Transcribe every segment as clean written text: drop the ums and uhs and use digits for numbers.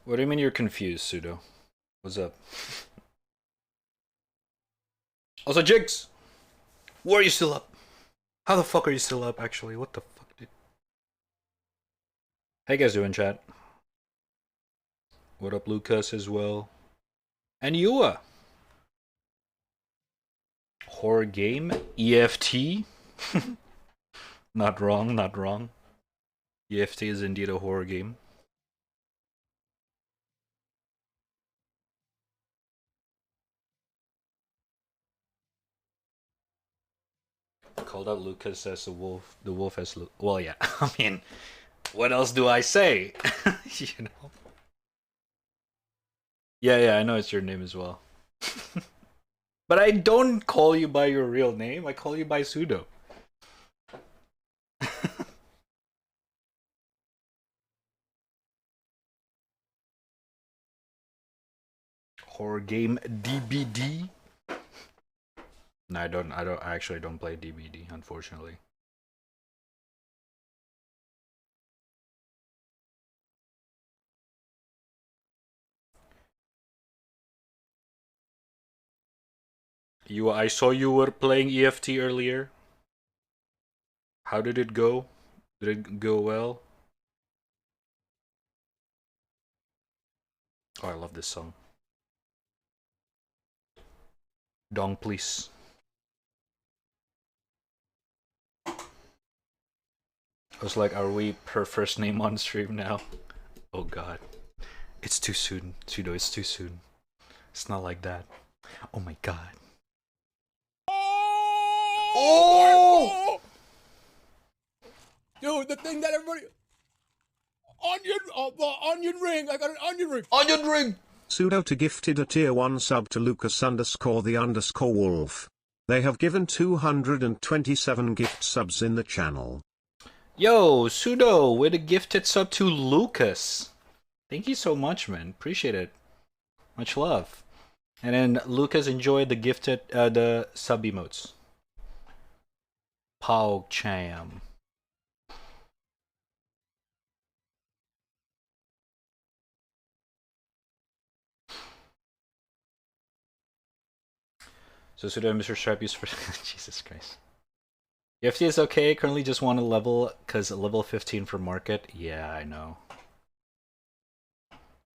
What do you mean you're confused, Pseudo? What's up? Also, Jigs! Why are you still up? How the fuck are you still up, actually? What the fuck, dude? How you guys doing, chat? What up, Lucas, as well? And Yua! Horror game? EFT? Not wrong, not wrong. EFT is indeed a horror game. Called out Lucas as a wolf. The wolf as well, yeah. I mean, what else do I say? you know. Yeah, I know it's your name as well. But I don't call you by your real name. I call you by pseudo. Horror game DBD. No, I don't. I actually don't play DBD, unfortunately. I saw you were playing EFT earlier. How did it go? Did it go well? Oh, I love this song. Dong, please. I was like, are we per first name on stream now? Oh god. It's too soon, Pseudo, it's too soon. It's not like that. Oh my god. Oh! Dude, the thing that everybody... onion ring! I got an onion ring! Onion ring! Pseudo to gifted a tier 1 sub to Lucas_the_wolf. They have given 227 gift subs in the channel. Yo, Pseudo with a gifted sub to Lucas. Thank you so much, man. Appreciate it. Much love. And then Lucas enjoyed the gifted the sub emotes. Pog Cham. So Pseudo and Mr. Sharp use for Jesus Christ. EFT is okay, currently just want to level because level 15 for market. Yeah, I know.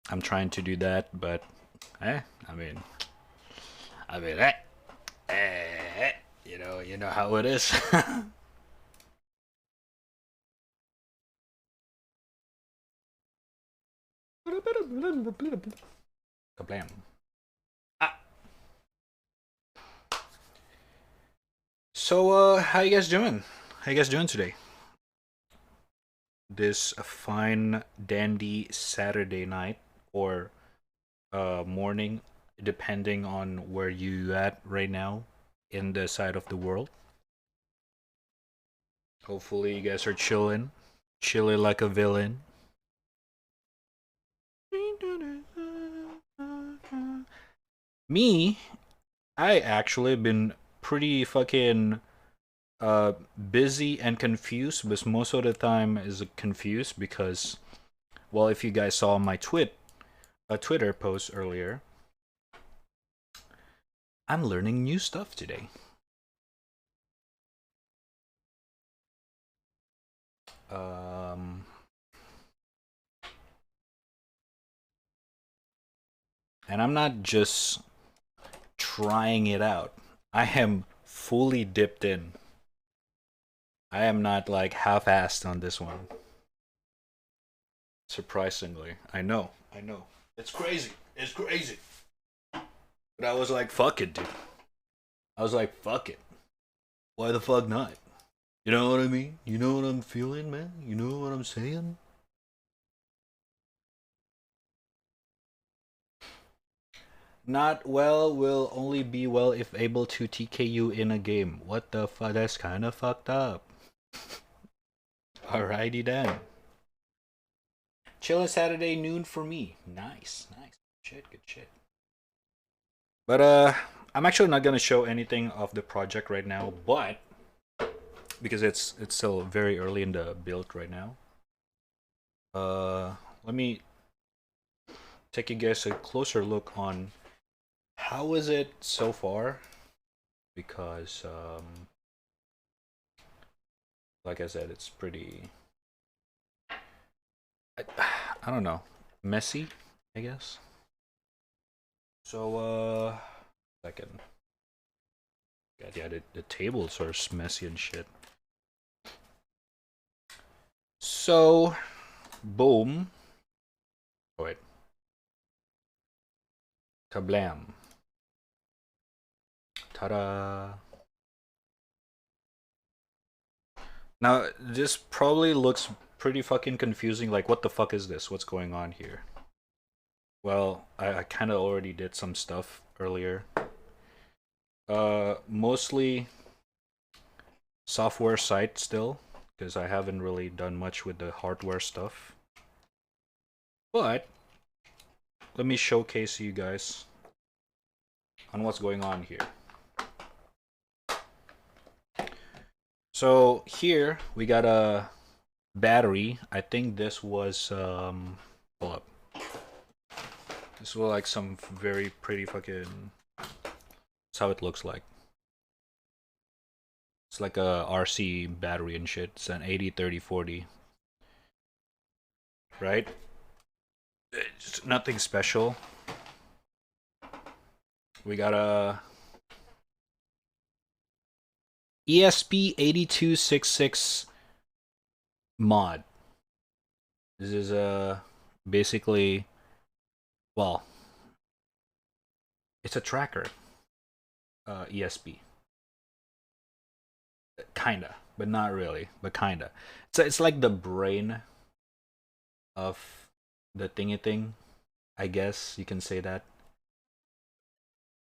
I'm trying to do that, but I mean you know how it is. Kablam. Ah. So, how you guys doing? How you guys doing today? This fine, dandy Saturday night or morning, depending on where you at right now in the side of the world. Hopefully, you guys are chilling like a villain. Me, I actually been pretty fucking busy and confused, but most of the time is confused because, well, if you guys saw my Twitter post earlier, I'm learning new stuff today. And I'm not just trying it out. I am fully dipped in. I am not like half-assed on this one. Surprisingly. I know. It's crazy. It's crazy. But I was like, fuck it, dude. I was like, fuck it. Why the fuck not? You know what I mean? You know what I'm feeling, man? You know what I'm saying? Not well will only be well if able to TKU in a game. What the fuck? That's kind of fucked up. Alrighty then. Chillin' Saturday noon for me. Nice. Good shit. But I'm actually not gonna show anything of the project right now, but because it's still very early in the build right now. Let me take you guys a closer look on how is it so far, because like I said, it's pretty I don't know, messy, I guess. So second. God, yeah, the tables are messy and shit. So boom. Oh wait. Kablam. Ta-da. Now, this probably looks pretty fucking confusing, like what the fuck is this? What's going on here? Well, I kind of already did some stuff earlier. Mostly software side still, because I haven't really done much with the hardware stuff. But let me showcase you guys on what's going on here. So here we got a battery. I think this was hold up. This was like some very pretty fucking. That's how it looks like. It's like a RC battery and shit. It's an 80-30-40. Right? It's nothing special. We got a ESP8266 mod. This is basically, well, it's a tracker. ESP. Kinda, but not really, but kinda. It's like the brain of the thingy thing, I guess you can say that.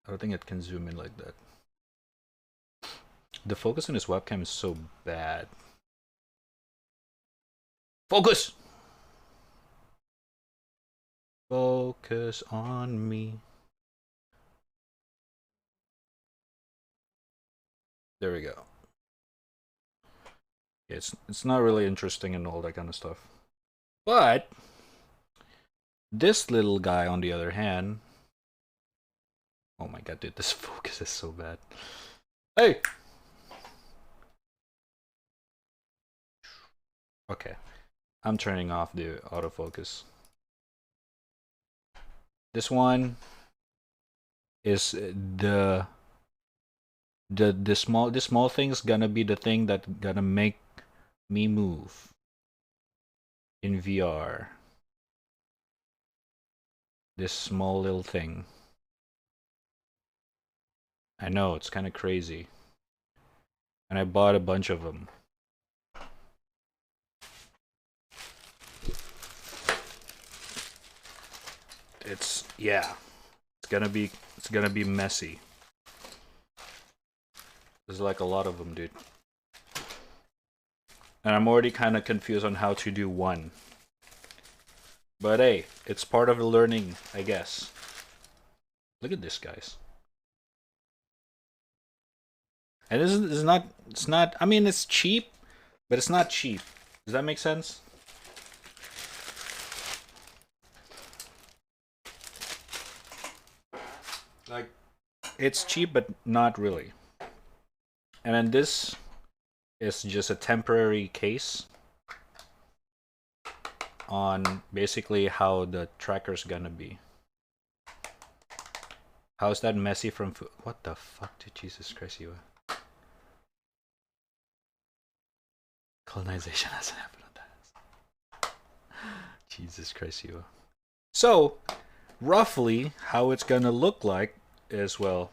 I don't think it can zoom in like that. The focus on this webcam is so bad. Focus! Focus on me. There we go. It's not really interesting and all that kind of stuff. But this little guy, on the other hand, oh my god, dude, this focus is so bad. Hey! Okay, I'm turning off the autofocus. This one is the small thing's gonna be the thing that gonna make me move in VR. This small little thing. I know, it's kind of crazy. And I bought a bunch of them. Yeah. It's gonna be messy. There's like a lot of them, dude. And I'm already kind of confused on how to do one. But hey, it's part of the learning, I guess. Look at this, guys. And this is not, I mean, it's cheap, but it's not cheap. Does that make sense? Like, it's cheap, but not really. And then this is just a temporary case on basically how the tracker's gonna be. How's that messy from what the fuck did Jesus Christ you? Colonization hasn't happened on that. Jesus Christ you. So, roughly how it's gonna look like is, well,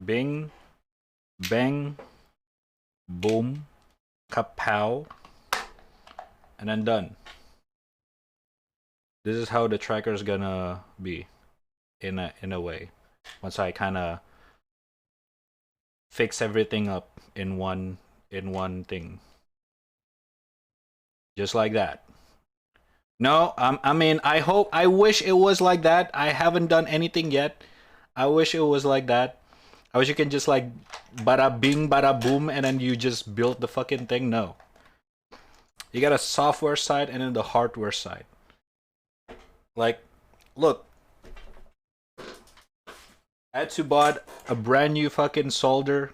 bing, bang, boom, kapow, and then done. This is how the tracker is gonna be, in a way. Once I kind of fix everything up in one thing, just like that. No, I mean, I wish it was like that. I haven't done anything yet. I wish it was like that. I wish you can just like bada bing, bada boom, and then you just build the fucking thing. No. You got a software side and then the hardware side. Like, look, I had to bought a brand new fucking solder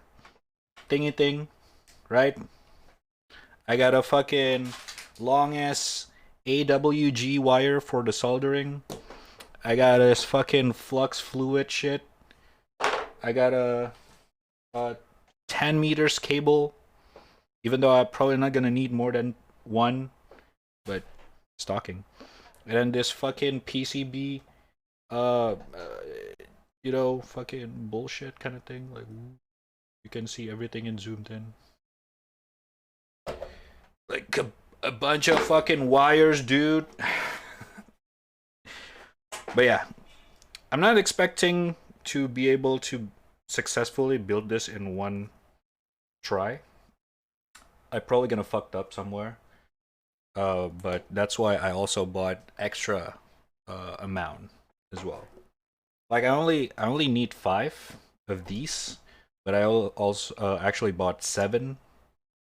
thingy thing, right? I got a fucking long ass AWG wire for the soldering. I got this fucking flux fluid shit. I got a 10 meters cable, even though I'm probably not gonna need more than one, but stocking. And then this fucking PCB, uh, fucking bullshit kind of thing. Like, you can see everything in zoomed in. Like a bunch of fucking wires, dude. But yeah, I'm not expecting to be able to successfully build this in one try. I'm probably gonna fucked up somewhere. But that's why I also bought extra amount as well. Like I only need 5 of these, but I also actually bought 7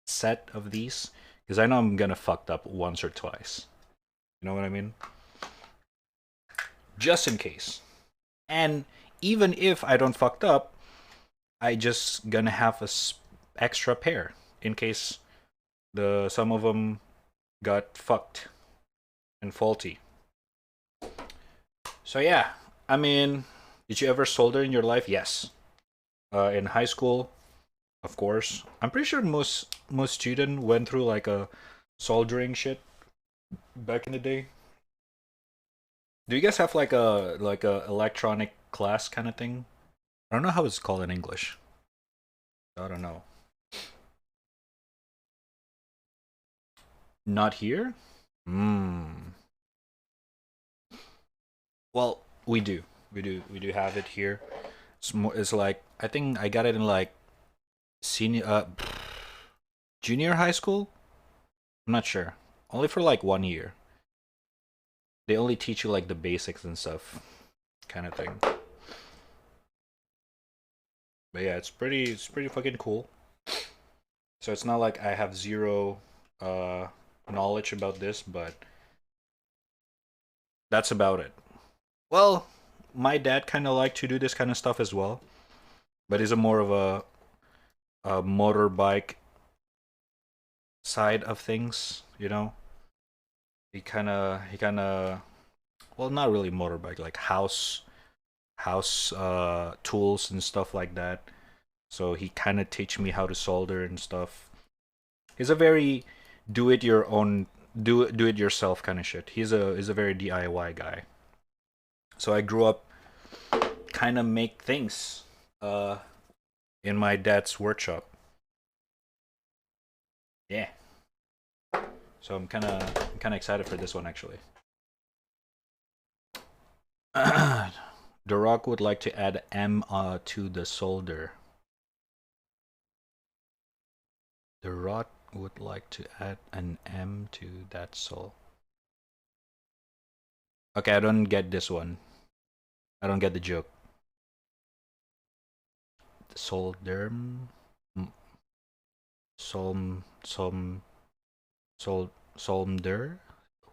set of these because I know I'm gonna fucked up once or twice. You know what I mean? Just in case. And even if I don't fucked up, I just gonna have a extra pair in case some of them got fucked and faulty. So yeah, I mean, did you ever solder in your life? Yes. In high school, of course. I'm pretty sure most student went through like a soldering shit back in the day. Do you guys have like a electronic class kind of thing? I don't know how it's called in English. I don't know. Not here? Hmm. Well, we do. We do have it here. It's like I think I got it in like senior junior high school. I'm not sure. Only for like 1 year. They only teach you like the basics and stuff, kind of thing. But yeah, it's pretty fucking cool. So it's not like I have zero knowledge about this, but that's about it. Well, my dad kind of liked to do this kind of stuff as well, but he's a more of a motorbike side of things, you know. He kind of well, not really motorbike, like house tools and stuff like that. So he kind of teach me how to solder and stuff. He's a very do it your own do it yourself kind of shit. He's a very DIY guy. So I grew up kind of make things uh in my dad's workshop. Yeah. So I'm kind of excited for this one actually. The Rock would like to add M to the solder. The Rock would like to add an M to that sol. Okay, I don't get this one. I don't get the joke. Solder. Solder.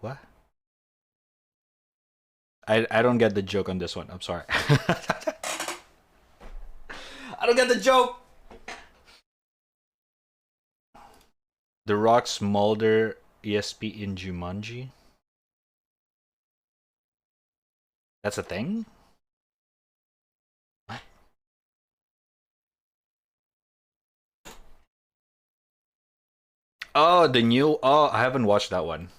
What? I don't get the joke on this one. I'm sorry. I don't get the joke. The Rock's Mulder ESP in Jumanji. That's a thing? What? Oh, the new. Oh, I haven't watched that one.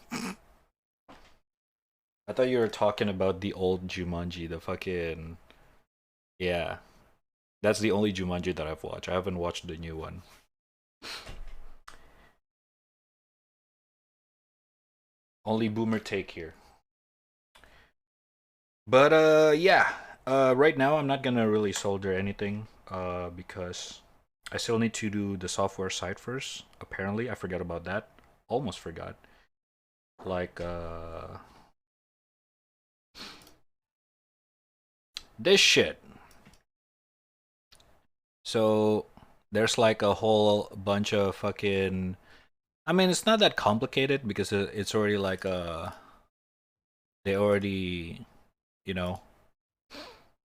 I thought you were talking about the old Jumanji, the fucking. Yeah. That's the only Jumanji that I've watched. I haven't watched the new one. Only boomer take here. But yeah. Right now I'm not gonna really solder anything because I still need to do the software side first. Apparently, I forgot about that. Almost forgot. Like this shit. So there's like a whole bunch of fucking. I mean, it's not that complicated because it's already like they already, you know,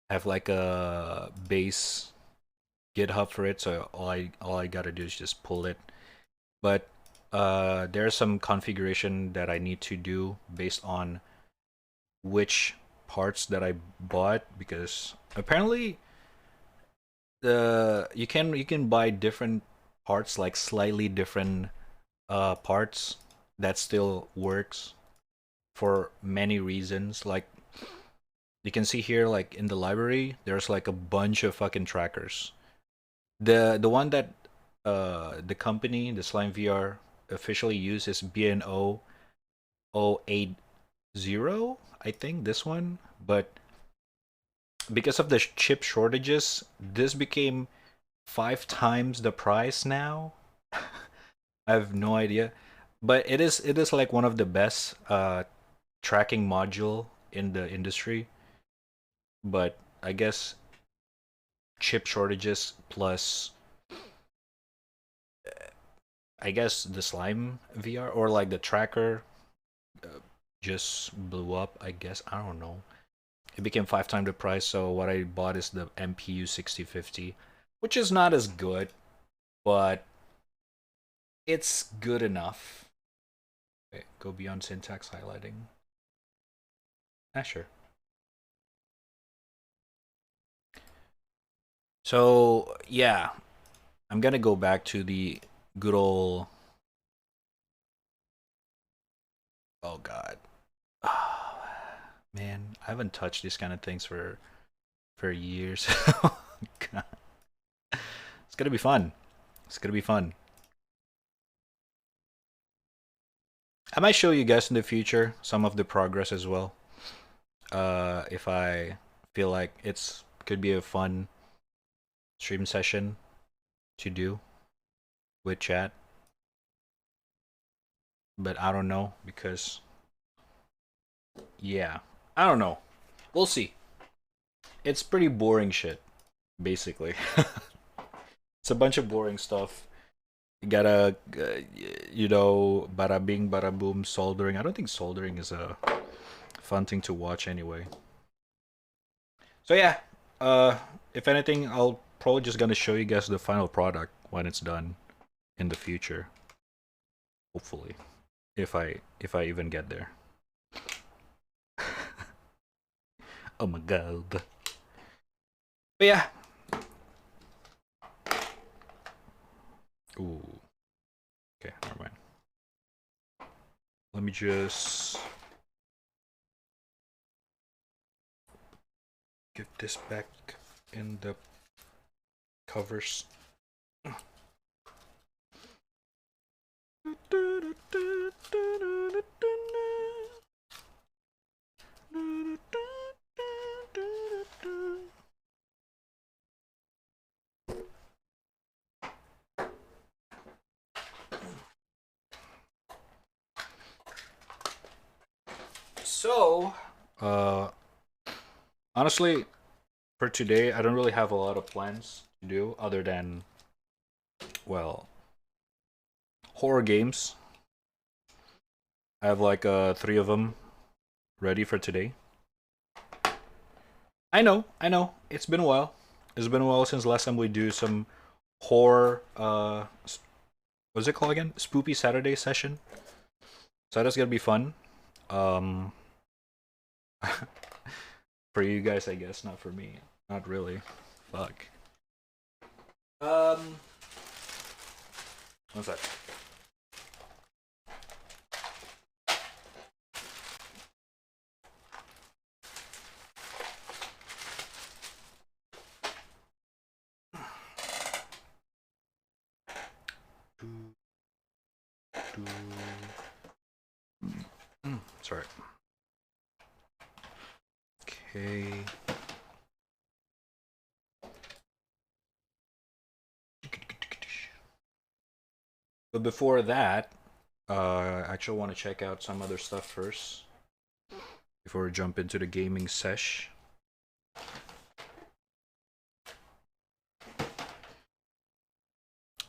have like a base GitHub for it, so all I gotta do is just pull it. But there's some configuration that I need to do based on which parts that I bought, because apparently you can buy different parts, like slightly different parts that still works for many reasons. Like you can see here, like in the library, there's like a bunch of fucking trackers. The one that the company, the Slime VR, officially uses BNO 080, I think this one. But because of the chip shortages, this became 5 times the price now. I have no idea, but it is like one of the best tracking module in the industry. But I guess chip shortages plus I guess the Slime VR, or like the tracker, uh, just blew up. I guess, I don't know. It became 5 times the price. So what I bought is the MPU 6050, which is not as good, but it's good enough. Okay, go beyond syntax highlighting. Ah, sure. So yeah, I'm gonna go back to the good old. Oh God, man, I haven't touched these kind of things for years. God. It's gonna be fun. It's gonna be fun. I might show you guys in the future some of the progress as well. If I feel like it's could be a fun stream session to do with chat, but I don't know because yeah, I don't know. We'll see. It's pretty boring shit, basically. It's a bunch of boring stuff. You gotta, bada bing, bada boom, soldering. I don't think soldering is a fun thing to watch anyway. So yeah, if anything, I'll probably just gonna show you guys the final product when it's done in the future. Hopefully, if I even get there. Oh my god. But yeah. Ooh. Okay, never mind. Let me just get this back in the covers. So, honestly, for today, I don't really have a lot of plans to do other than, well, horror games. I have like 3 of them ready for today. I know. It's been a while. It's been a while since last time we do some horror. What's it called again? Spoopy Saturday session. So that's gonna be fun. Um, for you guys, I guess, not for me. Not really. Fuck. Um, one sec. Sorry. Okay. But before that, I actually want to check out some other stuff first before we jump into the gaming sesh.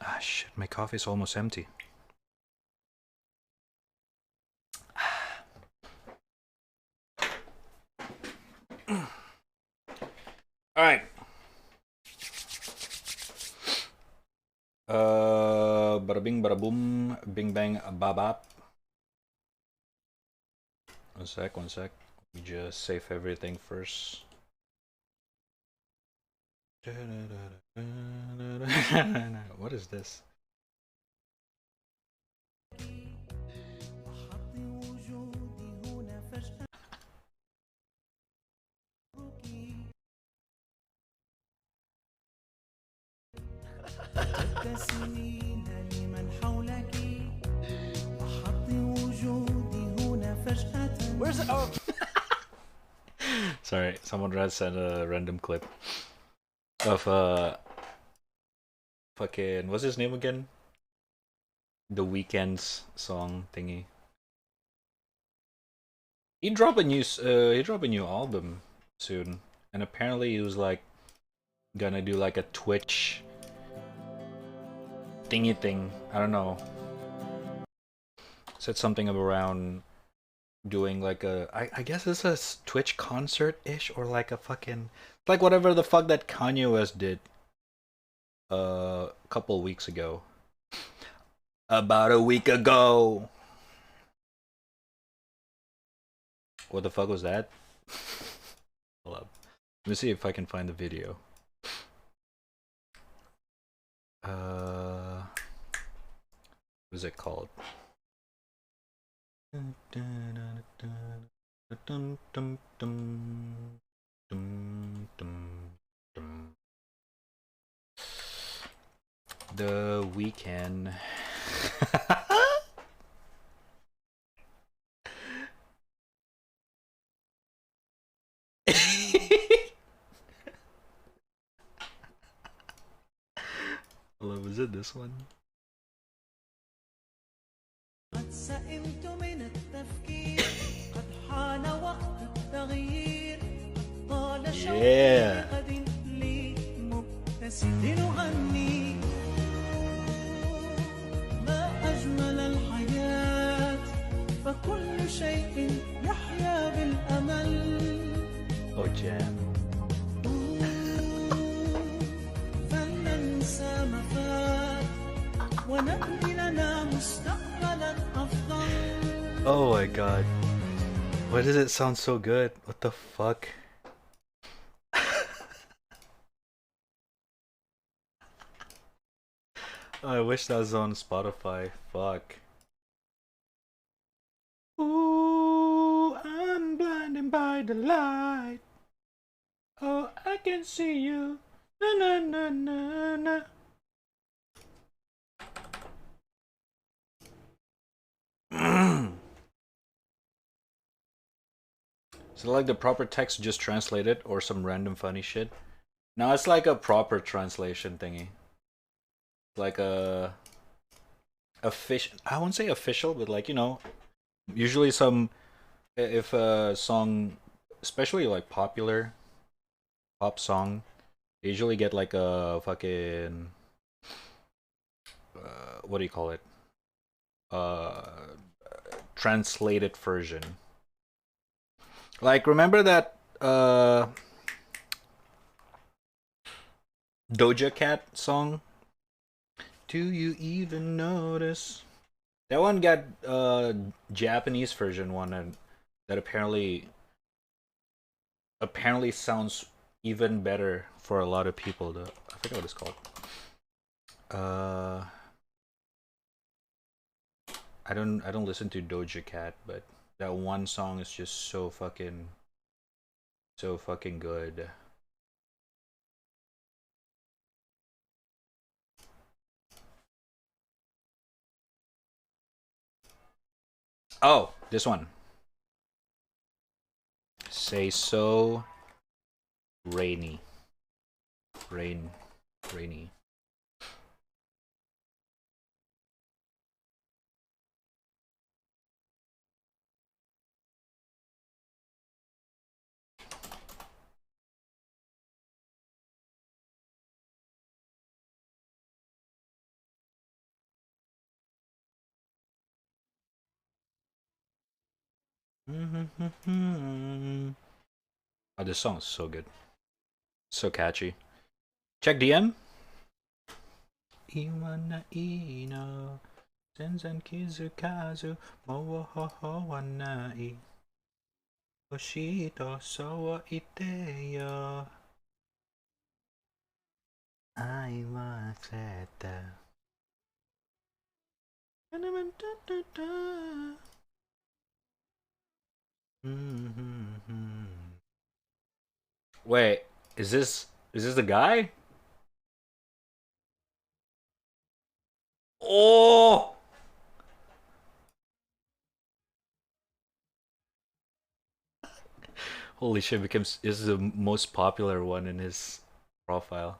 Ah, shit, my coffee's almost empty. All right. Bada bing, bada boom, bing bang, babap. One sec, one sec. Let me just save everything first. What is this? تبتسمين لمن حولك وحظ وجودي هنا فجأة. Where's it? Oh. Sorry, someone sent a random clip of fucking what's his name again? The Weeknd's song thingy. He dropped a new album soon, and apparently he was like gonna do like a Twitch thingy thing. I don't know. Said something around doing like I guess it's a Twitch concert ish or like a fucking like whatever the fuck that Kanye West did a couple weeks ago. About a week ago. What the fuck was that? Hold up. Let me see if I can find the video. What is it called? The Weeknd. Hello, is it this one? قد سئمت من التفكير قد حان وقت التغيير طال شوقي غد لي مبتسم لنغني ما أجمل الحياة فكل شيء يحيا بالأمل. Oh, jam. فلننسى ما فات ونبني لنا مستقبلا أفضل. Oh my god. Why does it sound so good? What the fuck? I wish that was on Spotify. Fuck. Ooh, I'm blinded by the light. Oh, I can see you. Na na na na na. Is it like the proper text just translated or some random funny shit? No, it's like a proper translation thingy. Like a official, I won't say official, but like, you know, usually some if a song, especially like popular pop song, they usually get like a fucking what do you call it? Translated version. Like remember that Doja Cat song? Do you even notice? That one got Japanese version one, and that apparently sounds even better for a lot of people. I forget what it's called. I don't listen to Doja Cat, but that one song is just so fucking good. Oh, this one. Say so rainy. Rainy. Oh, this song is so good. So catchy. Check DM. Iwana ino Zenzen kizukazu Mowo wanai Oshito sowa iteyo I wa seta. Wait, is this the guy? Oh! Holy shit, this is the most popular one in his profile.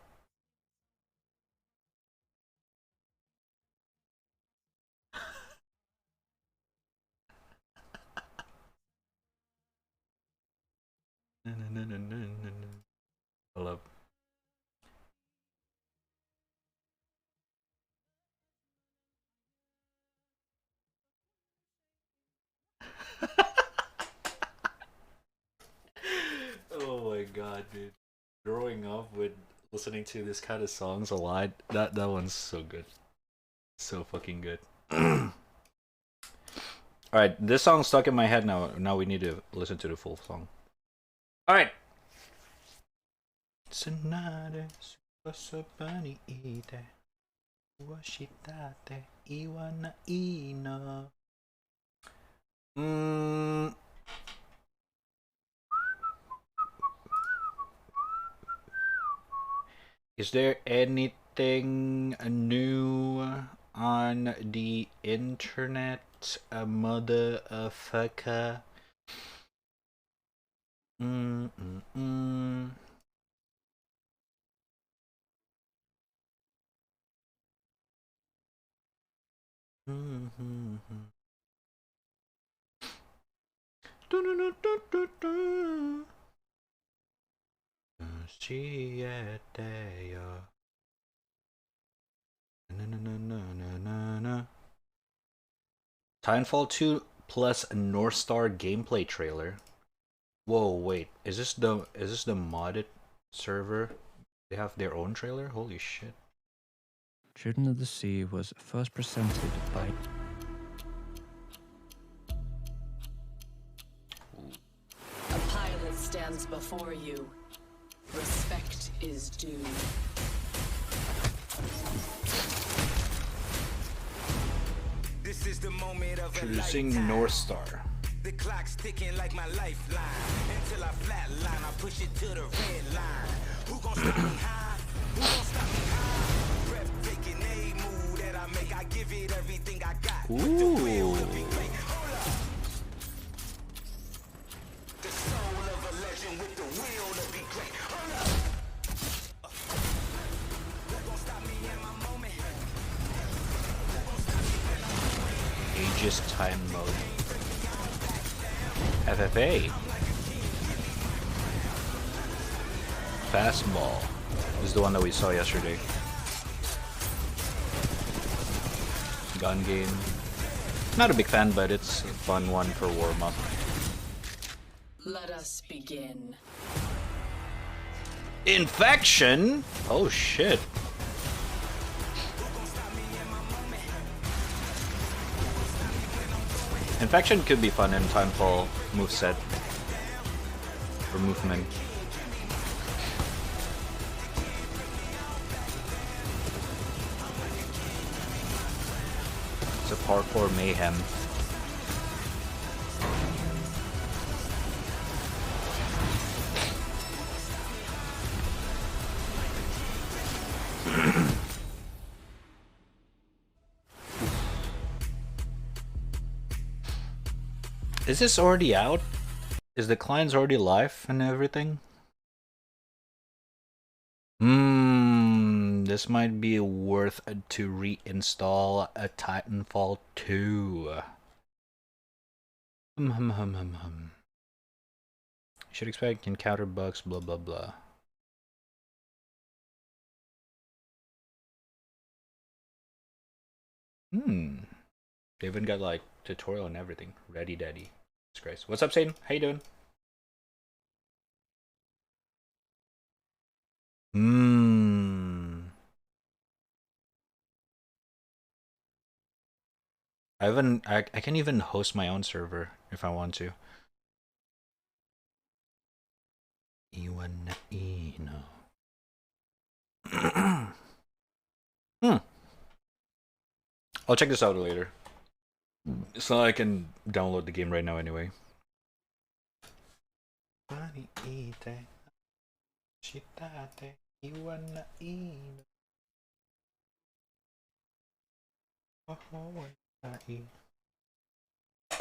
I love. Oh my god, dude. Growing up with listening to this kind of songs a lot, that one's so good. So fucking good. Alright, this song's stuck in my head now. Now we need to listen to the full song. Alright. Tsunade sukasobani ide washitate iwana ino. Is there anything new on the internet, a motherfucker? Titanfall 2 plus North Star gameplay trailer. Whoa, wait. Is this the modded server? They have their own trailer? Holy shit. Children of the Sea was first presented by A pilot stands before you. Respect is due. This is the moment of a Choosing lifetime. North Star. The clock's ticking like my lifeline. Until I flatline, I push it to the red line. Who gon' stop me high? Who gon' stop me high? Breathtaking a move that I make. I give it everything I got. With the will to be great. Hold up. The soul of a legend with the will to be great. Hold up. Who gon' stop me in my moment? Aegis Time Mode. FFA. Fastball. This is the one that we saw yesterday. Gun game. Not a big fan, but it's a fun one for warm up. Let us begin. Infection? Oh shit. Infection could be fun in Titanfall moveset. Or movement. It's a parkour mayhem. Is this already out? Is the clients already live and everything? This might be worth to reinstall a Titanfall 2. You should expect encounter bugs, blah blah blah. They even got like tutorial and everything. Ready daddy. It's Grace. What's up, Satan? How you doing? I can even host my own server if I want to. Iwan Ino. I'll check this out later. It's not like I can download the game right now anyway.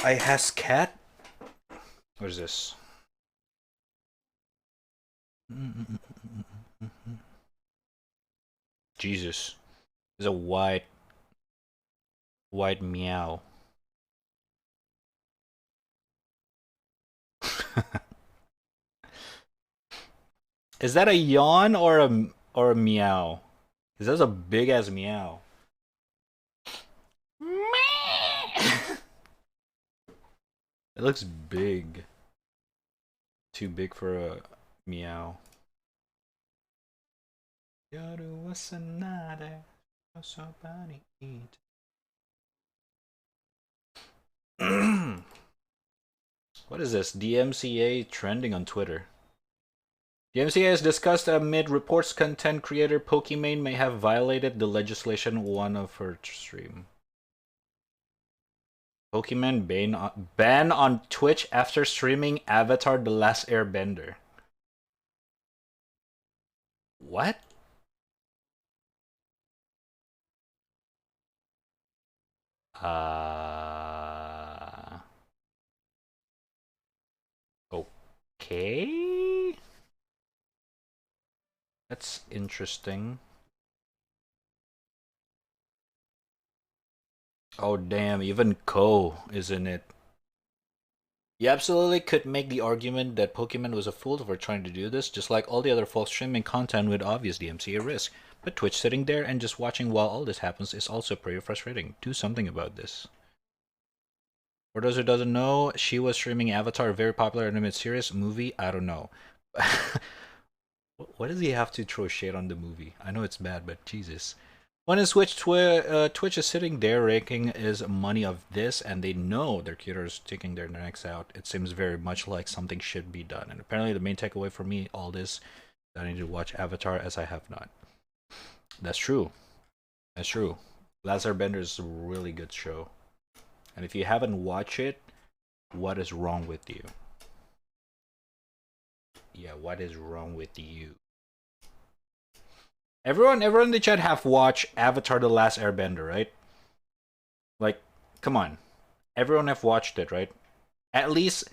I has cat. What is this? Jesus, there's a white meow. Is that a yawn or a meow? Is that a big ass meow? It looks big. Too big for a meow. What is this? DMCA trending on Twitter. DMCA has discussed amid reports content creator Pokimane may have violated the legislation one of her stream. Pokemon ban on Twitch after streaming Avatar The Last Airbender. What? Okay. That's interesting. Oh damn, even Ko is in it. You absolutely could make the argument that Pokemon was a fool for trying to do this, just like all the other folks streaming content with obvious DMCA risk. But Twitch sitting there and just watching while all this happens is also pretty frustrating. Do something about this. For those who doesn't know, she was streaming Avatar, a very popular animated series, movie, I don't know. What does he have to throw shade on the movie? I know it's bad, but Jesus. When in Twitch, Twitch is sitting there raking his money of this, and they know their creators taking their necks out. It seems very much like something should be done. And apparently the main takeaway for me, all this, that I need to watch Avatar as I have not. That's true. That's true. Last Airbender is a really good show. And if you haven't watched it, what is wrong with you? Yeah, what is wrong with you? Everyone in the chat have watched Avatar The Last Airbender, right? Like, come on. Everyone have watched it, right? At least,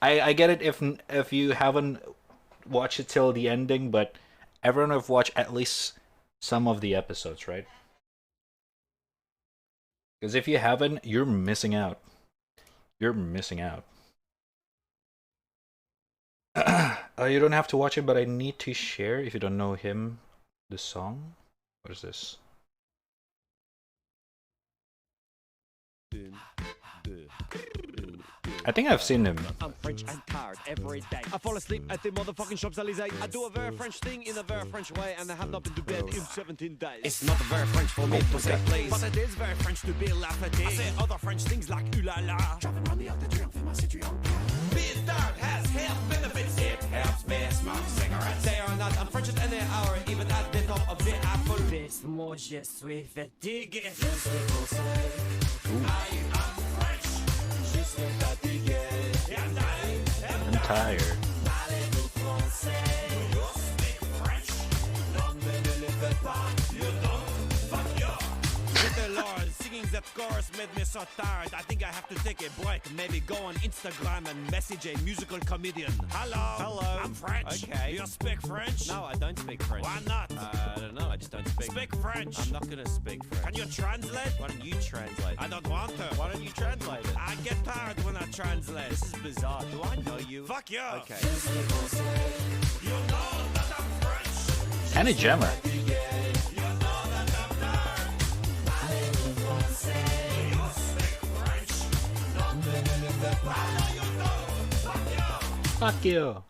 I get it if you haven't watched it till the ending, but everyone have watched at least some of the episodes, right? Because if you haven't, you're missing out. You're missing out. You don't have to watch it, but I need to share, if you don't know him, the song. What is this? I think I've seen him. I'm French and tired every day. I fall asleep at the motherfucking Champs-Élysées. I do a very French thing in a very French way, and I have not been to bed in 17 days. It's not very French for me to say please, but it is very French to be laughed. I say other French things like ooh la la. Driving around the Arc de Triomphe in my Citroën. Being dark has health benefits. It helps me smoke cigarettes. They are not unfrenched any hour, even at the top of the apple. This moi je suis fatigué. Je suis français. I am French. Je suis fatigué. And I am tired. Parlez-vous français? You speak French? Non, mais ne le faites pas. You don't. Fuck you. Little Lord, singing that chorus made me so tired. I think I have to take a break. Maybe go on Instagram and message a musical comedian. Hello. I'm French. Okay. You speak French? No, I don't speak French. Why not? I don't know. I just don't speak. Speak French. I'm not gonna speak French. Can you translate? Why don't you translate? I don't want to. Why don't you translate it? I get tired when I translate. This is bizarre. Do I know you? Fuck you. Okay. You know that I'm French. Hannah Gemma. Fuck you.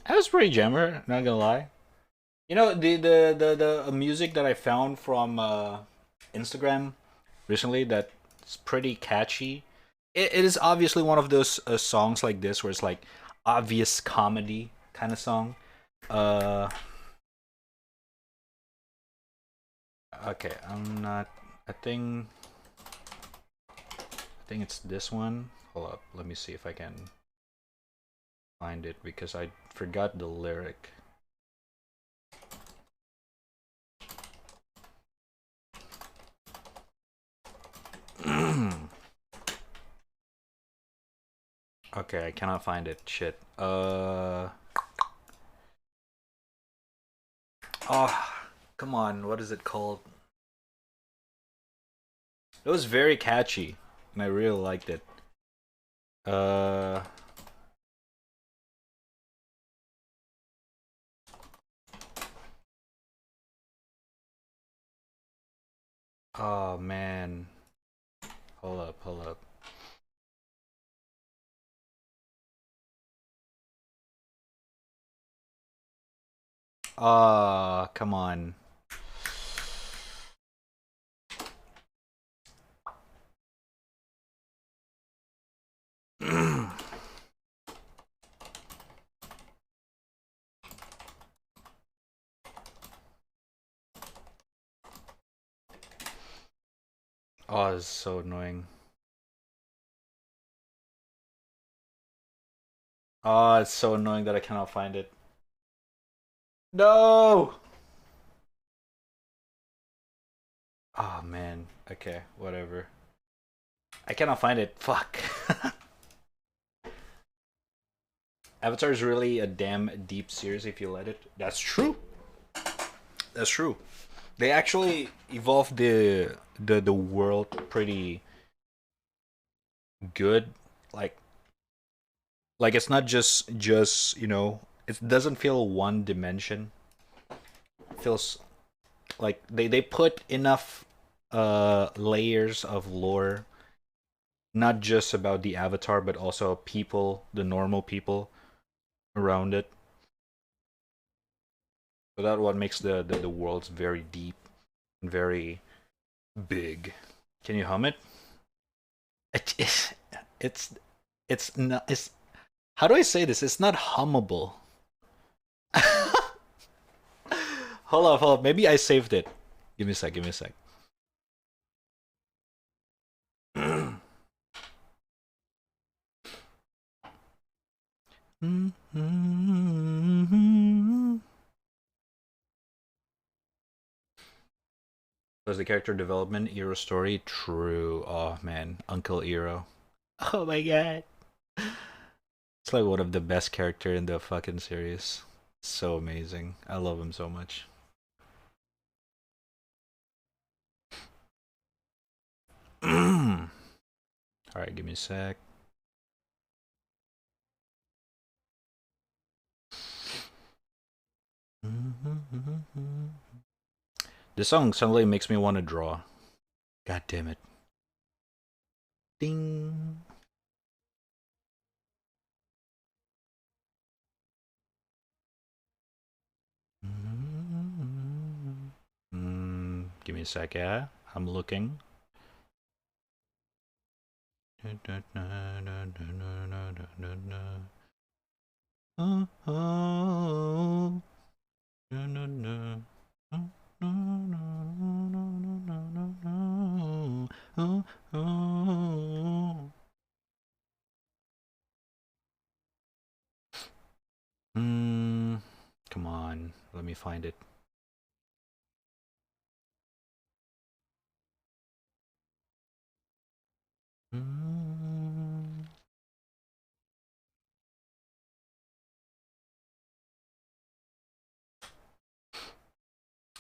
That was pretty jammer, not gonna lie. You know the music that I found from Instagram recently that's pretty catchy. It is obviously one of those songs like this where it's like obvious comedy kind of song. Uh, okay, I'm not. I think it's this one. Hold up, let me see if I can find it because I forgot the lyric. Okay, I cannot find it. Shit. Oh, come on. What is it called? It was very catchy, and I really liked it. Uh. Oh man. Hold up, hold up. Ah, come on. Oh, it's so annoying. Oh, it's so annoying that I cannot find it. No! Oh man. Okay, whatever. I cannot find it. Fuck. Avatar is really a damn deep series if you let it. That's true. That's true. They actually evolved the world pretty good. Like it's not just it doesn't feel one dimension. It feels like they put enough layers of lore, not just about the Avatar but also people, the normal people around it. So that what makes the worlds very deep and very big. Can you hum it? It it's not it's how do I say this? It's not hummable. Hold up. Maybe I saved it. Give me a sec, give me a sec. Was the character development Eero story? True. Oh man, Uncle Eero. Oh my god. It's like one of the best character in the fucking series. So amazing. I love him so much. Alright, give me a sec. This song suddenly makes me want to draw. God damn it. Ding. Give me a sec, yeah? I'm looking. Come on, let me find it.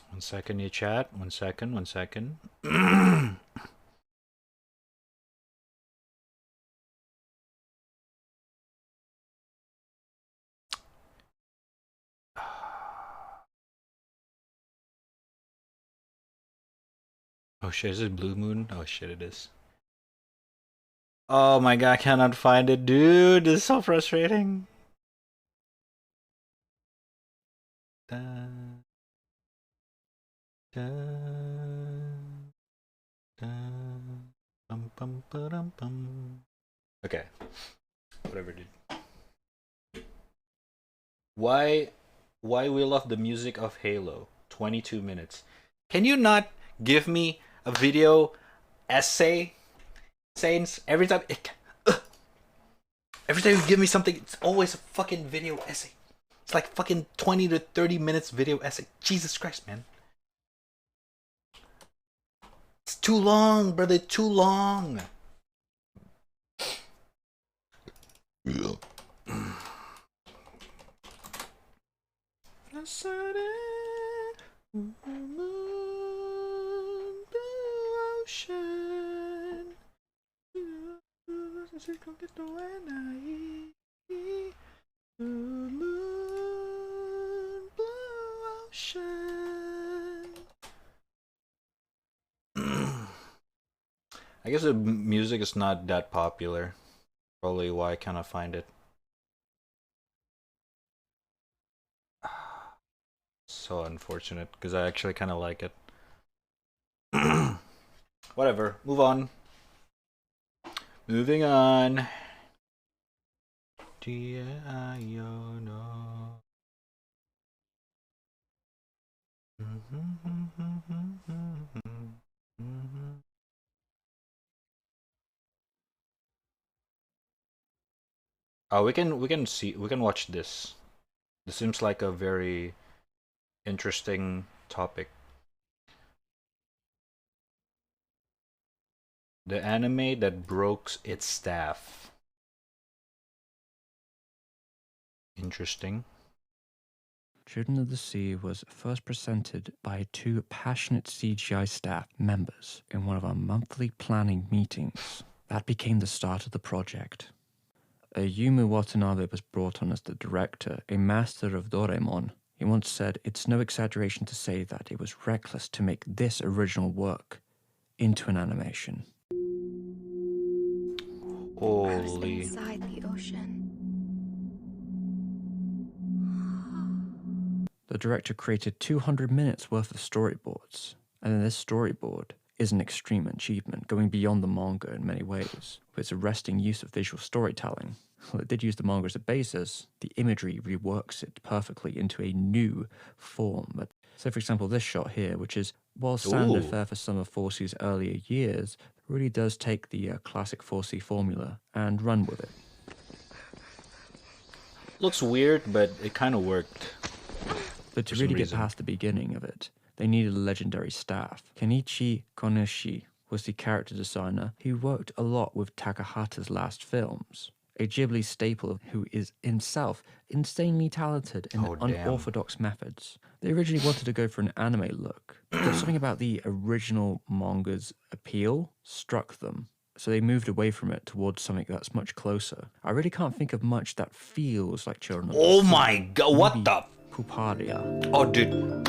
One second, you chat. One second, one second. Oh shit, is it Blue Moon? Oh shit, it is. Oh my god, I cannot find it, dude. This is so frustrating. Dun, dun, bum, bum, ba-dum, bum. Okay. Whatever, dude. Why we love the music of Halo? 22 minutes. Can you not give me a video essay? Saints, every time you give me something, it's always a fucking video essay. It's like fucking 20 to 30 minutes video essay. Jesus Christ, man. It's too long, brother. Too long. I guess the music is not that popular. Probably why I cannot find it. So unfortunate, because I actually kind of like it. Whatever, move on. Moving on. Oh, we can watch this. This seems like a very interesting topic. The anime that broke its staff. Interesting. Children of the Sea was first presented by 2 passionate CGI staff members in one of our monthly planning meetings. That became the start of the project. Ayumu Watanabe was brought on as the director, a master of Doraemon. He once said, "It's no exaggeration to say that it was reckless to make this original work into an animation." Holy. Inside the ocean. The director created 200 minutes worth of storyboards, and then this storyboard is an extreme achievement, going beyond the manga in many ways, with its arresting use of visual storytelling. Well, it did use the manga as a basis, the imagery reworks it perfectly into a new form. But so, for example, this shot here, which is, while standard fare for some of 4C's earlier years, really does take the classic 4C formula and run with it. Looks weird, but it kind of worked. But to really get past the beginning of it, they needed a legendary staff. Kenichi Konishi was the character designer who worked a lot with Takahata's last films, a Ghibli staple who is himself insanely talented in unorthodox methods. They originally wanted to go for an anime look, but something about the original manga's appeal struck them, so they moved away from it towards something that's much closer. I really can't think of much that feels like Children of the Sea. Oh my god, what Maybe the? Puparia. Oh, dude.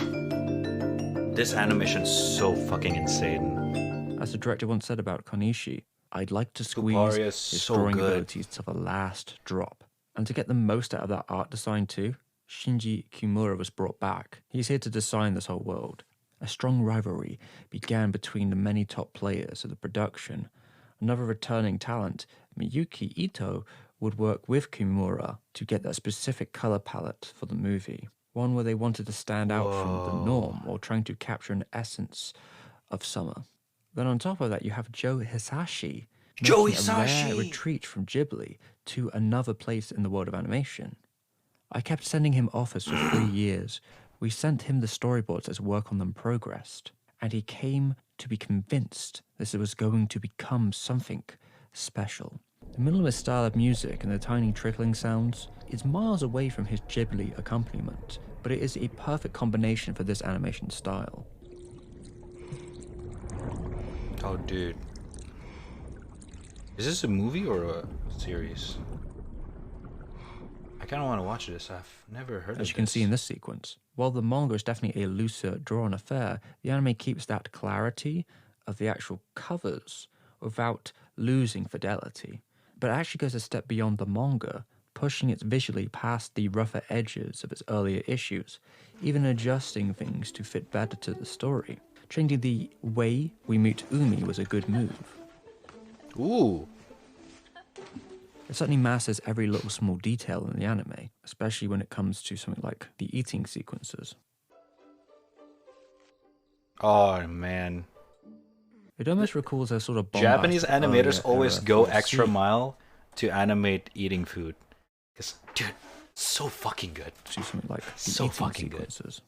This animation's so fucking insane. As the director once said about Konishi, "I'd like to squeeze Puparia his is so drawing good. abilities to the last drop." And to get the most out of that art design too, Shinji Kimura was brought back. He's here to design this whole world. A strong rivalry began between the many top players of the production. Another returning talent, Miyuki Ito, would work with Kimura to get that specific color palette for the movie. One where they wanted to stand out from the norm or trying to capture an essence of summer. Then on top of that, you have Joe Hisashi. Joe making a rare Hisashi! retreat from Ghibli to another place in the world of animation. I kept sending him offers for 3 years. We sent him the storyboards as work on them progressed, and he came to be convinced this was going to become something special. The minimalist style of music and the tiny trickling sounds is miles away from his Ghibli accompaniment, but it is a perfect combination for this animation style. Oh, dude. Is this a movie or a series? I kind of want to watch this. I've never heard of this. As you can see in this sequence, while the manga is definitely a looser drawn affair, the anime keeps that clarity of the actual covers without losing fidelity. But it actually goes a step beyond the manga, pushing it visually past the rougher edges of its earlier issues, even adjusting things to fit better to the story. Changing the way we meet Umi was a good move. Ooh. It certainly masters every little small detail in the anime, especially when it comes to something like the eating sequences. Oh man. It almost recalls a sort of Japanese bombast animators earlier always era go 4C. extra mile to animate eating food. Cause dude, so fucking good. To something like the So eating fucking good. sequences.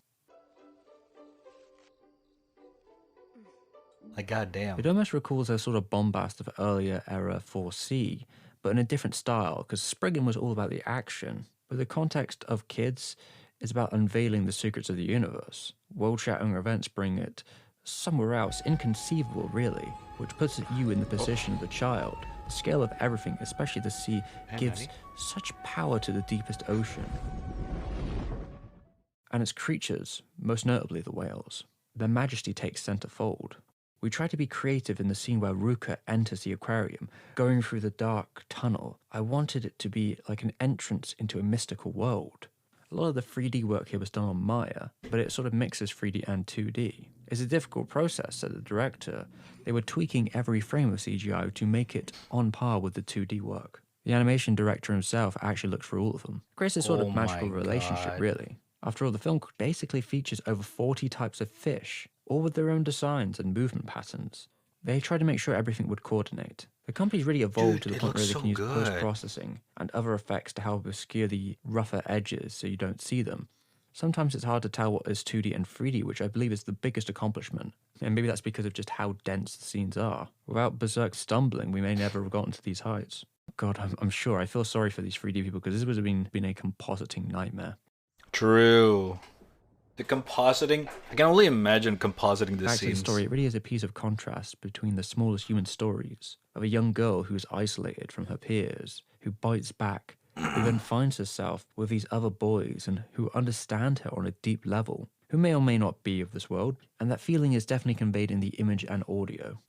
Like goddamn. It almost recalls a sort of bombast of earlier era 4C, but in a different style, because Spriggan was all about the action, but the context of Kids is about unveiling the secrets of the universe. World-shattering events bring it somewhere else, inconceivable really, which puts you in the position of the child. The scale of everything, especially the sea, gives Maddie. such power to the deepest ocean. And its creatures, most notably the whales, their majesty takes centerfold. We try to be creative in the scene where Ruka enters the aquarium, going through the dark tunnel. I wanted it to be like an entrance into a mystical world. A lot of the 3D work here was done on Maya, but it sort of mixes 3D and 2D. It's a difficult process, said the director. They were tweaking every frame of CGI to make it on par with the 2D work. The animation director himself actually looked through all of them. It creates a sort Oh of magical my relationship, God. really. After all, the film basically features over 40 types of fish, all with their own designs and movement patterns. They tried to make sure everything would coordinate. The company's really evolved Dude, to the it point where looks they so can use good. post-processing and other effects to help obscure the rougher edges so you don't see them. Sometimes it's hard to tell what is 2D and 3D, which I believe is the biggest accomplishment. And maybe that's because of just how dense the scenes are. Without Berserk stumbling, we may never have gotten to these heights. God, I'm sure. I feel sorry for these 3D people because this would have been a compositing nightmare. True. The compositing, I can only imagine compositing this Back to the scene. story, it really is a piece of contrast between the smallest human stories of a young girl who's isolated from her peers, who bites back, who then finds herself with these other boys and who understand her on a deep level, who may or may not be of this world, and that feeling is definitely conveyed in the image and audio.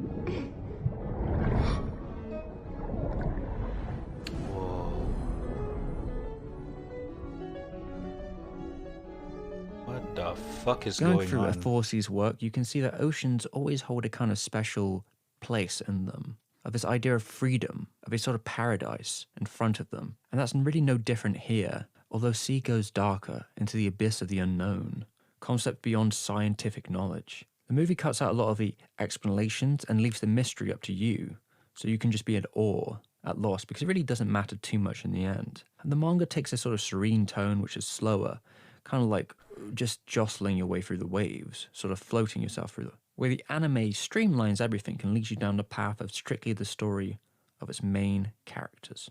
What the fuck is Going going through a on? 4C's work, you can see that oceans always hold a kind of special place in them, of this idea of freedom, of a sort of paradise in front of them. And that's really no different here, although sea goes darker into the abyss of the unknown, concept beyond scientific knowledge. The movie cuts out a lot of the explanations and leaves the mystery up to you, so you can just be at awe, at loss, because it really doesn't matter too much in the end. And the manga takes a sort of serene tone, which is slower, kind of like just jostling your way through the waves, sort of floating yourself through them. Where the anime streamlines everything and leads you down the path of strictly the story of its main characters.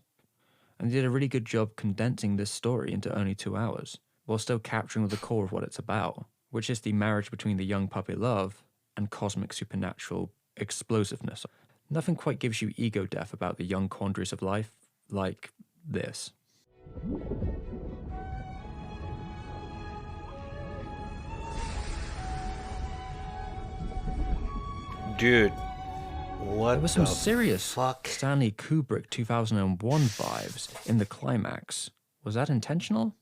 And they did a really good job condensing this story into only 2 hours, while still capturing the core of what it's about, which is the marriage between the young puppy love and cosmic supernatural explosiveness. Nothing quite gives you ego death about the young quandaries of life like this. Dude, what There was some the serious fuck? Stanley Kubrick 2001 vibes in the climax. Was that intentional?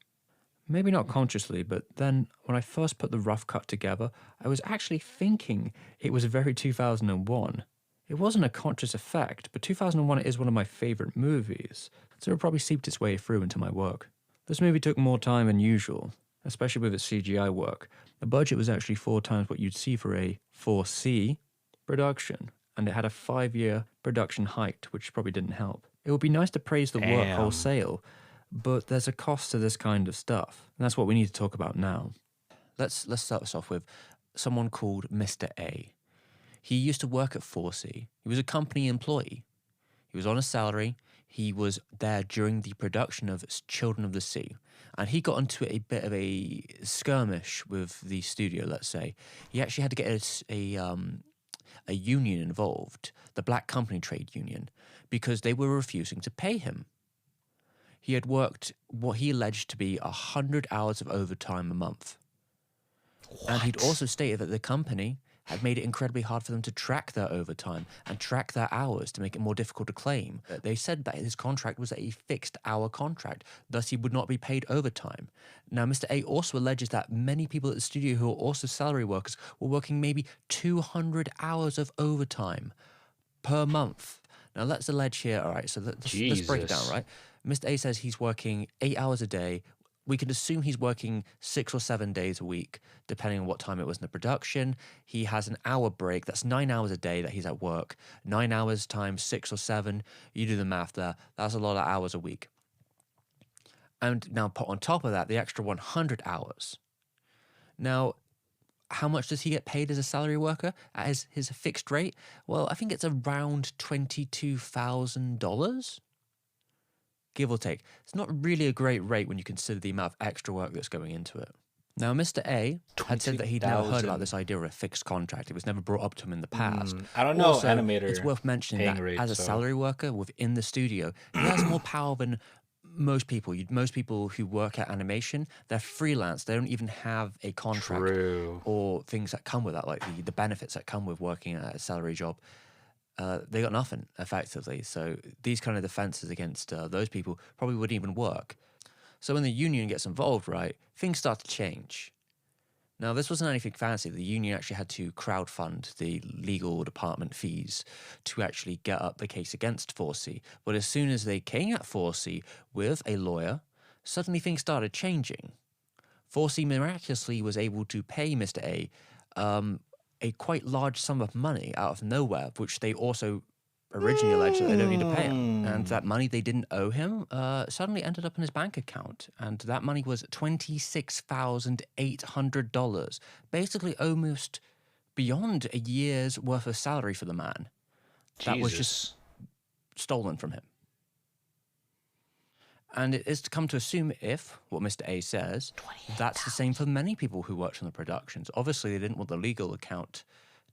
Maybe not consciously, but then when I first put the rough cut together, I was actually thinking it was very 2001. It wasn't a conscious effect, but 2001 is one of my favorite movies, so it probably seeped its way through into my work. This movie took more time than usual, especially with its CGI work. The budget was actually 4 times what you'd see for a 4C production, and it had a 5-year production height, which probably didn't help. It would be nice to praise the work Damn. wholesale, but there's a cost to this kind of stuff, and that's what we need to talk about now. Let's start this off with someone called Mr. A. He used to work at 4C. He was a company employee. He was on a salary. He was there during the production of Children of the Sea, and he got into a bit of a skirmish with the studio, let's say. He actually had to get a union involved, the Black Company Trade Union, because they were refusing to pay him. He had worked what he alleged to be 100 hours of overtime a month. And he'd also stated that the company had made it incredibly hard for them to track their overtime and track their hours to make it more difficult to claim. They said that his contract was a fixed hour contract, thus he would not be paid overtime. Now, Mr. A also alleges that many people at the studio who are also salary workers were working maybe 200 hours of overtime per month. Now, let's allege here, all right, so let's break it down, Jesus. right? Mr. A says he's working 8 hours a day. We could assume he's working 6 or 7 days a week, depending on what time it was in the production. He has an hour break. That's 9 hours a day that he's at work. 9 hours times 6 or 7. You do the math there. That's a lot of hours a week. And now put on top of that the extra 100 hours. Now, how much does he get paid as a salary worker at his fixed rate? Well, I think it's around $22,000. Give or take. It's not really a great rate when you consider the amount of extra work that's going into it. Now, Mr. A had said that he'd never heard about this idea of a fixed contract. It was never brought up to him in the past. I don't know, Also, animator it's worth mentioning that paying rate, as a so- salary worker within the studio, he has more power than most people. Most people who work at animation, they're freelance. They don't even have a contract True. or things that come with that, like the benefits that come with working at a salary job. They got nothing, effectively. So these kind of defenses against those people probably wouldn't even work. So when the union gets involved, right, things start to change. Now, this wasn't anything fancy. The union actually had to crowdfund the legal department fees to actually get up the case against 4C. But as soon as they came at 4C with a lawyer, suddenly things started changing. 4C miraculously was able to pay Mr. A quite large sum of money out of nowhere, which they also originally alleged that they don't need to pay him. And that money they didn't owe him suddenly ended up in his bank account. And that money was $26,800, basically almost beyond a year's worth of salary for the man. That was just stolen from him. And it is to come to assume, if what Mr. A says, that's the same for many people who worked on the productions. Obviously, they didn't want the legal account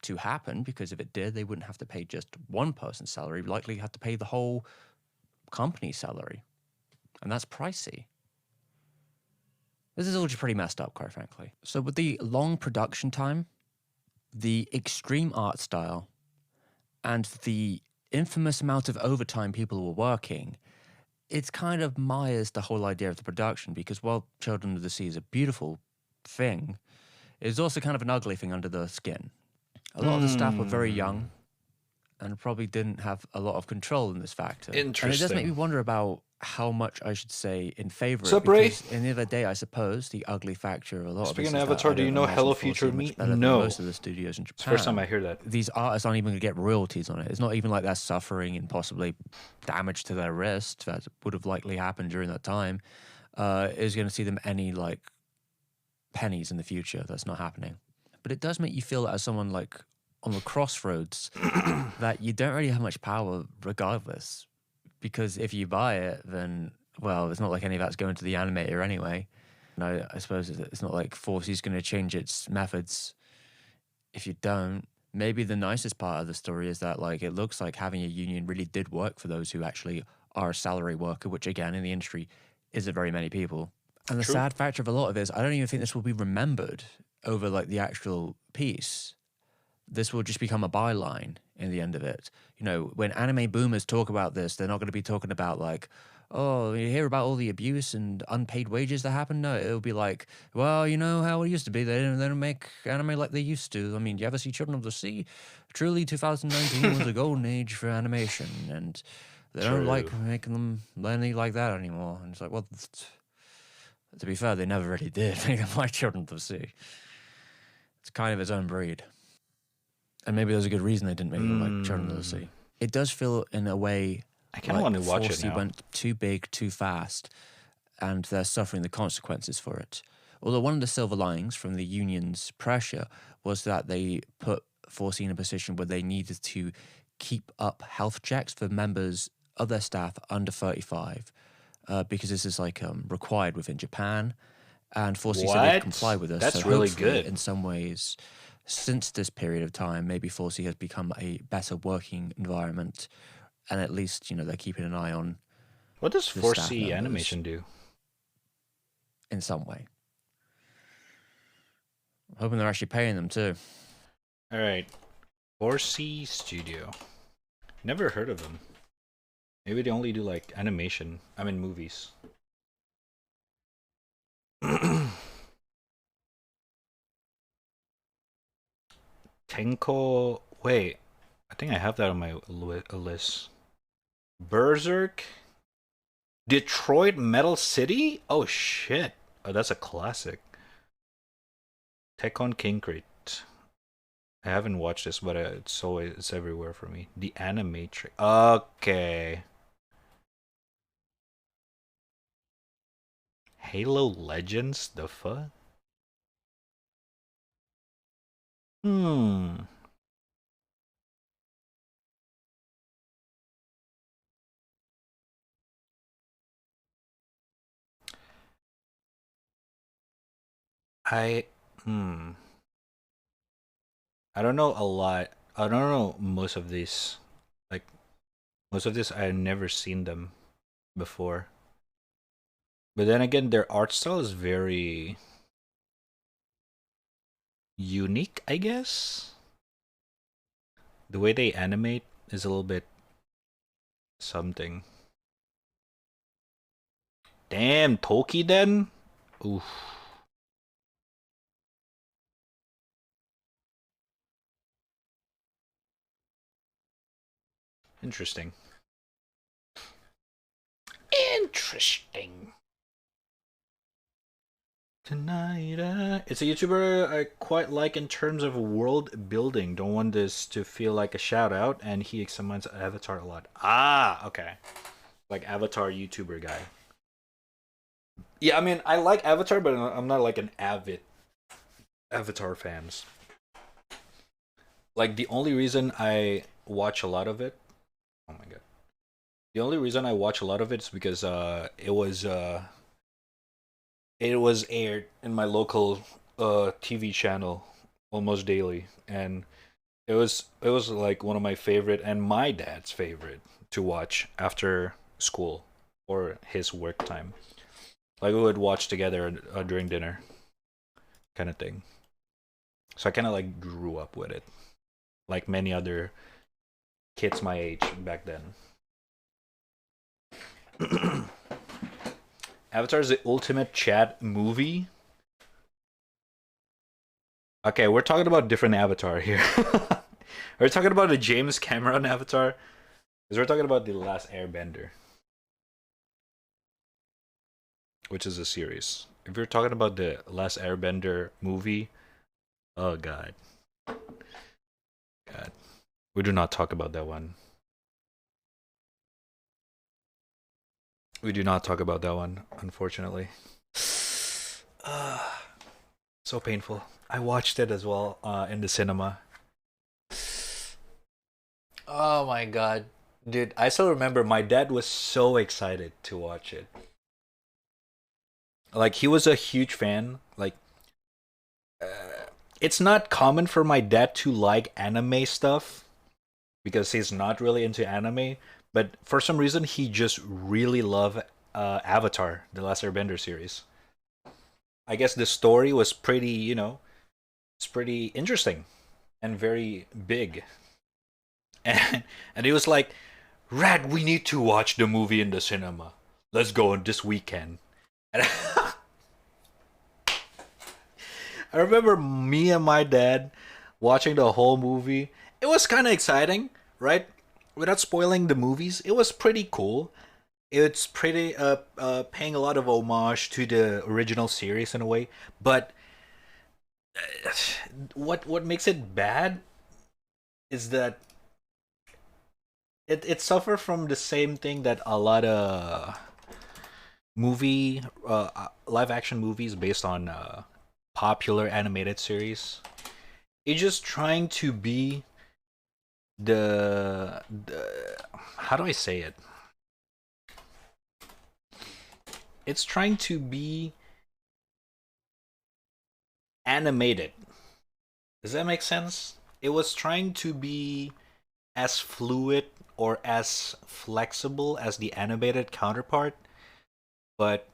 to happen, because if it did, they wouldn't have to pay just one person's salary, likely have to pay the whole company's salary. And that's pricey. This is all just pretty messed up, quite frankly. So with the long production time, the extreme art style, and the infamous amount of overtime people were working, it's kind of mires the whole idea of the production, because while Children of the Sea is a beautiful thing, it's also kind of an ugly thing under the skin. A lot of the staff were very young and probably didn't have a lot of control in this factor. And it does make me wonder about how much I should say in favor of it. Because in the other day, I suppose, the ugly factor of a lot of this Speaking is of that Avatar, I do you don't know imagine Hello 4C Future much Me? better than No. most of the studios in It's Japan. the first time I hear that. These artists aren't even going to get royalties on it. It's not even like they're suffering and possibly damage to their wrist that would have likely happened during that time. Is going to see them any like pennies in the future. That's not happening. But it does make you feel that as someone like on the crossroads that you don't really have much power regardless, because if you buy it, then well, it's not like any of that's going to the animator anyway. And I suppose it's not like 4C's going to change its methods if you don't. Maybe the nicest part of the story is that like it looks like having a union really did work for those who actually are a salary worker, which again in the industry isn't very many people. And the sad factor of a lot of it is I don't even think this will be remembered over like the actual piece. This will just become a byline in the end of it. You know, when anime boomers talk about this, they're not going to be talking about like, oh, you hear about all the abuse and unpaid wages that happen? No, it'll be like, well, you know how it used to be. They don't make anime like they used to. I mean, you ever see Children of the Sea? Truly, 2019 was a golden age for animation, and they don't like making them any like that anymore. And it's like, well, to be fair, they never really did make them like Children of the Sea. It's kind of its own breed. And maybe there's a good reason they didn't make it like Children of the Sea. It does feel, in a way, I kind of want to watch it 4C now. went too big, too fast, and they're suffering the consequences for it. Although one of the silver linings from the union's pressure was that they put 4C in a position where they needed to keep up health checks for members of their staff under 35, because this is like required within Japan, and 4C said they'd comply with this. That's so really hopefully, good. in some ways, since this period of time, maybe 4C has become a better working environment, and at least, you know, they're keeping an eye on What does the staff 4C members animation do? in some way. I'm hoping they're actually paying them too. All right, Horsey Studio. Never heard of them. Maybe they only do like animation. I mean movies. Tenko. Wait, I think I have that on my list. Berserk. Detroit Metal City? Oh shit. Oh, that's a classic. Tekkon King Crate. I haven't watched this, but it's everywhere for me. The Animatrix. Okay. Halo Legends? The fuck? Hmm. I hmm. I don't know a lot. I don't know most of these. Like most of this I've never seen them before. But then again, their art style is very unique, I guess. The way they animate is a little bit something. Damn, Tokiden? Oof. Interesting. Interesting. Tonight, it's a YouTuber I quite like in terms of world building. Don't want this to feel like a shout out, and he examines Avatar a lot. Ah, okay. Like Avatar YouTuber guy. Yeah, I mean, I like Avatar, but I'm not like an avid Avatar fans. Like the only reason I watch a lot of it, oh my god. The only reason I watch a lot of it is because it was aired in my local TV channel almost daily, and it was like one of my favorite and my dad's favorite to watch after school or his work time. Like we would watch together during dinner, kind of thing. So I kind of like grew up with it, like many other kids my age back then. Avatar is the ultimate chat movie. Okay, we're talking about different Avatar here. We're talking about the James Cameron Avatar, because we're talking about the Last Airbender, which is a series. If you're talking about the Last Airbender movie, oh god, god, we do not talk about that one. We do not talk about that one, unfortunately. So painful. I watched it as well in the cinema. Oh my god. Dude, I still remember my dad was so excited to watch it. Like, he was a huge fan. Like, it's not common for my dad to like anime stuff because he's not really into anime. But for some reason, he just really loved Avatar, the Last Airbender series. I guess the story was pretty, it's pretty interesting and very big. And he was like, Rad, we need to watch the movie in the cinema. Let's go on this weekend. And I remember me and my dad watching the whole movie. It was kind of exciting, right? Without spoiling the movies, it was pretty cool. It's pretty paying a lot of homage to the original series in a way, but what makes it bad is that it suffer from the same thing that a lot of movie live action movies based on popular animated series. It's just trying to be the how do I say it? It's trying to be animated. Does that make sense? It was trying to be as fluid or as flexible as the animated counterpart, but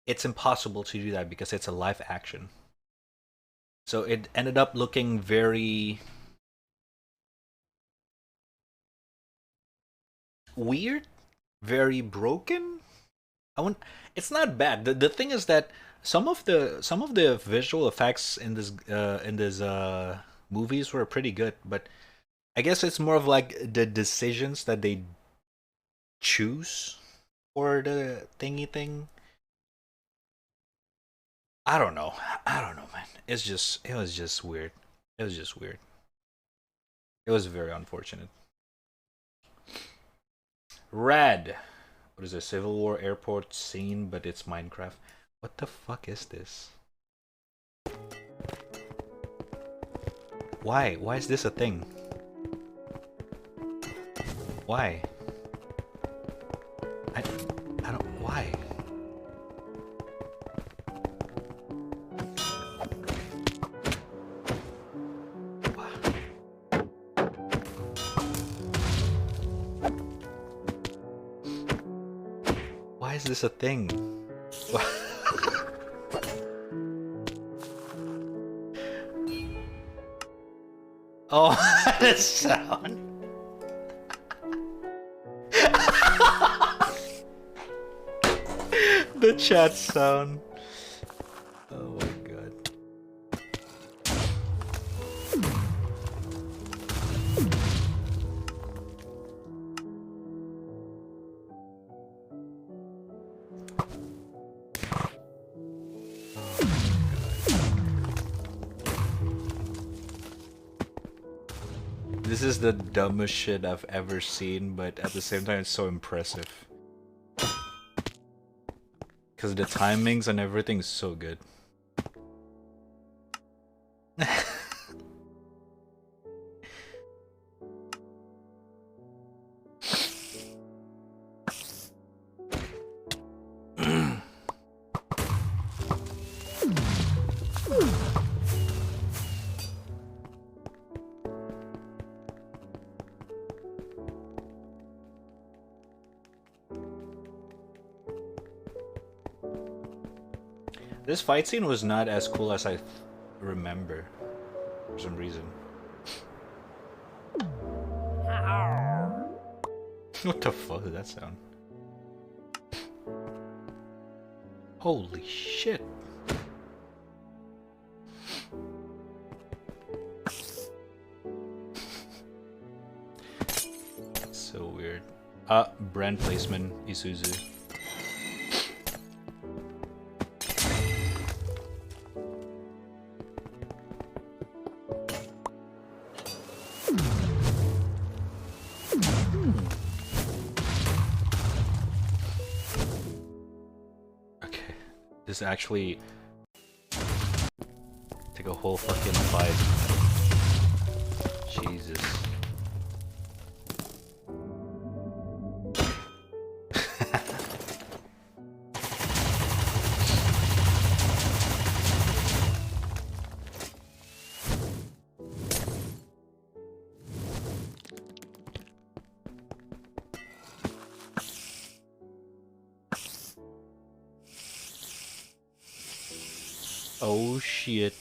it's impossible to do that because it's a live action. So it ended up looking very weird, very broken. I won't, it's not bad. The thing is that some of the visual effects in this movies were pretty good, but I guess it's more of like the decisions that they choose for the thingy thing. I don't know. I don't know, man. It was just weird. It was just weird. It was very unfortunate. Red. What is a Civil War airport scene, but it's Minecraft. What the fuck is this? Why? Why is this a thing? Why? I don't. Why? Why is this a thing? Oh, the sound. The chat sound. Oh my god. This is the dumbest shit I've ever seen, but at the same time it's so impressive. Because the timings and everything is so good. This fight scene was not as cool as I remember, for some reason. What the fuck did that sound? Holy shit. So weird. Brand placement, Isuzu. Actually take a whole fucking fight. Jesus. Oh shit.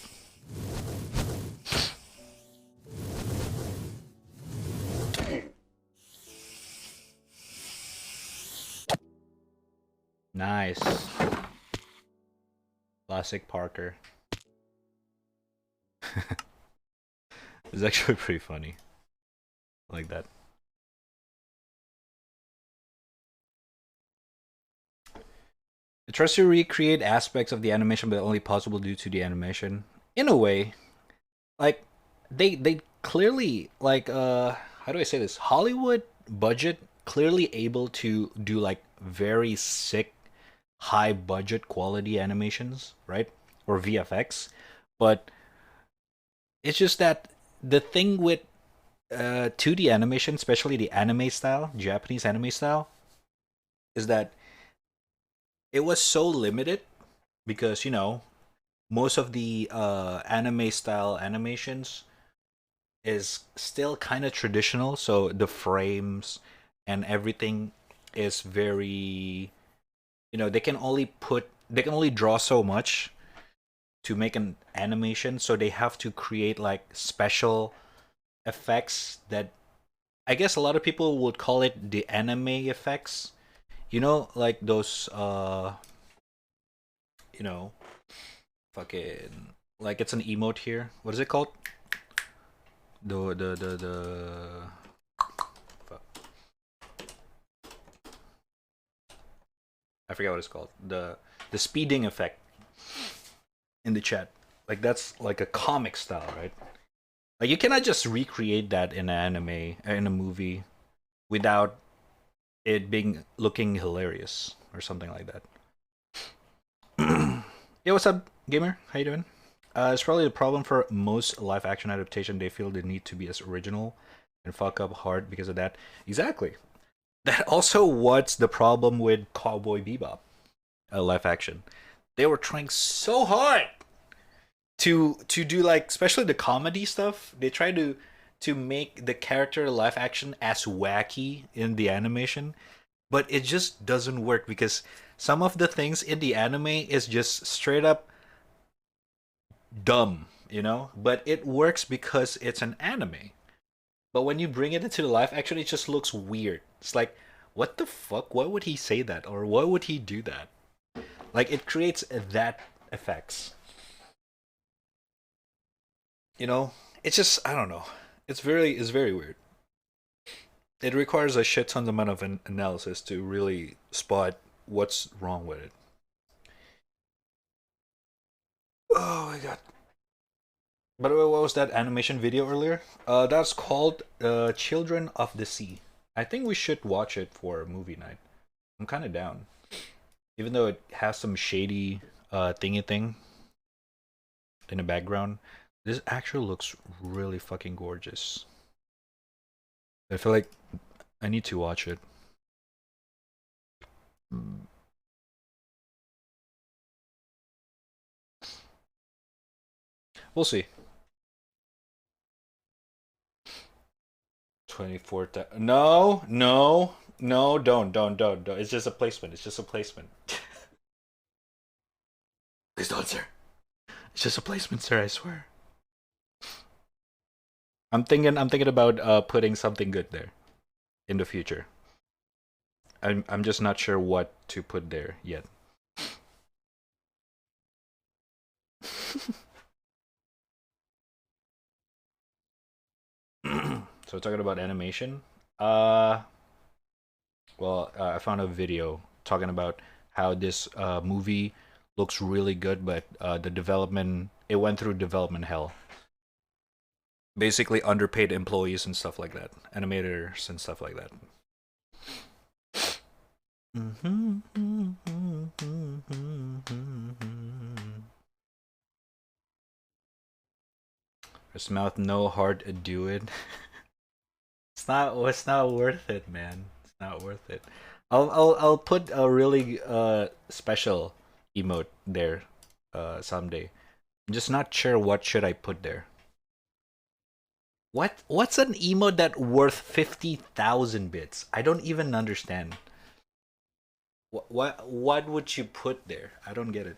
Nice. Classic Parker. It's actually pretty funny. I like that. It tries to recreate aspects of the animation, but only possible due to the animation. In a way, like they clearly like how do I say this? Hollywood budget clearly able to do like very sick, high budget quality animations, right? Or VFX, but it's just that the thing with 2D animation, especially the anime style, Japanese anime style, is that it was so limited because most of the anime style animations is still kind of traditional, so the frames and everything is very they can only draw so much, to make an animation, so they have to create like special effects that I guess a lot of people would call it the anime effects. You know, like those you know, fucking like it's an emote here. What is it called? The fuck. I forget what it's called. The speeding effect in the chat. Like that's like a comic style, right? Like you cannot just recreate that in an anime in a movie without it being looking hilarious or something like that. Yo, what's up, gamer? How you doing? It's probably the problem for most live action adaptation. They feel the need to be as original and fuck up hard because of that. Exactly. That also what's the problem with Cowboy Bebop, live action. They were trying so hard to do like, especially the comedy stuff. They try to make the character live action as wacky in the animation, but it just doesn't work because some of the things in the anime is just straight up dumb, you know? But it works because it's an anime. But when you bring it into the live action, it just looks weird. It's like, what the fuck? Why would he say that? Or why would he do that? Like, it creates that effects. You know? It's just, I don't know. It's very weird. It requires a shit ton amount of analysis to really spot what's wrong with it. Oh my god. By the way, what was that animation video earlier? That's called Children of the Sea. I think we should watch it for movie night. I'm kind of down. Even though it has some shady thingy thing in the background, this actually looks really fucking gorgeous. I feel like I need to watch it. We'll see. 24th. No, don't. It's just a placement. It's just a placement. Please don't, sir. It's just a placement, sir. I swear. I'm thinking about putting something good there in the future. I'm just not sure what to put there yet. So talking about animation, I found a video talking about how this movie looks really good, but the development, it went through development hell. Basically underpaid employees and stuff like that, animators and stuff like that. His mouth no hard do it. It's not worth it, man. It's not worth it. I'll put a really special emote there someday. I'm just not sure what should I put there. What's an emote that worth 50,000 bits? I don't even understand. What would you put there? I don't get it.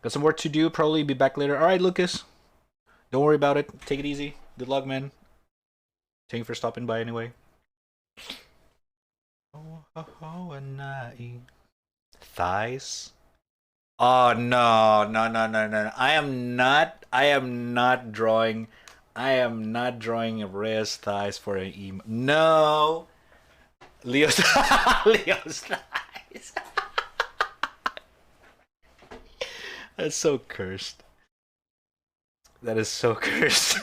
Got some work to do. Probably be back later. All right, Lucas. Don't worry about it. Take it easy. Good luck, man. Thank you for stopping by anyway. Thighs? Oh no. I am not drawing Rhea's thighs for an emo. No. Leo's thighs. That's so cursed. That is so cursed.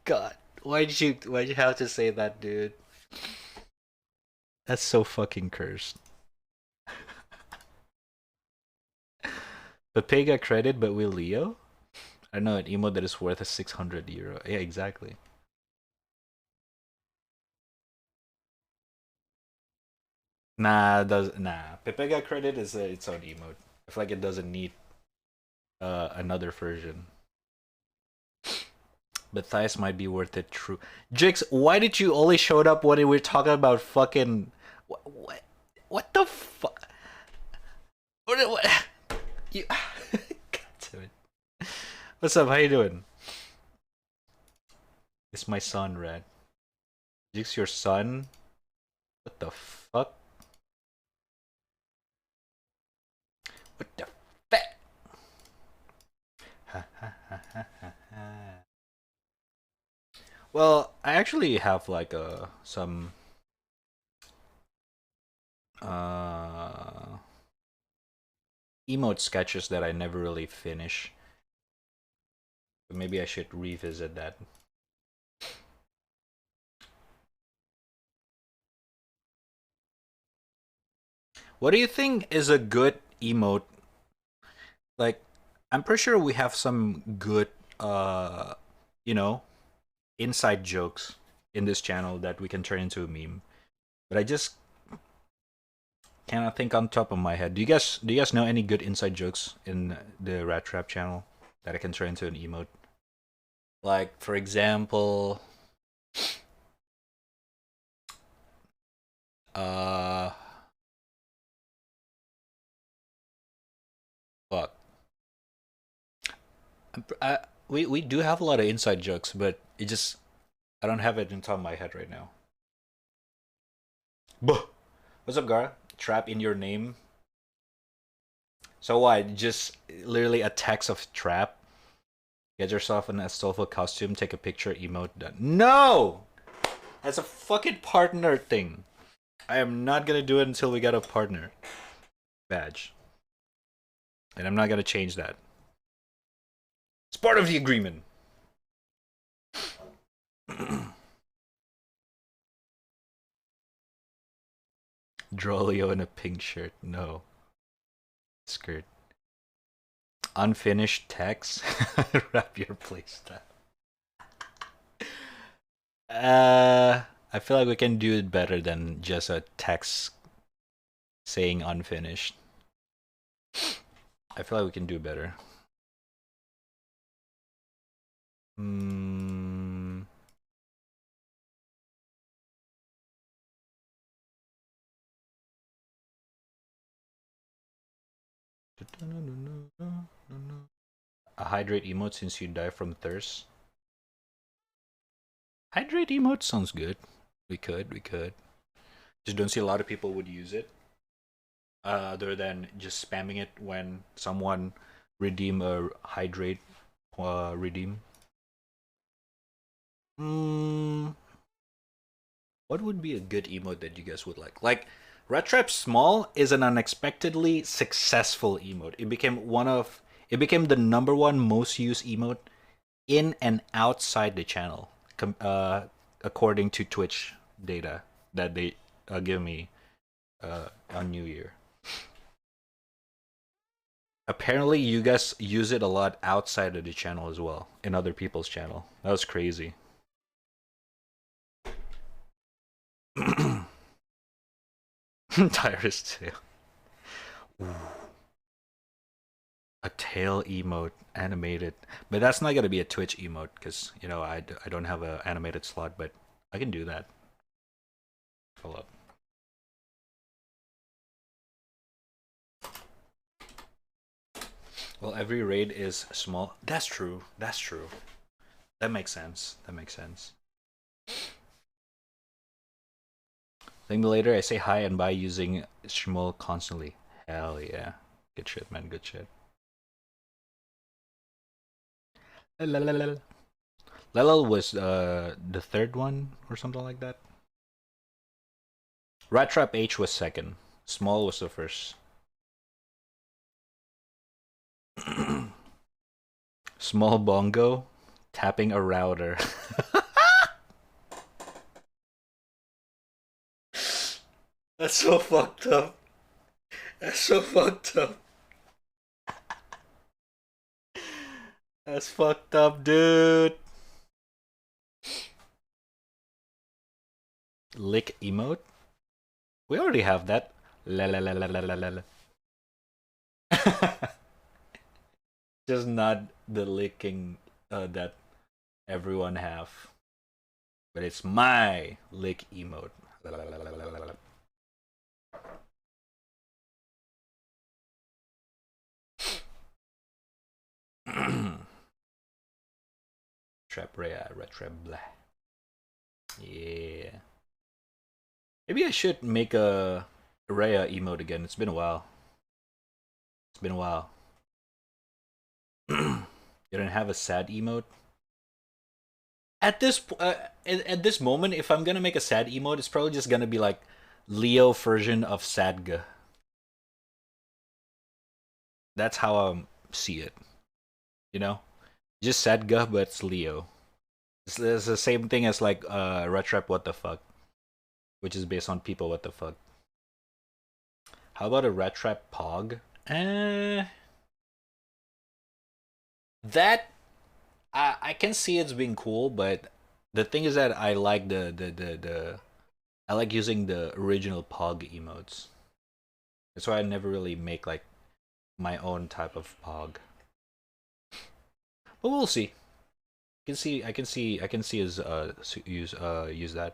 God, why'd you have to say that, dude? That's so fucking cursed. Pepe got credit, but will Leo? I know an emote that is worth a 600 euro. Yeah, exactly. Nah. Pepe got credit is its own emote. I feel like it doesn't need another version. But thighs might be worth it. True. Jix, why did you only show up when we were talking about fucking what the fuck? What? You, God damn it. What's up? How you doing? It's my son, Red. Is your son? What the fuck? What the fuck? Ha ha ha ha ha ha. Well, I actually have like some emote sketches that I never really finish. But maybe I should revisit that. What do you think is a good emote? Like, I'm pretty sure we have some good, you know, inside jokes in this channel that we can turn into a meme. But I just cannot think on top of my head. Do you guys know any good inside jokes in the Rat Trap channel that I can turn into an emote? Like, for example, fuck. We do have a lot of inside jokes, but it just, I don't have it on top of my head right now. Buh. What's up, Gara? Trap in your name. So what? Just literally a text of trap. Get yourself an Astolfo costume, take a picture, emote, done. No! That's a fucking partner thing. I am not gonna do it until we get a partner badge. And I'm not gonna change that. It's part of the agreement. Drolio in a pink shirt. No. Skirt. Unfinished text. Wrap your playstyle. I feel like we can do it better than just a text saying unfinished. I feel like we can do better. A hydrate emote since you die from thirst. Hydrate emote sounds good. We could. Just don't see a lot of people would use it. Other than just spamming it when someone redeem a hydrate redeem. What would be a good emote that you guys would like? Like, Rat Trap Small is an unexpectedly successful emote. It became the #1 most used emote in and outside the channel, according to Twitch data that they give me on New Year. Apparently, you guys use it a lot outside of the channel as well, in other people's channel. That was crazy. Tyrus tail. Ooh. A tail emote animated, but that's not gonna be a Twitch emote because you know I don't have an animated slot, but I can do that. Hold up. Well, every raid is small. That's true. That's true. That makes sense. That makes sense. Think later I say hi and bye using Shmuel constantly. Hell yeah. Good shit, man. Good shit. Lelel was the third one or something like that. Rat Trap H was second. Small was the first. Small bongo tapping a router. That's so fucked up. That's so fucked up. That's fucked up, dude. Lick emote? We already have that. La la la la la la la. Just not the licking that everyone have. But it's my lick emote. La, la, la, la, la, la, la. Trap Rhea, Retrap blah. Yeah. Maybe I should make a Rhea emote again. It's been a while. It's been a while. You don't have a sad emote? At this moment, if I'm gonna make a sad emote, it's probably just gonna be like Leo version of Sadga. That's how I see it. You know, just Sadga, but it's Leo. It's the same thing as like Retrap What the Fuck, which is based on People What the Fuck. How about a Retrap Pog? That I can see it's being cool, but the thing is that I like the I like using the original Pog emotes. That's why I never really make like my own type of Pog. But we'll see. I can see us use that.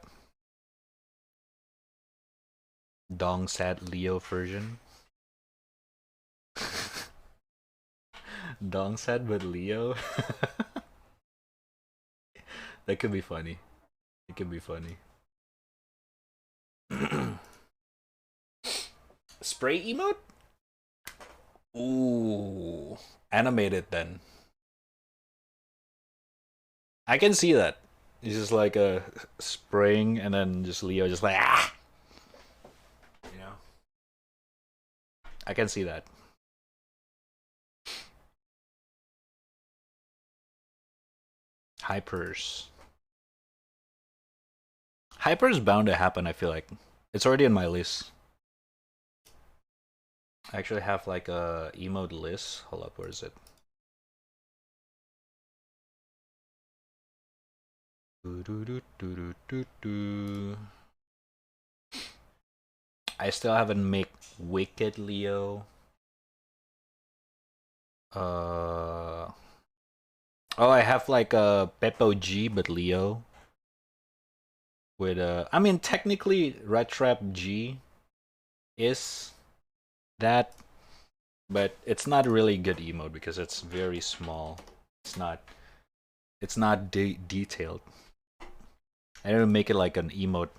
Dong Sad Leo version. Dong Sad but Leo. That could be funny. It could be funny. Spray emote? Ooh, animated then. I can see that. It's just like a spraying and then just Leo just like ah. You know? I can see that. Hypers. Hyper is bound to happen, I feel like. It's already on my list. I actually have like a emote list. Hold up, where is it? I still haven't made Wicked Leo. Oh, I have like a Peppo G, but Leo. With I mean, technically, Retrap G is that, but it's not really good emote because it's very small. It's not detailed. I don't make it like an emote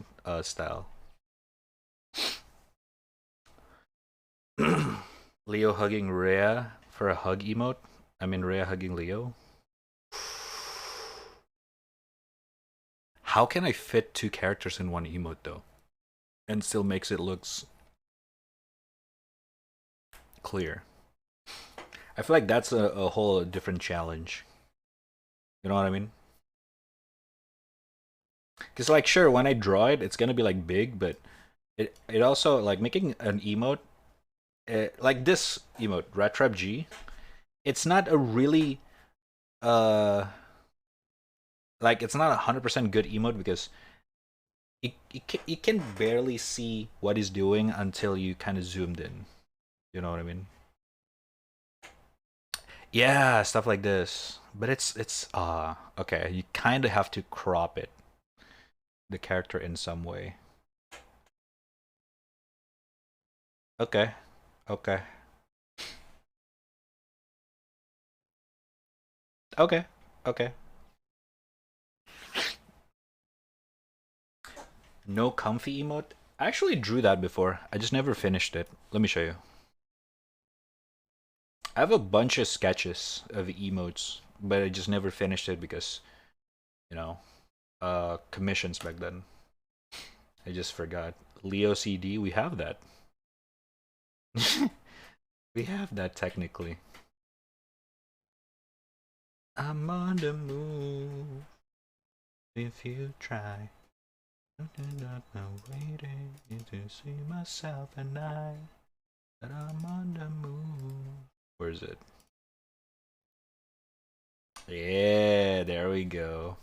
style. Leo hugging Rhea for a hug emote. I mean, Rhea hugging Leo. How can I fit two characters in one emote though, and still makes it looks clear? I feel like that's a whole different challenge. You know what I mean? Because like sure, when I draw it, it's gonna be like big, but it also like making an emote like this emote Retrap G. It's not a really like it's not 100% good emote because you can barely see what he's doing until you kind of zoomed in. You know what I mean? Yeah, stuff like this. But it's okay, you kind of have to crop it, the character in some way. Okay. Okay. Okay. Okay. No comfy emote? I actually drew that before. I just never finished it. Let me show you. I have a bunch of sketches of emotes, but I just never finished it because, you know, commissions back then. I just forgot. Leo CD, we have that. We have that technically. I'm on the move. If you try. I'm waiting to see myself and I that I'm on the move. Where is it? Yeah, there we go.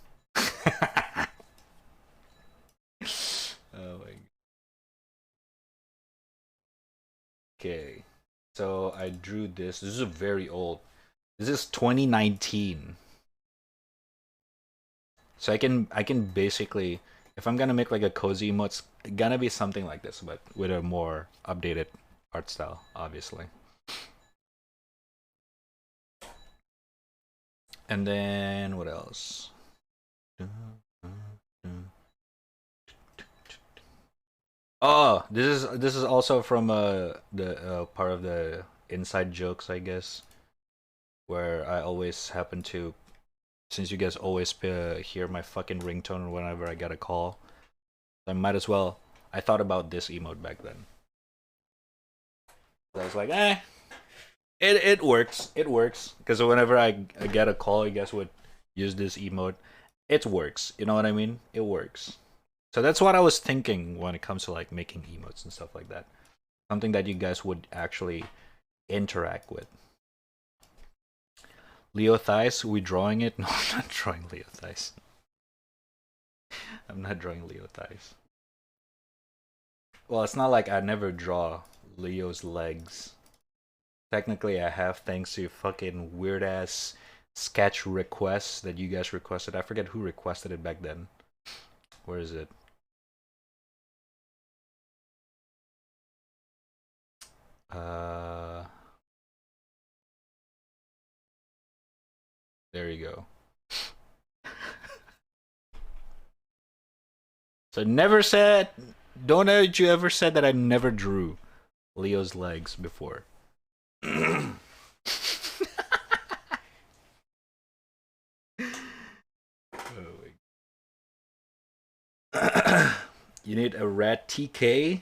Oh my god. Okay. So I drew this. This is very old. This is 2019. So I can basically, if I'm gonna make like a cozy emote, it's gonna be something like this, but with a more updated art style, obviously. And then what else? Oh, this is also from the part of the inside jokes, I guess, where I always happen to, since you guys always hear my fucking ringtone whenever I get a call, I might as well. I thought about this emote back then. I was like, it works. It works because whenever I get a call, you guys would use this emote. It works. You know what I mean? It works. So that's what I was thinking when it comes to like making emotes and stuff like that. Something that you guys would actually interact with. Leo Thighs, we drawing it? No, I'm not drawing Leo Thighs. I'm not drawing Leo Thighs. Well, it's not like I never draw Leo's legs. Technically, I have, thanks to fucking weird ass sketch requests that you guys requested. I forget who requested it back then. Where is it? There you go. So never said, don't know that you ever said that I never drew Leo's legs before. You need a rat TK?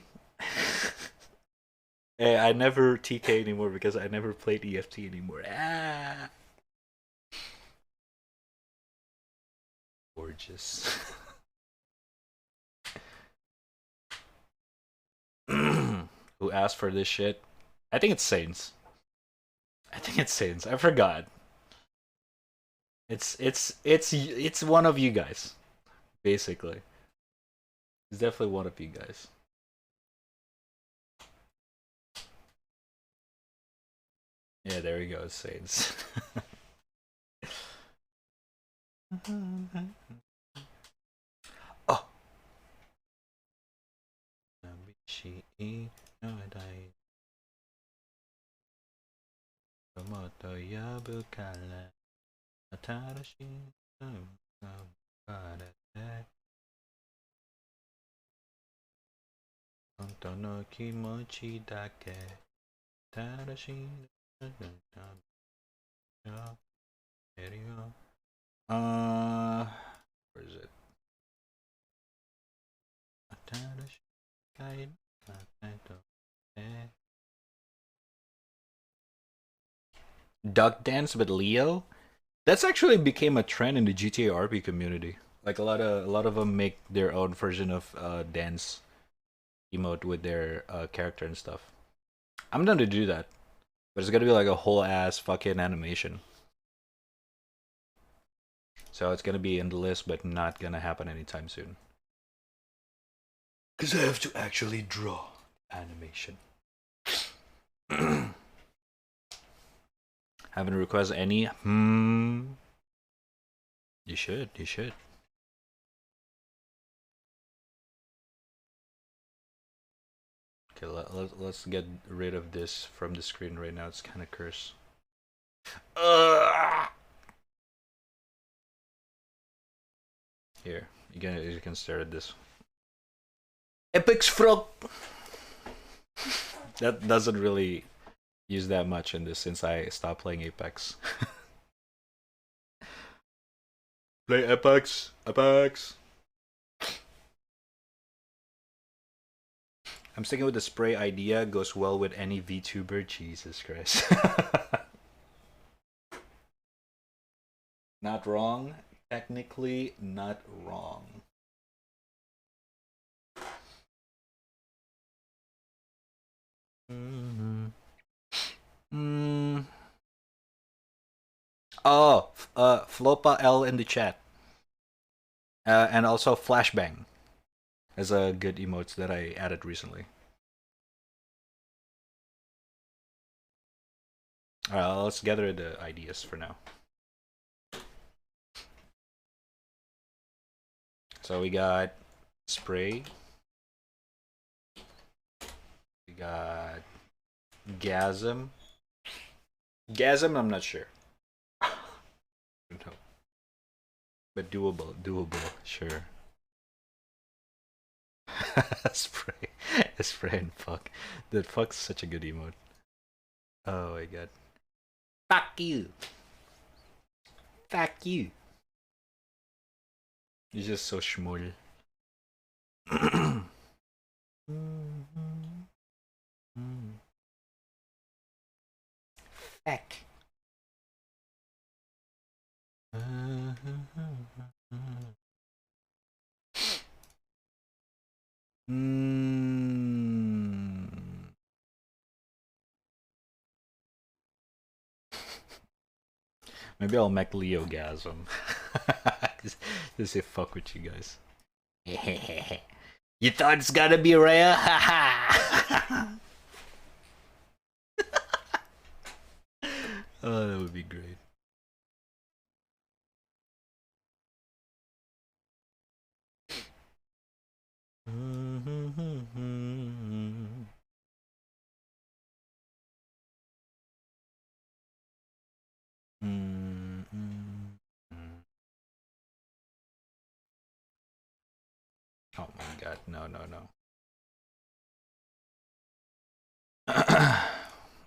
Hey, I never TK anymore because I never played EFT anymore. Ah. Gorgeous. Who asked for this shit? I think it's Saints. I forgot. It's one of you guys, basically. It's definitely one of you guys. Yeah, there we go, Saints. Oh. Where is it? Duck dance with Leo? That's actually became a trend in the GTA RP community. Like a lot of them make their own version of dance emote with their character and stuff. I'm down to do that, but it's gonna be like a whole ass fucking animation. So it's gonna be in the list, but not gonna happen anytime soon. Because I have to actually draw animation. Haven't requested any? You should. Okay, let's get rid of this from the screen right now. It's kind of cursed. Here, you can stare at this. Epic's frog. That doesn't really use that much in this since I stopped playing Apex. Play Apex. I'm sticking with the spray idea. Goes well with any VTuber. Jesus Christ. Not wrong. Technically, not wrong. Oh, Flopa L in the chat. And also Flashbang as a good emotes that I added recently. Alright, let's gather the ideas for now. So we got spray. We got gasm. Gasm, I'm not sure. No. but doable, sure. Spray and fuck. That fuck's such a good emote. Oh my god. Fuck you. Fuck you. You're just so schmool. Fuck. Maybe I'll make Leogasm. Just say fuck with you guys. You thought it's gotta be rare? Oh, that would be great. Oh my god, no. I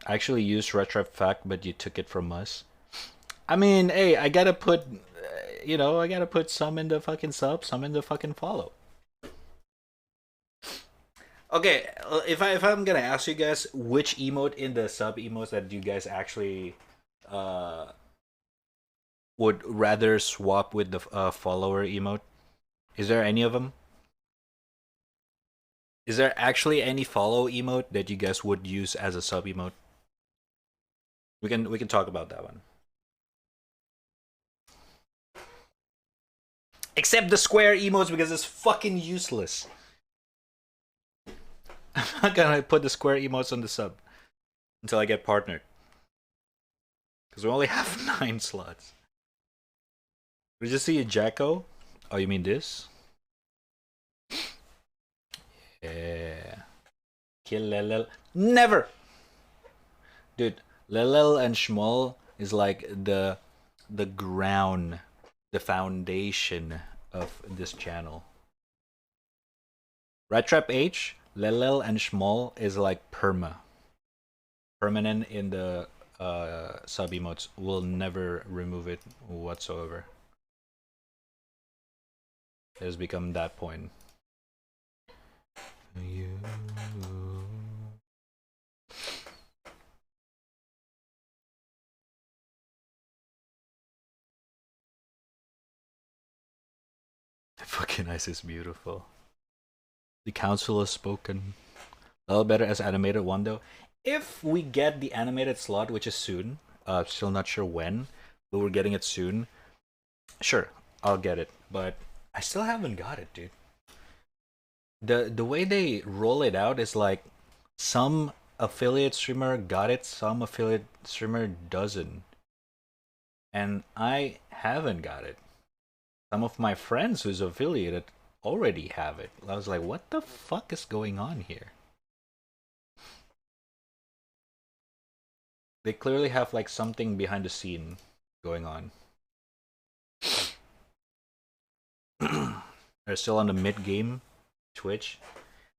actually used Retrofact, but you took it from us. I mean, hey, I gotta put, I gotta put some in the fucking sub, some in the fucking follow. Okay, if I'm gonna ask you guys which emote in the sub emotes that you guys actually would rather swap with the follower emote, is there any of them? Is there actually any follow emote that you guys would use as a sub emote? We can talk about that one. Except the square emotes because it's fucking useless. I'm not gonna put the square emotes on the sub until I get partnered. Because we only have 9 slots. Did you see a Jacko? Oh, you mean this? Yeah. Kill Lelel. Never! Dude, Lelel and Schmoll is like the ground, the foundation of this channel. Rattrap H, Lelel and Schmoll is like permanent in the sub emotes. Will never remove it whatsoever. It has become that point. You. The fucking ice is beautiful. The council has spoken. A little better as animated one though. If we get the animated slot, which is soon, still not sure when, but we're getting it soon. Sure, I'll get it, but I still haven't got it, dude. The way they roll it out is like some affiliate streamer got it, some affiliate streamer doesn't. And I haven't got it. Some of my friends who's affiliated already have it. I was like, what the fuck is going on here? They clearly have like something behind the scene going on. They're still on the mid game. Twitch,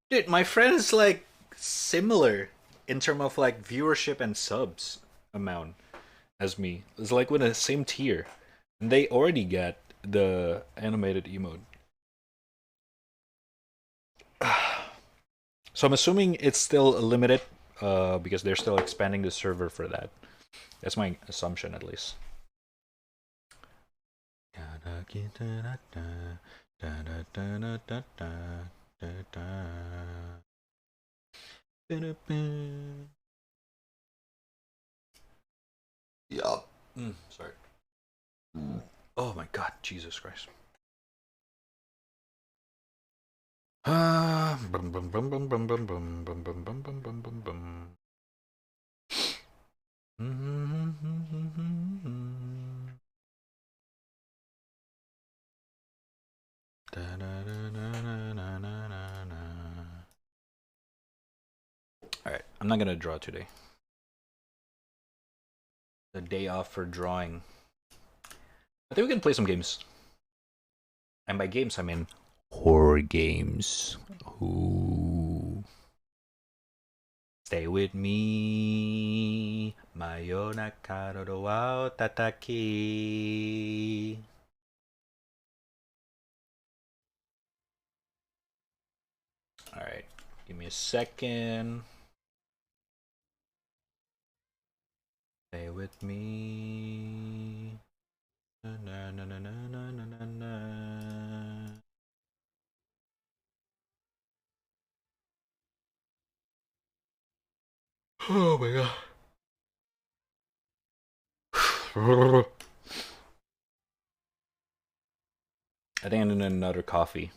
dude, my friend is like similar in terms of like viewership and subs amount as me. It's like with the same tier, and they already get the animated emote. So I'm assuming it's still limited, because they're still expanding the server for that. That's my assumption, at least. Yup. Sorry. Oh my god, Jesus Christ. Bum, bum, bum, bum, bum, bum, bum, bum, bum, bum, bum, bum, bum, bum. Alright, I'm not gonna draw today. The day off for drawing. I think we can play some games. And by games, I mean horror games. Ooh. Stay with me. Mayonaka no wa tataki. Alright, give me a second. Stay with me. Na na na na na na na na. Oh my god. I think I need another coffee.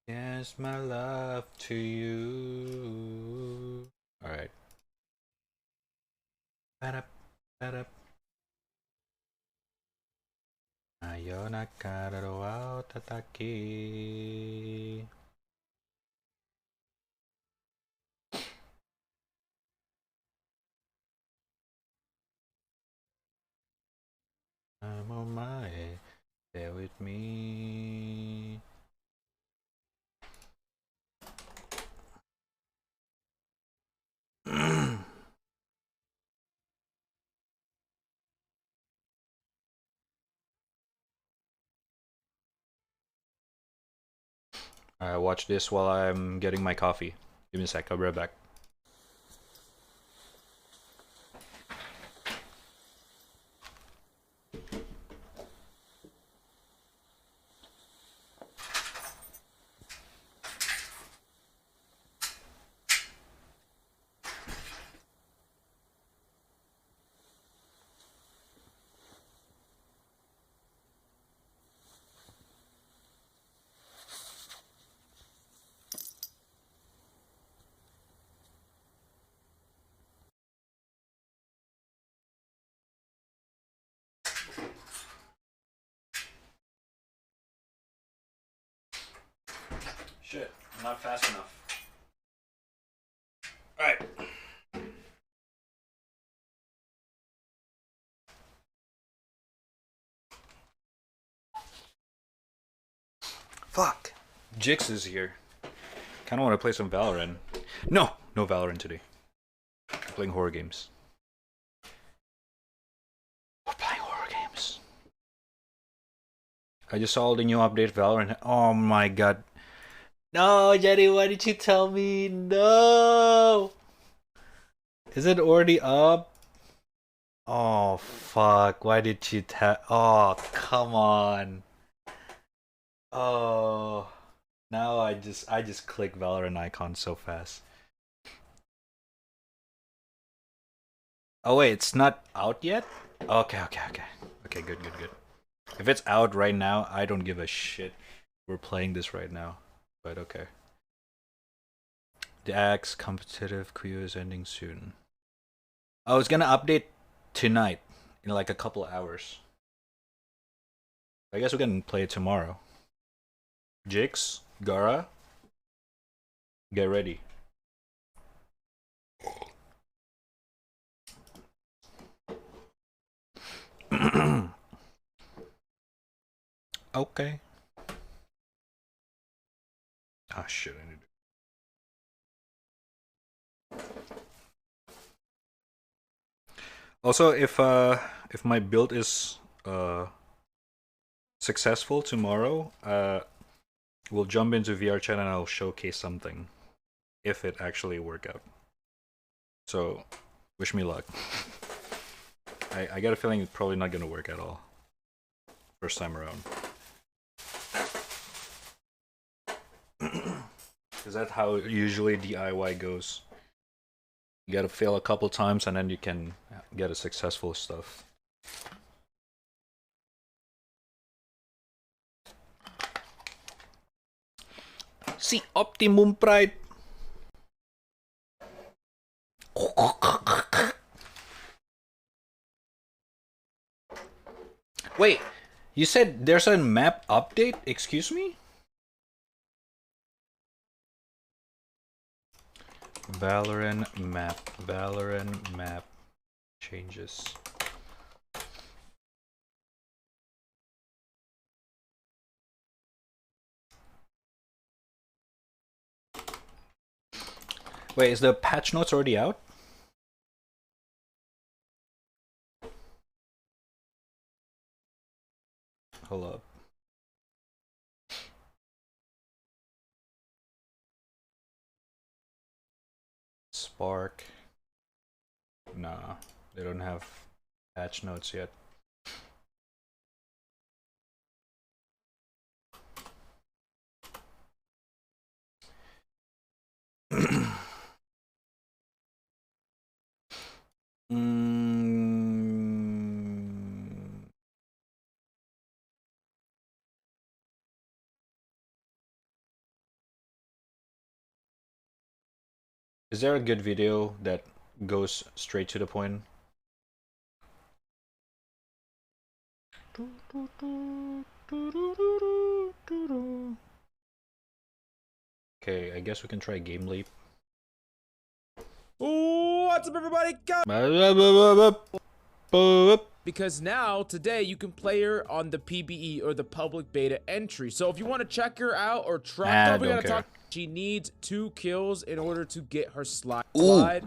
Yes, my love to you. Alright. Ba-da, ba-da. Mayonaka no wa tataki. I'm on my way. Stay with me. Alright, watch this while I'm getting my coffee. Give me a sec, I'll be right back. Shit, I'm not fast enough. Alright. Fuck. Jix is here. Kinda wanna play some Valorant. No! No Valorant today. I'm playing horror games. We're playing horror games. I just saw the new update Valorant. Oh my god. No, Jenny, why did you tell me? No! Is it already up? Oh, fuck. Why did you tell? Oh, come on. Oh. Now I just click Valorant icon so fast. Oh wait, it's not out yet? Okay. Okay, good. If it's out right now, I don't give a shit. We're playing this right now. But okay. The Axe competitive queue is ending soon. Oh, it's gonna update tonight in like a couple of hours. I guess we can play it tomorrow. Jix, Gara, get ready. Okay. Ah, shit, I need to... Also, if my build is successful tomorrow, we'll jump into VR chat and I'll showcase something if it actually work out. So, wish me luck. I got a feeling it's probably not gonna work at all. First time around. Because that's how usually DIY goes. You gotta fail a couple times and then you can get a successful stuff. See Optimum Pride. Wait, you said there's a map update? Excuse me? Valorant map changes. Wait, is the patch notes already out? Hold up. Spark. Nah, they don't have patch notes yet. Is there a good video that goes straight to the point? Okay, I guess we can try Game Leap. What's up, everybody? Because now, today, you can play her on the PBE or the public beta entry. So if you want to check her out or try, we gotta talk. She needs 2 kills in order to get her slide.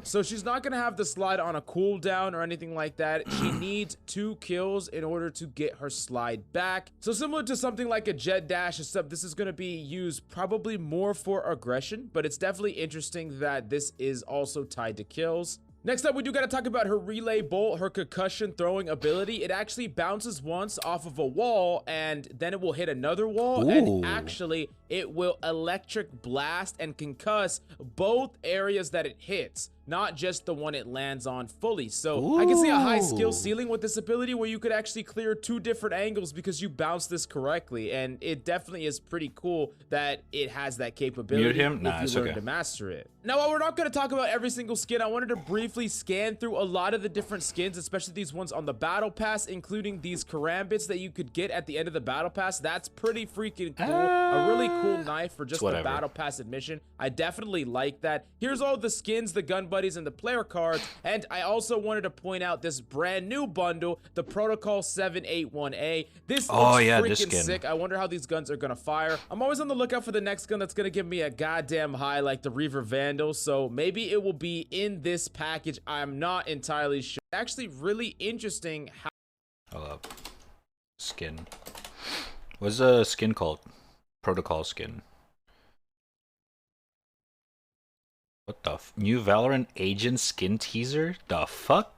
So she's not gonna have the slide on a cooldown or anything like that. She needs 2 kills in order to get her slide back. So similar to something like a jet dash, except this is gonna be used probably more for aggression, but it's definitely interesting that this is also tied to kills. Next up, we do gotta talk about her relay bolt, her concussion throwing ability. It actually bounces once off of a wall and then it will hit another wall. And actually it will electric blast and concuss both areas that it hits, not just the one it lands on fully. So I can see a high skill ceiling with this ability where you could actually clear 2 different angles because you bounced this correctly. And it definitely is pretty cool that it has that capability. Mute him? Nah, if you learn to master it. Now, while we're not going to talk about every single skin, I wanted to briefly scan through a lot of the different skins, especially these ones on the battle pass, including these karambits that you could get at the end of the battle pass. That's pretty freaking cool. A really cool knife for just the battle pass admission. I definitely like that. Here's all the skins, the gun buddies, and the player cards. And I also wanted to point out this brand new bundle, the Protocol 781A. This looks freaking sick. I wonder how these guns are gonna fire. I'm always on the lookout for the next gun that's gonna give me a goddamn high, like the Reaver Vandal. So maybe it will be in this package. I'm not entirely sure. Actually, really interesting how. Hold up. Skin. What's the skin called? Protocol skin. What the new Valorant agent skin teaser? The fuck?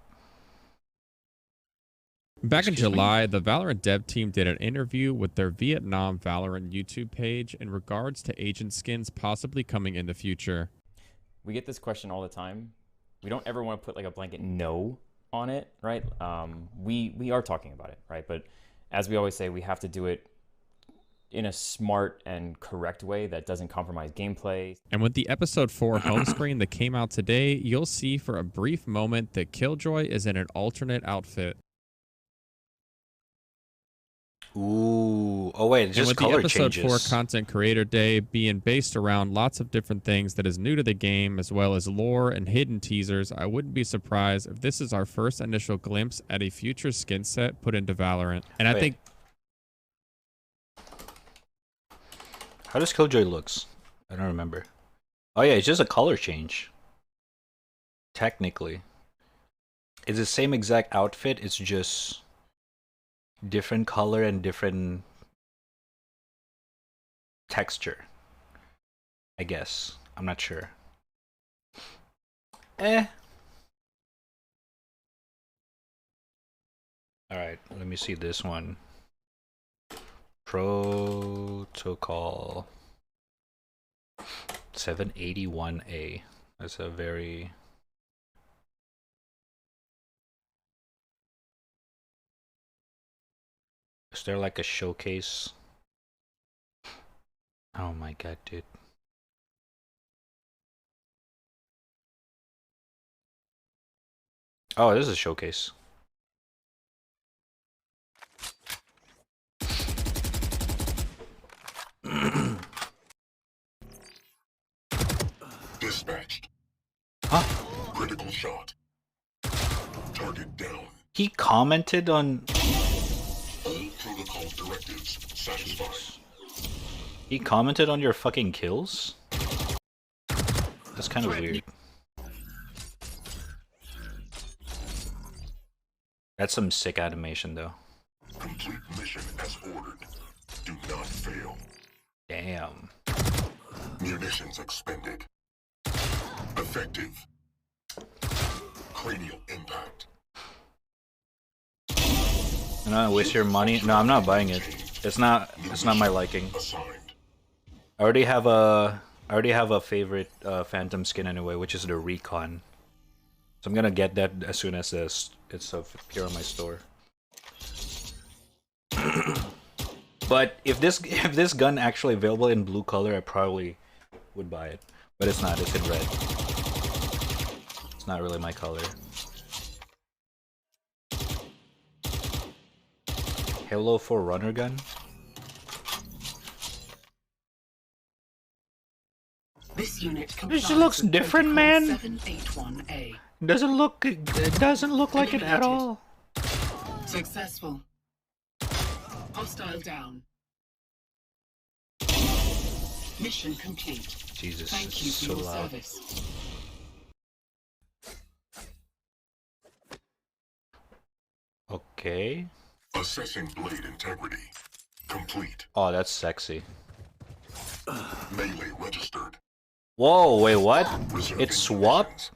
Back in July, the Valorant dev team did an interview with their Vietnam Valorant YouTube page in regards to agent skins possibly coming in the future. We get this question all the time. We don't ever want to put like a blanket no on it, right? We are talking about it, right? But as we always say, we have to do it in a smart and correct way that doesn't compromise gameplay. And with the episode 4 home screen that came out today, you'll see for a brief moment that Killjoy is in an alternate outfit. Ooh. Oh wait, just color changes. And with the episode 4 content creator day being based around lots of different things that is new to the game, as well as lore and hidden teasers, I wouldn't be surprised if this is our first initial glimpse at a future skin set put into Valorant. And I think... How does Killjoy looks? I don't remember. Oh yeah, it's just a color change. Technically. It's the same exact outfit, it's just different color and different texture. I guess. I'm not sure. Alright, let me see this one. Protocol 781A. That's a very... Is there like a showcase? Oh my god, dude. Oh, this is a showcase. Dispatched. Huh? Critical shot. Target down. He commented on... All protocol directives satisfied. He commented on your fucking kills? That's kind of weird. That's some sick animation though. Complete mission as ordered. Do not fail. Damn. Munitions expended. Effective. Cranial impact. And I waste your money? No, I'm not buying it. It's not my liking. I already have a favorite Phantom skin anyway, which is the Recon. So I'm gonna get that as soon as it's appear on my store. But if this gun actually available in blue color, I probably would buy it. But it's not. It's in red. It's not really my color. Halo 4 runner gun. This unit This looks different, man. 781A. It doesn't look like it at all. Successful. Hostile down. Mission complete. Jesus, Thank you it's for so your loud. service. Okay. Assessing blade integrity. Complete. Oh, that's sexy. Melee registered. Whoa, wait, what? Reserving It swapped?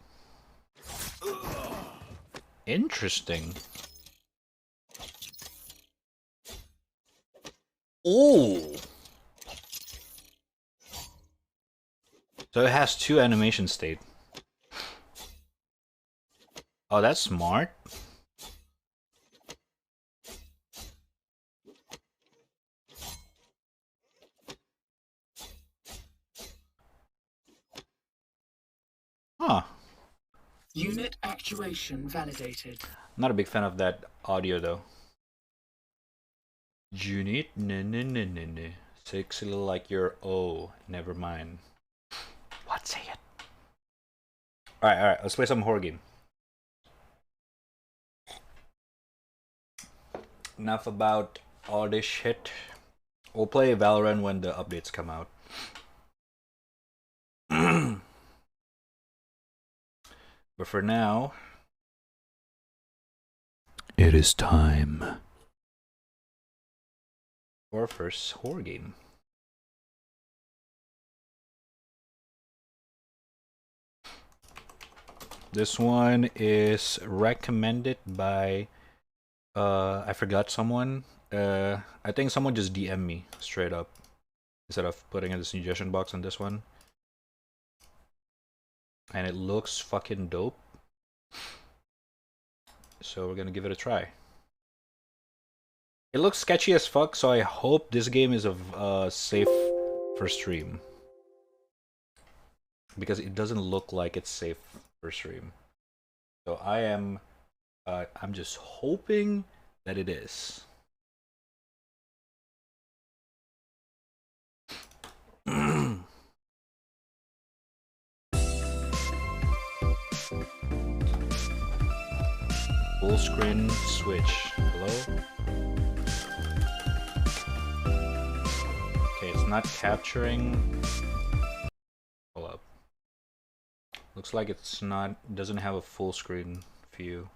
Interesting. Ooh. So it has two animation state. Oh, that's smart. Huh. Unit actuation validated. I'm not a big fan of that audio though. Unit, no. Sexy like your O. Never mind. What? Say it. Alright, let's play some horror game. Enough about all this shit. We'll play Valorant when the updates come out. But for now, it is time for our first horror game. This one is recommended by I forgot someone. I think someone just DM'd me straight up instead of putting in the suggestion box on this one. And it looks fucking dope. So we're gonna give it a try. It looks sketchy as fuck, so I hope this game is safe for stream. Because it doesn't look like it's safe for stream. So I'm just hoping that it is. Full screen switch. Hello? Okay, it's not capturing. Hold up. Looks like it's not, doesn't have a full screen view.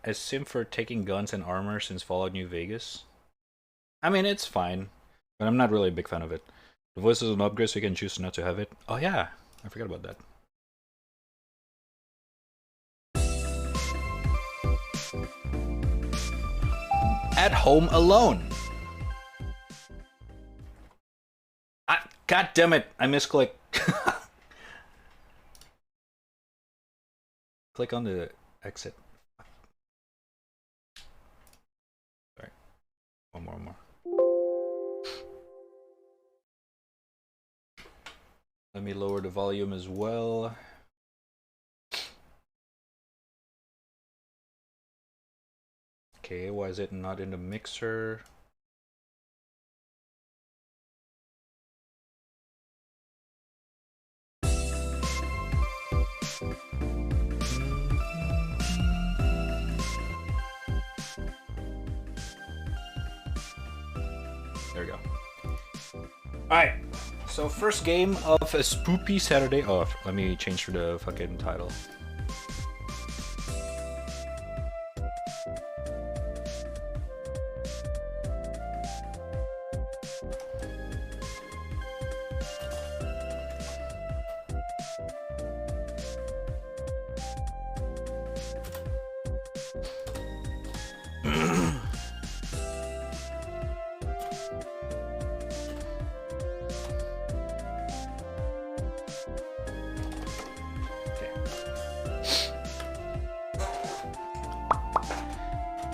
A sim for taking guns and armor since Fallout New Vegas? I mean, it's fine, but I'm not really a big fan of it. The voice is an upgrade, so you can choose not to have it. Oh yeah, I forgot about that. At home alone. God damn it, I misclicked. Click on the exit. Sorry. One more. Let me lower the volume as well. Okay, why is it not in the mixer? There we go. Alright. So first game of a Spoopy Saturday. Oh, let me change for the fucking title.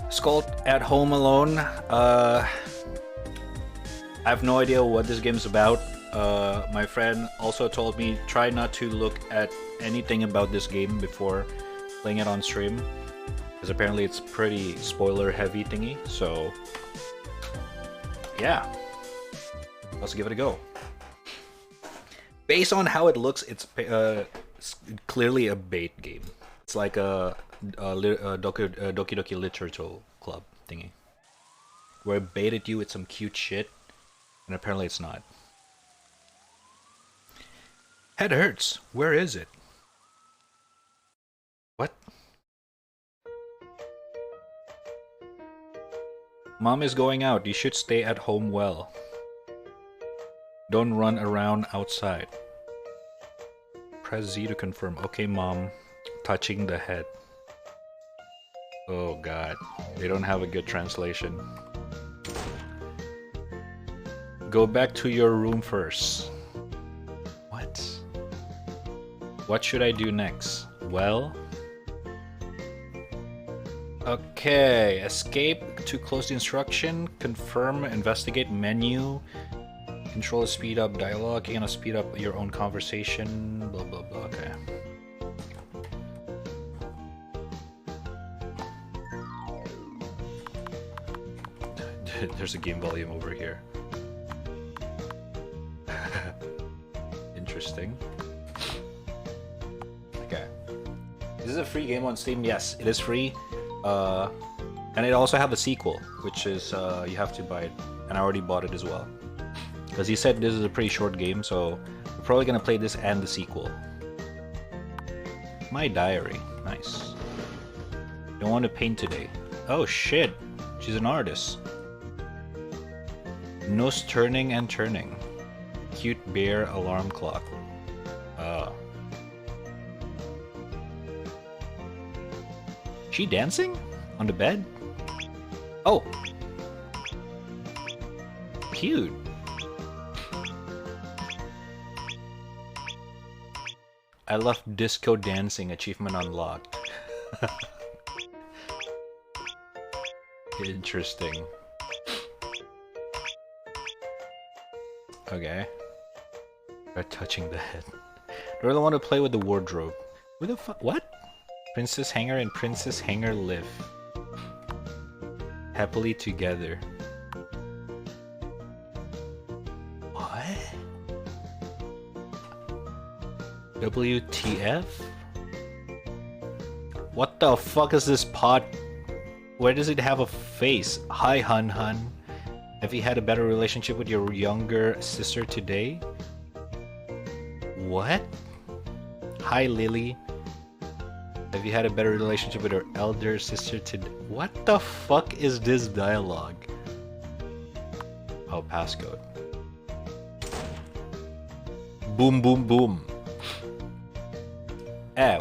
Skull at Home Alone. I have no idea what this game's about. My friend also told me try not to look at anything about this game before playing it on stream, because apparently it's pretty spoiler heavy thingy. So yeah, let's give it a go. Based on how it looks, it's clearly a bait game. It's like a Doki Doki Literature Club thingy, where it baited you with some cute shit, and apparently it's not. Head hurts. Where is it? What? Mom is going out. You should stay at home well. Don't run around outside. Press Z to confirm. Okay, Mom. Touching the head. Oh god, they don't have a good translation. Go back to your room first. What? What should I do next? Well... Okay, escape to close the instruction, confirm, investigate menu, control speed up dialogue, you can speed up your own conversation, blah blah blah, okay. There's a game volume over here. Interesting. Okay. Is this a free game on Steam? Yes, it is free. And it also have a sequel, which is you have to buy it. And I already bought it as well. Because he said this is a pretty short game, so we're probably gonna play this and the sequel. My diary. Nice. Don't want to paint today. Oh shit. She's an artist. Nose turning and turning. Cute bear alarm clock. She dancing? On the bed? Oh! Cute! I love disco dancing, achievement unlocked. Interesting. Okay. They're touching the head. I really want to play with the wardrobe. Who the fuck? What? Princess Hanger and Princess Hanger live happily together. What? WTF? What the fuck is this pot? Where does it have a face? Hi, Hun Hun. Have you had a better relationship with your younger sister today? What? Hi, Lily. Have you had a better relationship with your elder sister today? What the fuck is this dialogue? Oh, passcode. Boom, boom, boom.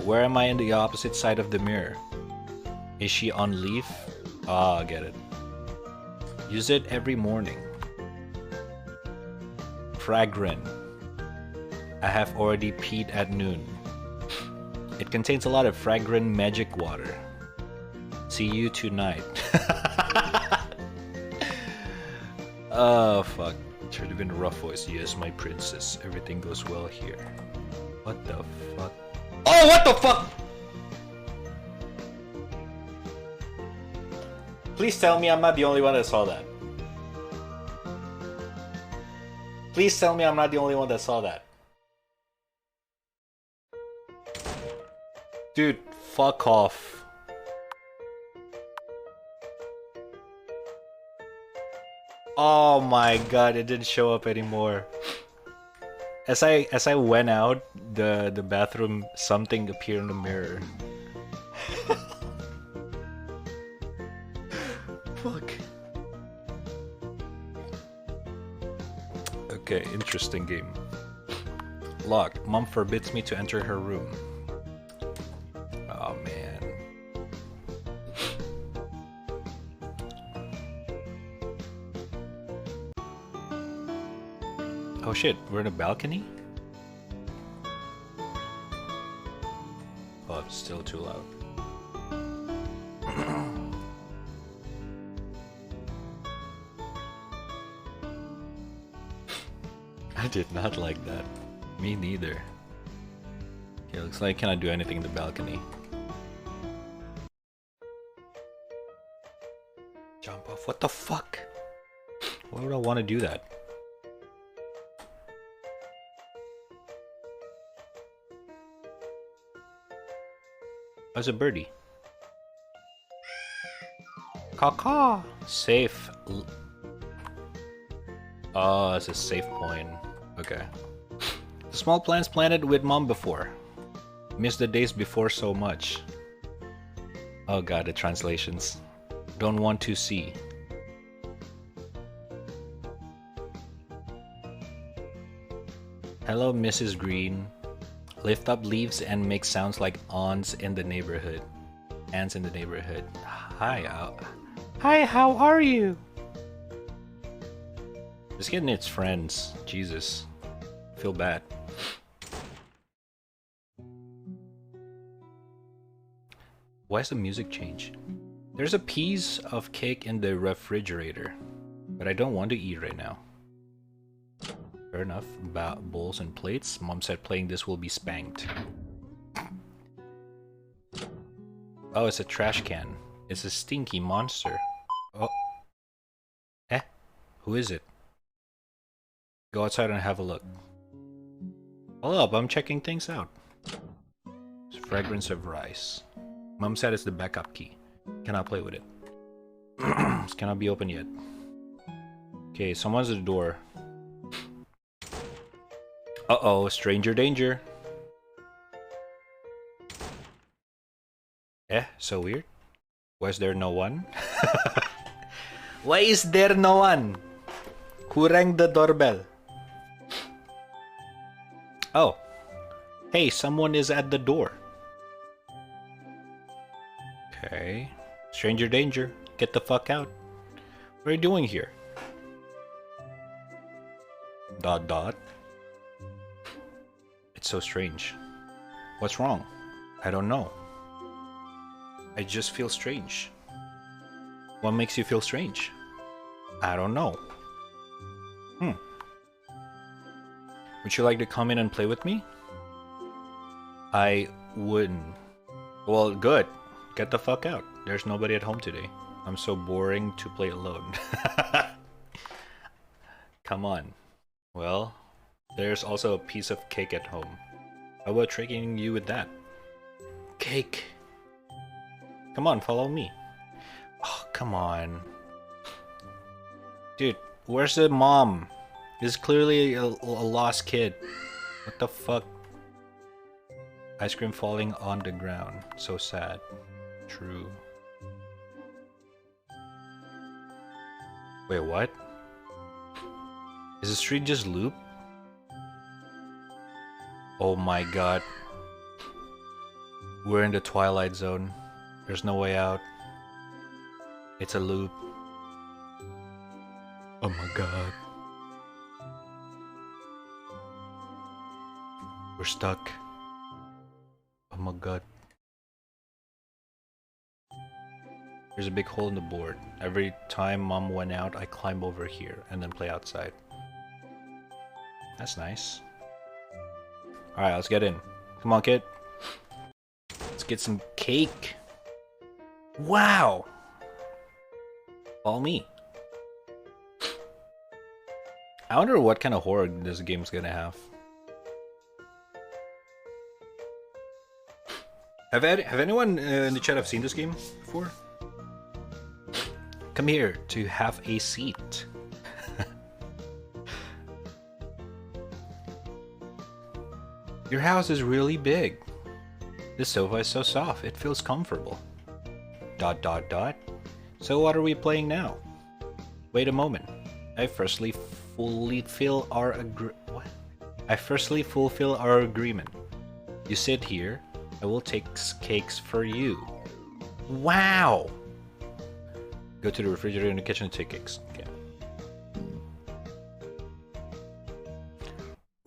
Where am I in the opposite side of the mirror? Is she on leave? Ah, I get it. Use it every morning. Fragrant. I have already peed at noon. It contains a lot of fragrant magic water. See you tonight. Oh, fuck. Should have been a rough voice. Yes, my princess. Everything goes well here. What the fuck? Oh, what the fuck? Please tell me I'm not the only one that saw that. Please tell me I'm not the only one that saw that. Dude, fuck off. Oh my god, it didn't show up anymore. As I went out the bathroom, something appeared in the mirror. Fuck. Okay, interesting game. Locked. Mom forbids me to enter her room. Oh man. Oh shit, we're in a balcony? Oh, it's still too loud. I did not like that. Me neither. Okay, looks like I cannot do anything in the balcony. Jump off. What the fuck? Why would I want to do that? How's a birdie? Caw-caw! Safe. Oh, it's a safe point. Okay. The small plants planted with mom before. Missed the days before so much. Oh god, the translations. Don't want to see. Hello, Mrs. Green. Lift up leaves and make sounds like ants in the neighborhood. Ants in the neighborhood. Hi, hi, how are you? Just getting its friends. Jesus. Feel bad. Why is the music change? There's a piece of cake in the refrigerator, but I don't want to eat right now. Fair enough. Bowls and plates. Mom said playing this will be spanked. Oh, it's a trash can. It's a stinky monster. Oh. Eh? Who is it? Go outside and have a look. Hold up, I'm checking things out. It's fragrance of rice. Mom said it's the backup key. Cannot play with it. This cannot be opened yet. Okay, someone's at the door. Uh-oh, stranger danger. Eh, so weird. Why is there no one? Why is there no one? Who rang the doorbell? Oh. Hey, someone is at the door. Okay. Stranger danger. Get the fuck out. What are you doing here? Dot dot. It's so strange. What's wrong? I don't know. I just feel strange. What makes you feel strange? I don't know. Would you like to come in and play with me? I wouldn't. Well, good. Get the fuck out. There's nobody at home today. I'm so boring to play alone. Come on. Well, there's also a piece of cake at home. How about tricking you with that? Cake. Come on, follow me. Oh, come on. Dude, where's the mom? This is clearly a lost kid. What the fuck? Ice cream falling on the ground. So sad. True. Wait, what? Is the street just loop? Oh my god. We're in the Twilight Zone. There's no way out. It's a loop. Oh my god. We're stuck. Oh my god. There's a big hole in the board. Every time mom went out, I climb over here and then play outside. That's nice. Alright, let's get in. Come on, kid. Let's get some cake. Wow! All me. I wonder what kind of horror this game's gonna have. Have anyone in the chat have seen this game before? Come here to have a seat. Your house is really big. This sofa is so soft, it feels comfortable. ... So what are we playing now? Wait a moment. I firstly fulfill our agreement. You sit here, I will take cakes for you. Wow! Go to the refrigerator in the kitchen and take cakes. Okay.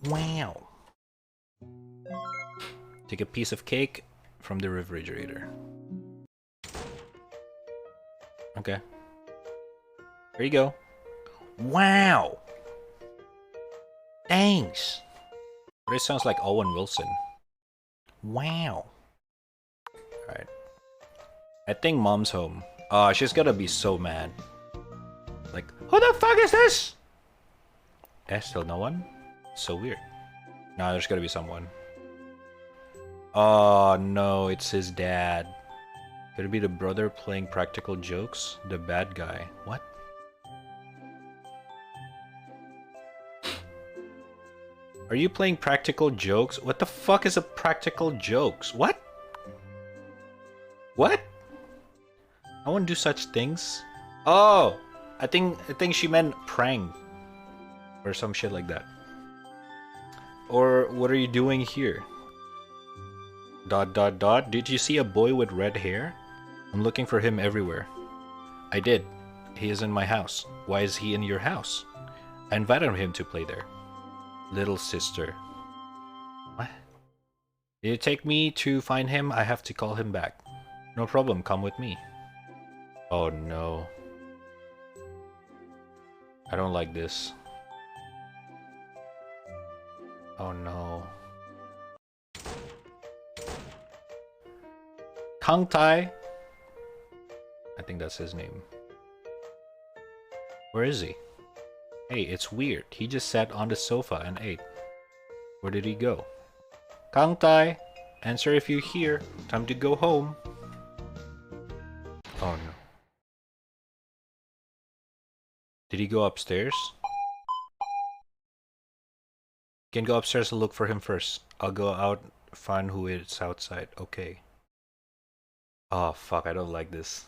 Wow. Take a piece of cake from the refrigerator. Okay. There you go. Wow! Thanks! This sounds like Owen Wilson. Wow. Alright. I think mom's home. Oh, she's gonna be so mad. Like, who the fuck is this? Still no one? So weird. No, there's gotta be someone. Oh no, it's his dad. Could it be the brother playing practical jokes? The bad guy. What? Are you playing practical jokes? What the fuck is a practical jokes? What? What? I won't do such things. Oh, I think she meant prank or some shit like that. Or what are you doing here? ... Did you see a boy with red hair? I'm looking for him everywhere. I did. He is in my house. Why is he in your house? I invited him to play there. Little sister. What? Did it take me to find him? I have to call him back. No problem, come with me. Oh no. I don't like this. Oh no. Kang Tai. I think that's his name. Where is he? Hey, it's weird. He just sat on the sofa and ate. Where did he go? Kang Tai, answer if you're here. Time to go home. Oh no. Did he go upstairs? You can go upstairs and look for him first. I'll go out, find who is outside. Okay. Oh fuck, I don't like this.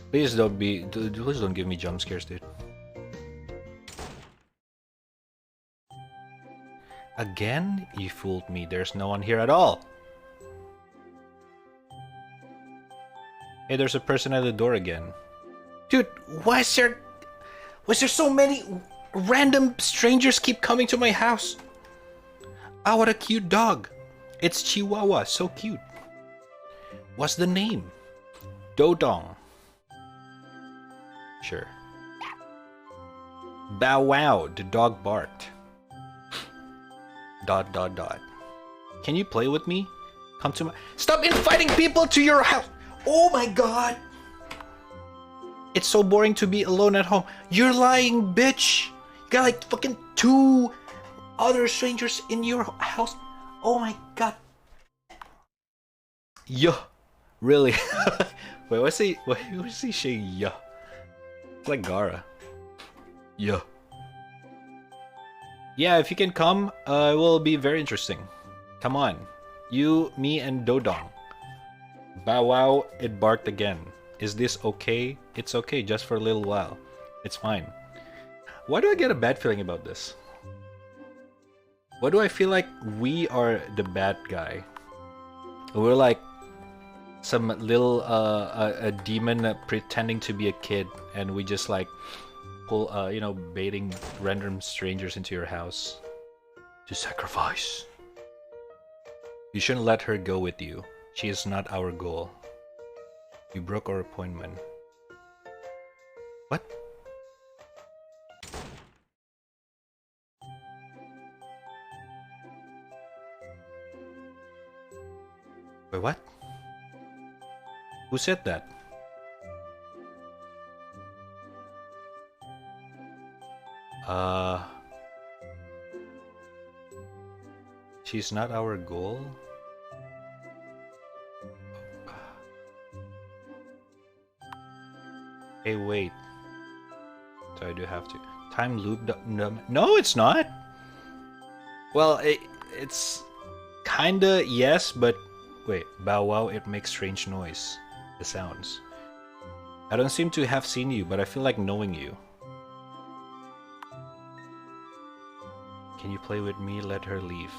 Please don't give me jump scares, dude. Again? You fooled me. There's no one here at all. Hey, there's a person at the door again. Dude, why is there so many random strangers keep coming to my house? Ah, what a cute dog. It's Chihuahua, so cute. What's the name? Dodong. Sure. Bow wow, the dog barked. ... Can you play with me? Come to my... Stop inviting people to your house! Oh my god! It's so boring to be alone at home. You're lying, bitch! You got like fucking 2 other strangers in your house. Oh my god. Yuh. Really? Wait, what's he saying? Yuh. It's like Gara. Yuh. Yeah, if you can come, it will be very interesting. Come on. You, me, and Dodong. Bow wow, it barked again. Is this okay? It's okay, just for a little while. It's fine. Why do I get a bad feeling about this? Why do I feel like we are the bad guy? We're like some little a demon pretending to be a kid, and we just like pull baiting random strangers into your house to sacrifice. You shouldn't let her go with you. She is not our goal. We broke our appointment. What? Wait, what? Who said that? She's not our goal? Hey, wait. So I do have to... Time loop... No, it's not! Well, it's kinda yes, but wait, bow wow, it makes strange noise. The sounds. I don't seem to have seen you, but I feel like knowing you. Can you play with me? Let her leave.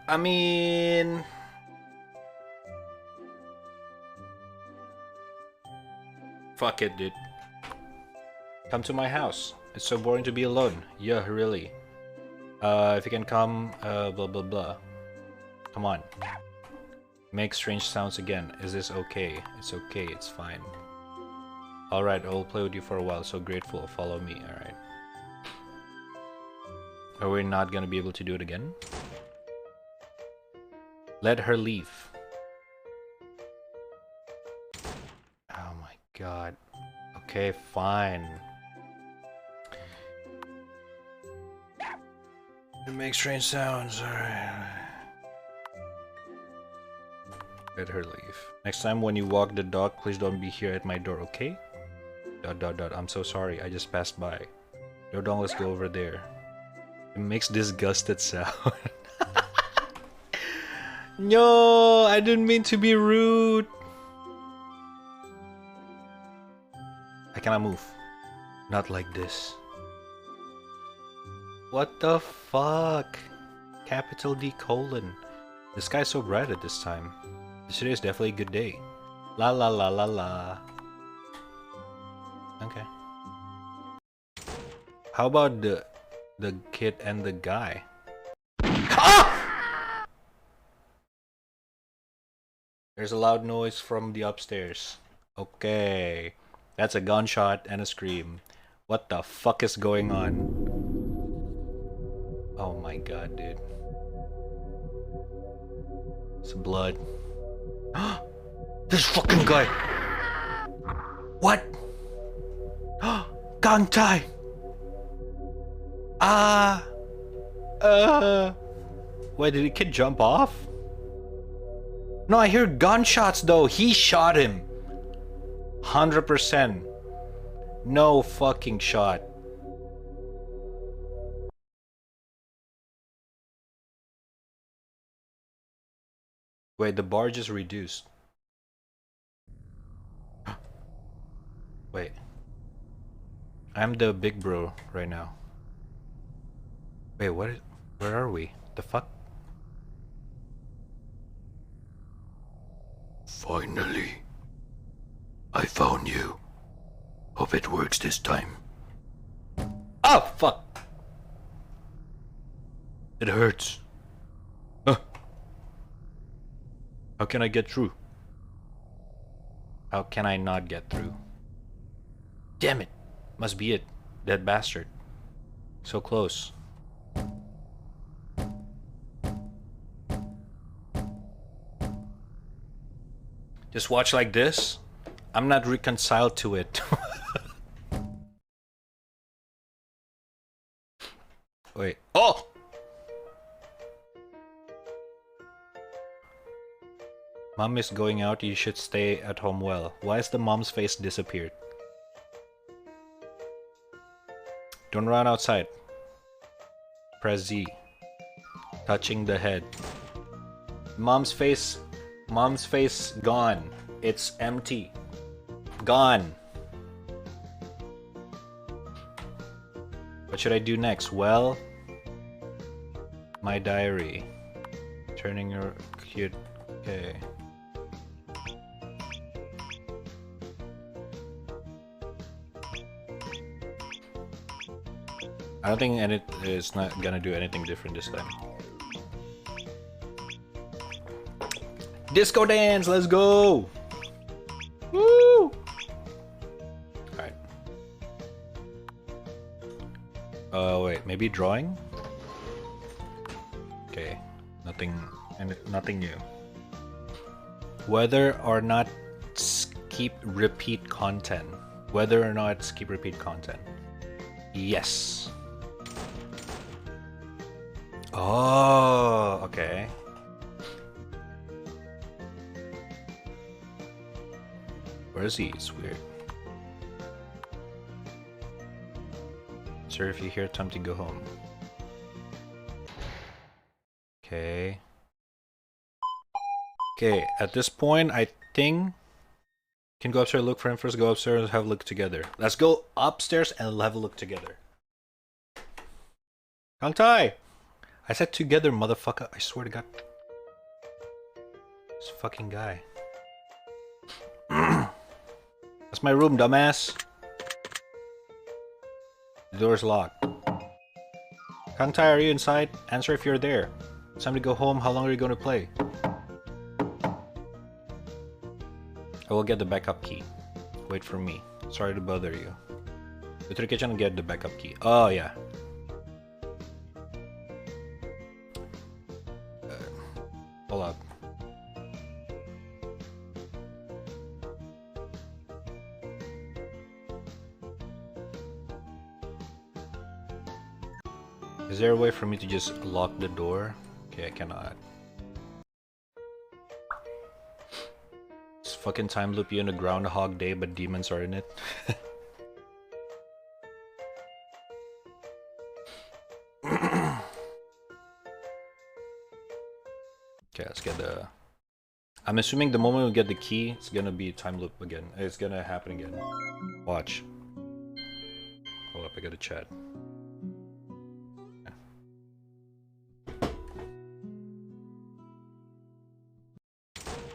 I mean... Fuck it, dude. Come to my house. It's so boring to be alone. Yeah, really. If you can come, blah blah blah. Come on. Make strange sounds again. Is this okay? It's okay, it's fine. Alright, I'll play with you for a while. So grateful. Follow me, alright. Are we not gonna be able to do it again? Let her leave. Oh my god. Okay, fine. It makes strange sounds, alright. Let her leave. Next time when you walk the dog, please don't be here at my door, okay? ... I'm so sorry, I just passed by. Dodong, let's go over there. It makes disgusted sound. No, I didn't mean to be rude. I cannot move. Not like this. What the fuck? Capital D colon. The sky's so bright at this time. Today is definitely a good day. La la la la la. Okay. How about the kid and the guy? Ah! There's a loud noise from the upstairs. Okay. That's a gunshot and a scream. What the fuck is going on? Oh my god, dude. It's blood. This fucking guy! What? Gang Tai! Wait, did the kid jump off? No, I hear gunshots though. He shot him. 100%. No fucking shot. Wait, the bar just reduced. Wait. I'm the big bro right now. Wait, where are we? The fuck? Finally, I found you. Hope it works this time. Oh, fuck! It hurts. Huh. How can I get through? How can I not get through? Damn it! Must be it. That bastard. So close. Just watch like this? I'm not reconciled to it. Wait. Oh! Mom is going out, you should stay at home well. Why has the mom's face disappeared? Don't run outside. Press Z. Touching the head. Mom's face gone. It's empty. Gone. What should I do next? Well, my diary. Turning your cute. Okay. I don't think it's not gonna do anything different this time. Disco dance, let's go! Woo! Alright. Wait, maybe drawing? Okay, nothing new. Whether or not skip repeat content. Whether or not skip repeat content. Yes. Oh, okay. Where is he? It's weird. Sir, if you hear, time to go home. Okay. Okay, at this point, I think... Can go upstairs, look for him first, go upstairs and have a look together. Let's go upstairs and have a look together. Kang Tai! I said together, motherfucker. I swear to God. This fucking guy. That's my room, dumbass. The door's locked. Kang Tai, are you inside? Answer if you're there. It's time to go home. How long are you going to play? I will get the backup key. Wait for me. Sorry to bother you. Go to the kitchen and get the backup key. Oh, yeah. Hold up. Is there a way for me to just lock the door? Okay, I cannot. It's fucking time loop you in a Groundhog Day, but demons are in it. Okay, let's get the... I'm assuming the moment we get the key, it's gonna be time loop again. It's gonna happen again. Watch. Hold up, I gotta chat.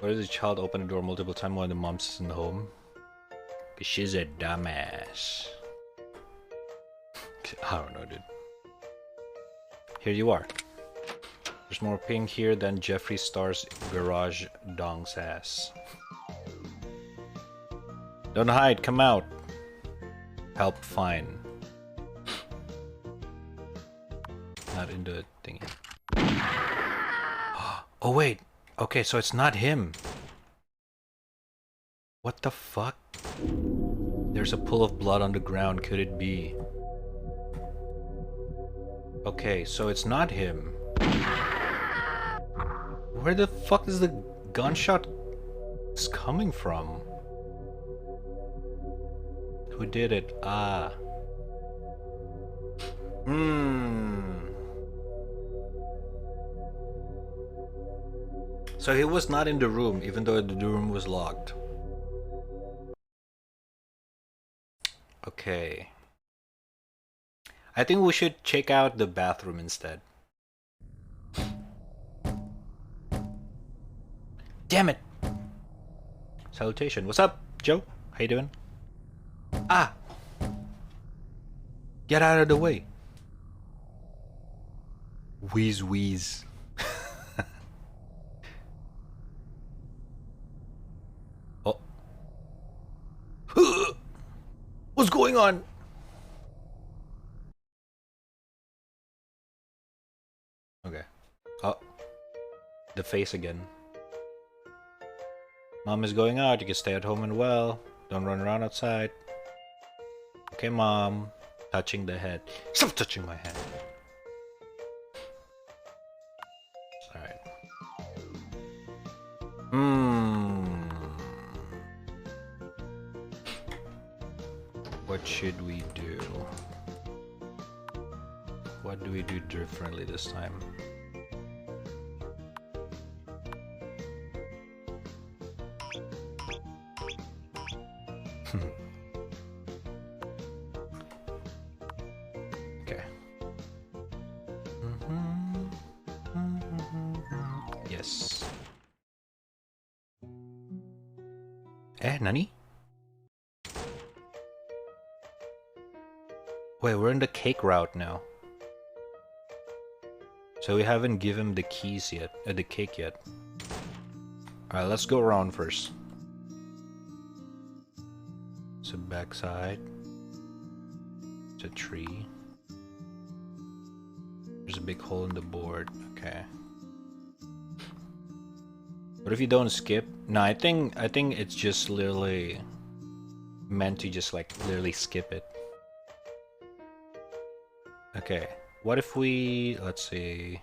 Why does the child open the door multiple times while the mom's in the home? Cause she's a dumbass. I don't know, dude. Here you are. There's more ping here than Jeffree Star's garage dong's ass. Don't hide, come out. Help find. Not in the thingy. Oh wait. Okay, so it's not him. What the fuck? There's a pool of blood on the ground. Could it be? Okay, so it's not him. Where the fuck is the gunshot coming from? Who did it? Ah. So he was not in the room, even though the room was locked. Okay. I think we should check out the bathroom instead. Damn it! Salutation. What's up, Joe? How you doing? Ah! Get out of the way. Wheeze wheeze. Oh. What's going on? Okay. Oh. The face again. Mom is going out. You can stay at home and well. Don't run around outside. Okay, Mom. Touching the head. Stop touching my head. Alright. What should we do? What do we do differently this time? Okay. Yes. Nani? Wait, we're in the cake route now. So we haven't given him the keys yet, the cake yet. Alright, let's go around first. It's a backside. It's a tree. There's a big hole in the board. Okay. What if you don't skip? No, I think it's just literally meant to just like literally skip it. Okay. What if we, let's see.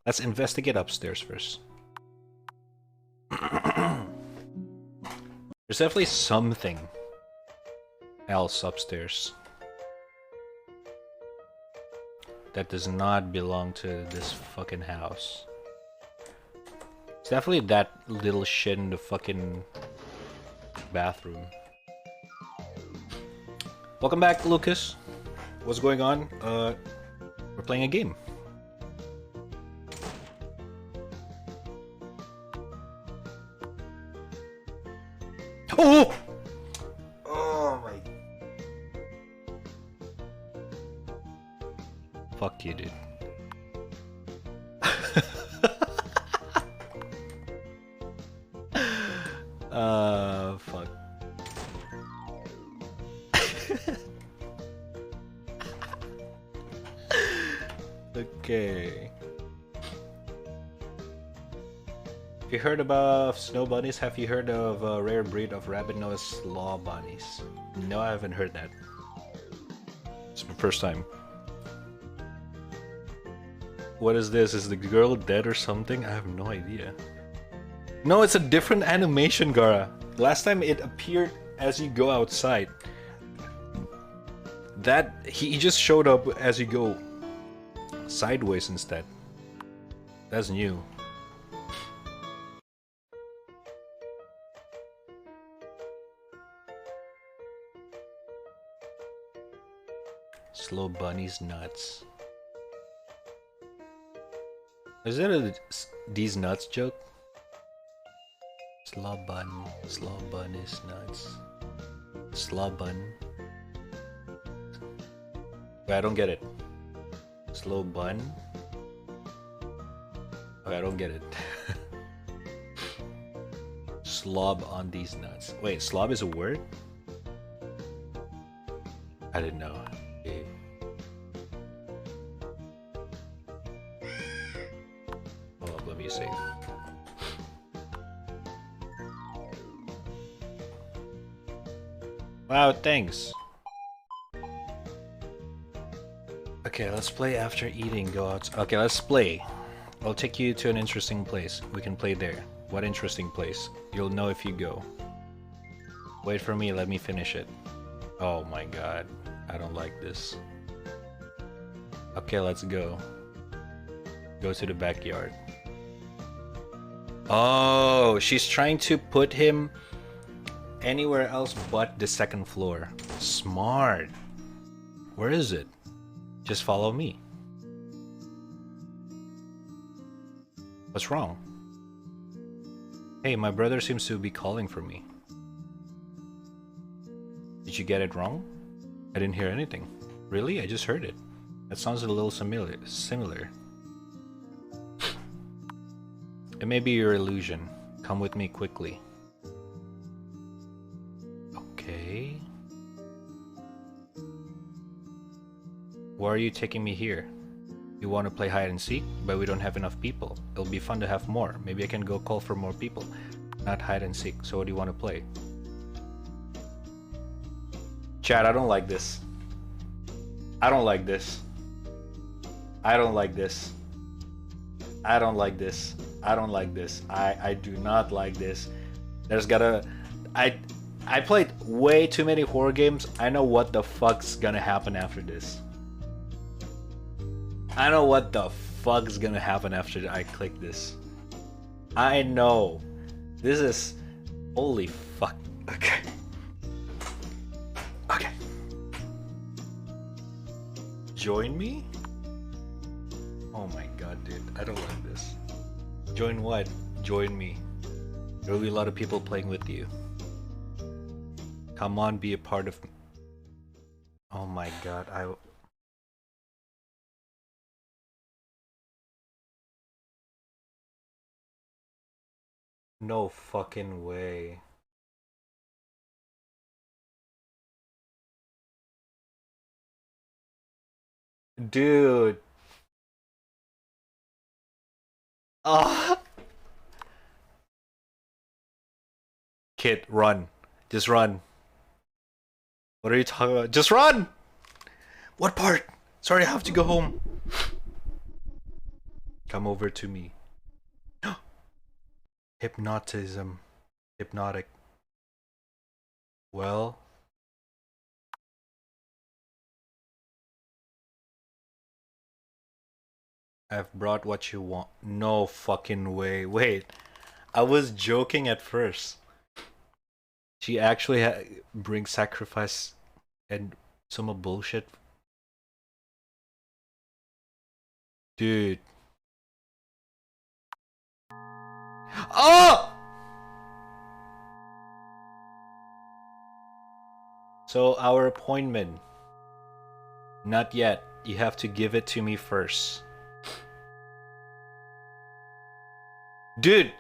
Let's investigate upstairs first. There's definitely something else upstairs that does not belong to this fucking house. It's definitely that little shit in the fucking bathroom. Welcome back, Lucas. What's going on? We're playing a game. Oh! Oh my. Fuck you, dude. Fuck. Okay. Have you heard about snow bunnies? Have you heard of a rare breed of rabbit-nosed sloth bunnies? No, I haven't heard that. It's my first time. What is this? Is the girl dead or something? I have no idea. No, it's a different animation, Gara. Last time it appeared as you go outside. That he just showed up as you go sideways instead. That's new. Slow bunnies nuts. Is that a these nuts joke? Slow bun is nuts. Slow bun. Wait, I don't get it. Slow bun. Okay, I don't get it. Slob on these nuts. Wait, slob is a word? I didn't know. Okay. Hold up, let me save. Wow, thanks. Okay, let's play after eating. Go out. Okay, let's play. I'll take you to an interesting place. We can play there. What interesting place? You'll know if you go. Wait for me, let me finish it. Oh my god. I don't like this. Okay, let's go. Go to the backyard. Oh, she's trying to put him anywhere else but the second floor. Smart. Where is it? Just follow me. What's wrong? Hey, my brother seems to be calling for me. Did you get it wrong? I didn't hear anything. Really? I just heard it. That sounds a little similar. It may be your illusion. Come with me quickly. Okay. Why are you taking me here? You want to play hide and seek, but we don't have enough people. It'll be fun to have more. Maybe I can go call for more people. Not hide and seek. So what do you want to play? Chad, I don't like this. I don't like this. I don't like this. I don't like this. I don't like this. I do not like this. There's gotta... I played way too many horror games. I know what the fuck's gonna happen after this. I know what the fuck's gonna happen after I click this. I know. This is... Holy fuck. Okay. Okay. Join me? Oh my god, dude. I don't like this. Join what? Join me. There will be a lot of people playing with you. Come on, be a part of... Oh my god, No fucking way. Dude. Ah. Kid, run. Just run. What are you talking about? Just run! What part? Sorry, I have to go home. Come over to me. Hypnotism. Hypnotic. Well, I've brought what you want. No fucking way. Wait, I was joking at first. She actually brings sacrifice and some bullshit. Dude. Oh! So our appointment. Not yet. You have to give it to me first. Dude.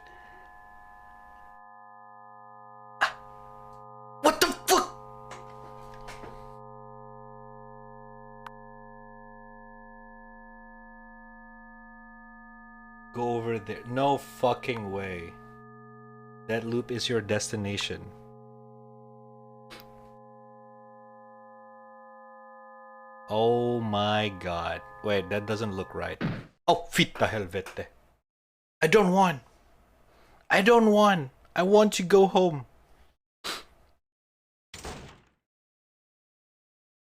What the fuck? Go over there. No fucking way. That loop is your destination. Oh my god. Wait, that doesn't look right. Oh, fitta helvete. I don't want. I don't want. I want to go home.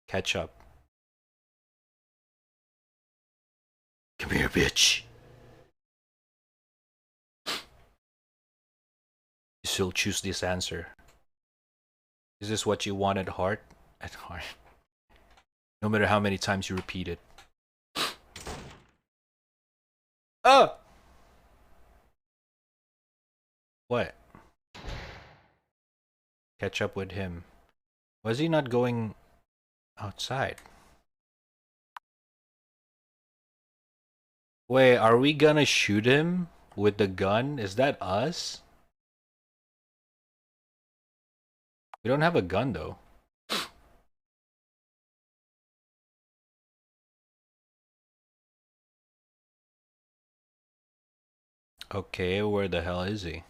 Catch up. Come here, bitch. You still choose this answer. Is this what you want at heart? At heart. No matter how many times you repeat it. Oh! What? Catch up with him. Was he not going outside? Wait, are we gonna shoot him with the gun? Is that us? We don't have a gun though. Okay, where the hell is he?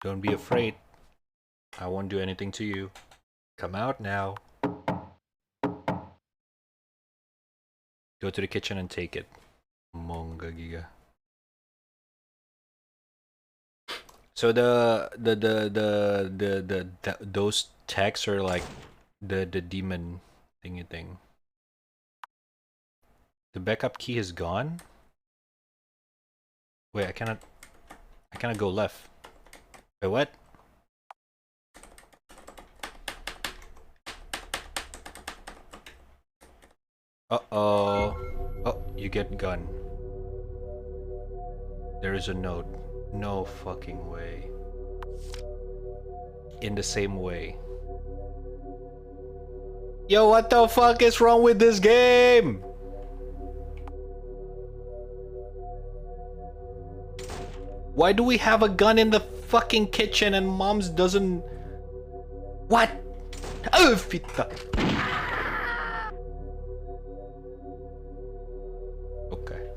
Don't be afraid. I won't do anything to you. Come out now. Go to the kitchen and take it. Monga giga. So those texts are like the demon thingy thing. The backup key is gone. Wait, I cannot go left. Wait, what? Uh-oh. Oh, you get gun. There is a note. No fucking way. In the same way. Yo, what the fuck is wrong with this game? Why do we have a gun in the fucking kitchen and mom's doesn't... What? Oh, fitta. Okay.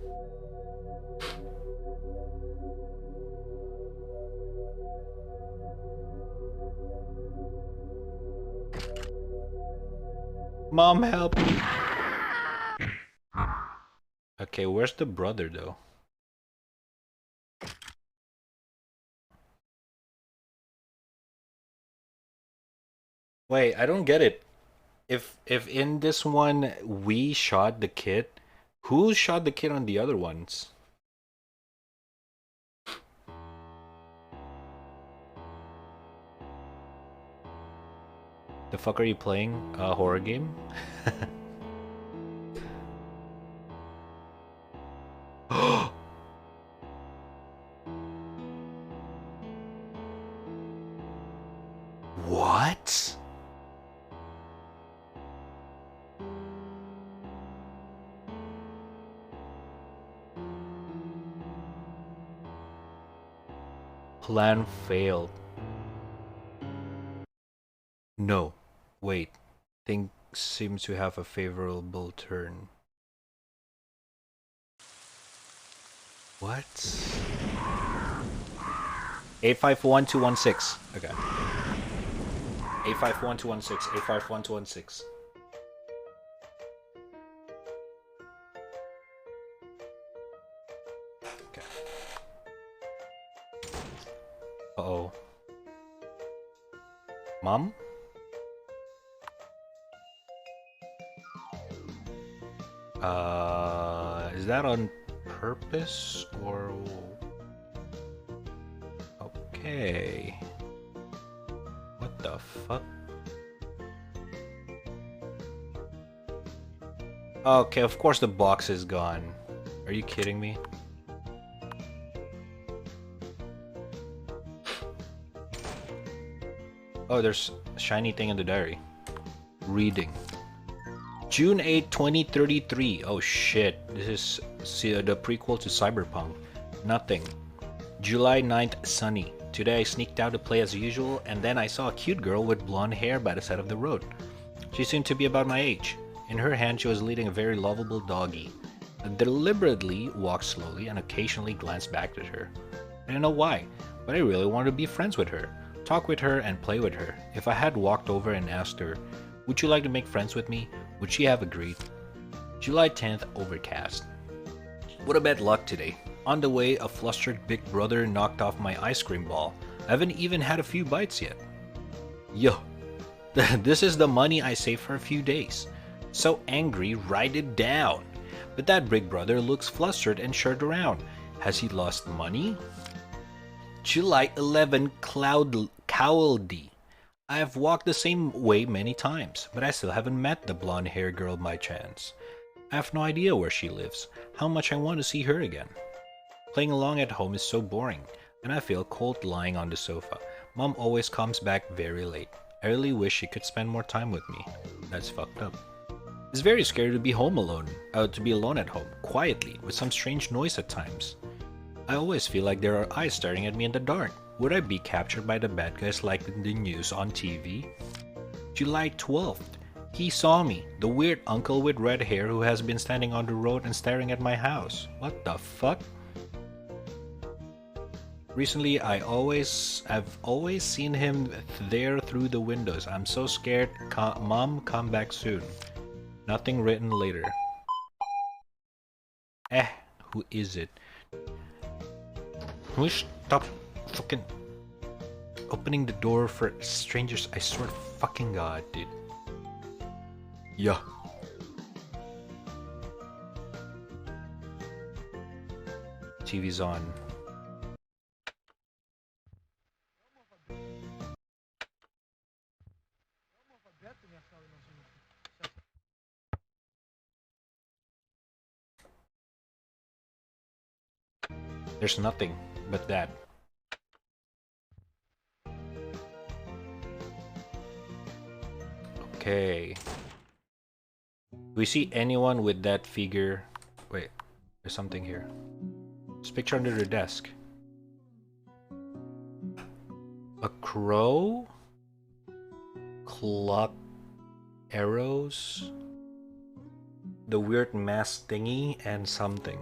Mom, help me. Okay, where's the brother though? Wait, I don't get it. If in this one we shot the kid, who shot the kid on the other ones? The fuck are you playing? A horror game? What? Plan failed. No. Wait. Things seem to have a favorable turn. What? 851-216. Okay. 851-216. 851-216. Uh-oh. Mom? Is that on purpose or... Okay. What the fuck? Okay, of course the box is gone. Are you kidding me? Oh, there's a shiny thing in the diary. Reading. June 8, 2033. Oh shit. This is the prequel to Cyberpunk. Nothing. July 9th, sunny. Today I sneaked out to play as usual, and then I saw a cute girl with blonde hair by the side of the road. She seemed to be about my age. In her hand she was leading a very lovable doggy. I deliberately walked slowly and occasionally glanced back at her. I don't know why, but I really wanted to be friends with her, talk with her and play with her. If I had walked over and asked her, would you like to make friends with me? Would she have agreed? July 10th, overcast. What a bad luck today. On the way, a flustered big brother knocked off my ice cream ball. I haven't even had a few bites yet. Yo, this is the money I saved for a few days. So angry, write it down. But that big brother looks flustered and shirt around. Has he lost money? July 11, cowledy. I have walked the same way many times, but I still haven't met the blonde-haired girl by chance. I have no idea where she lives, how much I want to see her again. Playing along at home is so boring, and I feel cold lying on the sofa. Mom always comes back very late. I really wish she could spend more time with me. That's fucked up. It's very scary to be alone at home, quietly, with some strange noise at times. I always feel like there are eyes staring at me in the dark. Would I be captured by the bad guys like in the news on TV? July 12th. He saw me, the weird uncle with red hair who has been standing on the road and staring at my house. What the fuck? Recently, I've always seen him there through the windows. I'm so scared. Mom, come back soon. Nothing written later. Who is it? Can we stop fucking opening the door for strangers? I swear to fucking God, dude. Yeah. TV's on. There's nothing but that. Okay. Do we see anyone with that figure? Wait, there's something here. There's a picture under the desk. A crow? Clock arrows? The weird mask thingy and something.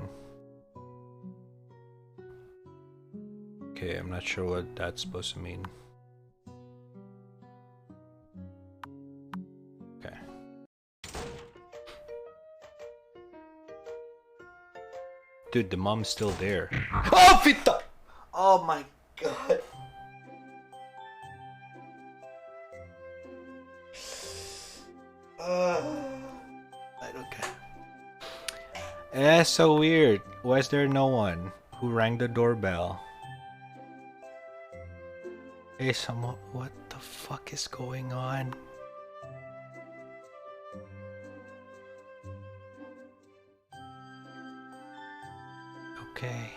Okay, I'm not sure what that's supposed to mean. Okay. Dude, the mom's still there. Oh, Vita! Oh my God. I don't care. That's so weird. Why is there no one? Who rang the doorbell? Hey, someone, what the fuck is going on? Okay.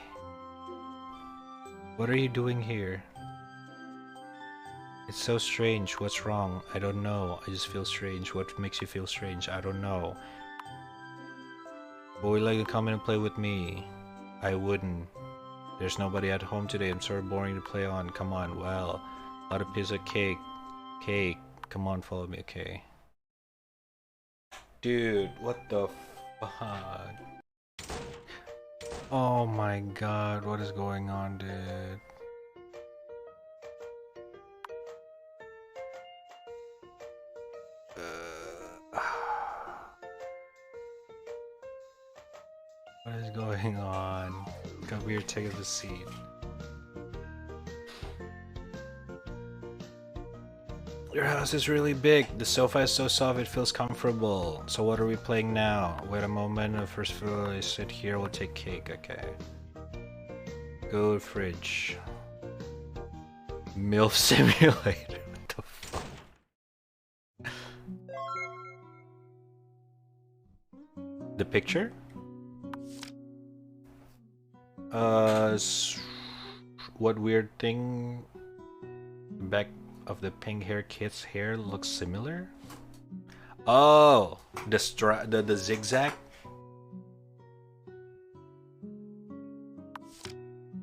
What are you doing here? It's so strange. What's wrong? I don't know. I just feel strange. What makes you feel strange? I don't know. But would you like to come in and play with me? I wouldn't. There's nobody at home today. I'm sort of boring to play on. Come on. Well, a lot of pizza, cake. Cake. Come on, follow me. Okay. Dude, what the fuck? Oh my God, what is going on, dude? What is going on? Got weird take of the seat. Your house is really big. The sofa is so soft it feels comfortable. So what are we playing now? Wait a moment. First of all, I sit here. We'll take cake. Okay. Go fridge. MILF simulator. What the fuck? The picture? What weird thing? The back of the pink hair kid's hair looks similar? Oh, the zigzag?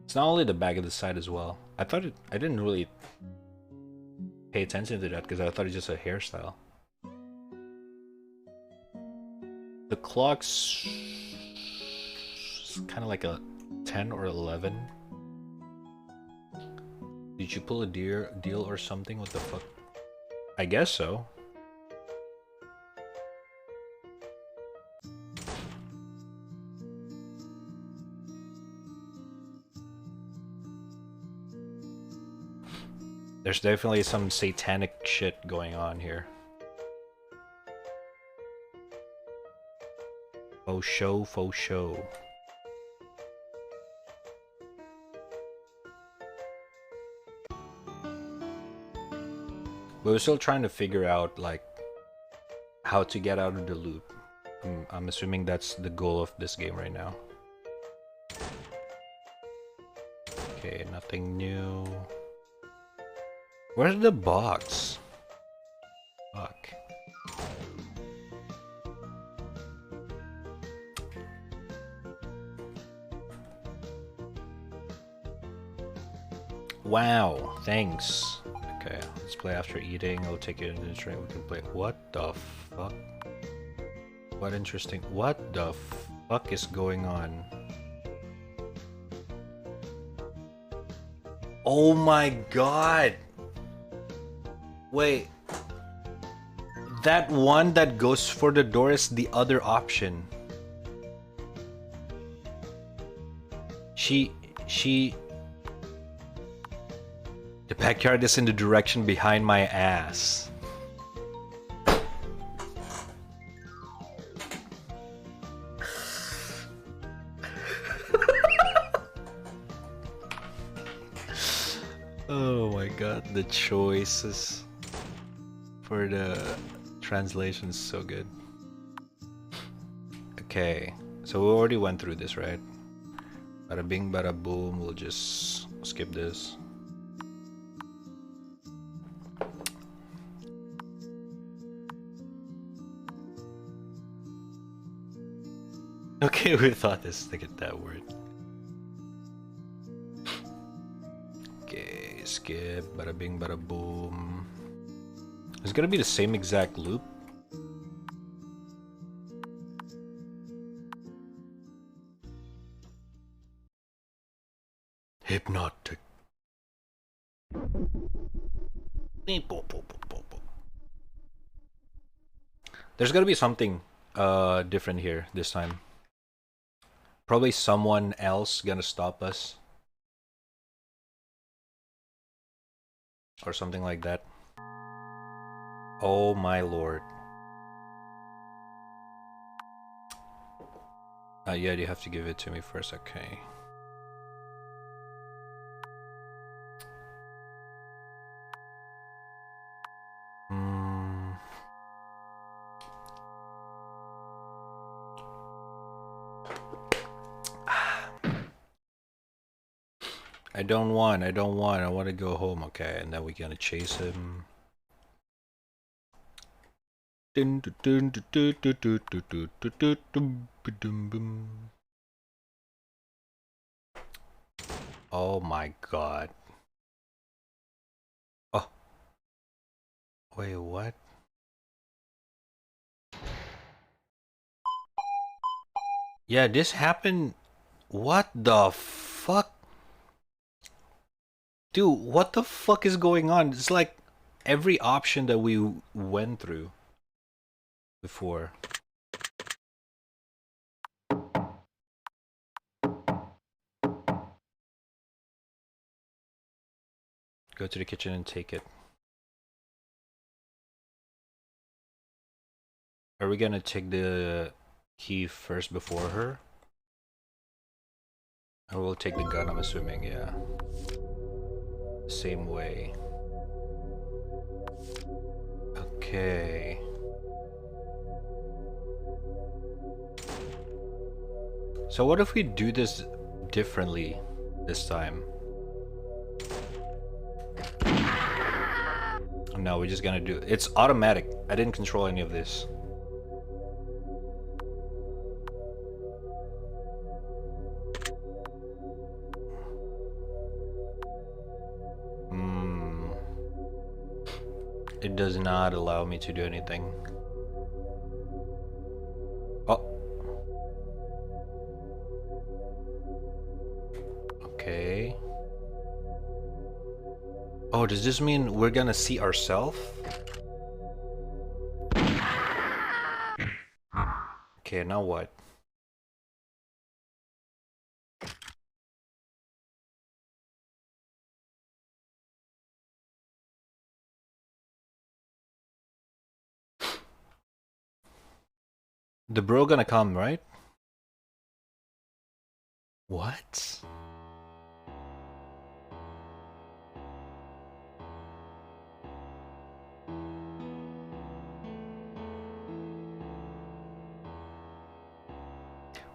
It's not only the back of the side as well. I didn't really pay attention to that because I thought it's just a hairstyle. The clock's kind of like a 10 or 11. Did you pull a deal or something? What the fuck? I guess so. There's definitely some satanic shit going on here. Faux show, faux show. But we're still trying to figure out, like, how to get out of the loop. I'm assuming that's the goal of this game right now. Okay, nothing new. Where's the box? Fuck. Wow, thanks. Okay, let's play after eating. I'll take it in the train. We can play. What the fuck? What interesting. What the fuck is going on? Oh my god! Wait. That one that goes for the door is the other option. The backyard is in the direction behind my ass. Oh my god, the choices for the translation is so good. Okay, so we already went through this, right? Bada bing, bada boom, we'll just skip this. Okay, we thought this to get that word. Okay, skip, bada bing, bada boom. It's gonna be the same exact loop. Hypnotic. There's gonna be something different here this time. Probably someone else gonna stop us. Or something like that. Oh my lord. Yeah, you have to give it to me first, okay. I don't want, I want to go home, okay, and then we're gonna chase him. Oh my god. Oh. Wait, what? Yeah, this happened. What the fuck? Dude, what the fuck is going on? It's like every option that we went through before. Go to the kitchen and take it. Are we gonna take the key first before her? Or we'll take the gun, I'm assuming, yeah. Same way. Okay. So what if we do this differently this time? No, we're just gonna do it. It's automatic. I didn't control any of this. It does not allow me to do anything. Oh. Okay. Oh, does this mean we're gonna see ourselves? Okay, now what? The bro gonna come, right? What?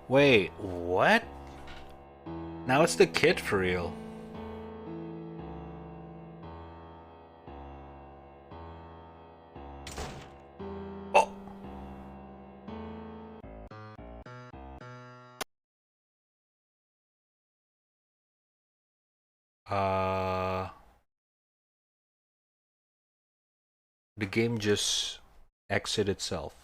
Wait, what? Now it's the kid for real. The game just exit itself.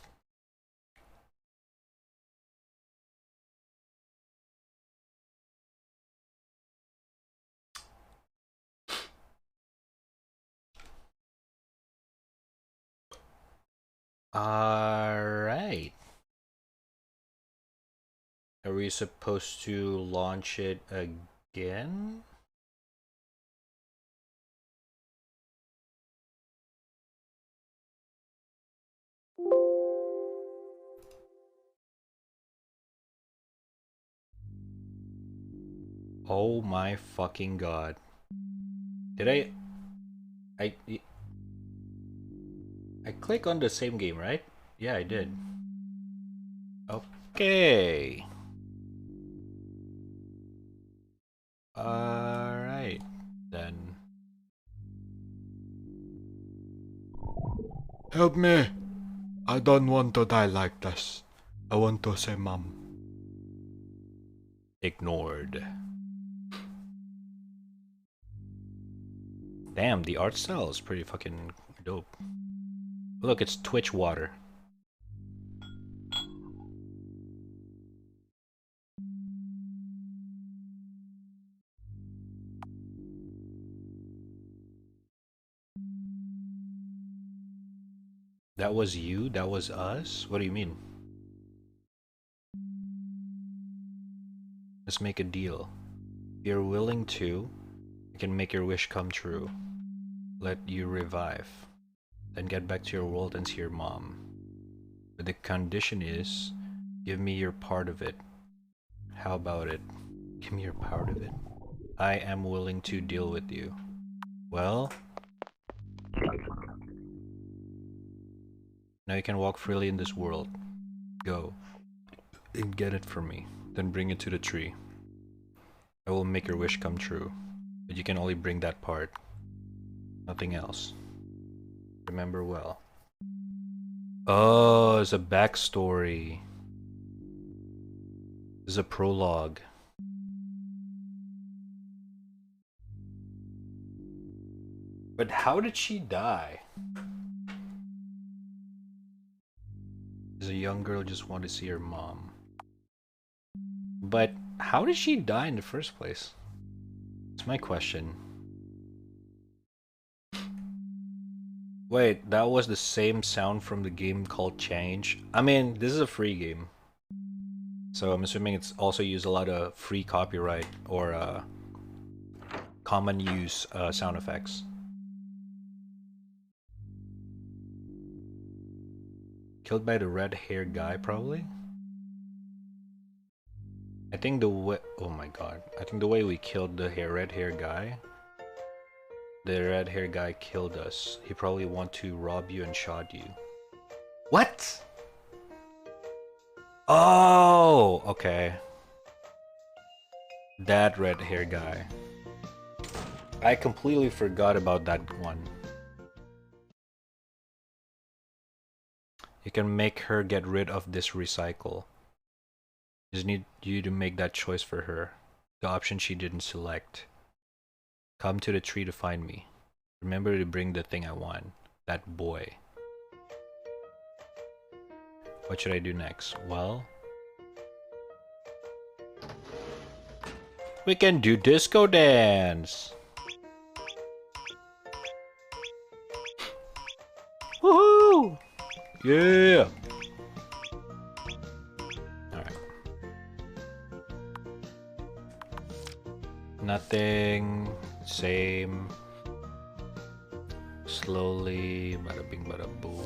Alright. Are we supposed to launch it again? Oh my fucking god. Did I click on the same game, right? Yeah, I did. Okay. Alright, then. Help me! I don't want to die like this. I want to say mom. Ignored. Damn, the art style is pretty fucking dope. Look, it's Twitch water. That was you? That was us? What do you mean? Let's make a deal. If you're willing to, I can make your wish come true. Let you revive. Then get back to your world and see your mom. But the condition is, give me your part of it. How about it? Give me your part of it. I am willing to deal with you. Well... now you can walk freely in this world. Go. And get it from me. Then bring it to the tree. I will make your wish come true. But you can only bring that part. Nothing else. Remember well. Oh, it's a backstory. It's a prologue. But how did she die? As a young girl just wanted to see her mom. But how did she die in the first place? It's my question. Wait, that was the same sound from the game called Change? I mean, this is a free game. So I'm assuming it's also used a lot of free copyright or common use sound effects. Killed by the red hair guy, probably. I think the way, oh my god, I think the way we killed the red hair guy, the red hair guy killed us. He probably want to rob you and shot you. What? Oh, okay. That red hair guy. I completely forgot about that one. You can make her get rid of this recycle. Just need you to make that choice for her. The option she didn't select. Come to the tree to find me. Remember to bring the thing I want. That boy. What should I do next? Well, we can do disco dance. Woohoo! Yeah. Alright. Nothing. Same. Slowly. Bada bing, bada boom.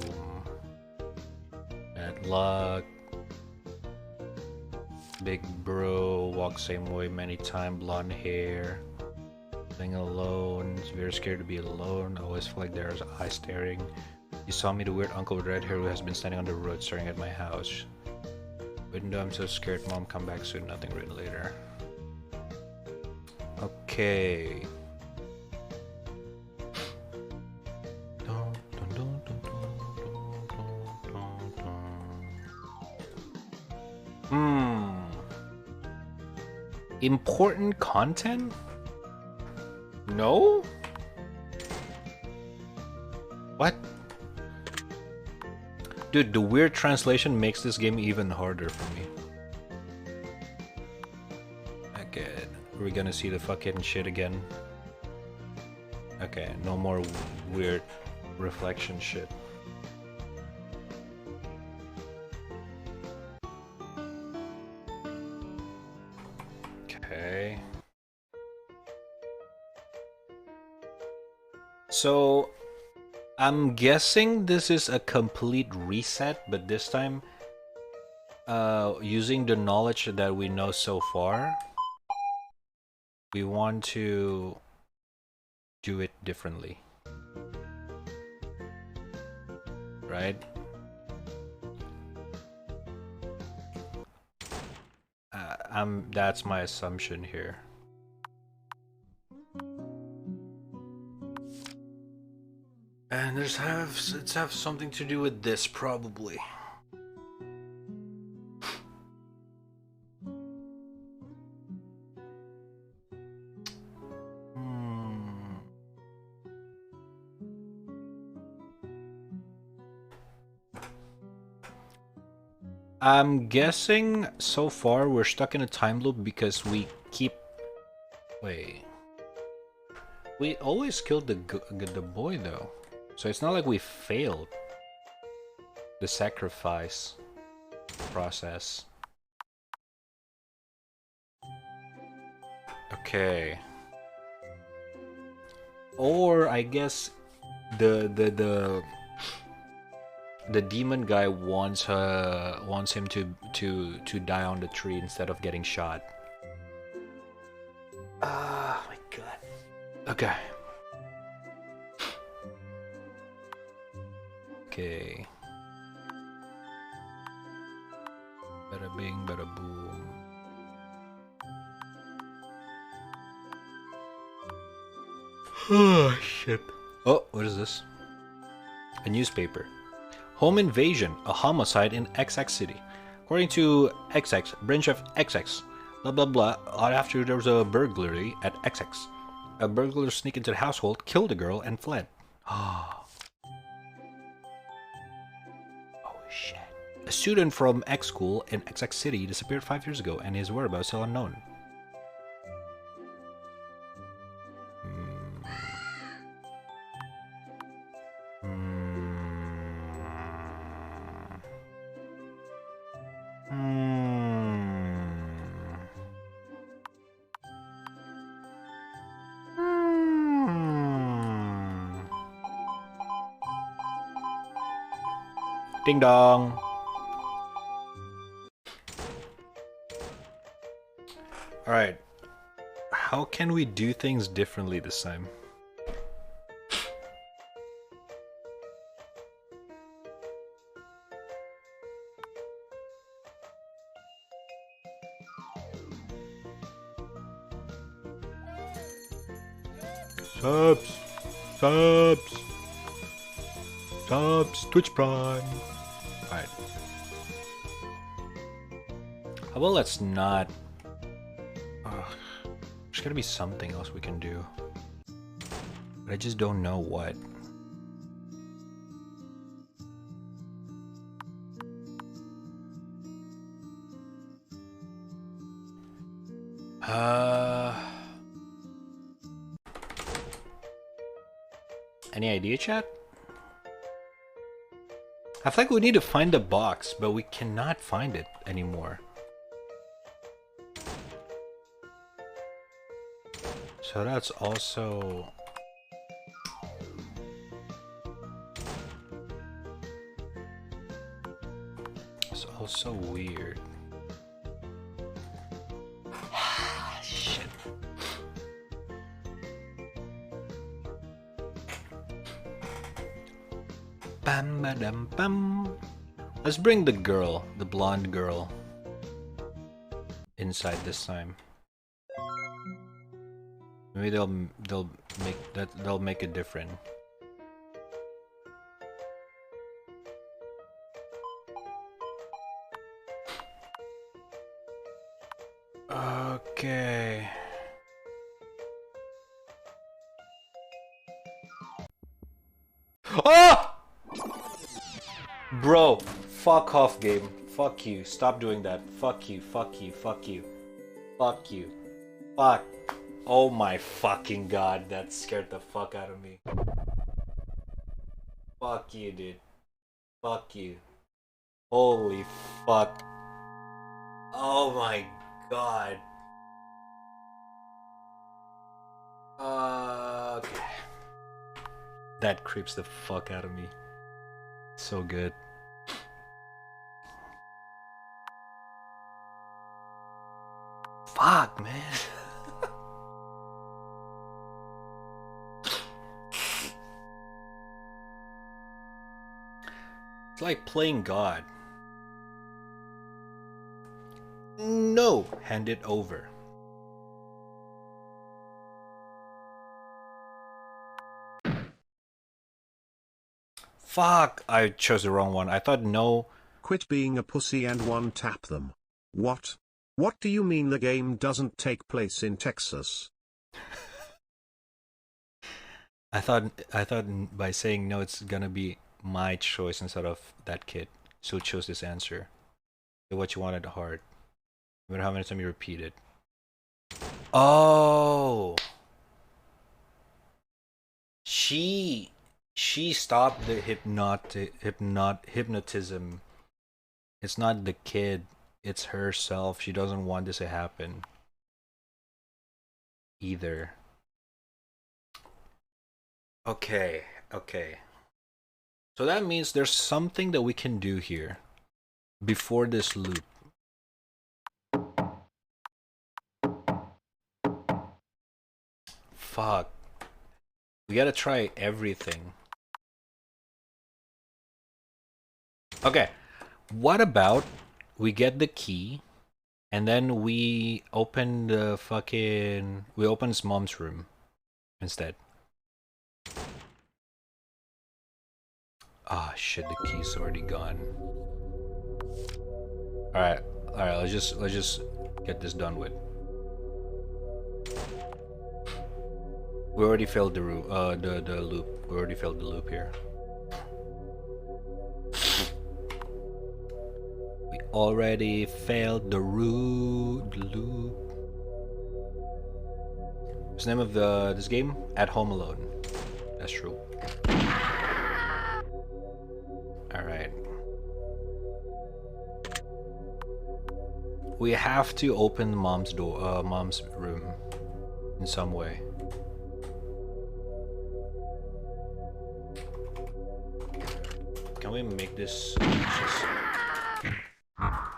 Bad luck. Big bro. Walk same way many times. Blonde hair. Being alone. Very scared to be alone. I always feel like there's eyes staring. You saw me, the weird uncle with red hair who has been standing on the road staring at my house. Window, I'm so scared. Mom, come back soon. Nothing written later. Okay. Important content? No? What? Dude, the weird translation makes this game even harder for me. Okay, we're gonna see the fucking shit again. Okay, no more weird reflection shit. Okay. So, I'm guessing this is a complete reset, but this time, using the knowledge that we know so far, we want to do it differently. Right? That's my assumption here. And it's have something to do with this, probably. I'm guessing so far we're stuck in a time loop because we keep... Wait. We always killed the boy though. So it's not like we failed the sacrifice process. Okay. Or I guess the demon guy wants him to die on the tree instead of getting shot. Ah, my god. Okay. Okay. Bada bing, bada boom. Oh shit. Oh, what is this? A newspaper. Home invasion, a homicide in XX City. According to XX, branch of XX, blah blah blah, after there was a burglary at XX. A burglar sneaked into the household, killed a girl, and fled. Oh shit. A student from X school in XX City disappeared 5 years ago, and his whereabouts still unknown. Ding dong. Alright. How can we do things differently this time? Subs! Subs! Subs! Twitch Prime! Alright. How about let's not... there's gotta be something else we can do. But I just don't know what. Any idea, chat? I feel like we need to find the box, but we cannot find it anymore. So that's also... it's also weird. Shit. Bam ba dum bum. Let's bring the girl, the blonde girl, inside this time. Maybe they'll make it different. Okay. Oh! Bro, fuck off, game. Fuck you. Stop doing that. Fuck you. Fuck you. Fuck you. Fuck you. Fuck. Oh my fucking god, that scared the fuck out of me. Fuck you, dude. Fuck you. Holy fuck. Oh my god. Okay. That creeps the fuck out of me. So good. Fuck, man. It's like playing God. No, hand it over. Fuck, I chose the wrong one. I thought no. Quit being a pussy and one tap them. What? What do you mean the game doesn't take place in Texas? I thought by saying no, it's gonna be my choice instead of that kid. So chose this answer. Do what you wanted hard. No matter how many times you repeat it. Oh, she stopped the hypnotism. It's not the kid, it's herself. She doesn't want this to happen either. Okay. So that means there's something that we can do here before this loop. Fuck. We gotta try everything. Okay. What about we get the key and then we open the fucking... we open his mom's room instead. Ah, shit, the key's already gone. Alright, let's just get this done with. We already failed the loop. We already failed the loop here. We already failed the loop. What's the name of this game? At Home Alone. That's true. Alright. We have to open mom's door, mom's room in some way. Can we make this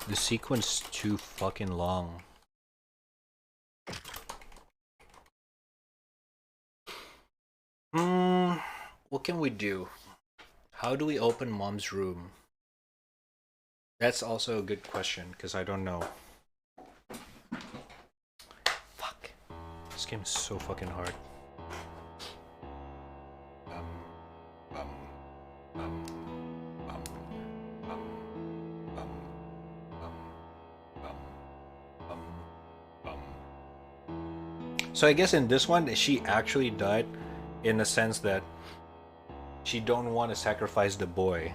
the sequence too fucking long? What can we do? How do we open mom's room? That's also a good question, because I don't know. Fuck. This game is so fucking hard. So I guess in this one, she actually died in the sense that she don't want to sacrifice the boy.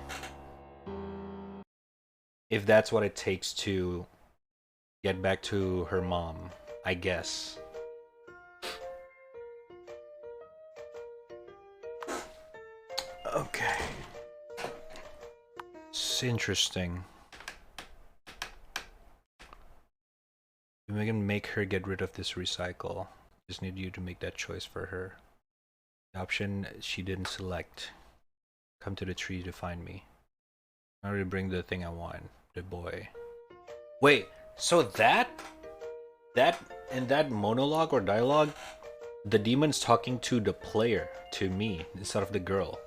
If that's what it takes to get back to her mom, I guess. Okay. It's interesting. We can make her get rid of this recycle. Just need you to make that choice for her. The option she didn't select. Come to the tree to find me. I already bring the thing I want. The boy. Wait, so that in that monologue or dialogue, the demon's talking to the player, to me, instead of the girl.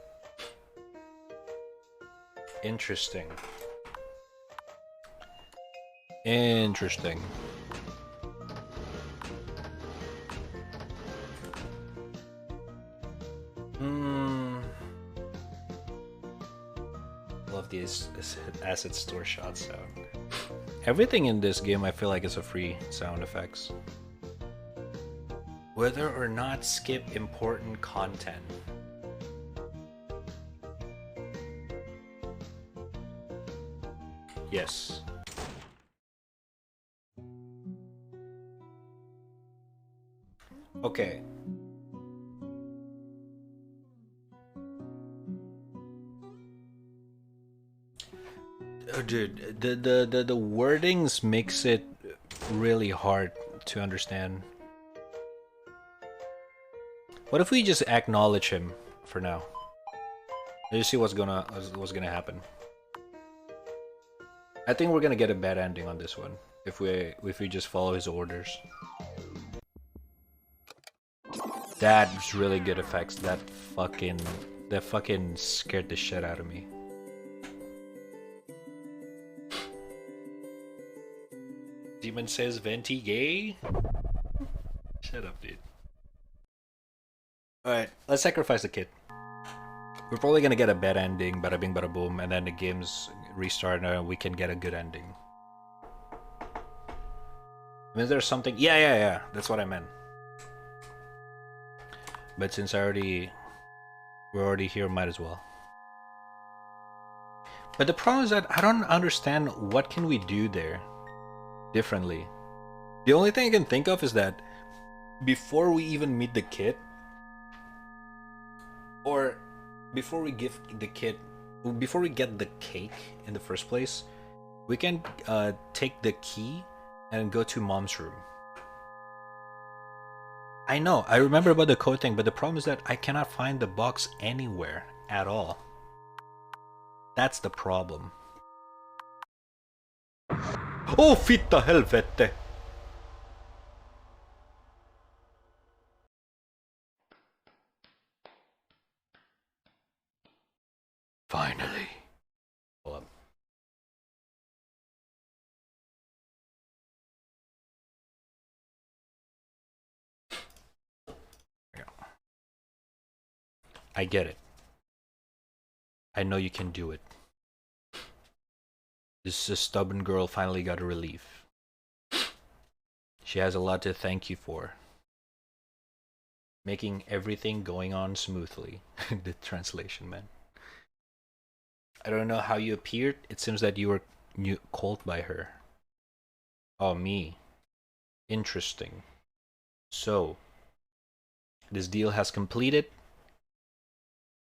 Interesting. Interesting. Love these asset store shots sound. Everything in this game I feel like is a free sound effects. Whether or not skip important content. Yes. Okay. Oh, dude, the wordings makes it really hard to understand. What if we just acknowledge him for now? Let's see what's gonna happen. I think we're gonna get a bad ending on this one if we just follow his orders. That's really good effects. That fucking scared the shit out of me. Demon says Venti gay? Shut up, dude. Alright, let's sacrifice the kid. We're probably gonna get a bad ending, bada bing bada boom, and then the game's restart and we can get a good ending. I mean, there's something... Yeah, that's what I meant. But since we're already here, might as well. But the problem is that I don't understand what can we do there differently. The only thing I can think of is that before we even meet the kid, or before we give the kid, before we get the cake in the first place, we can take the key and go to mom's room. I know, I remember about the code thing, but the problem is that I cannot find the box anywhere at all. That's the problem. Oh, fitta helvete! Finally. Hold up. There we go. I get it. I know you can do it. This stubborn girl finally got a relief. She has a lot to thank you for. Making everything going on smoothly. The translation, man. I don't know how you appeared. It seems that you were called by her. Oh, me. Interesting. So, this deal has completed.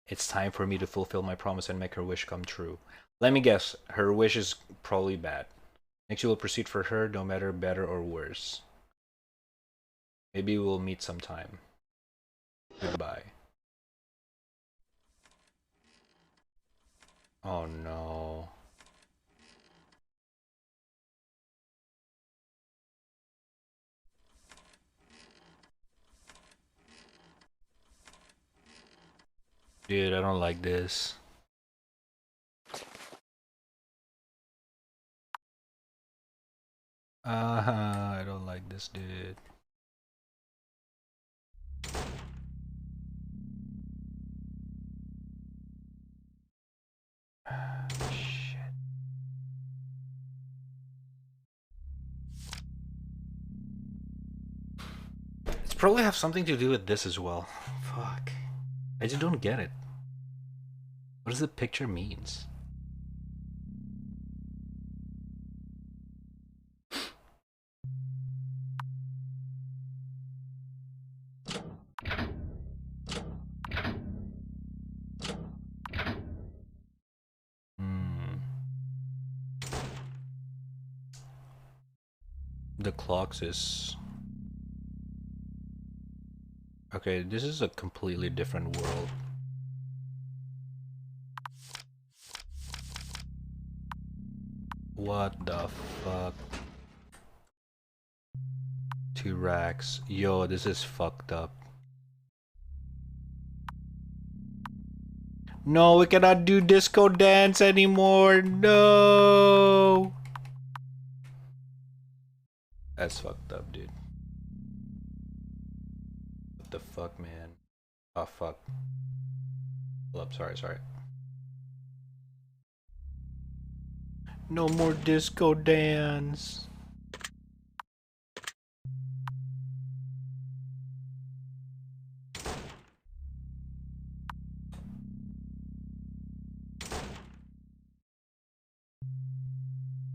It's time for me to fulfill my promise and make her wish come true. Let me guess, her wish is probably bad. Next you will proceed for her, no matter better or worse. Maybe we'll meet sometime. Goodbye. Oh no. Dude, I don't like this. I don't like this, dude. Shit. It's probably have something to do with this as well. Fuck. I just don't get it. What does the picture means? The clocks is... Okay, this is a completely different world. What the fuck? 2 racks. Yo, this is fucked up. No, we cannot do disco dance anymore. No. That's fucked up, dude. What the fuck, man? Oh, fuck. Hold up, sorry. No more disco dance.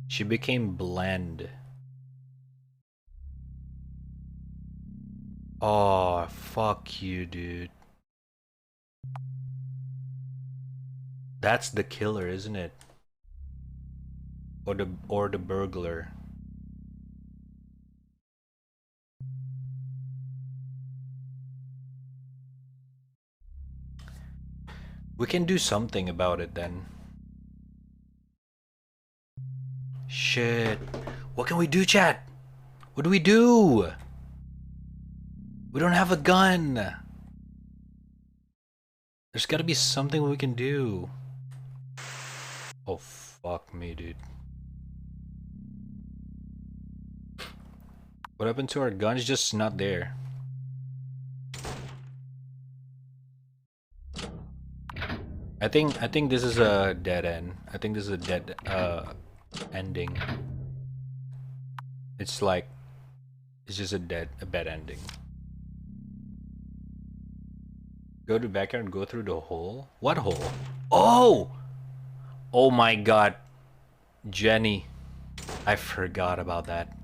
She became bland. Oh, fuck you, dude. That's the killer, isn't it? Or the burglar. We can do something about it then. Shit. What can we do, chat? What do we do? We don't have a gun. There's gotta be something we can do. Oh, fuck me, dude. What happened to our gun? It's just not there. I think this is a dead end. I think this is a dead ending. It's like it's just a bad ending. Go to backyard and go through the hole. What hole? Oh! Oh my god. Jenny. I forgot about that.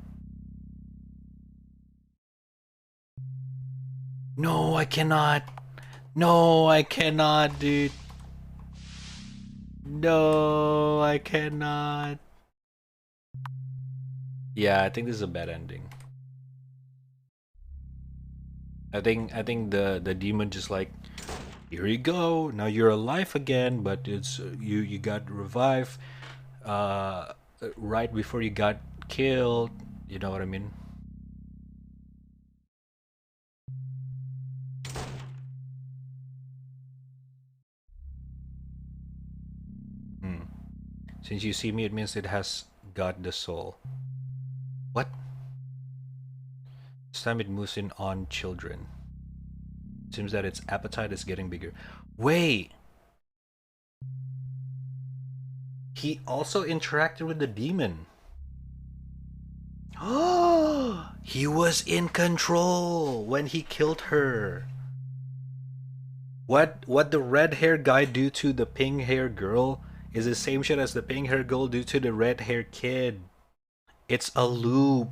No, I cannot. No, I cannot, dude. No, I cannot. Yeah, I think this is a bad ending. I think the demon just like, here you go. Now you're alive again, but it's you got revived right before you got killed. You know what I mean? Since you see me, it means it has got the soul. What? This time it moves in on children. Seems that its appetite is getting bigger. Wait! He also interacted with the demon. Oh! He was in control when he killed her. What the red hair guy do to the pink hair girl is the same shit as the pink hair girl do to the red hair kid. It's a loop.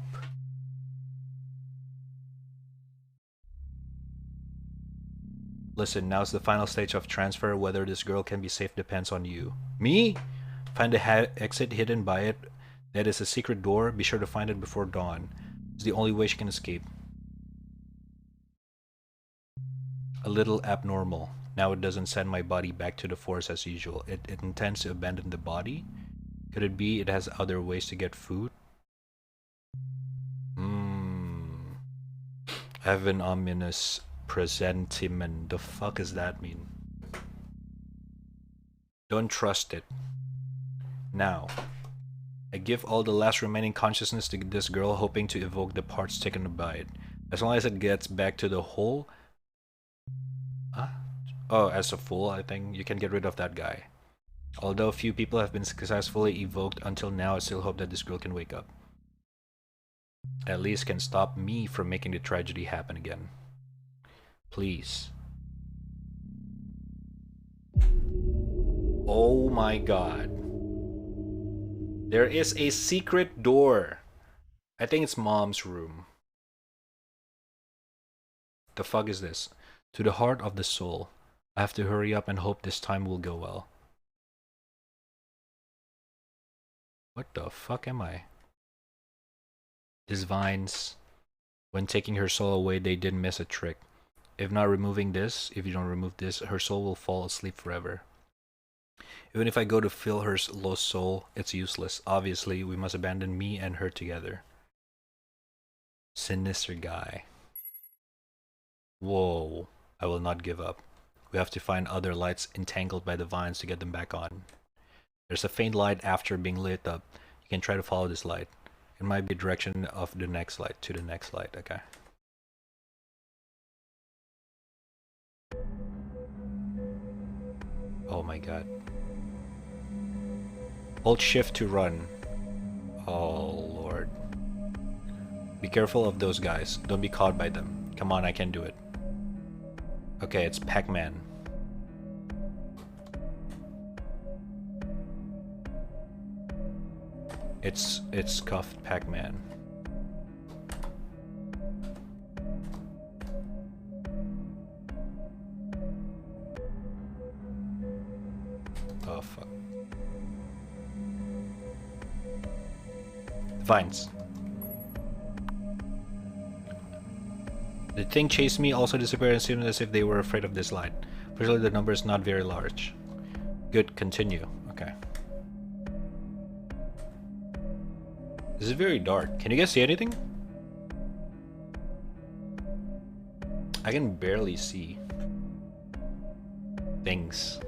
Listen, now's the final stage of transfer. Whether this girl can be safe depends on you. Me? Find the exit hidden by it. That is a secret door. Be sure to find it before dawn. It's the only way she can escape. a little abnormal. Now it doesn't send my body back to the forest as usual. It intends to abandon the body? Could it be it has other ways to get food? I have an ominous presentiment. The fuck does that mean? Don't trust it. Now, I give all the last remaining consciousness to this girl, hoping to evoke the parts taken by it. As long as it gets back to the whole... Huh? Oh, as a fool, I think you can get rid of that guy. Although few people have been successfully evoked until now, I still hope that this girl can wake up. At least can stop me from making the tragedy happen again. Please. Oh my god. There is a secret door. I think it's mom's room. The fuck is this? To the heart of the soul. I have to hurry up and hope this time will go well. What the fuck am I? These vines. When taking her soul away, they didn't miss a trick. If not removing this, if you don't remove this, her soul will fall asleep forever. Even if I go to fill her lost soul, it's useless. Obviously, we must abandon me and her together. Sinister guy. Whoa. I will not give up. We have to find other lights entangled by the vines to get them back on. There's a faint light after being lit up. You can try to follow this light. It might be the direction of the next light, to the next light, okay. Oh my god. Hold shift to run. Oh lord. Be careful of those guys. Don't be caught by them. Come on, I can do it. Okay, it's Pac-Man. It's cuffed Pac-Man. Oh fuck. Vines. The thing chased me, also disappeared, and seemed as if they were afraid of this light. Fortunately, the number is not very large. Good, continue. Okay. This is very dark. Can you guys see anything? I can barely see things.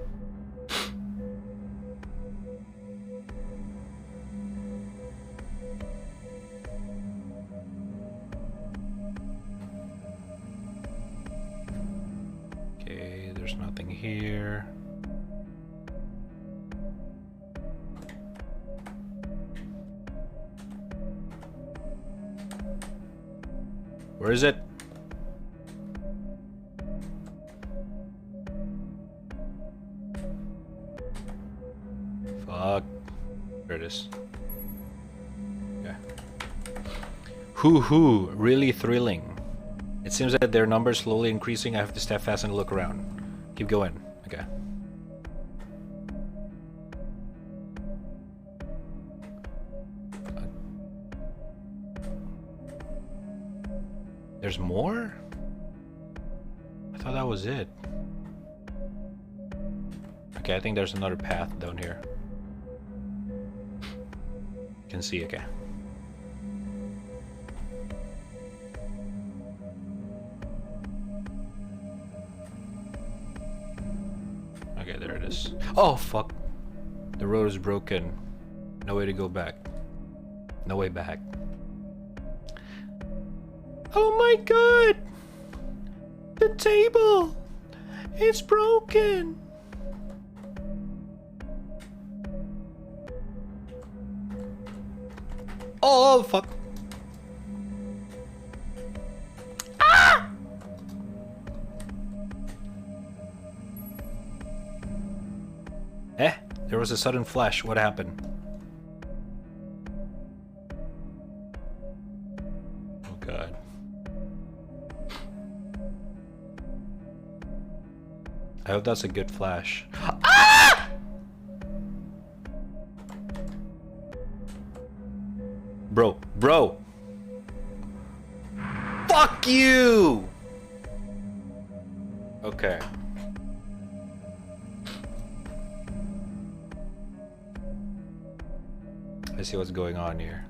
Okay, there's nothing here. Where is it? Fuck. There it is. Okay. Hoo-hoo, really thrilling. It seems that their numbers slowly increasing. I have to step fast and look around. Keep going. Okay. There's more? I thought that was it. Okay, I think there's another path down here. Can see, okay. Okay, there it is. Oh, fuck. The road is broken. No way to go back. No way back. Oh my god! The table! It's broken! Oh, fuck. Ah! There was a sudden flash. What happened? Oh god. I hope that's a good flash. Ah! Bro. Fuck you! Oh, Let's see what's going on here.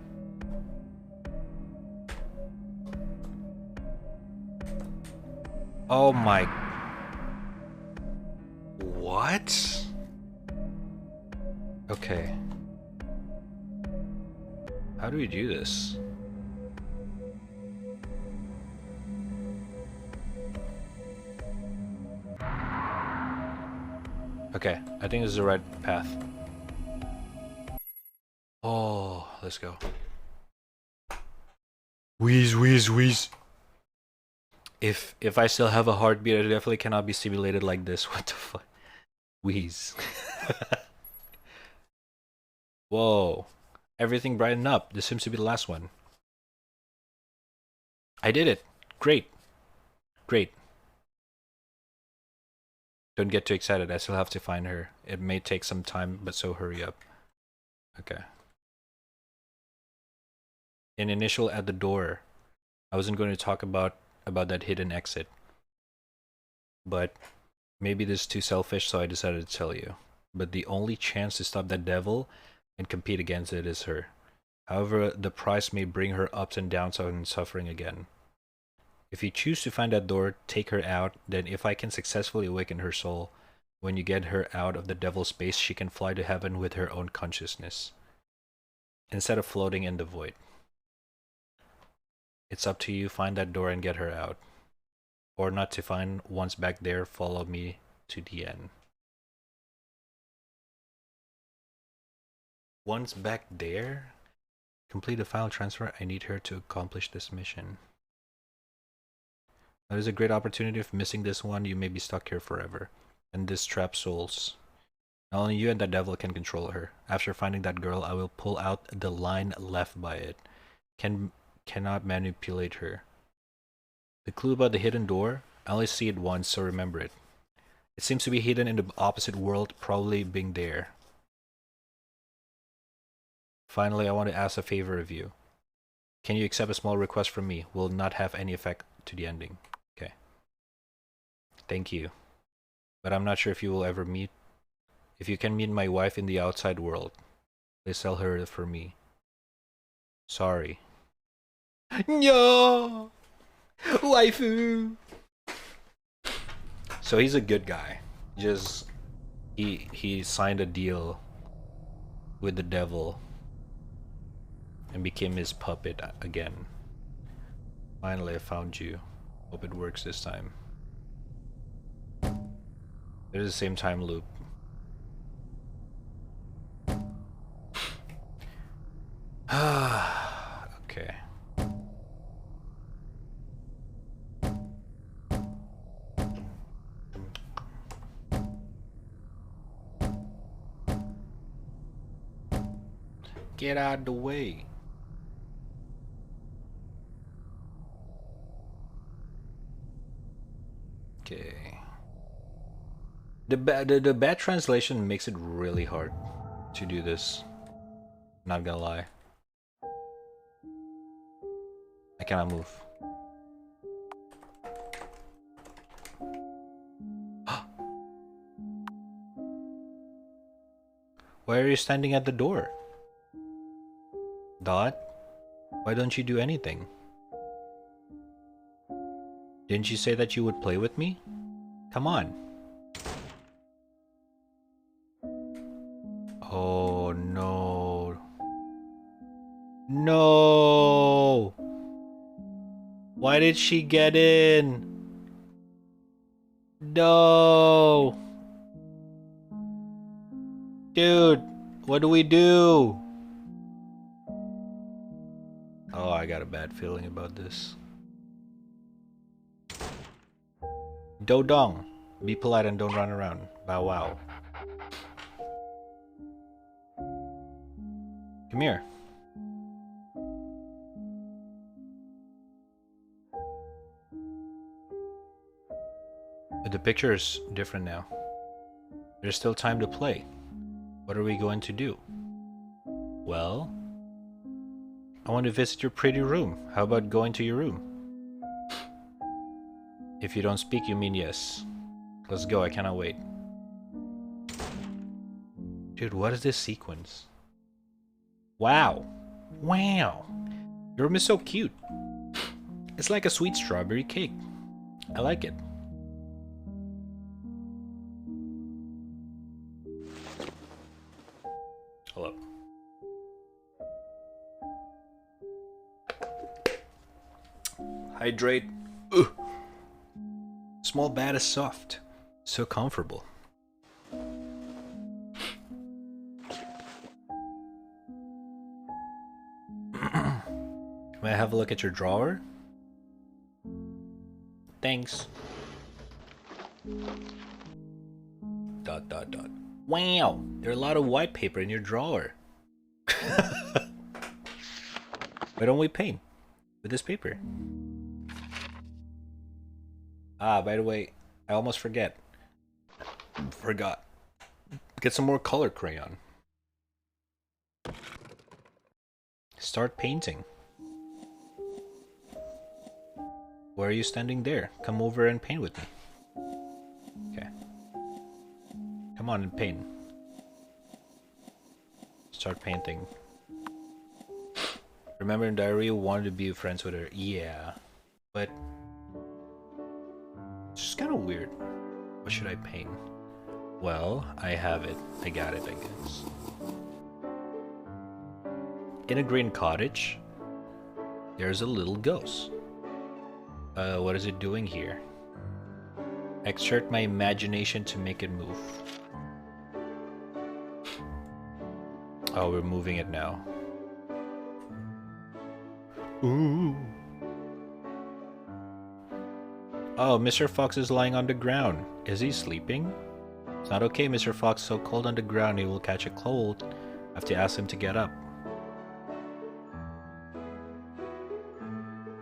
Oh my... What? Okay. How do we do this? Okay, I think this is the right path. Oh, let's go. Wheeze, wheeze, wheeze. If I still have a heartbeat, I definitely cannot be simulated like this. What the fuck? Wheeze. Whoa. Everything brightened up. This seems to be the last one. I did it. Great. Great. Don't get too excited. I still have to find her. It may take some time, but so hurry up. Okay. In initial at the door, I wasn't going to talk about that hidden exit. But maybe this is too selfish, so I decided to tell you. But the only chance to stop that devil and compete against it is her. However, the price may bring her ups and downs and suffering again. If you choose to find that door, take her out, then if I can successfully awaken her soul, when you get her out of the devil's space, she can fly to heaven with her own consciousness, instead of floating in the void. It's up to you, find that door and get her out. Or not to find, once back there, follow me to the end. Once back there? Complete the file transfer, I need her to accomplish this mission. That is a great opportunity. If missing this one, you may be stuck here forever. And this traps souls. Not only you and that devil can control her. After finding that girl, I will pull out the line left by it. Cannot manipulate her. The clue about the hidden door, I only see it once, so remember it. It seems to be hidden in the opposite world, probably being there. Finally, I want to ask a favor of you. Can you accept a small request from me? Will not have any effect to the ending. Okay. Thank you. But I'm not sure if you will ever meet. If you can meet my wife in the outside world, please tell her for me. Sorry. No! Waifu! So he's a good guy. Just he signed a deal with the devil and became his puppet again. Finally, I found you. Hope it works this time. It is the same time loop. Okay. Get out of the way. Okay. The bad translation makes it really hard to do this. Not gonna lie. I cannot move. Why are you standing at the door? Dot? Why don't you do anything? Didn't you say that you would play with me? Come on. Oh no. No! Why did she get in? No! Dude, what do we do? Oh, I got a bad feeling about this. Dodong. Be polite and don't run around. Bow wow. Come here. But the picture is different now. There's still time to play. What are we going to do? Well, I want to visit your pretty room. How about going to your room? If you don't speak, you mean yes. Let's go, I cannot wait. Dude, what is this sequence? Wow. Wow. Your room is so cute. It's like a sweet strawberry cake. I like it. Hello. Hydrate. Ugh. Small bed is soft. So comfortable. May I have a look at your drawer? Thanks. Dot dot dot. Wow, there are a lot of white paper in your drawer. Why don't we paint with this paper? Ah, by the way, I almost forgot. Get some more color crayon. Start painting. Why are you standing there? Come over and paint with me. Okay. Come on and paint. Start painting. Remember in diary you wanted to be friends with her? Yeah. But it's just kind of weird. What should I paint? Well, I have it. I got it, I guess. In a green cottage, there's a little ghost. What is it doing here? Exert my imagination to make it move. Oh, we're moving it now. Ooh. Oh, Mr. Fox is lying on the ground. Is he sleeping? It's not okay, Mr. Fox. So cold on the ground, he will catch a cold. I have to ask him to get up.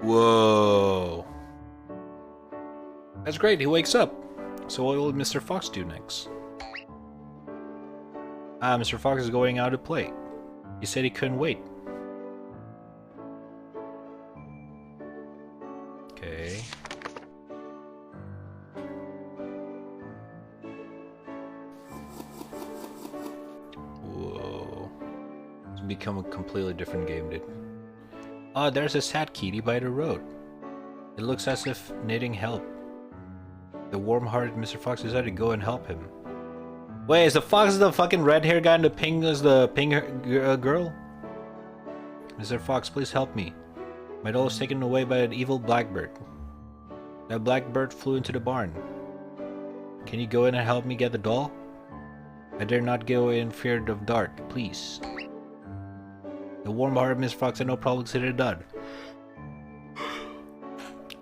Whoa. That's great, he wakes up. So what will Mr. Fox do next? Ah, Mr. Fox is going out to play. He said he couldn't wait. Okay. Whoa. It's become a completely different game, dude. Oh, there's a sad kitty by the road. It looks as if needing help. The warm-hearted Mr. Fox decided to go and help him. Wait, is the fox the fucking red-haired guy and the pink is the pink girl? Mr. Fox, please help me. My doll was taken away by an evil blackbird. That blackbird flew into the barn. Can you go in and help me get the doll? I dare not go in fear of dark, please. The warm-hearted Mr. Fox had no problem considered done.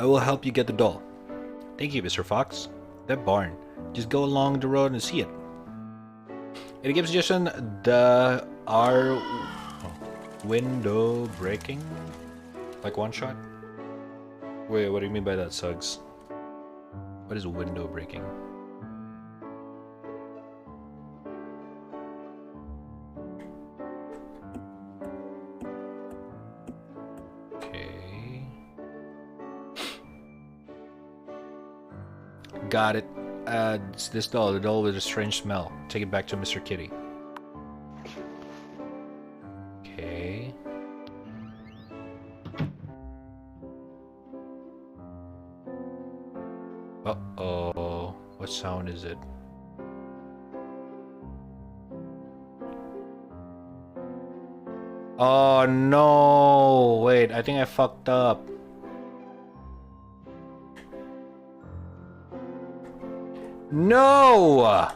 I will help you get the doll. Thank you, Mr. Fox. That barn. Just go along the road and see it. It gives Jason the window breaking? Like one shot? Wait, what do you mean by that, Suggs? What is window breaking? Okay. Got it. It's this doll. The doll with a strange smell. Take it back to Mr. Kitty. Okay. Uh-oh. What sound is it? Oh no! Wait, I think I fucked up. No!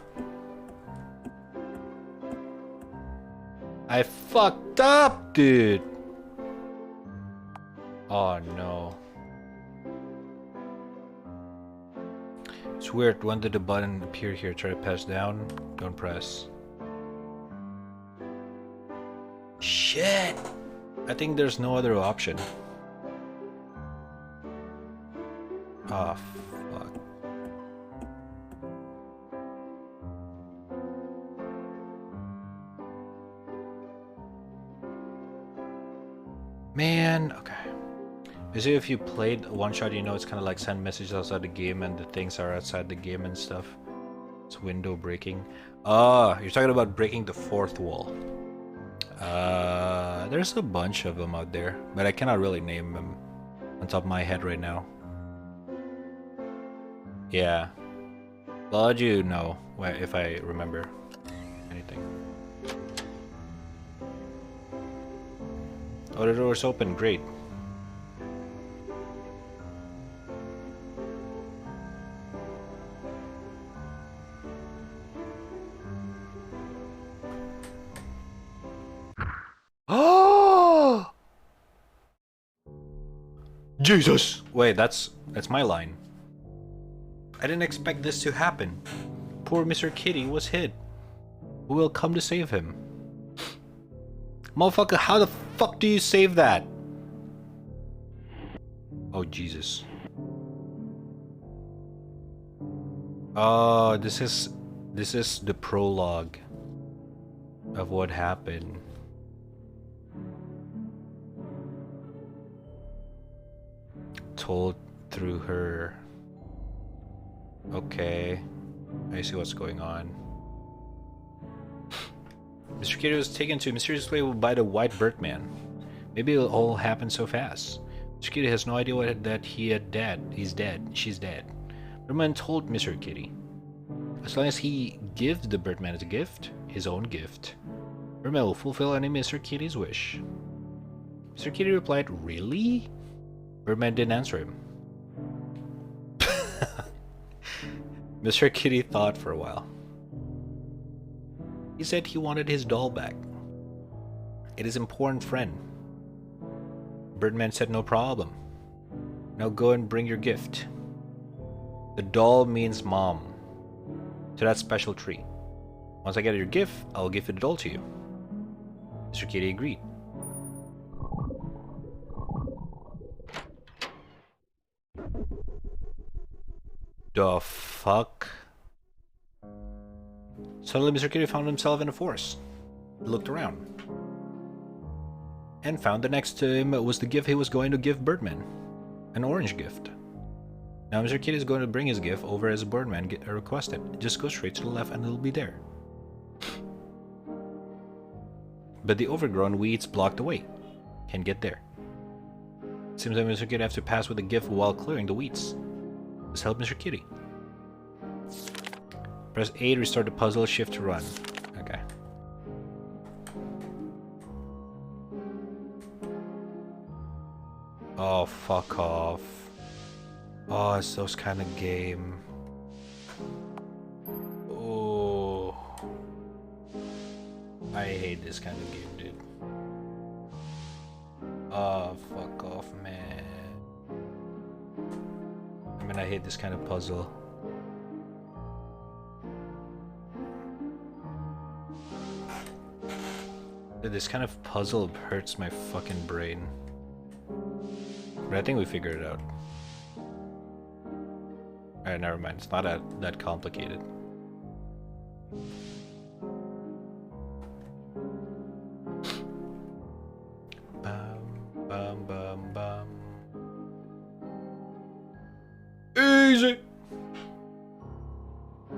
I fucked up, dude. Oh no. It's weird. When did the button appear here? Try to press down. Don't press. Shit! I think there's no other option. Ah, fuck. Man, okay. You see, if you played one shot, you know it's kind of like send messages outside the game and the things are outside the game and stuff. It's window breaking. Ah, you're talking about breaking the fourth wall. There's a bunch of them out there, but I cannot really name them on top of my head right now. Yeah. Well, I'll let you know if I remember anything. Oh, the door's open. Great. Oh! Jesus! Wait, that's my line. I didn't expect this to happen. Poor Mr. Kitty was hit. Who will come to save him? Motherfucker, how the fuck do you save that? Oh, Jesus. Oh, this is the prologue of what happened. Told through her. Okay, I see what's going on. Mr. Kitty was taken to a mysterious place by the White Birdman. Maybe it'll all happen so fast. Mr. Kitty has no idea that he's dead. She's dead. Birdman told Mr. Kitty, as long as he gives the Birdman as a gift, his own gift, Birdman will fulfill any Mr. Kitty's wish. Mr. Kitty replied, really? Birdman didn't answer him. Mr. Kitty thought for a while. He said he wanted his doll back. It is important, friend. Birdman said no problem. Now go and bring your gift. The doll means mom. To that special tree. Once I get your gift, I'll give the doll to you. Mr. Kitty agreed. The fuck? Suddenly Mr. Kitty found himself in a forest. He looked around. And found that next to him was the gift he was going to give Birdman. An orange gift. Now Mr. Kitty is going to bring his gift over as Birdman requested. Just go straight to the left and it'll be there. But the overgrown weeds blocked the way. Can't get there. Seems like Mr. Kitty has to pass with the gift while clearing the weeds. Just help Mr. Kitty. Press A to restart the puzzle, shift to run. Okay. Oh, fuck off. Oh, it's those kind of game. Oh. I hate this kind of game, dude. Oh, fuck off, man. I mean, I hate this kind of puzzle. Dude, this kind of puzzle hurts my fucking brain. But I think we figured it out. Alright, never mind. It's not that complicated. Bum, bum, bum, bum. Easy!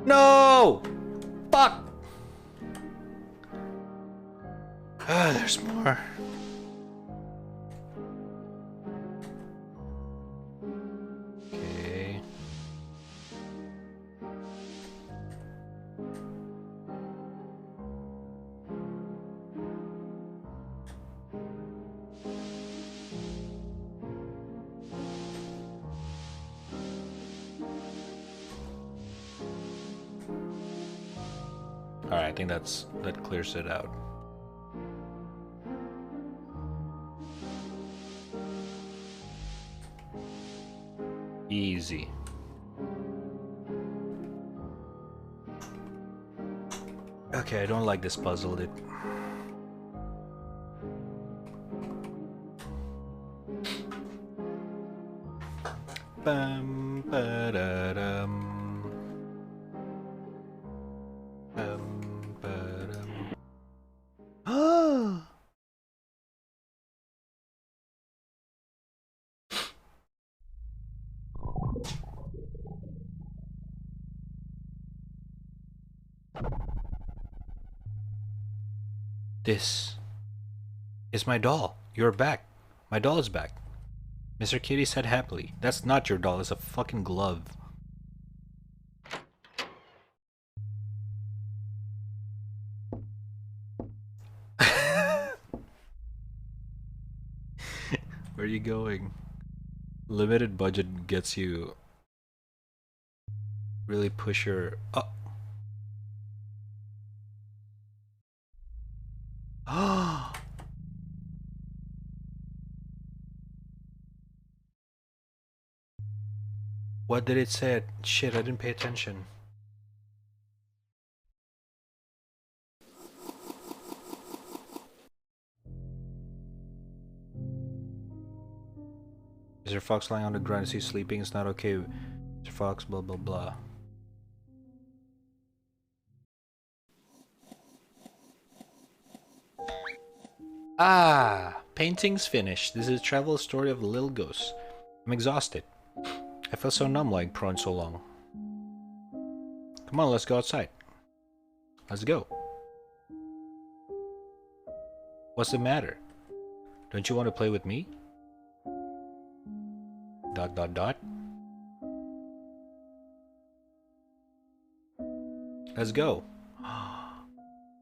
No! Fuck! Ah, there's more. Okay. Alright, I think that clears it out. Easy. Okay, I don't like this puzzle, dude. Bum, ba-da-dum. Bum, ba-dum. Ah! This It's my doll. You're back. My doll is back. Mr. Kitty said happily. That's not your doll, it's a fucking glove. Where are you going? Limited budget gets you really push your oh. What did it say? Shit, I didn't pay attention. Mr. Fox lying on the ground as he's sleeping. It's not okay. Mr. Fox, blah blah blah. Ah, painting's finished. This is a travel story of a little ghost. I'm exhausted. I felt so numb lying prone so long. Come on, let's go outside. Let's go. What's the matter? Don't you want to play with me? Dot dot dot. Let's go.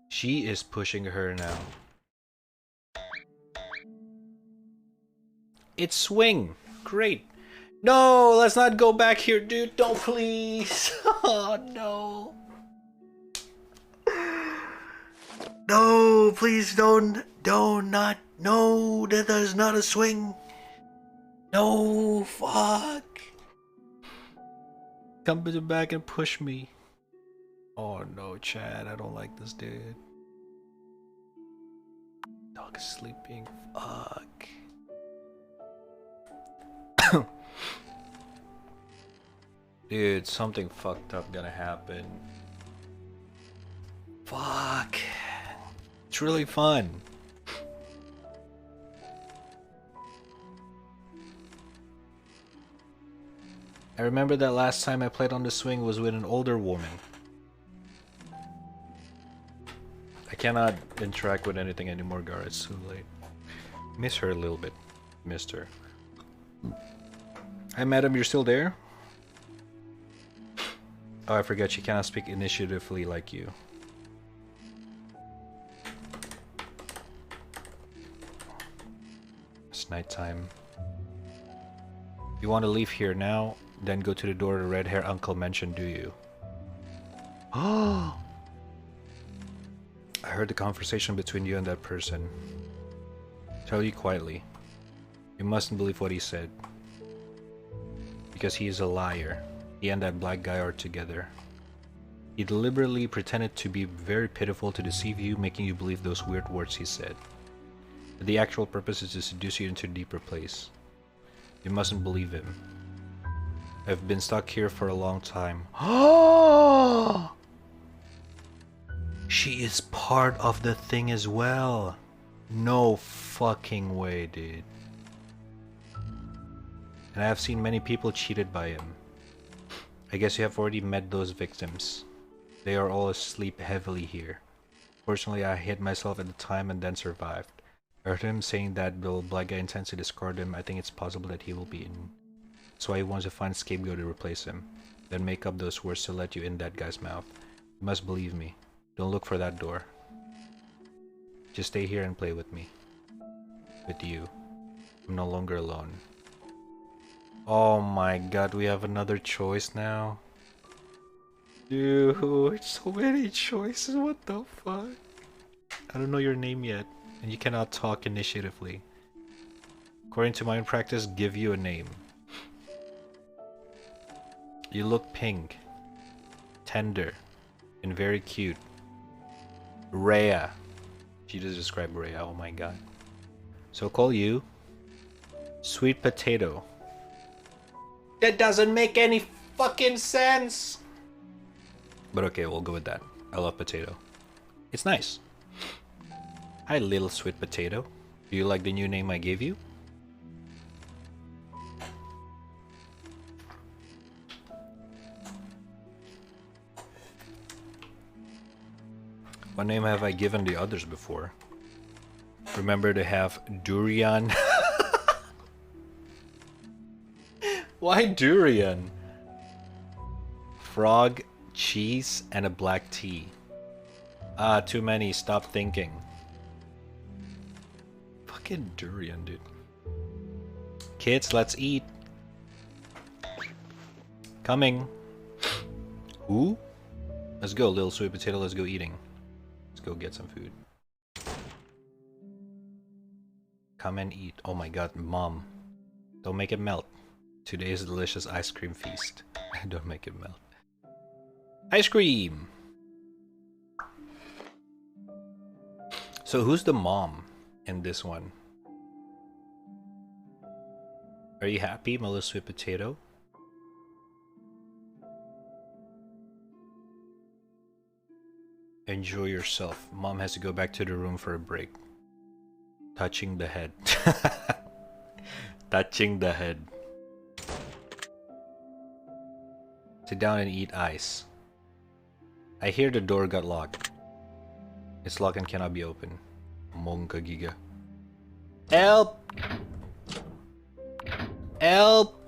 She is pushing her now. It's swing. Great. No, let's not go back here, dude. Don't, please. Oh, no. No, please don't. Don't, not. No, that is not a swing. No, fuck. Come back and push me. Oh, no, Chad. I don't like this, dude. Dog is sleeping. Fuck. Dude, something fucked up gonna happen. Fuck. It's really fun. I remember that last time I played on the swing was with an older woman. I cannot interact with anything anymore, Gar. It's too late. Miss her a little bit. Missed her. Hi, madam, you're still there? Oh, I forgot she cannot speak initiatively like you. It's nighttime. You want to leave here now? Then go to the door the red-haired uncle mentioned, do you? Oh! I heard the conversation between you and that person. Tell you quietly. You mustn't believe what he said. Because he is a liar. He and that black guy are together. He deliberately pretended to be very pitiful to deceive you, making you believe those weird words he said. But the actual purpose is to seduce you into a deeper place. You mustn't believe him. I've been stuck here for a long time. Oh! She is part of the thing as well. No fucking way, dude. And I have seen many people cheated by him. I guess you have already met those victims. They are all asleep heavily here. Fortunately, I hid myself at the time and then survived. I heard him saying that the black guy intends to discard him. I think it's possible that he will be in. That's why he wants to find a scapegoat to replace him. Then make up those words to let you in that guy's mouth. You must believe me. Don't look for that door. Just stay here and play with me. With you. I'm no longer alone. Oh my god, we have another choice now. Dude, so many choices, what the fuck? I don't know your name yet, and you cannot talk initiatively. According to my own practice, give you a name. You look pink, tender, and very cute. Rhea. She just described Rhea, oh my god. So call you Sweet Potato. That doesn't make any fucking sense. But okay, we'll go with that. I love potato. It's nice. Hi, little sweet potato. Do you like the new name I gave you? What name have I given the others before? Remember to have durian. Why durian? Frog, cheese, and a black tea. Ah, too many. Stop thinking. Fucking durian, dude. Kids, let's eat. Coming. Ooh. Let's go, little sweet potato. Let's go eating. Let's go get some food. Come and eat. Oh my god, mom. Don't make it melt. Today's delicious ice cream feast. Don't make it melt. Ice cream! So who's the mom in this one? Are you happy, my little sweet potato? Enjoy yourself. Mom has to go back to the room for a break. Touching the head. Touching the head. Sit down and eat ice. I hear the door got locked. It's locked and cannot be opened. Monka giga. Help! Help!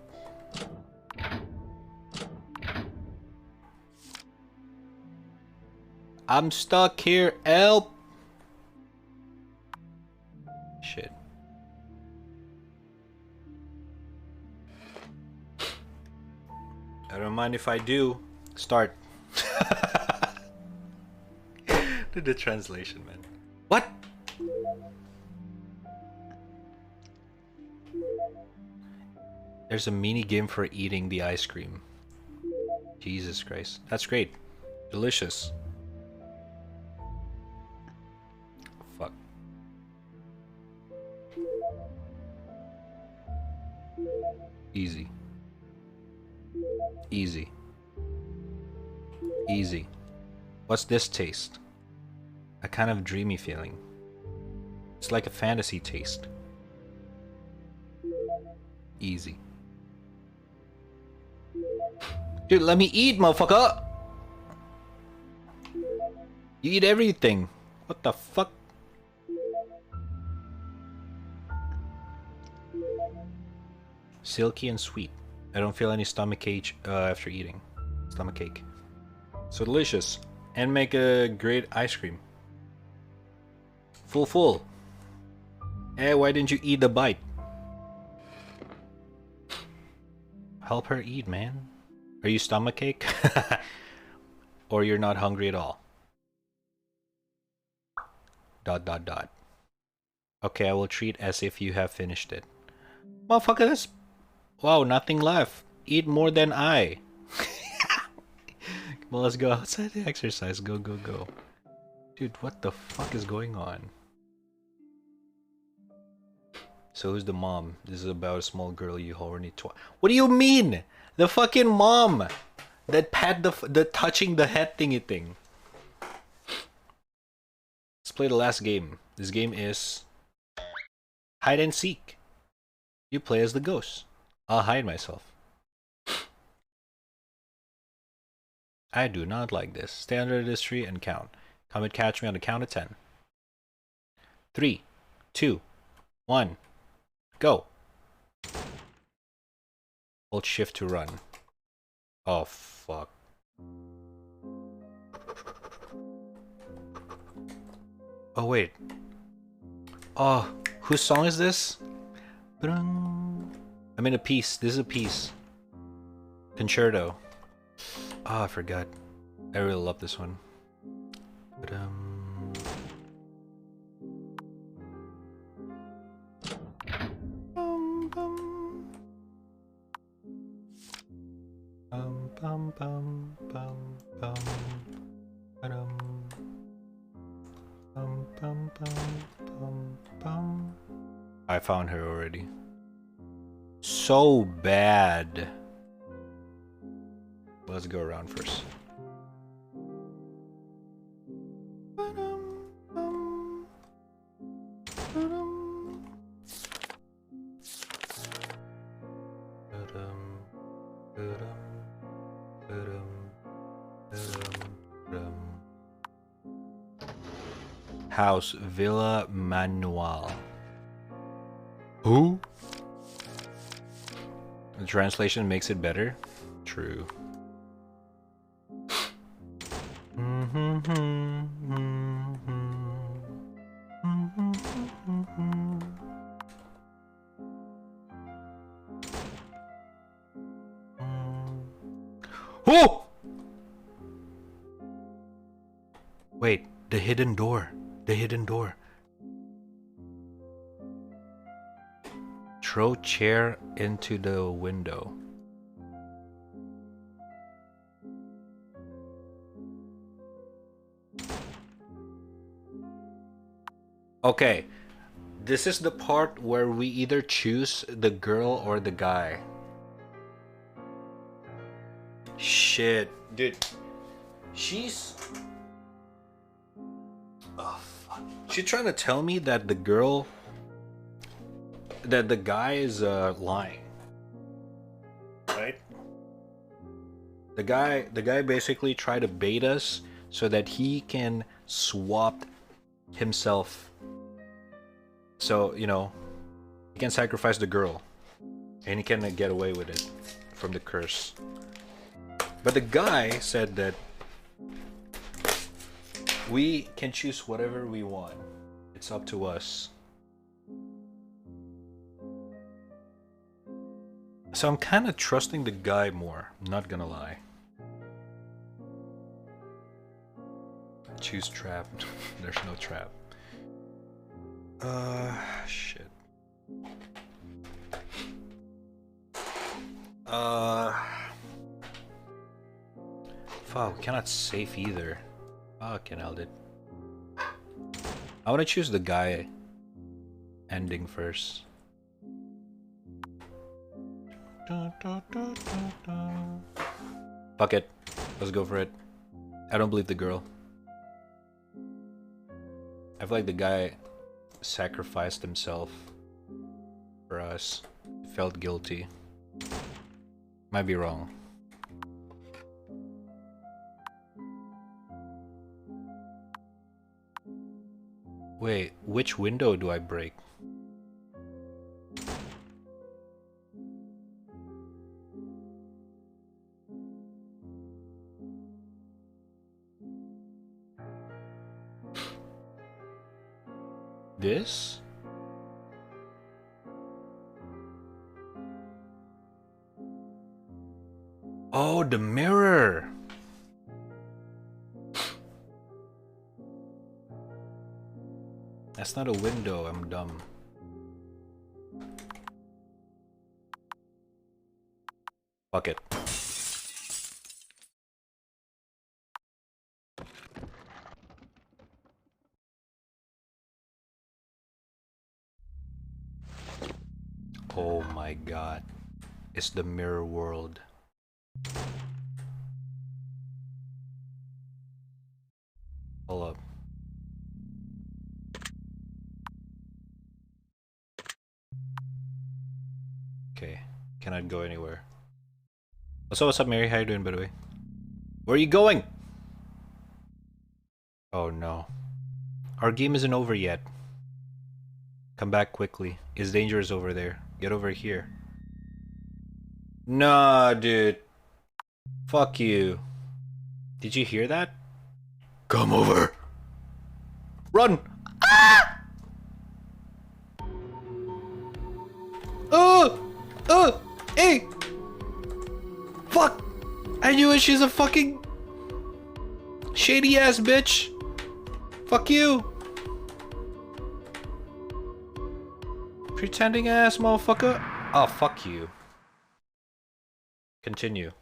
I'm stuck here. Help! Shit. I don't mind if I do. Start. Do the translation, man. What? There's a mini game for eating the ice cream. Jesus Christ. That's great. Delicious. Fuck. Easy. Easy. Easy. What's this taste? A kind of dreamy feeling. It's like a fantasy taste. Easy. Dude, let me eat, motherfucker! You eat everything. What the fuck? Silky and sweet. I don't feel any stomach ache after eating. Stomach ache. So delicious. And make a great ice cream. Full. Hey, why didn't you eat the bite? Help her eat, man. Are you stomach ache? Or you're not hungry at all? ... Okay, I will treat as if you have finished it. Motherfucker, that's... Wow, nothing left. Eat more than I. Come on, let's go outside the exercise. Go. Dude, what the fuck is going on? So who's the mom? This is about a small girl, you horny twat. What do you mean? The fucking mom! That pat the touching the head thingy thing. Let's play the last game. This game is... hide and seek. You play as the ghost. I'll hide myself. I do not like this. Stay under this tree and count. Come and catch me on the count of 10. 3, 2, 1, go. Hold shift to run. Oh fuck. Oh wait. Oh, whose song is this? I'm in a piece. This is a piece. Concerto. Oh, I forgot. I really love this one. I found her already. So bad. Let's go around first. house, Villa Manuel. Who? The translation makes it better. True. Oh! Wait, the hidden door. The hidden door. Throw chair into the window. Okay, this is the part where we either choose the girl or the guy. Shit, dude. She's... Oh, fuck. She's trying to tell me that the girl... that the guy is lying. Right? The guy basically tried to bait us so that he can swap himself. So, you know, he can sacrifice the girl and he can get away with it from the curse. But the guy said that we can choose whatever we want. It's up to us. So I'm kind of trusting the guy more, I'm not gonna lie. Choose trap. There's no trap. Shit. Fuck, we cannot save either. Fucking hell, dude. I wanna choose the guy ending first. Fuck it. Let's go for it. I don't believe the girl. I feel like the guy sacrificed himself for us. Felt guilty. Might be wrong. Wait, which window do I break? This? Oh, the mirror! That's not a window, I'm dumb. Fuck it. Oh my god. It's the mirror world. Hold up. Okay, cannot go anywhere. So what's up, Mary? How you doing, by the way? Where are you going? Oh no. Our game isn't over yet. Come back quickly. His danger is over there. Get over here. Nah, dude. Fuck you. Did you hear that? Come over. Run! Ah! Hey! Fuck! I knew it, she's a fucking shady ass bitch. Fuck you. Pretending ass motherfucker. Oh, fuck you. Continue.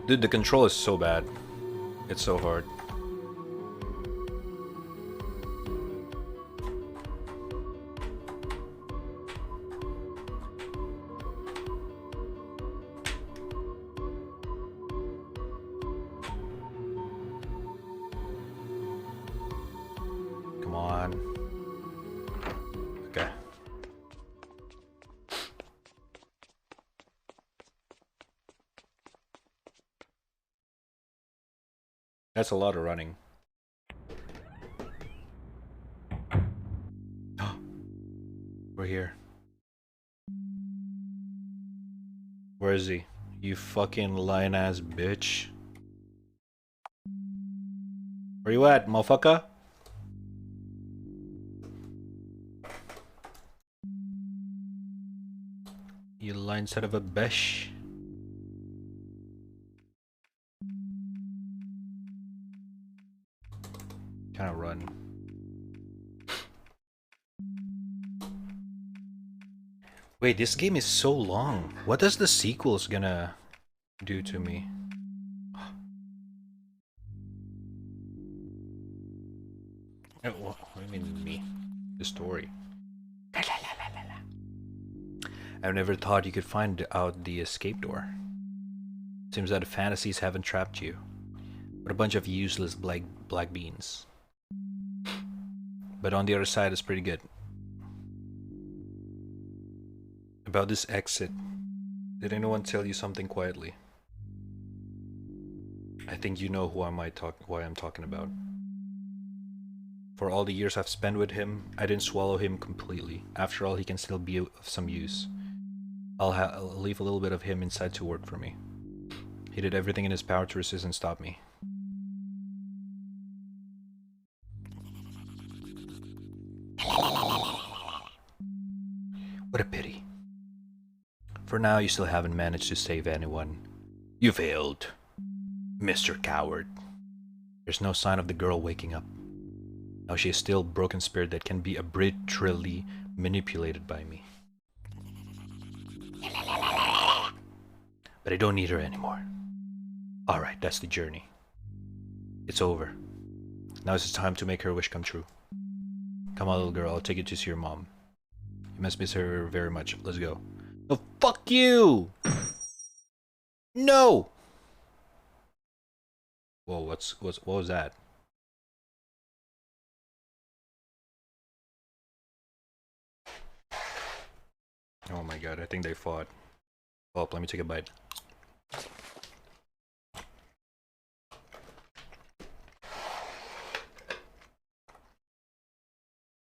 Dude, the control is so bad. It's so hard. Come on. Okay. That's a lot of running. We're here. Where is he? You fucking lying ass bitch. Where you at, motherfucker? You lying son of a bitch. Kind of run. Wait, this game is so long. What is the sequels gonna do to me? What do you mean me? The story. I've never thought you could find out the escape door. Seems that the fantasies haven't trapped you, but a bunch of useless black beans. But on the other side, it's pretty good. About this exit, did anyone tell you something quietly? I think you know why I'm talking about. For all the years I've spent with him, I didn't swallow him completely. After all, he can still be of some use. I'll leave a little bit of him inside to work for me. He did everything in his power to resist and stop me. What a pity. For now, you still haven't managed to save anyone. You failed, Mr. Coward. There's no sign of the girl waking up. Now she is still a broken spirit that can be arbitrarily manipulated by me. But I don't need her anymore. Alright, that's the journey. It's over. Now it's time to make her wish come true. Come on, little girl, I'll take you to see your mom. You must miss her very much. Let's go. Oh, fuck you! No! Whoa, what was that? Oh my god, I think they fought. Oh, let me take a bite.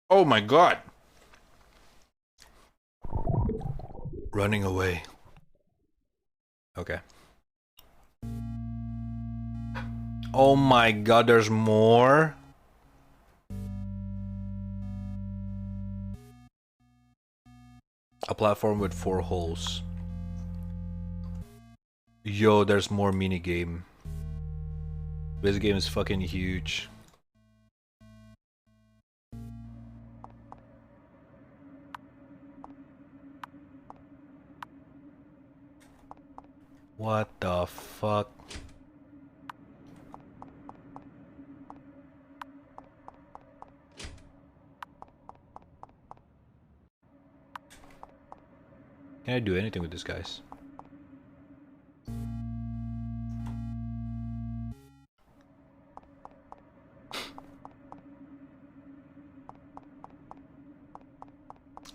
Oh my god! Running away. Okay. Oh my god, there's more? A platform with 4 holes. Yo, there's more minigame. This game is fucking huge. What the fuck? Can I do anything with this, guys?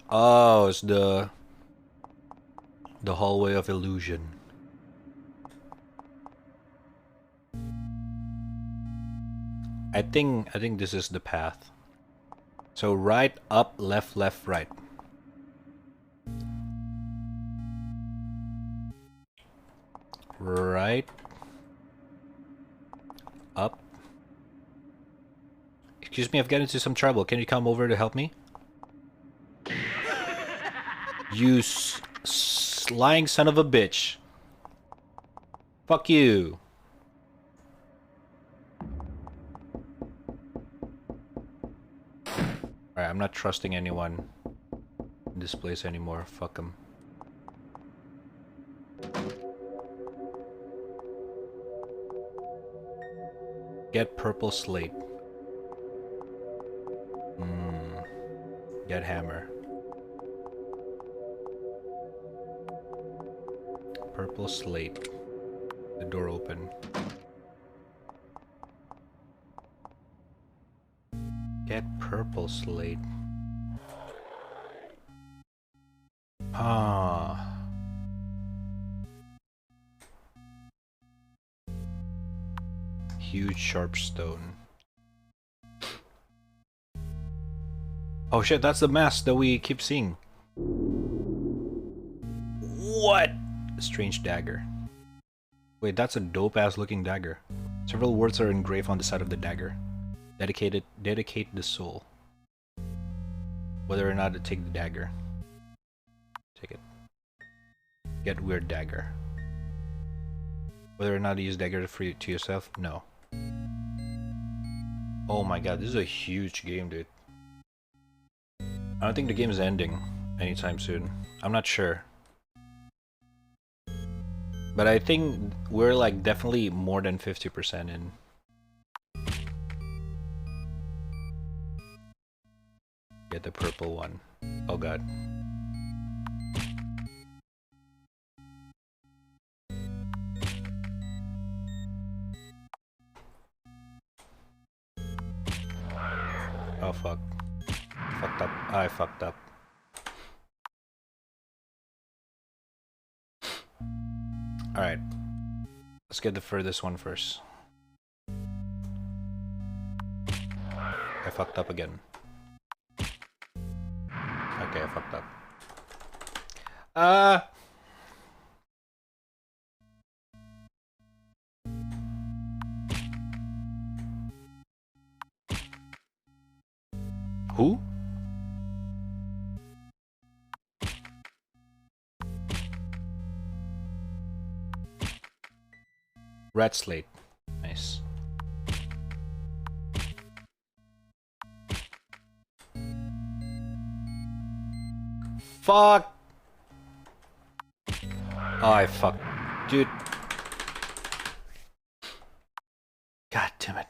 Oh, it's the hallway of illusion. I think this is the path. So right, up, left, left, right. Right. Up. Excuse me, I've got into some trouble. Can you come over to help me? You lying son of a bitch. Fuck you. Alright, I'm not trusting anyone in this place anymore. Fuck them. Get purple slate. Get hammer. Purple slate. The door open. Get purple slate. Ah. Huge sharp stone. Oh shit, that's the mask that we keep seeing. What? A strange dagger. Wait, that's a dope-ass looking dagger. Several words are engraved on the side of the dagger. Dedicate the soul. Whether or not to take the dagger. Take it. Get weird dagger. Whether or not to use dagger to yourself? No. Oh my god, this is a huge game, dude. I don't think the game is ending anytime soon. I'm not sure. But I think we're like definitely more than 50% in. Get the purple one. Oh god. Oh fuck. Fucked up. I fucked up. Alright. Let's get the furthest one first. I fucked up again. Okay, I fucked up. Who? Red slate. Nice. Fuck! Oh, I fucked. Dude. God damn it.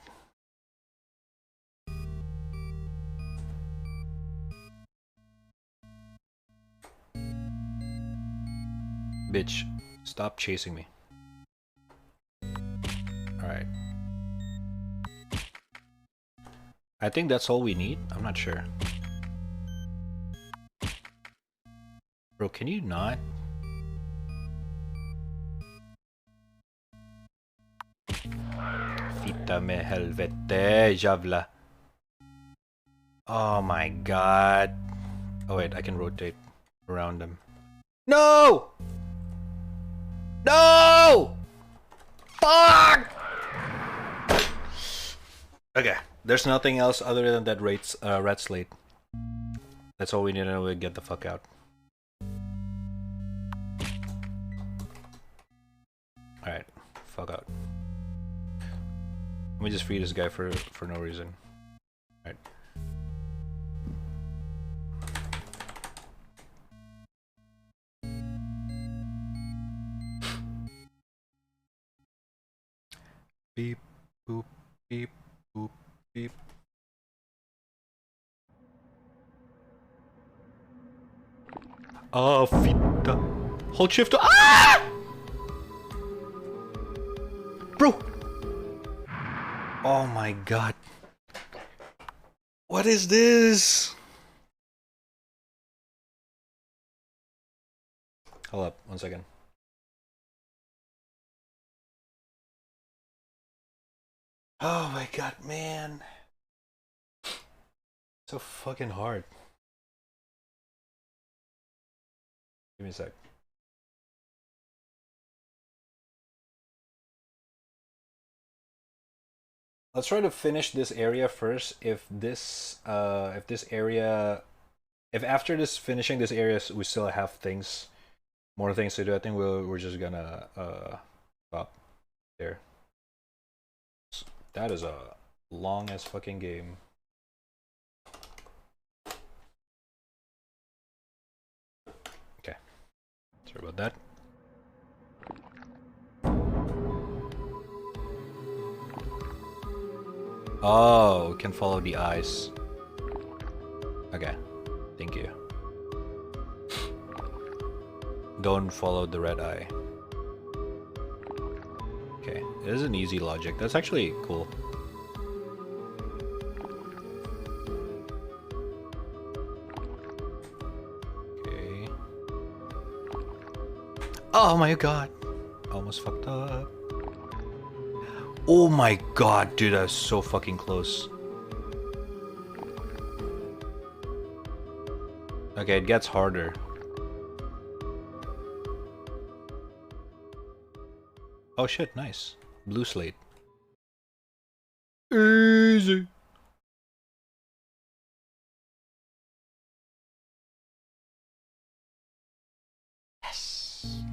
Bitch, stop chasing me. Alright. I think that's all we need. I'm not sure. Bro, can you not? Fita me helvete, javla. Oh my god. Oh wait, I can rotate around them. No! No! Fuck! Okay, there's nothing else other than that red slate. That's all we need to get the fuck out. Alright, fuck out. Let me just free this guy for no reason. Alright. Beep, boop, beep, boop, beep. Oh, fita. Hold shift to— ah! Bro! Oh my god. What is this? Hold up, 1 second. Oh my god, man. So fucking hard. Give me a sec. Let's try to finish this area first. If after this finishing this area we still have more things to do, I think we're just gonna stop there. That is a long ass fucking game. Okay. Sorry about that. Oh, we can follow the eyes. Okay. Thank you. Don't follow the red eye. Okay, it is an easy logic. That's actually cool. Okay. Oh my god. Almost fucked up. Oh my god, dude, that was so fucking close. Okay, it gets harder. Oh shit, nice. Blue slate. Easy. Yes.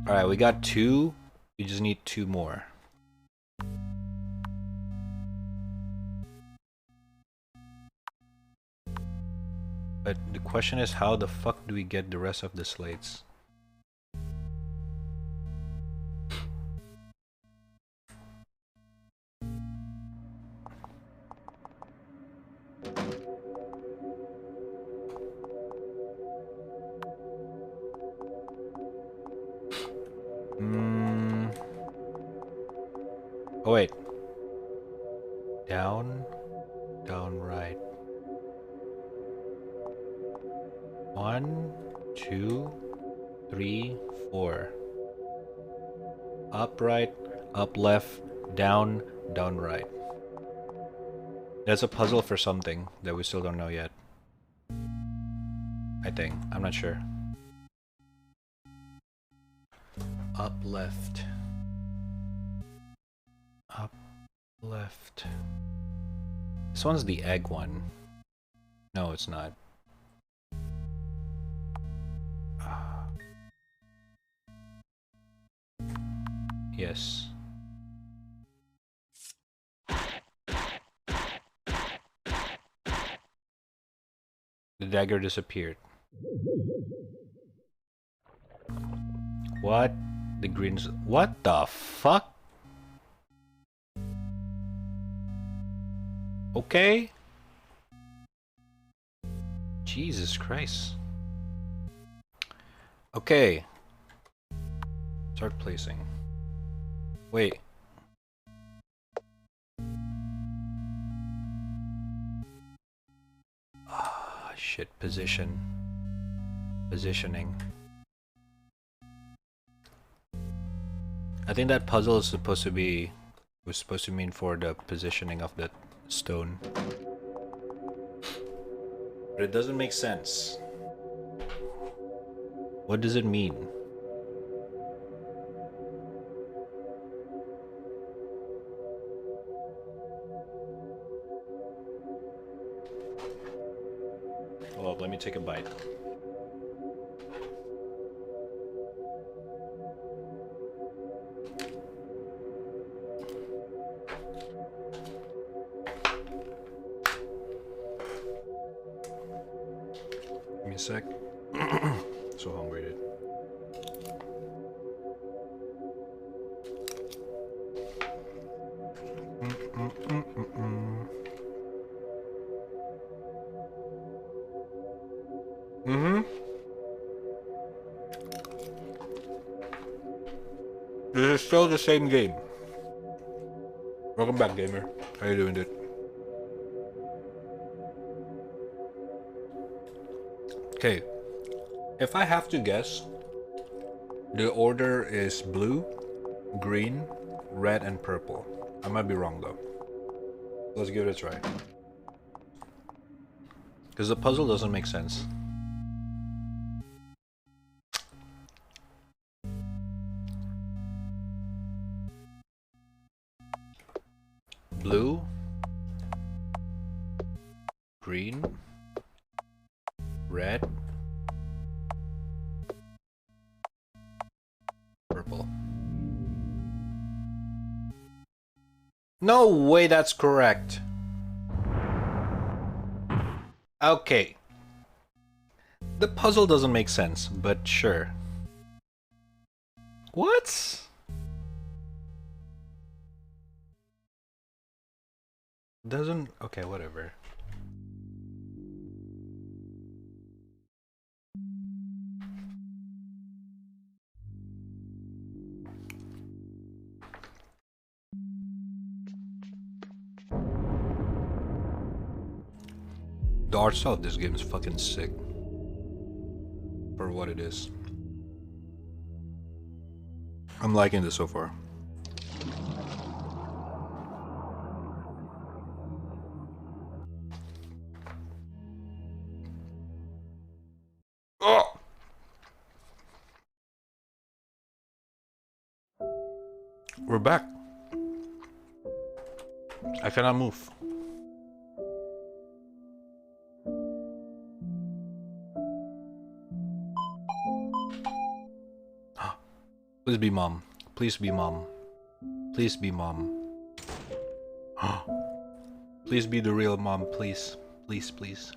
Alright, we got 2. We just need 2 more. But the question is, how the fuck do we get the rest of the slates? Oh wait. Down, down, right. 1, 2, 3, 4. Up right, up left, down, down right. There's a puzzle for something that we still don't know yet. I think. I'm not sure. Up left. Up left. This one's the egg one. No, it's not. Yes. The dagger disappeared. What? The greens. What the fuck? Okay. Jesus Christ. Okay. Start placing. Wait. Ah, shit. Position. Positioning. I think that puzzle is supposed to be... was supposed to mean for the positioning of that stone. But it doesn't make sense. What does it mean? Hold up, let me take a bite. Give me a sec. So hungry, dude. This is still the same game. Welcome back, gamer. How you doing, dude? Okay. If I have to guess, the order is blue, green, red, and purple. I might be wrong though. Let's give it a try. Because the puzzle doesn't make sense. Blue, green, red, purple. No way that's correct. Okay. The puzzle doesn't make sense, but sure. What? Doesn't... okay, whatever. The art style of this game is fucking sick. For what it is. I'm liking this so far. Oh! back. I cannot move. Please be mom. Please be mom. Please be mom. Please be the real mom, please. Please, please.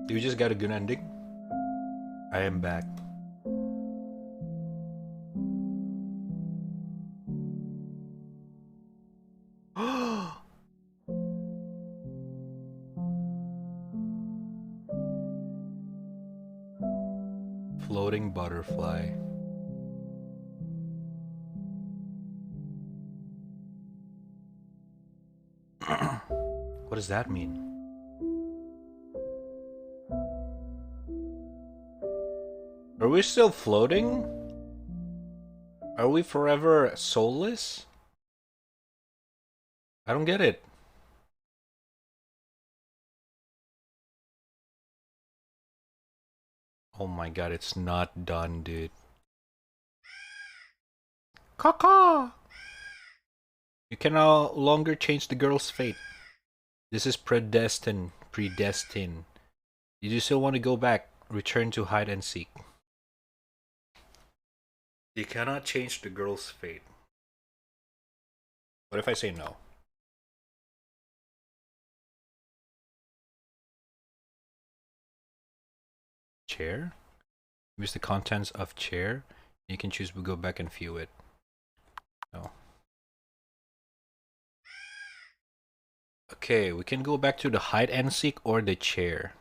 You just got a good ending? I am back. Floating butterfly. What does that mean? Are we still floating? Are we forever soulless? I don't get it. Oh my god, it's not done, dude. Caca! You can no longer change the girl's fate. This is predestined. Predestined. Did you still want to go back? Return to hide and seek. You cannot change the girl's fate. What if I say no? Chair? Use the contents of chair. You can choose to go back and view it. No. Okay, we can go back to the hide and seek or the chair.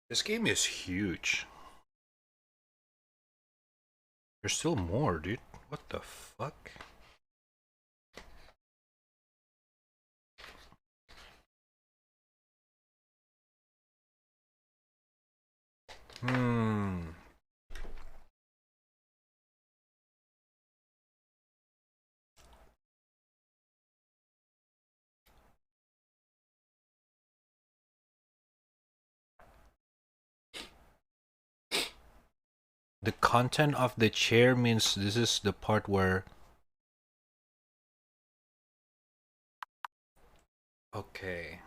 This game is huge. There's still more, dude. What the fuck? The content of the chair means this is the part where... Okay.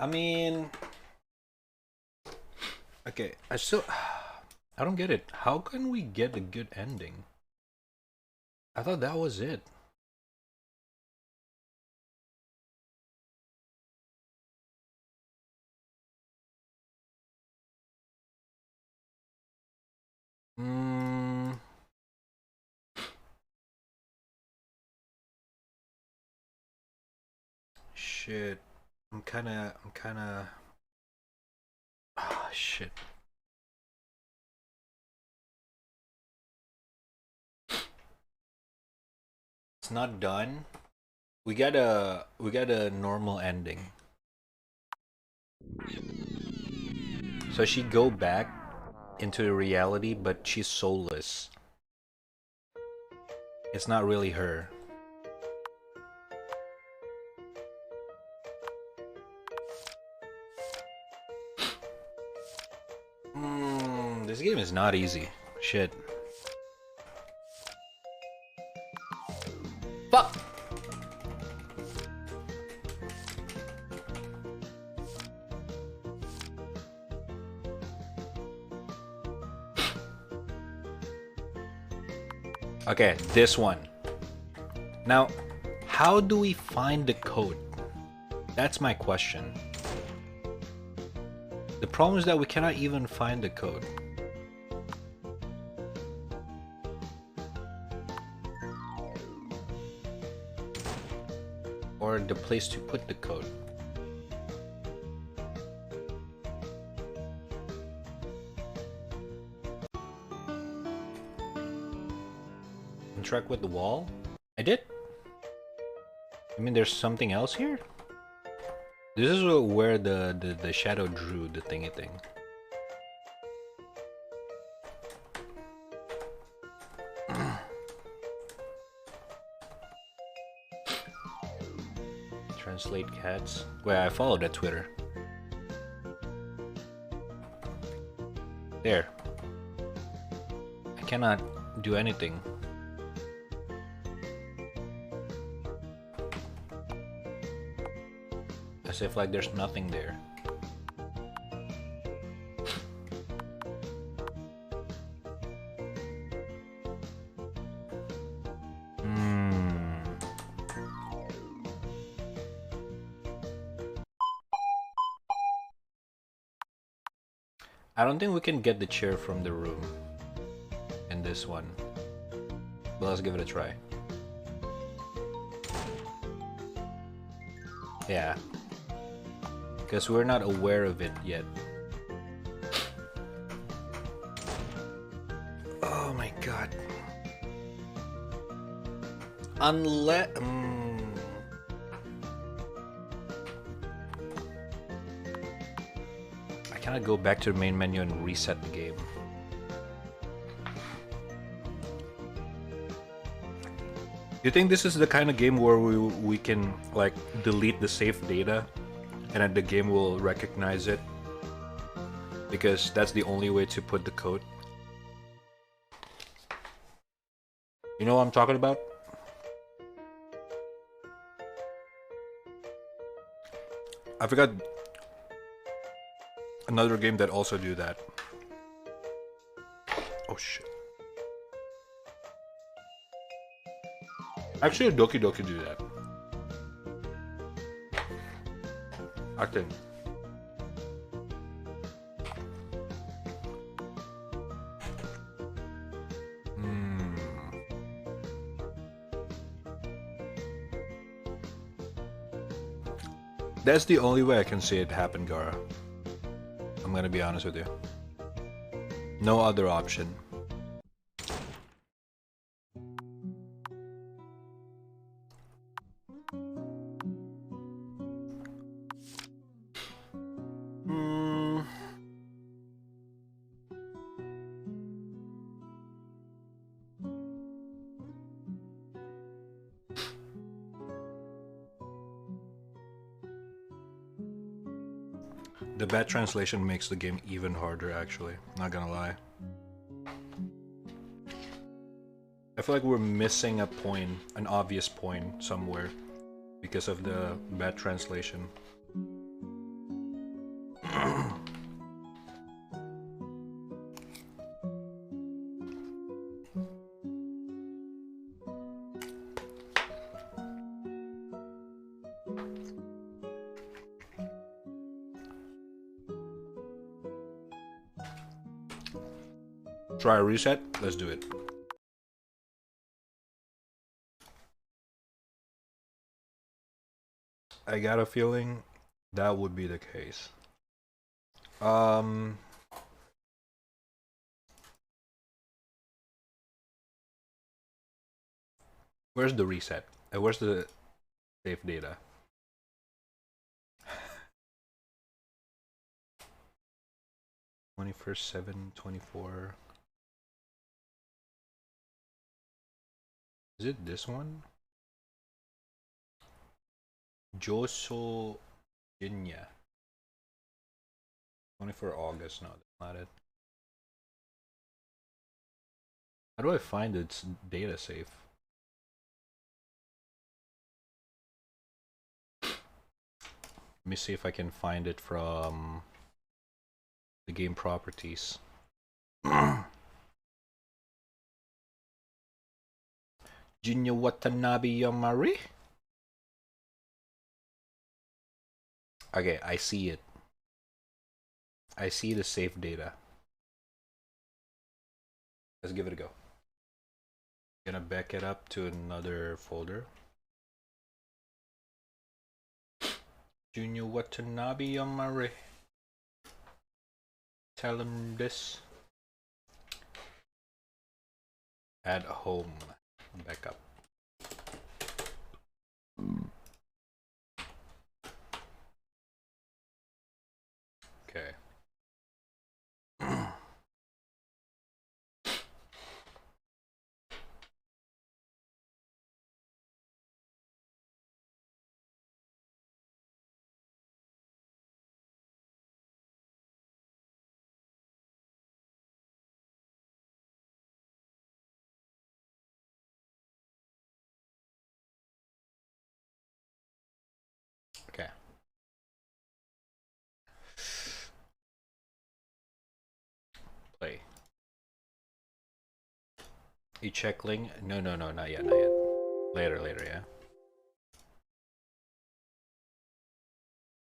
I mean... Okay, I don't get it. How can we get a good ending? I thought that was it. Shit. I'm kinda... Ah, shit. It's not done. We got a normal ending. So she go back into reality, but she's soulless. It's not really her. This game is not easy. Shit. Fuck! Okay, this one. Now, how do we find the code? That's my question. The problem is that we cannot even find the code. Or the place to put the code. Interact with the wall? I did? I mean, there's something else here? This is where the shadow drew the thingy thing. Translate cats. Wait, I follow that Twitter. There. I cannot do anything. As if like there's nothing there. I don't think we can get the chair from the room in this one, but let's give it a try. Yeah, because we're not aware of it yet. Oh my god. Unless... I cannot go back to the main menu and reset the game. You think this is the kind of game where we can like delete the save data and then the game will recognize it? Because that's the only way to put the code. You know what I'm talking about? I forgot another game that also do that. Oh shit. Actually, Doki Doki do that. I think. That's the only way I can see it happen, Gara. I'm gonna be honest with you. No other option. The bad translation makes the game even harder, actually. Not gonna lie. I feel like we're missing a point, an obvious point somewhere because of the bad translation. Try a reset? Let's do it. I got a feeling that would be the case. Where's the reset? Where's the save data? (21st 7/24). Is it this one? Joso Jinya. 24 August. No, that's not it. How do I find its data safe? Let me see if I can find it from the game properties. Jinya Watanabe Yamari? Okay, I see it. I see the save data. Let's give it a go. Gonna back it up to another folder. Jinya Watanabe Yamari. Tell him this. At home. Backup. Okay. Okay. Play. You check link? No, not yet, not yet. Later, yeah.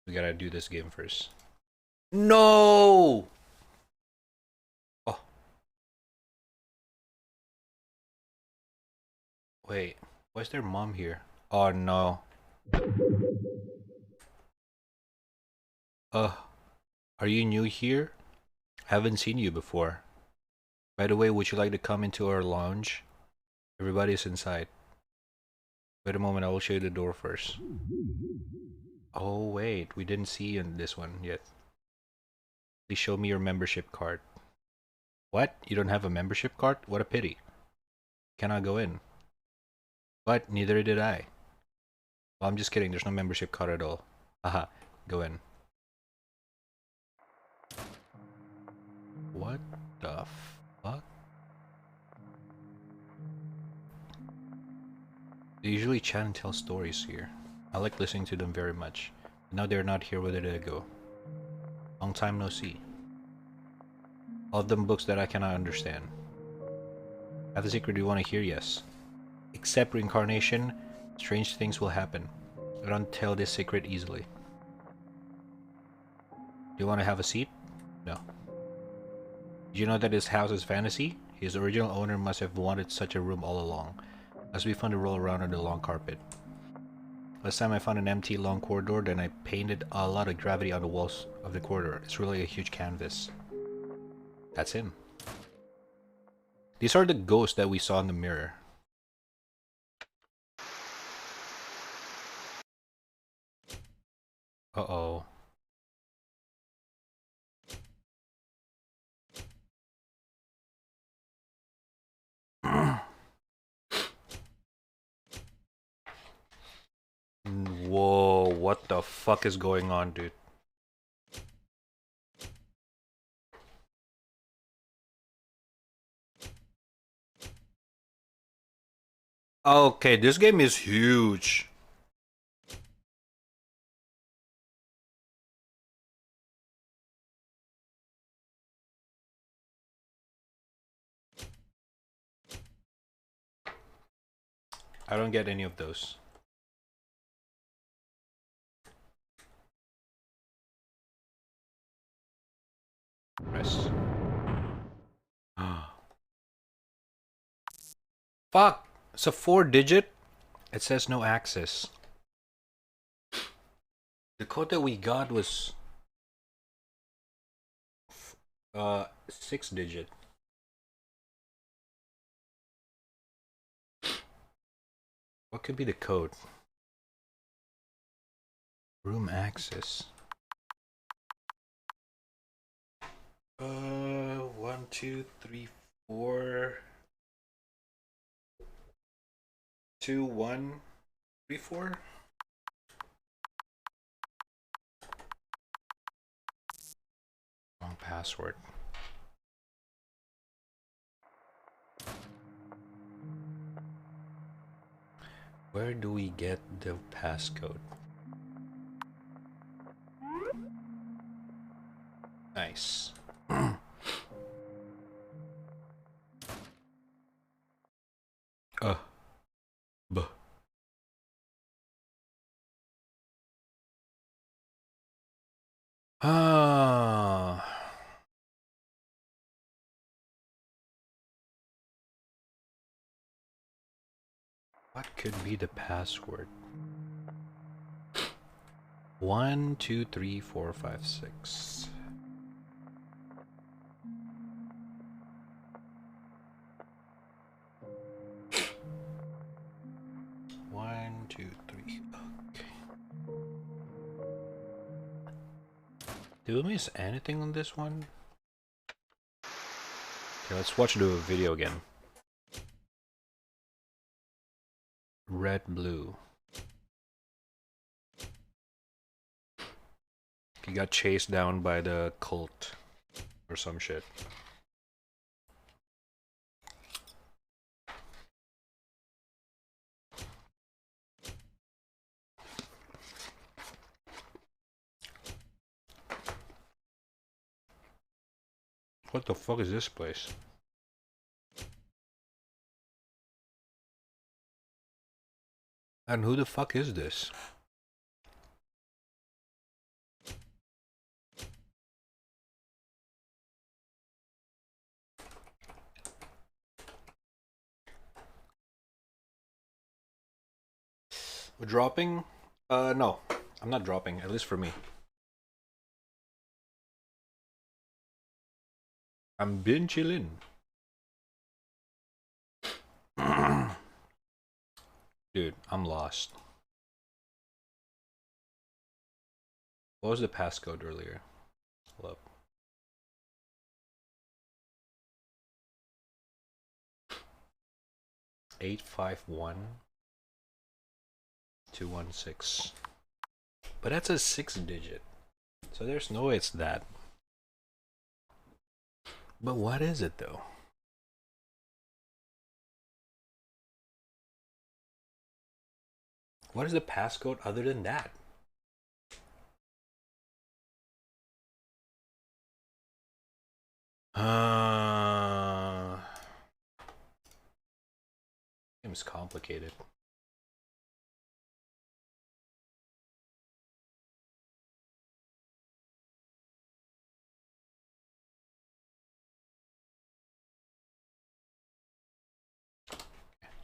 We gotta do this game first. No! Oh. Wait, why is their mom here? Oh no. Are you new here? Haven't seen you before. By the way, would you like to come into our lounge? Everybody's inside. Wait a moment, I will show you the door first. Oh wait, we didn't see you in this one yet. Please show me your membership card. What? You don't have a membership card? What a pity. Cannot go in. But neither did I. Well, I'm just kidding, there's no membership card at all. Haha, go in. What the fuck? They usually chat and tell stories here. I like listening to them very much. Now they're not here, where did they go? Long time no see. All of them books that I cannot understand. Have the secret you want to hear? Yes. Except reincarnation, strange things will happen. I don't tell this secret easily. Do you want to have a seat? No. Did you know that his house is fantasy? His original owner must have wanted such a room all along. Must be fun to roll around on the long carpet. Last time I found an empty long corridor, then I painted a lot of gravity on the walls of the corridor. It's really a huge canvas. That's him. These are the ghosts that we saw in the mirror. Uh-oh. Whoa, what the fuck is going on, dude? Okay, this game is huge. I don't get any of those. Press. Fuck! It's a 4-digit? It says no access. The code that we got was 6-digit. What could be the code? Room access. 1, 2, 3, 4, 2, 1, 3, 4. Wrong password. Where do we get the passcode? Nice. Buh. Ah. What could be the password? 1, 2, 3, 4, 5, 6. One, two, three. Okay. Did we miss anything on this one? Okay, let's watch the video again. Red, blue. He got chased down by the cult or some shit. What the fuck is this place? And who the fuck is this? We're dropping? No. I'm not dropping, at least for me. I'm been chillin'. Dude, I'm lost. What was the passcode earlier? Hold up. Eight 216. But that's a 6-digit. So there's no way it's that. But what is it though? What is the passcode other than that? Seems complicated.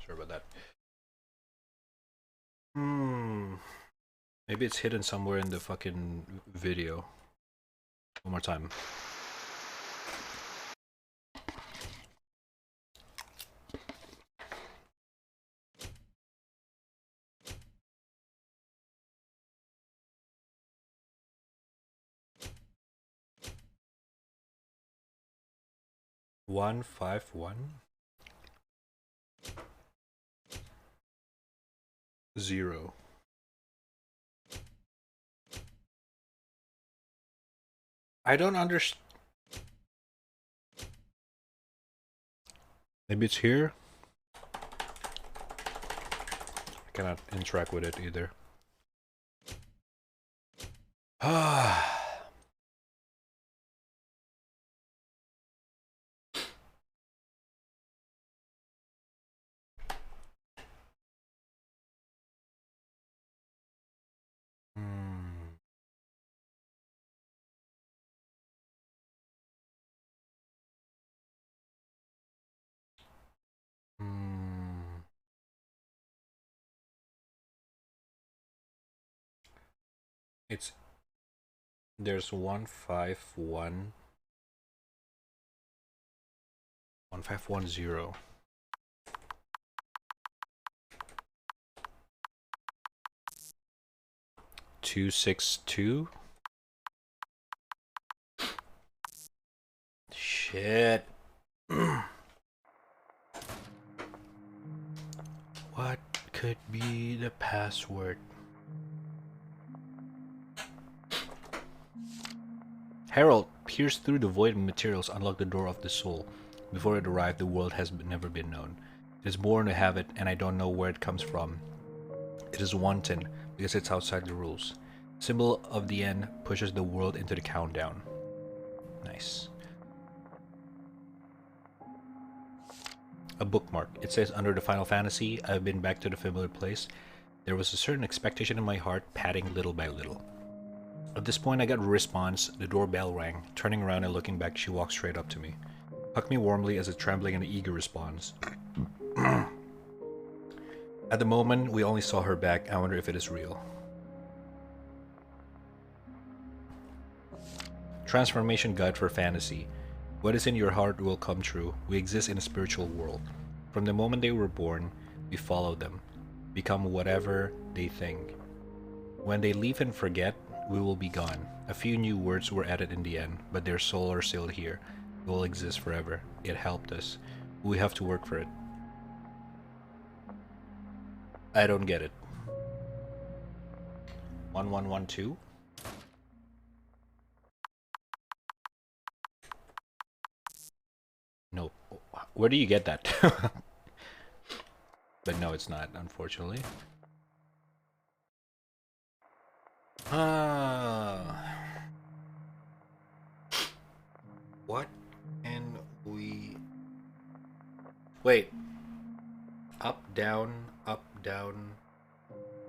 Sorry about that. Maybe it's hidden somewhere in the fucking video. One more time. One 0. I don't understand. Maybe it's here. I cannot interact with it either. Ah. There's 151 1510 262. Shit. What could be the password? Harold pierced through the void materials, unlocked the door of the soul. Before it arrived, the world has never been known. It is born to have it, and I don't know where it comes from. It is wanton, because it's outside the rules. Symbol of the end pushes the world into the countdown. Nice. A bookmark. It says, under the Final Fantasy, I've been back to the familiar place. There was a certain expectation in my heart, padding little by little. At this point, I got a response. The doorbell rang. Turning around and looking back, she walked straight up to me. Hugged me warmly as a trembling and eager response. At the moment, we only saw her back. I wonder if it is real. Transformation Guide for Fantasy. What is in your heart will come true. We exist in a spiritual world. From the moment they were born, we follow them. Become whatever they think. When they leave and forget, we will be gone. A few new words were added in the end, but their soul are still here. It will exist forever. It helped us. We have to work for it. I don't get it. 1112? No. Where do you get that? But no, it's not, unfortunately. What Wait. Up, down, up, down.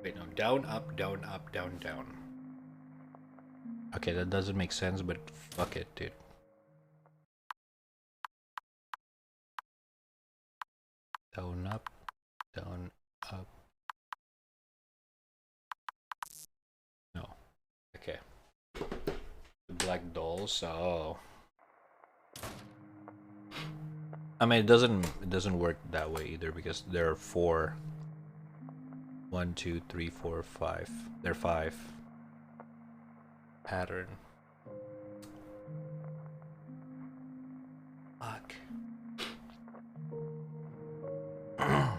Wait, no. Down, up, down, up, down, down. Okay, that doesn't make sense, but fuck it, dude. Down, up, down, up. No. Okay. The black dolls. Oh. I mean, it doesn't work that way either because there are 4. 1, 2, 3, 4, 5. There are 5. Pattern. Fuck. At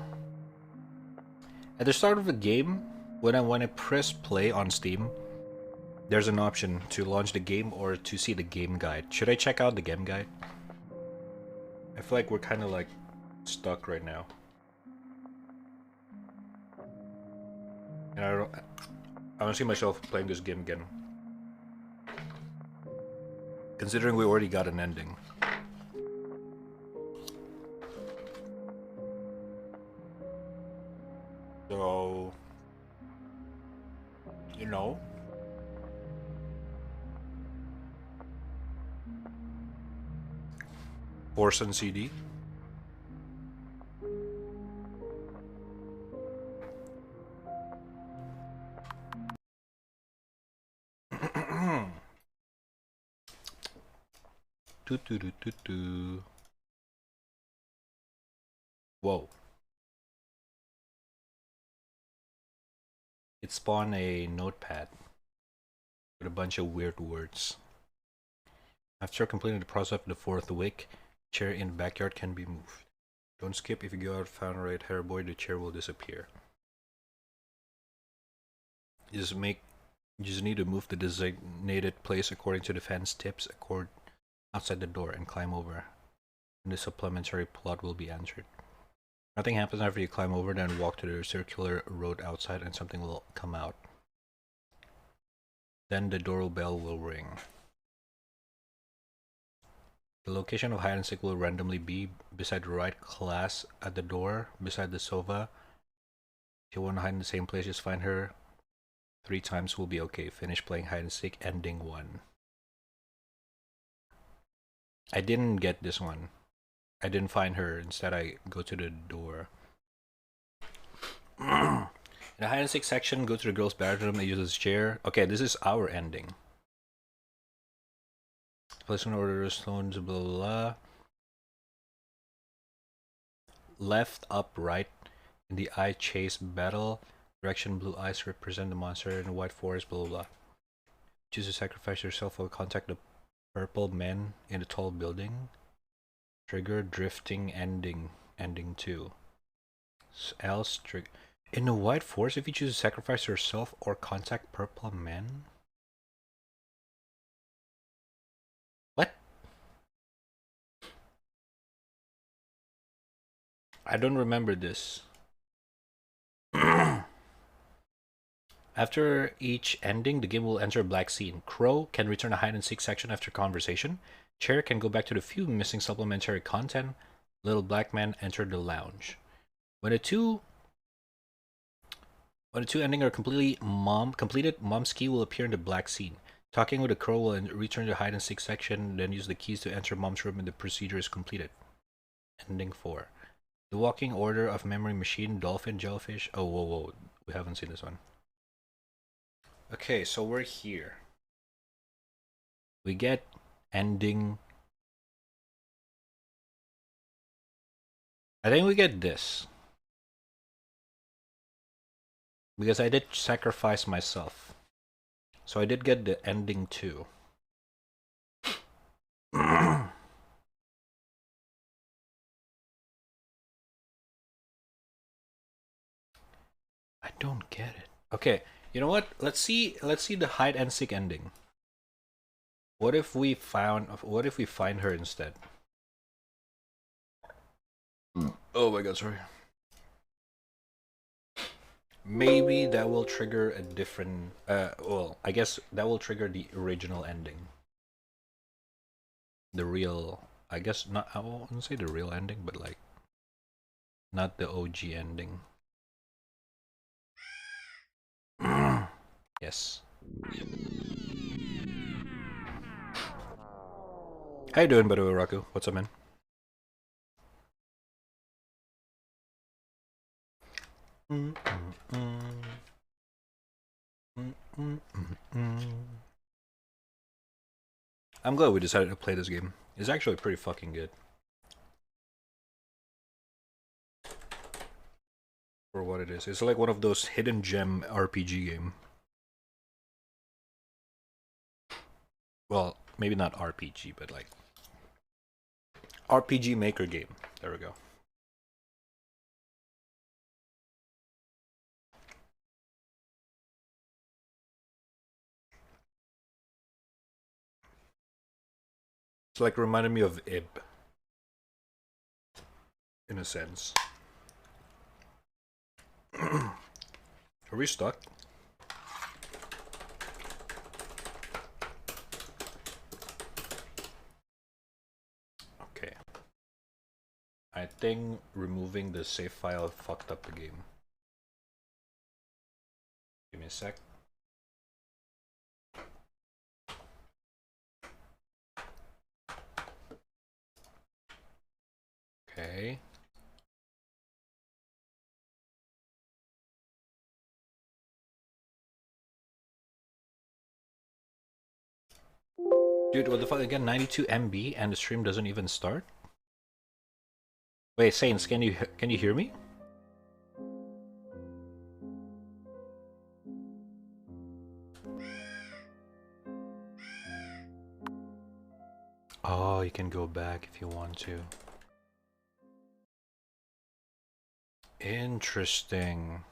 the start of the game, when I press play on Steam, there's an option to launch the game or to see the game guide. Should I check out the game guide? I feel like we're kind of like stuck right now. And I don't see myself playing this game again. Considering we already got an ending. So, you know. Force and CD. Whoa. It spawned a notepad with a bunch of weird words. After completing the process of the 4th week, chair in the backyard can be moved. Don't skip. If you go out found right hair boy, the chair will disappear. You just need to move the designated place according to the fence tips outside the door and climb over. And the supplementary plot will be answered. Nothing happens after you climb over, then walk to the circular road outside and something will come out. Then the doorbell will ring. The location of hide and seek will randomly be beside the right class at the door, beside the sofa. If you want to hide in the same place, just find her 3 times will be okay. Finish playing hide and seek, ending 1. I didn't get this one. I didn't find her. Instead, I go to the door. In the hide and seek section, go to the girl's bathroom and use this chair. Okay, this is our ending. Place an order of stones, blah, blah, blah. Left, up, right. In the eye chase battle. Direction, blue eyes represent the monster in the white forest, blah, blah, blah. Choose to sacrifice yourself or contact the purple men in the tall building. Trigger, drifting, ending 2. Else, in the white forest, if you choose to sacrifice yourself or contact purple men. What? I don't remember this. After each ending, the game will enter a black scene. Crow can return a hide and seek section after conversation. Chair can go back to the few missing supplementary content. Little black man enter the lounge. When the two endings are completed, Mom's key will appear in the black scene. Talking with the crow will return to the hide and seek section, then use the keys to enter Mom's room and the procedure is completed. Ending 4. The walking order of memory machine, dolphin, jellyfish. Oh, whoa. We haven't seen this one. Okay, so we're here. We get ending. I think we get this. Because I did sacrifice myself. So I did get the ending too. I don't get it. Okay, you know what? Let's see the hide and seek ending. What if we find her instead? Oh my god, sorry. Maybe that will trigger a different well, I guess that will trigger the original ending. The real, I guess not, I won't say the real ending, but like Not the OG ending. Yes. How you doing, by the way, Raku? What's up, man? I'm glad we decided to play this game. It's actually pretty fucking good. For what it is. It's like one of those hidden gem RPG game. Well, maybe not RPG, but like RPG Maker game. There we go. It's like reminded me of Ib. In a sense. Are we stuck? Okay. I think removing the save file fucked up the game. Give me a sec. Okay. Dude, what the fuck again? 92 MB and the stream doesn't even start? Wait, Saints, can you hear me? Oh, you can go back if you want to. Interesting.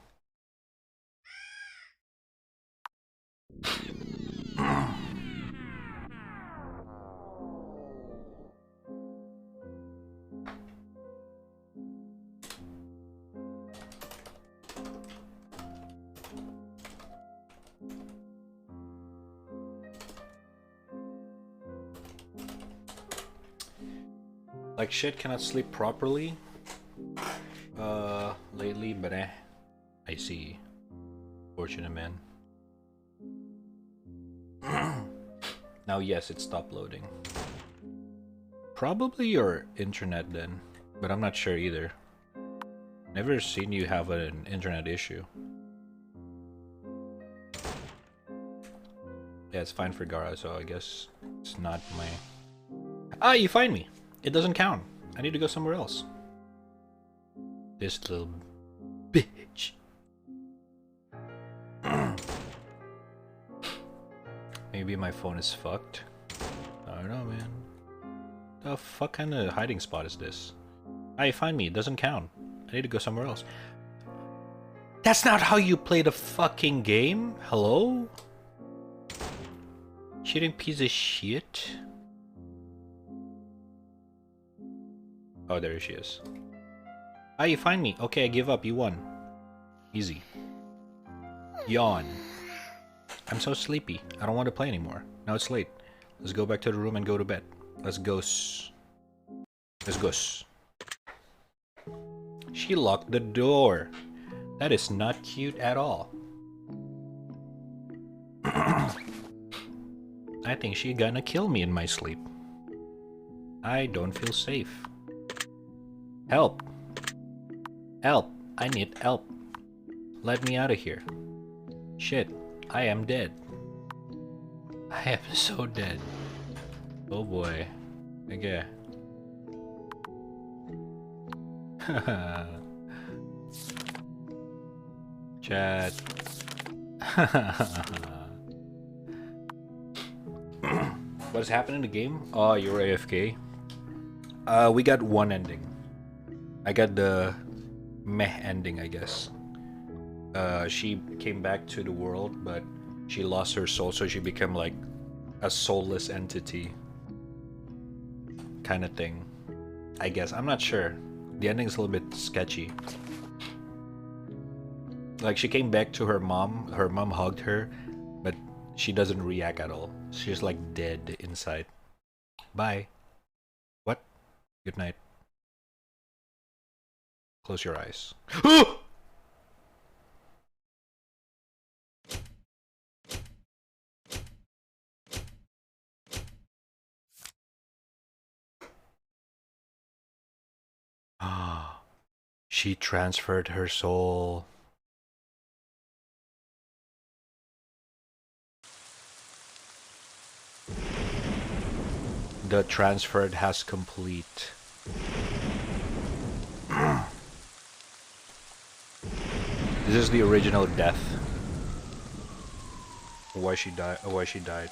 Like shit, cannot sleep properly. Lately, but I see. Fortunate man. Now yes, it stopped loading. Probably your internet then, but I'm not sure either. Never seen you have an internet issue. Yeah, it's fine for Gara, so I guess it's not my... Ah, you find me! It doesn't count. I need to go somewhere else. This little bitch. Maybe my phone is fucked. I don't know, man. The fuck kind of hiding spot is this? Ah, you find me. It doesn't count. I need to go somewhere else. That's not how you play the fucking game. Hello? Cheating piece of shit. Oh, there she is. Ah, you find me. Okay, I give up. You won. Easy. Yawn. I'm so sleepy. I don't want to play anymore. Now it's late. Let's go back to the room and go to bed. Let's go. Let's go. She locked the door. That is not cute at all. I think she's gonna kill me in my sleep. I don't feel safe. Help! Help! I need help. Let me out of here. Shit, I am dead. I am so dead. Oh boy. Okay. Chat. What has happened in the game? Oh, you're AFK. We got one ending. I got the meh ending, I guess. She came back to the world, but she lost her soul, so she became like a soulless entity kind of thing. I guess. I'm not sure. The ending's a little bit sketchy. Like, she came back to her mom. Her mom hugged her, but she doesn't react at all. She's like dead inside. Bye. What? Good night. Close your eyes. Ah, she transferred her soul. The transferred has complete. This is the original death. Why she died? Why she died?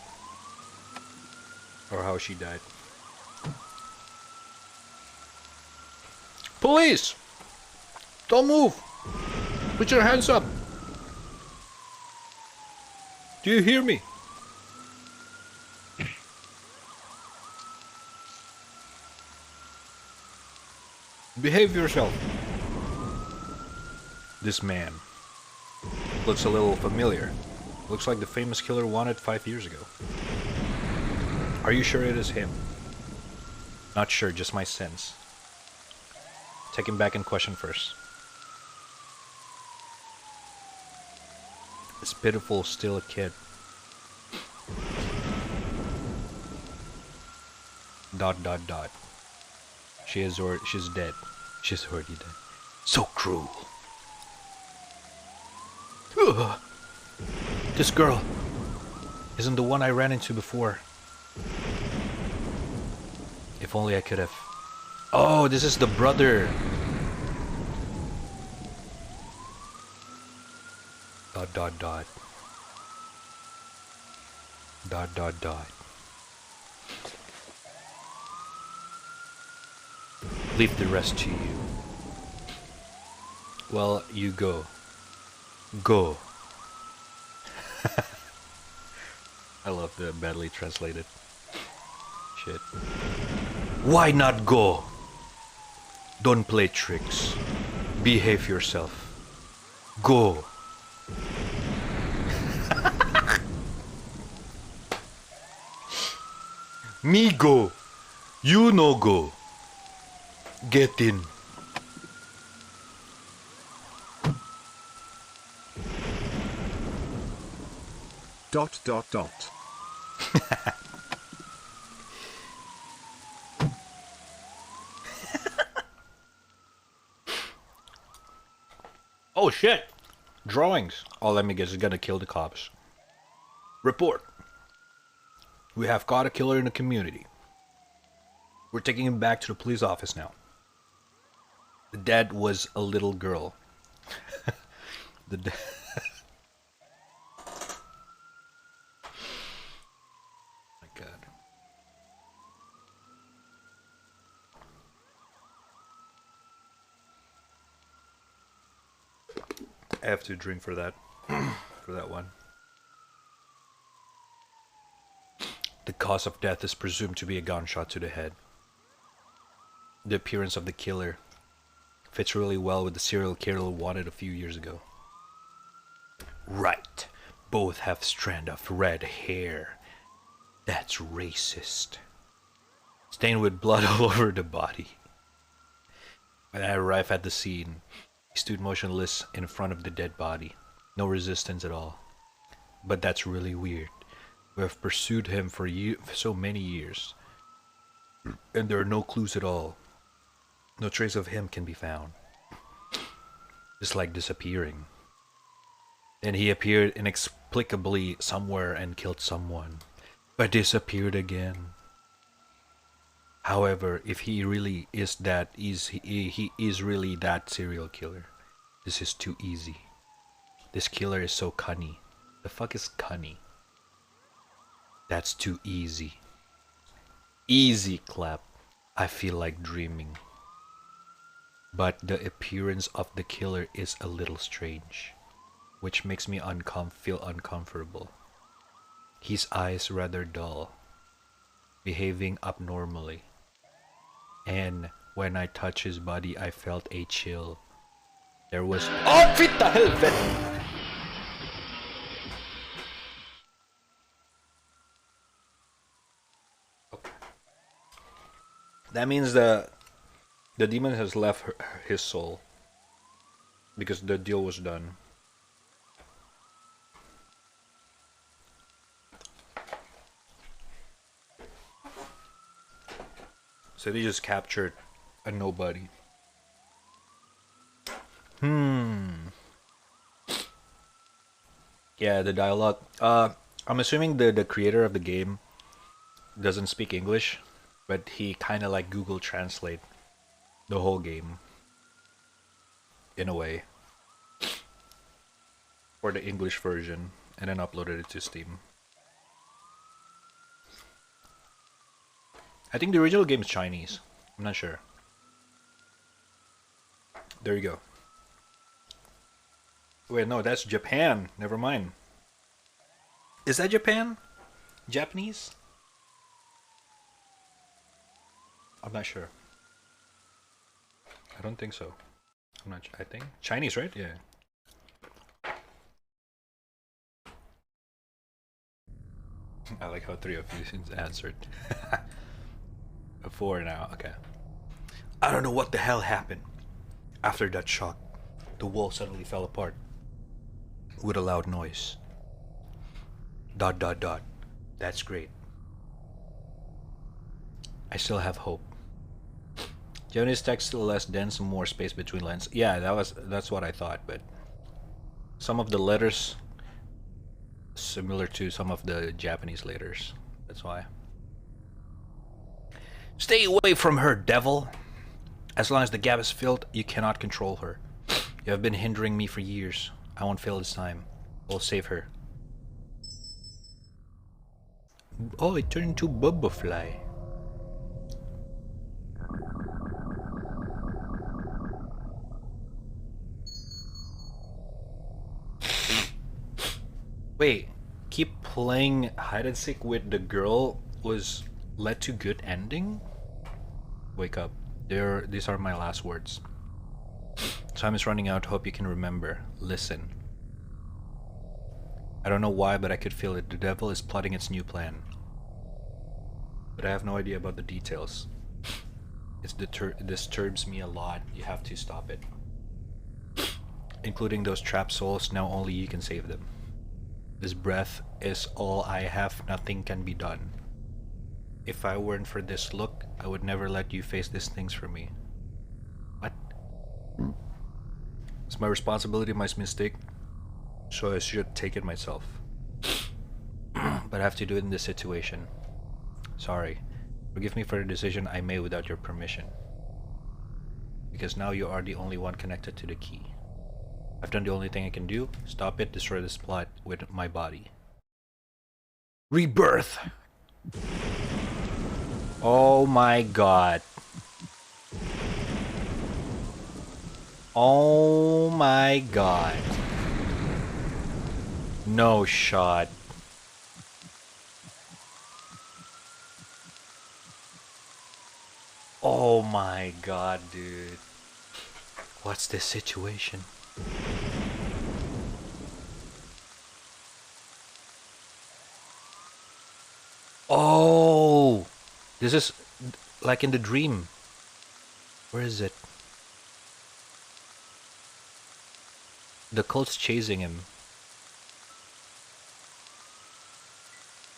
Or how she died? Police! Don't move! Put your hands up! Do you hear me? Behave yourself. This man looks a little familiar. Looks like the famous killer wanted 5 years ago. Are you sure it is him? Not sure, just my sense. Take him back and question first. This pitiful, still a kid. Dot dot dot. She's dead. She's already dead. So cruel. Ugh. This girl isn't the one I ran into before. If only I could have. Oh, this is the brother. Dot dot dot. Dot dot dot. Leave the rest to you. Well, you go. Go. I love the badly translated shit. Why not go? Don't play tricks. Behave yourself. Go. Me go. You no go. Get in. Dot dot dot. Oh shit! Drawings. Oh, let me guess, it's gonna kill the cops. Report. We have caught a killer in the community. We're taking him back to the police office now. The dead was a little girl. The dead. My God. I have to drink for that. For that one. The cause of death is presumed to be a gunshot to the head. The appearance of the killer fits really well with the serial killer wanted a few years ago. Right. Both have strand of red hair. That's racist. Stained with blood all over the body. When I arrived at the scene, he stood motionless in front of the dead body. No resistance at all. But that's really weird. We have pursued him for so many years. And there are no clues at all. No trace of him can be found. Just like disappearing. Then he appeared inexplicably somewhere and killed someone. But disappeared again. However, if he really is that, he is really that serial killer. This is too easy. This killer is so cunning. The fuck is cunning? That's too easy. Easy clap. I feel like dreaming. But the appearance of the killer is a little strange, which makes me feel uncomfortable. His eyes rather dull, behaving abnormally. And when I touched his body, I felt a chill. There was... Oh, fitta helvete! That means the demon has left his soul. because the deal was done. So they just captured a nobody. Yeah, the dialogue. I'm assuming the creator of the game doesn't speak English, but he kind of like Google Translate the whole game in a way for the English version and then uploaded it to Steam. I think the original game is Chinese. I'm not sure. There you go. Wait, no, that's Japan. Never mind. Is that Japan? Japanese? I'm not sure. I don't think so. I'm not. I think Chinese, right? Yeah. I like how 3 of you answered. 4 now. Okay. I don't know what the hell happened. After that shock, the wall suddenly fell apart with a loud noise. ... That's great. I still have hope. Japanese text still less dense, more space between lines. Yeah, that's what I thought, but some of the letters similar to some of the Japanese letters. That's why. Stay away from her, devil. As long as the gap is filled, you cannot control her. You have been hindering me for years. I won't fail this time. I'll save her. Oh, it turned into Bubba Fly. Wait, keep playing hide and seek with the girl was led to good ending? Wake up. These are my last words. Time is running out. Hope you can remember. Listen. I don't know why, but I could feel it. The devil is plotting its new plan. But I have no idea about the details. It disturbs me a lot. You have to stop it. Including those trapped souls, now only you can save them. This breath is all I have. Nothing can be done. If I weren't for this look, I would never let you face these things for me. What? It's my responsibility, my mistake, so I should take it myself. But I have to do it in this situation. Sorry. Forgive me for the decision I made without your permission. Because now you are the only one connected to the key. I've done the only thing I can do. Stop it, destroy this plot with my body. Rebirth! Oh my god. Oh my god. No shot. Oh my god, dude. What's this situation? Oh! This is like in the dream. Where is it? The cult's chasing him.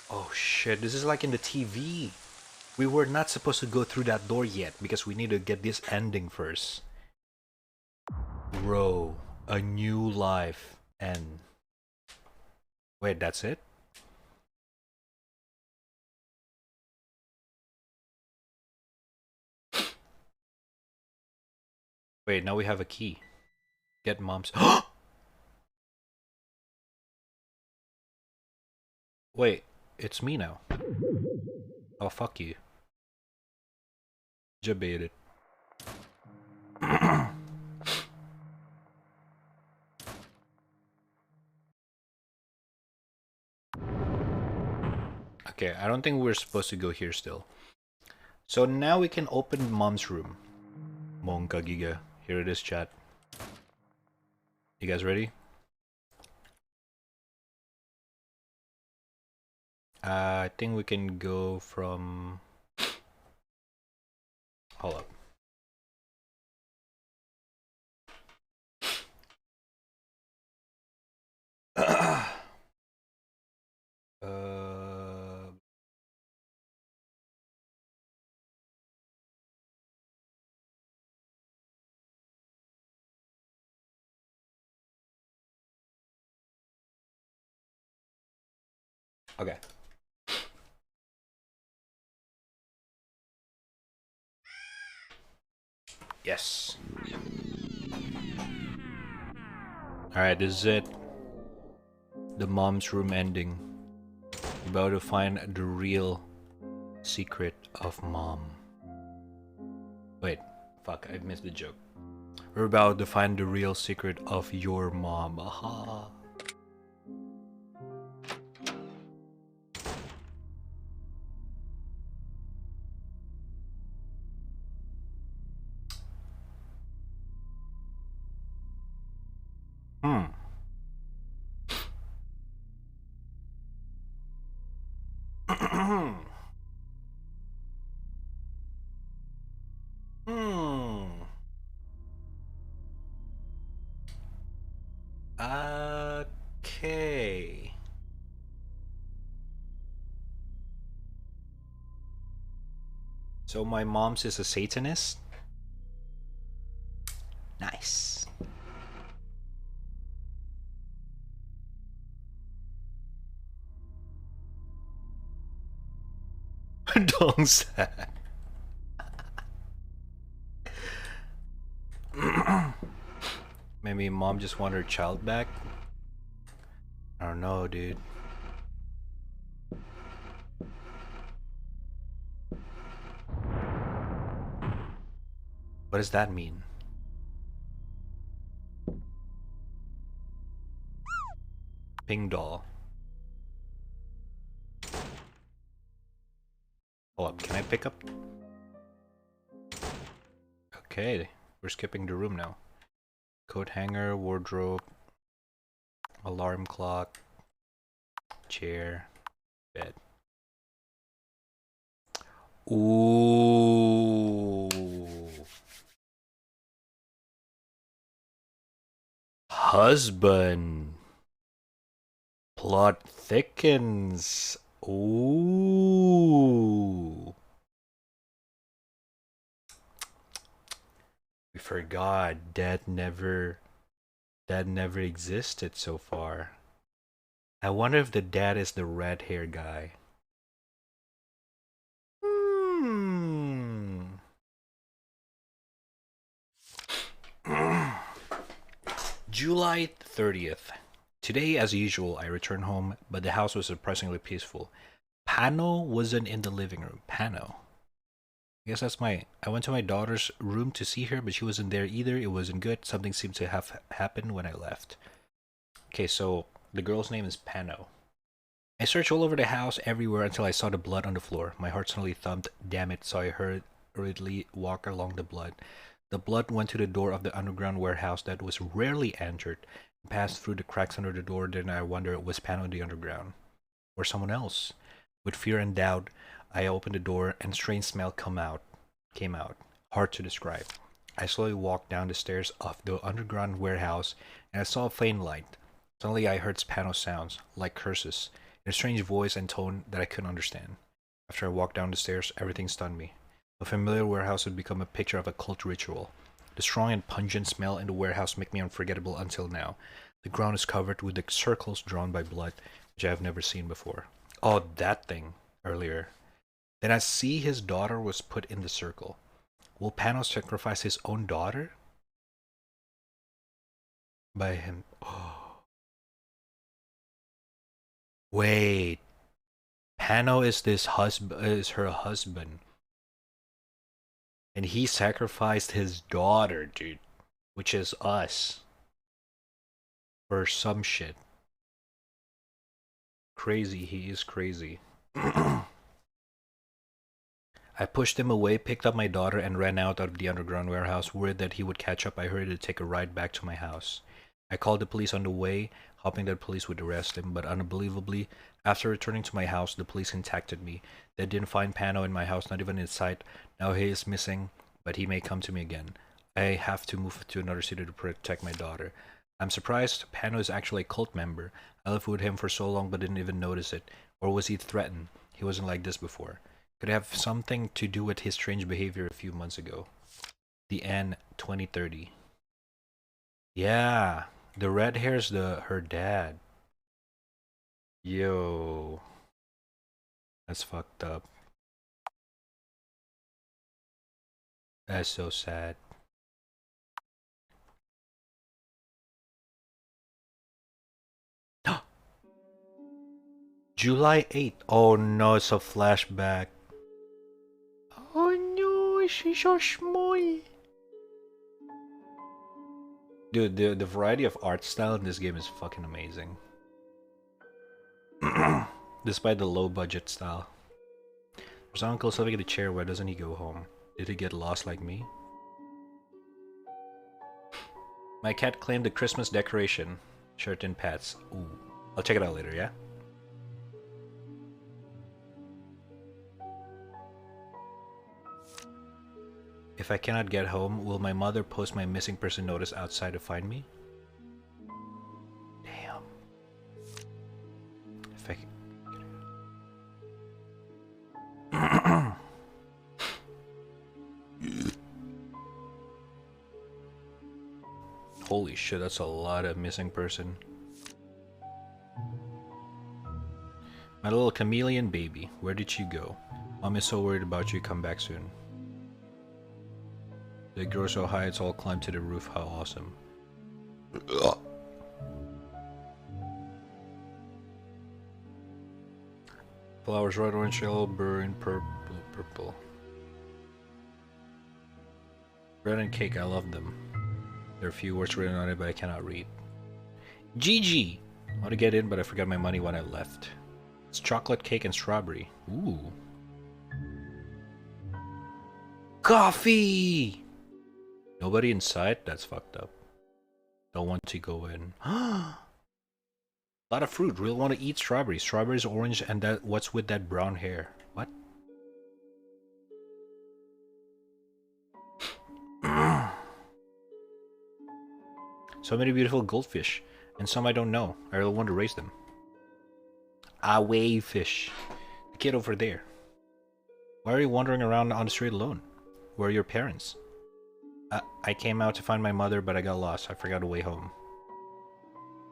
Oh shit, this is like in the TV. We were not supposed to go through that door yet because we need to get this ending first. Bro, a new life end. Wait, that's it? Wait, now we have a key. Get mom's. Wait, it's me now. Oh, fuck you. Debated. Okay, I don't think we're supposed to go here still. So now we can open mom's room. Monka Giga. Here it is, chat. You guys ready? I think we can go from... Hold up. Okay. Yes. Alright, this is it. The mom's room ending. We're about to find the real secret of mom. Wait, fuck, I missed the joke. We're about to find the real secret of your mom. Aha. Hmm. Hmm. Okay. So my mom's is a Satanist? Nice. Dong sad. Maybe mom just want her child back? I don't know, dude. What does that mean? Ping doll. Hold up, can I pick up? Okay, we're skipping the room now. Coat hanger, wardrobe, alarm clock, chair, bed. Ooh. Husband. Plot thickens. Ooh. We forgot dad never existed so far. I wonder if the dad is the red hair guy. July 30th. Today, as usual, I returned home, but the house was surprisingly peaceful. Pano wasn't in the living room. Pano. I guess that's I went to my daughter's room to see her, but she wasn't there either. It wasn't good. Something seemed to have happened when I left. Okay, so the girl's name is Pano. I searched all over the house, everywhere, until I saw the blood on the floor. My heart suddenly thumped. Damn it, so I hurriedly walked along the blood. The blood went to the door of the underground warehouse that was rarely entered, and passed through the cracks under the door. Then I wondered, was Pano in the underground? Or someone else? With fear and doubt, I opened the door, and strange smell came out. Hard to describe. I slowly walked down the stairs of the underground warehouse, and I saw a faint light. Suddenly I heard Pano sounds, like curses, in a strange voice and tone that I couldn't understand. After I walked down the stairs, everything stunned me. A familiar warehouse had become a picture of a cult ritual. The strong and pungent smell in the warehouse made me unforgettable until now. The ground is covered with the circles drawn by blood, which I have never seen before. Oh, that thing, earlier. Then I see his daughter was put in the circle. Will Pano sacrifice his own daughter? By him. Oh. Wait. Pano is her husband. And he sacrificed his daughter, dude. Which is us. For some shit. Crazy, he is crazy. I pushed him away, picked up my daughter, and ran out of the underground warehouse. Worried that he would catch up, I hurried to take a ride back to my house. I called the police on the way, hoping that the police would arrest him, but unbelievably, after returning to my house, the police contacted me. They didn't find Pano in my house, not even in sight. Now he is missing, but he may come to me again. I have to move to another city to protect my daughter. I'm surprised Pano is actually a cult member. I lived with him for so long but didn't even notice it. Or was he threatened? He wasn't like this before. Could it have something to do with his strange behavior a few months ago? The End 2030. Yeah, the red hair's her dad. Yo. That's fucked up. That's so sad. July 8th. Oh no, it's a flashback. Oh no, she's so small. Dude, the variety of art style in this game is fucking amazing. Despite the low budget style. There's Uncle sitting in a chair, why doesn't he go home? Did he get lost like me? My cat claimed the Christmas decoration. Shirt and pets. Ooh. I'll check it out later, yeah? If I cannot get home, will my mother post my missing person notice outside to find me? Damn. If I... Holy shit, that's a lot of missing person. My little chameleon baby, where did you go? Mom is so worried about you, come back soon. They grow so high it's all climbed to the roof, how awesome. Flowers red, orange, yellow, burn, purple. Bread and cake, I love them. There are a few words written on it, but I cannot read. GG! I want to get in, but I forgot my money when I left. It's chocolate cake and strawberry. Ooh. Coffee! Nobody inside? That's fucked up. Don't want to go in. A lot of fruit. Really want to eat strawberries. Strawberries, orange, and that. What's with that brown hair? What? So many beautiful goldfish. And some I don't know. I really want to raise them. Away fish. The kid over there. Why are you wandering around on the street alone? Where are your parents? I came out to find my mother, but I got lost. I forgot a way home.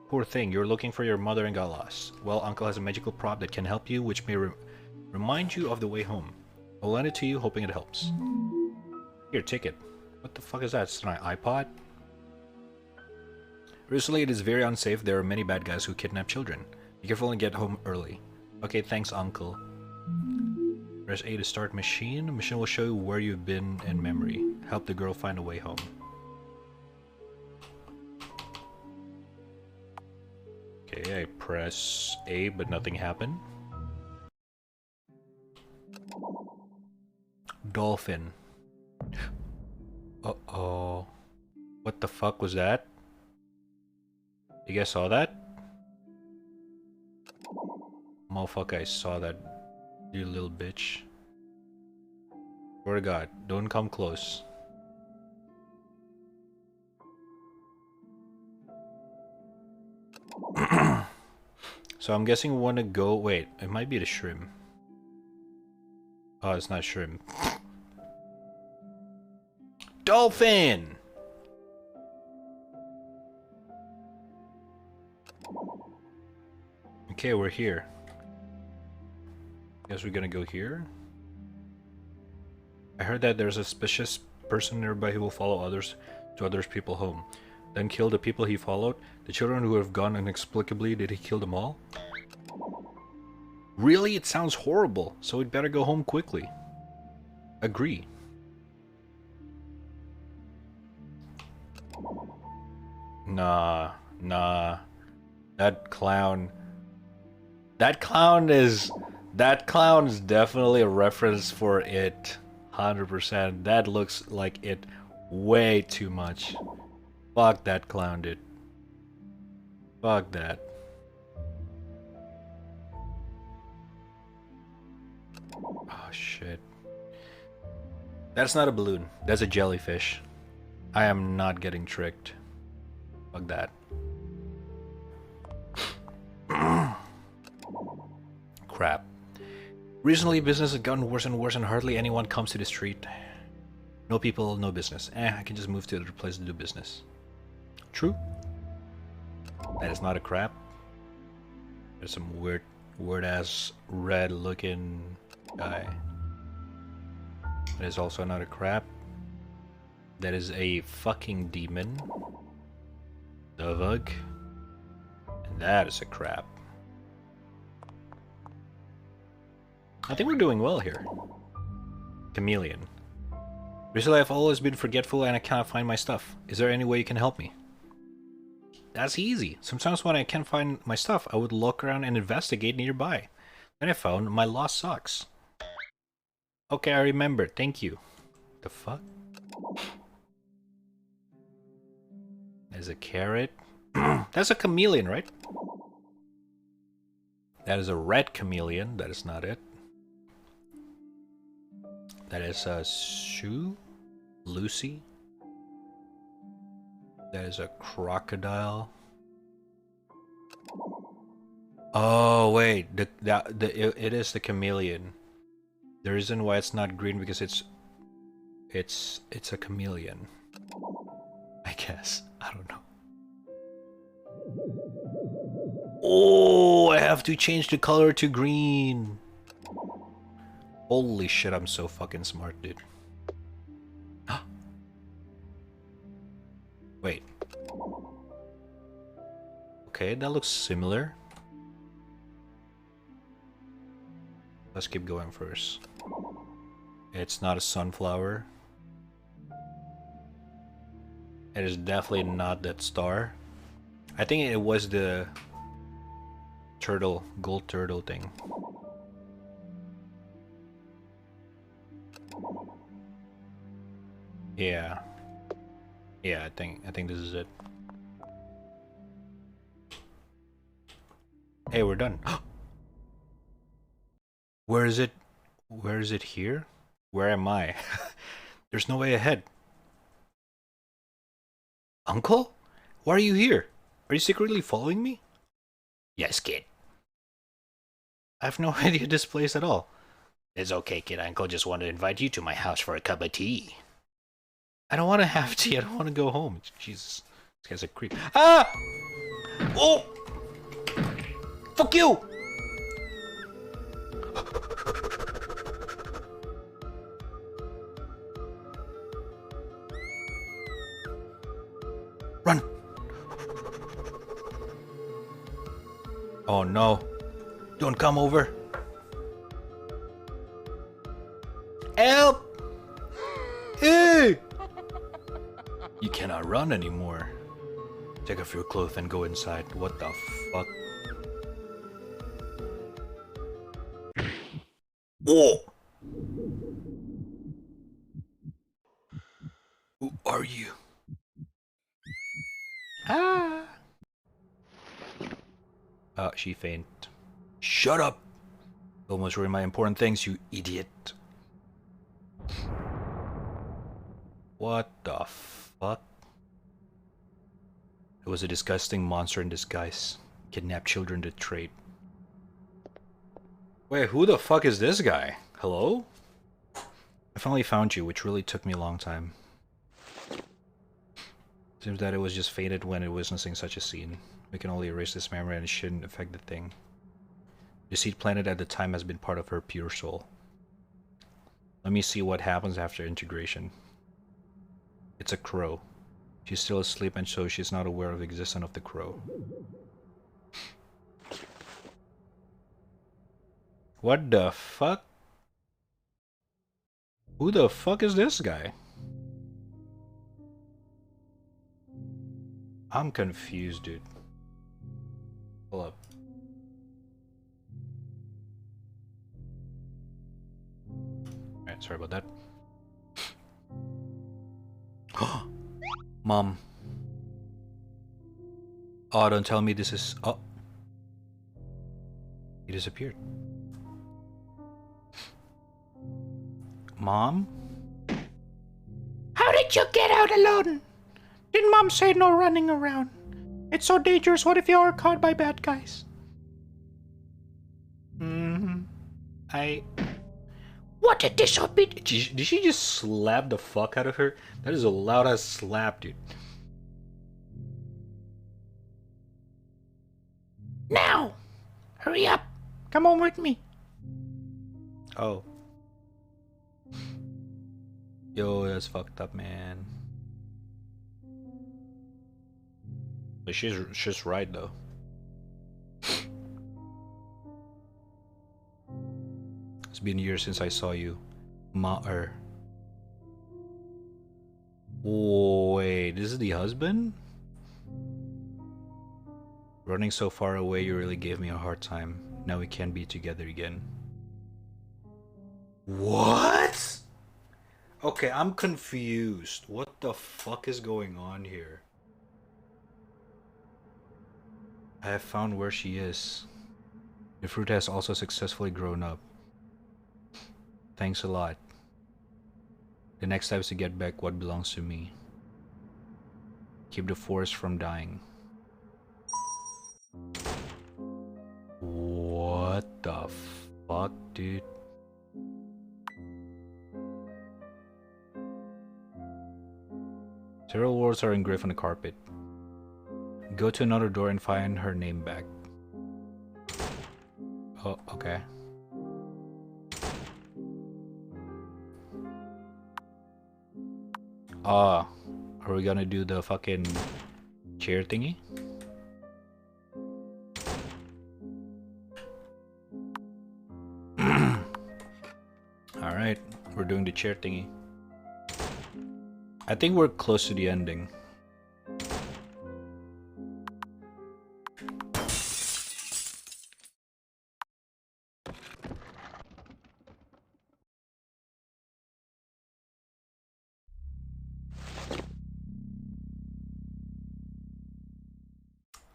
Poor thing, you were looking for your mother and got lost. Well, Uncle has a magical prop that can help you, which may remind you of the way home. I'll lend it to you, hoping it helps. Here, take it. What the fuck is that? It's an iPod? Recently, it is very unsafe. There are many bad guys who kidnap children. Be careful and get home early. Okay, thanks, Uncle. Press A to start machine. The machine will show you where you've been in memory. Help the girl find a way home. Okay, I press A, but nothing happened. Dolphin. Uh-oh. What the fuck was that? You guys saw that? Motherfucker, I saw that. You little bitch. Swear to God, don't come close. So I'm guessing we want to go... Wait, it might be the shrimp. Oh, it's not shrimp. Dolphin! Okay, we're here. Guess we're gonna go here. I heard that there's a suspicious person nearby who will follow others to others people home. Then kill the people he followed. The children who have gone inexplicably, did he kill them all? Really? It sounds horrible, so we'd better go home quickly. Agree. Nah. That clown is definitely a reference for it. 100%. That looks like it way too much. Fuck that clown, dude. Fuck that. Oh shit. That's not a balloon. That's a jellyfish. I am not getting tricked. Fuck that. Crap. Recently, business has gotten worse and worse and hardly anyone comes to the street. No people, no business. I can just move to another place to do business. True. That is not a crap. There's some weird weird ass red looking guy. There's also another crab. That is a fucking demon. Dovug. And that is a crab. I think we're doing well here. Chameleon. Recently I've always been forgetful and I cannot find my stuff. Is there any way you can help me? That's easy. Sometimes when I can't find my stuff, I would look around and investigate nearby. Then I found my lost socks. Okay, I remember. Thank you. The fuck? There's a carrot. That's a chameleon, right? That is a red chameleon. That is not it. That is a Sue? Lucy? That is a crocodile. Oh wait, it is the chameleon. The reason why it's not green because it's a chameleon. I guess. I don't know. Oh, I have to change the color to green. Holy shit, I'm so fucking smart, dude. Wait. Okay, that looks similar. Let's keep going first. It's not a sunflower. It is definitely not that star. I think it was the turtle, gold turtle thing. Yeah. Yeah, I think this is it. Hey, we're done. Where is it? Where is it here? Where am I? There's no way ahead. Uncle? Why are you here? Are you secretly following me? Yes, kid. I have no idea this place at all. It's okay, kid. Uncle just wanted to invite you to my house for a cup of tea. I don't want to have tea. I don't want to go home. Jesus. This guy's a creep. Ah! Oh! Fuck you! Run! Oh no. Don't come over. Help! Hey! You cannot run anymore. Take off your clothes and go inside. What the fuck? Oh! Who are you? Ah! She fainted. Shut up! Almost ruined my important things, you idiot. What the fuck? It was a disgusting monster in disguise. Kidnapped children to trade. Wait, who the fuck is this guy? Hello? I finally found you, which really took me a long time. Seems that it was just fated when it witnessing such a scene. We can only erase this memory and it shouldn't affect the thing. The seed planted at the time has been part of her pure soul. Let me see what happens after integration. It's a crow. She's still asleep and so she's not aware of the existence of the crow. What the fuck? Who the fuck is this guy? I'm confused, dude. Hold up. Alright, sorry about that. Mom. Oh, don't tell me this is... Oh. He disappeared. Mom? How did you get out alone? Didn't Mom say no running around? It's so dangerous. What if you are caught by bad guys? What a disobedient... Did she just slap the fuck out of her? That is a loud ass slap, dude. Now! Hurry up! Come on with me. Oh. Yo, that's fucked up, man. But she's right though. It's been years since I saw you, Ma-er. Wait, this is the husband? Running so far away, you really gave me a hard time. Now we can't be together again. What? Okay, I'm confused. What the fuck is going on here? I have found where she is. The fruit has also successfully grown up. Thanks a lot. The next step is to get back what belongs to me. Keep the forest from dying. What the fuck, dude? Several words are engraved on the carpet. Go to another door and find her name back. Oh, okay. Are we gonna do the fucking chair thingy? Alright, we're doing the chair thingy. I think we're close to the ending.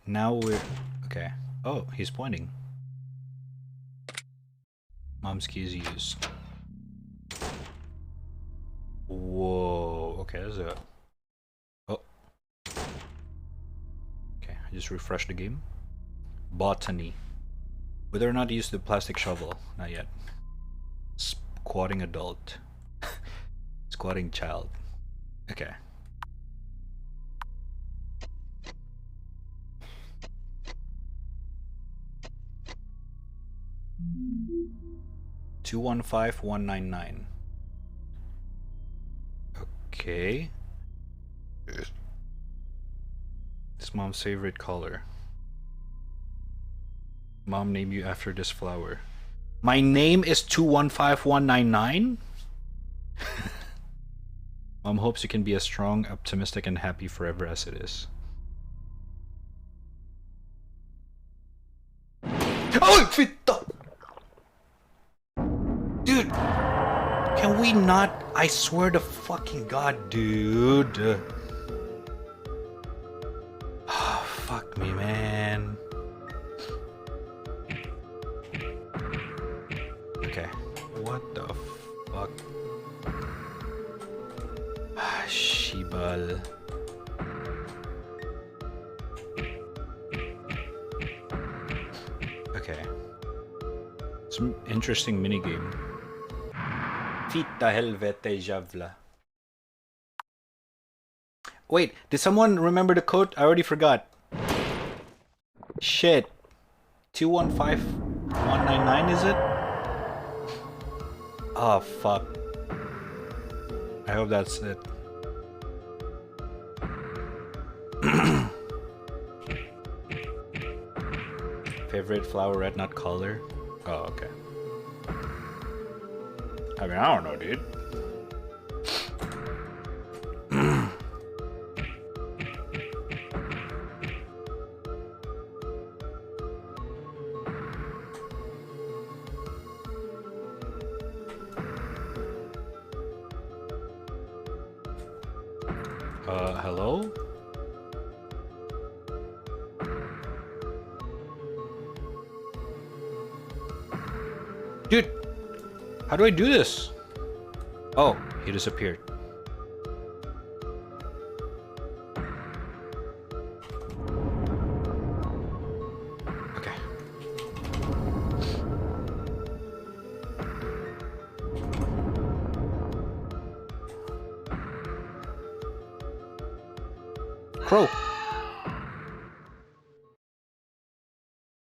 Now we're... okay. Oh, he's pointing. Mom's key is used. Whoa. Okay, there's a... oh. Okay, I just refreshed the game. Botany. Whether or not to use the plastic shovel. Not yet. Squatting adult. Squatting child. Okay. $215,199. Okay. It's mom's favorite color. Mom named you after this flower. My name is 215199? Mom hopes you can be as strong, optimistic, and happy forever as it is. Oh, fitta! Dude! Can we not? I swear to fucking God, dude. Oh, fuck me, man. Okay. What the fuck? Shibal. Okay. Some interesting minigame. Fitta helvete javla. Wait, did someone remember the code? I already forgot. Shit. 215199 is it? Oh fuck. I hope that's it. Favorite flower, red nut color? Oh, okay. I mean, I don't know, dude. Hello? Dude, how do I do this? Oh, he disappeared. Okay. Crow.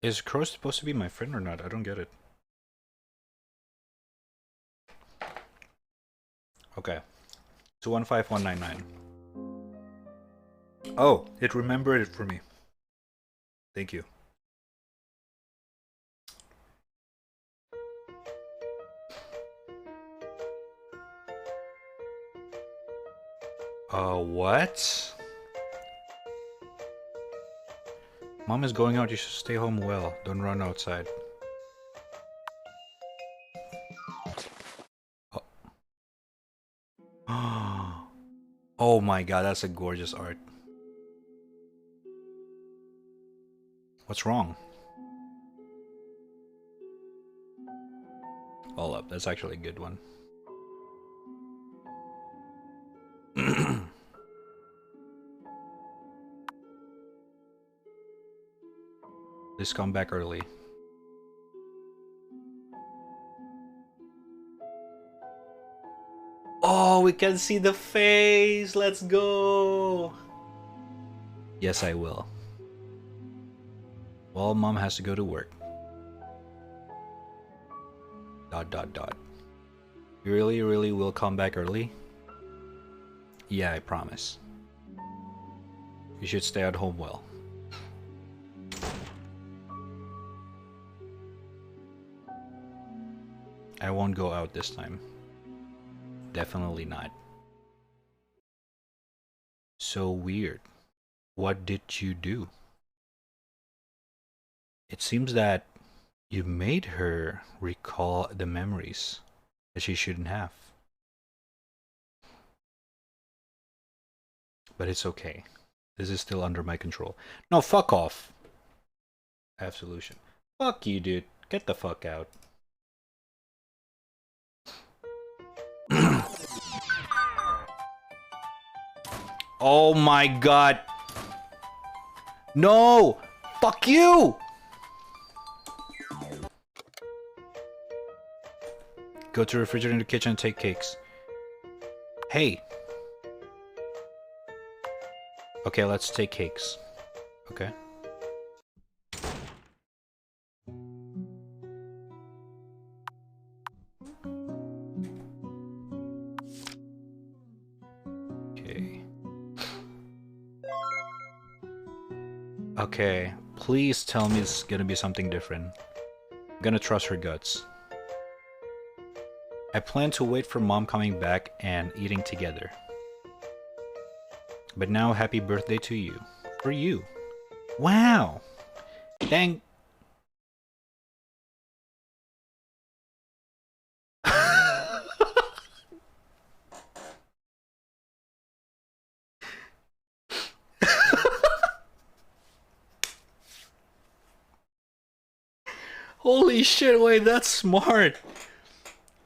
Is Crow supposed to be my friend or not? I don't get it. Okay. 215199. Oh, it remembered it for me. Thank you. What? Mom is going out, you should stay home well. Don't run outside. Oh. Oh my god, that's a gorgeous art. What's wrong? Hold up, that's actually a good one. Please come back early. Oh, we can see the face. Let's go. Yes, I will. Well, Mom has to go to work. ... You really will come back early? Yeah, I promise. You should stay at home well. I won't go out this time. Definitely not. So weird. What did you do? It seems that you made her recall the memories that she shouldn't have. But it's okay. This is still under my control. No, fuck off. I have solution. Fuck you, dude. Get the fuck out. Oh my god. No! Fuck you! Go to the refrigerator in the kitchen and take cakes. Hey. Okay, let's take cakes. Okay. Okay, please tell me it's gonna be something different. I'm gonna trust her guts. I plan to wait for Mom coming back and eating together. But now, happy birthday to you. For you. Wow! Dang. Holy shit, wait, that's smart.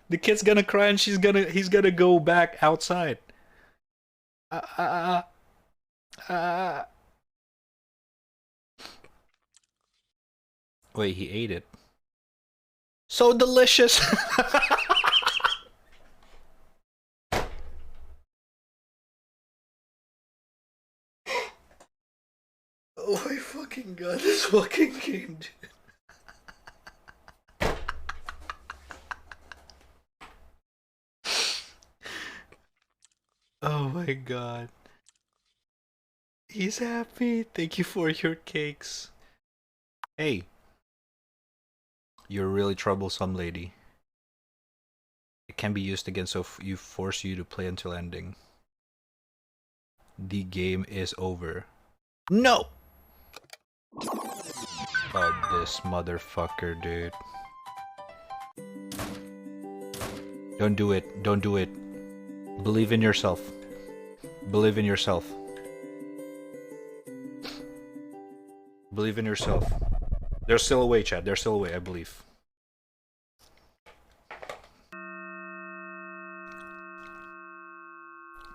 The kid's gonna cry and he's gonna go back outside. Wait, he ate it. So delicious. Oh my fucking god, this fucking game, dude. Oh my god. He's happy. Thank you for your cakes. Hey. You're a really troublesome lady. It can be used again, so you force you to play until ending. The game is over. No! Oh, this motherfucker, dude. Don't do it. Don't do it. Believe in yourself. Believe in yourself. Believe in yourself. There's still a way, Chad. There's still a way, I believe.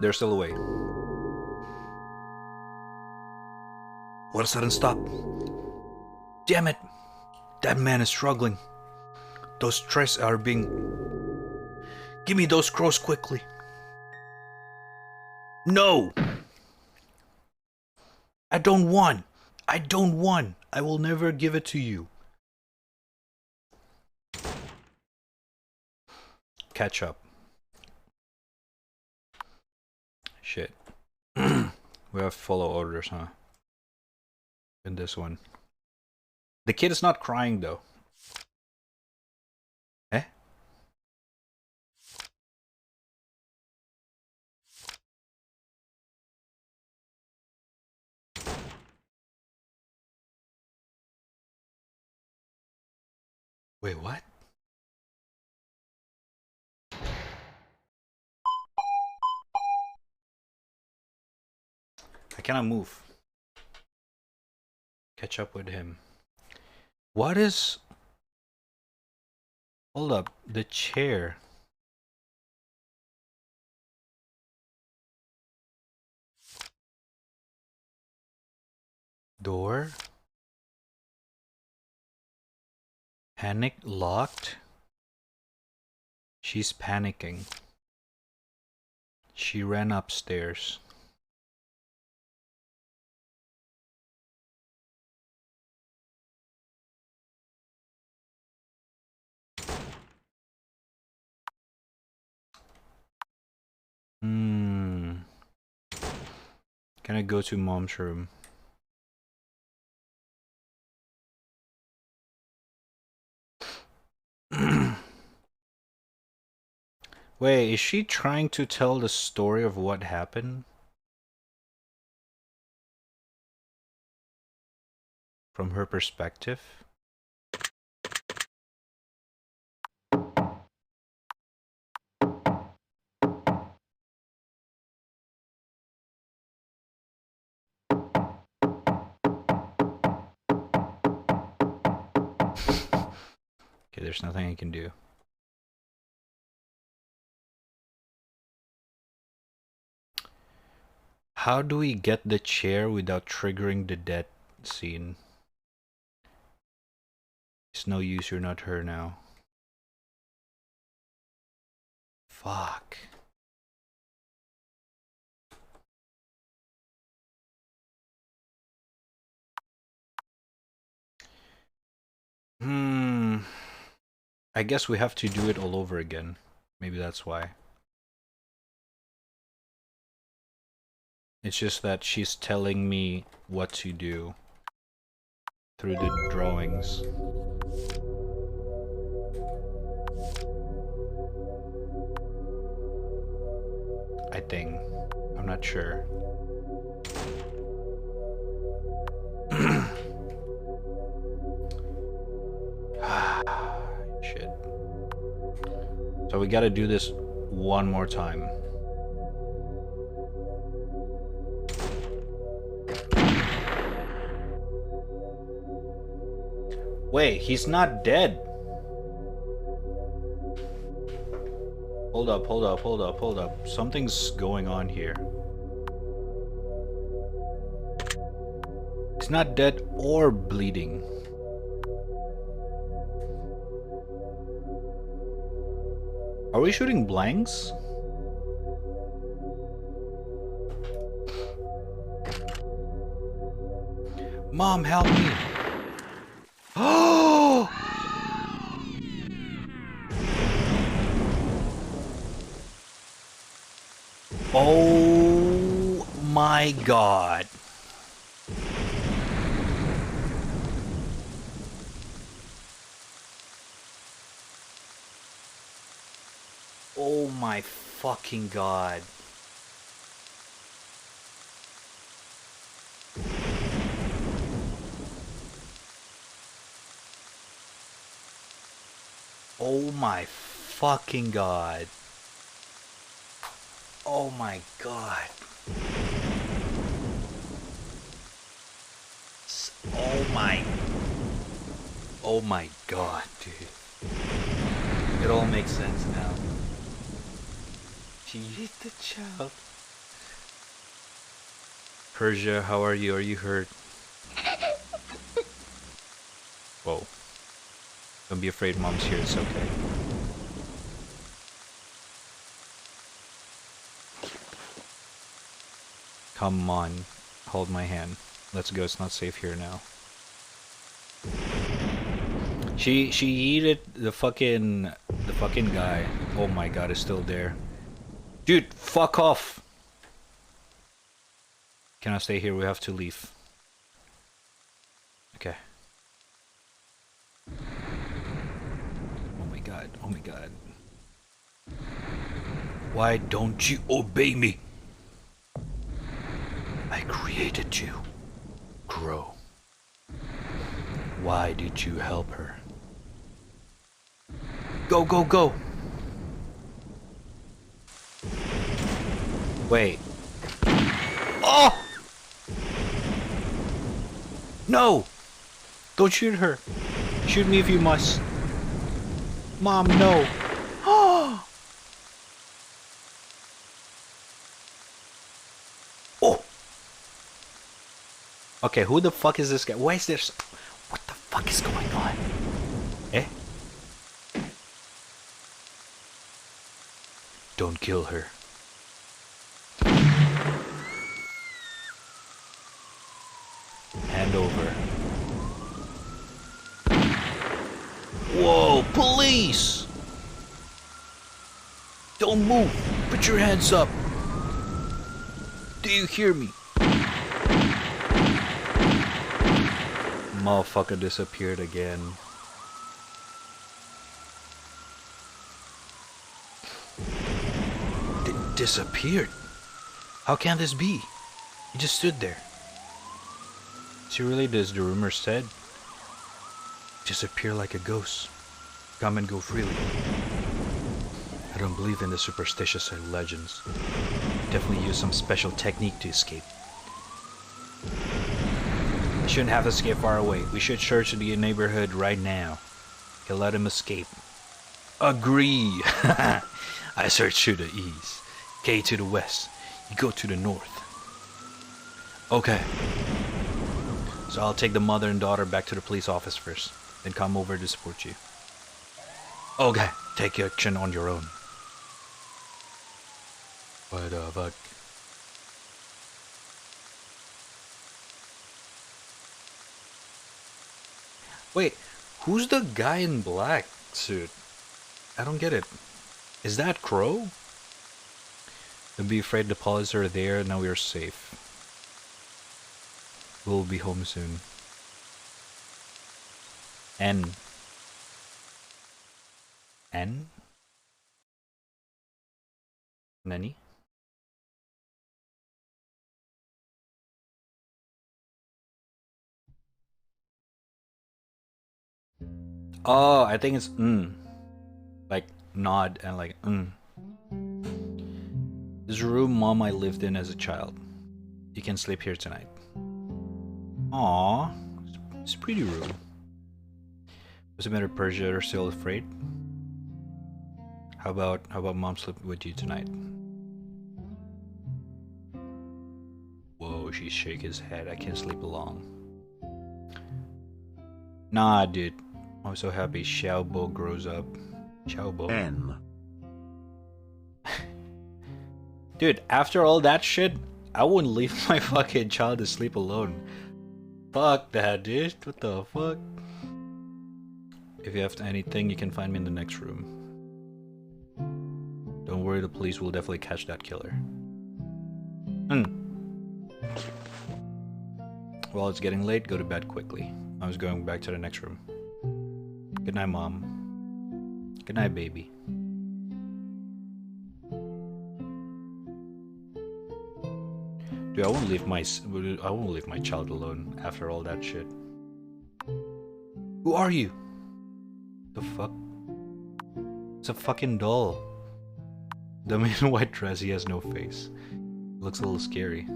There's still a way. What a sudden stop. Damn it. That man is struggling. Those trays are being... Give me those crows quickly. No! I don't want. I don't want. I will never give it to you. catch up. Shit. We have to follow orders, huh? In this one. The kid is not crying though. Eh? Wait, what? I cannot move. Catch up with him. What is... Hold up, the chair. Door? Panic locked? She's panicking. She ran upstairs. Can I go to mom's room? Wait, is she trying to tell the story of what happened? From her perspective? Okay, there's nothing I can do. How do we get the chair without triggering the death scene? It's no use, you're not her now. Fuck. I guess we have to do it all over again. Maybe that's why. It's just that she's telling me what to do through the drawings. I think. I'm not sure. Shit. So we gotta do this one more time. Wait, he's not dead. Hold up, hold up, hold up, hold up. Something's going on here. He's not dead or bleeding. Are we shooting blanks? Mom, help me! Oh! Oh my God. Oh my fucking God. Oh my fucking God. Oh my God. Oh my. Oh my God, dude. It all makes sense now. She hit the child. Persia, how are you? Are you hurt? Whoa. Don't be afraid, Mom's here. It's okay. Come on. Hold my hand. Let's go. It's not safe here now. She yeeted the fucking guy, oh my god, is still there. Dude, fuck off. Can I stay here? We have to leave. Okay. Oh my god, oh my god. Why don't you obey me? I created you, Crow. Why did you help her? Go, go, go! Wait. Oh! No! Don't shoot her. Shoot me if you must. Mom, no. Oh! Okay, who the fuck is this guy? Why is this? What the fuck is going on? Eh? Don't kill her. Hand over. Whoa, police! Don't move! Put your hands up! Do you hear me? Motherfucker disappeared again. Disappeared? How can this be? He just stood there. Is he really as the rumor said? Disappear like a ghost. Come and go freely. I don't believe in the superstitious legends. Definitely use some special technique to escape. We shouldn't have to escape far away. We should search the neighborhood right now. Okay, let him escape. Agree. I search to the east. K to the west. You go to the north. Okay. So I'll take the mother and daughter back to the police office first. Then come over to support you. Okay. Take action on your own. What the fuck? Wait, who's the guy in black suit? I don't get it. Is that Crow? Don't be afraid, the police are there, now we are safe. We'll be home soon. N. N? Nani? Oh, I think it's like nod and like This room Mom I lived in as a child. You can sleep here tonight. Aww, it's a pretty room. What's the matter, Persia? Are still afraid? How about Mom sleeping with you tonight? Whoa, she shake his head. I can't sleep alone. Nah, dude. I'm so happy Xiaobo grows up. Xiaobo. N. Dude, after all that shit, I wouldn't leave my fucking child to sleep alone. Fuck that, dude. What the fuck? If you have anything, you can find me in the next room. Don't worry, the police will definitely catch that killer. Well, it's getting late. Go to bed quickly. I was going back to the next room. Good night, Mom. Good night, baby. Dude, I won't leave my child alone after all that shit. Who are you? The fuck? It's a fucking doll. The man in white dress, he has no face. Looks a little scary.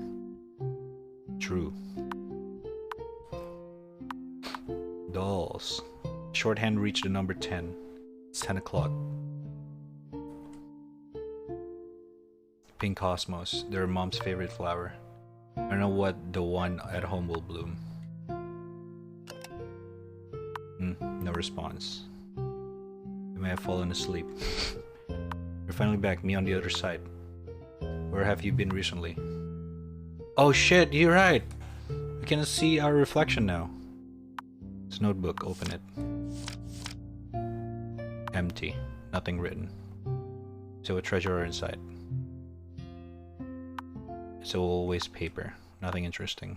True. Dolls. Shorthand reached the number 10. It's 10 o'clock. Pink cosmos. They're Mom's favorite flower. I don't know what the one at home will bloom. No response. You may have fallen asleep. You're finally back. Me on the other side. Where have you been recently? Oh shit, you're right. We can see our reflection now. It's notebook. Open it. Empty. Nothing written. So a treasure inside. It's always paper. Nothing interesting.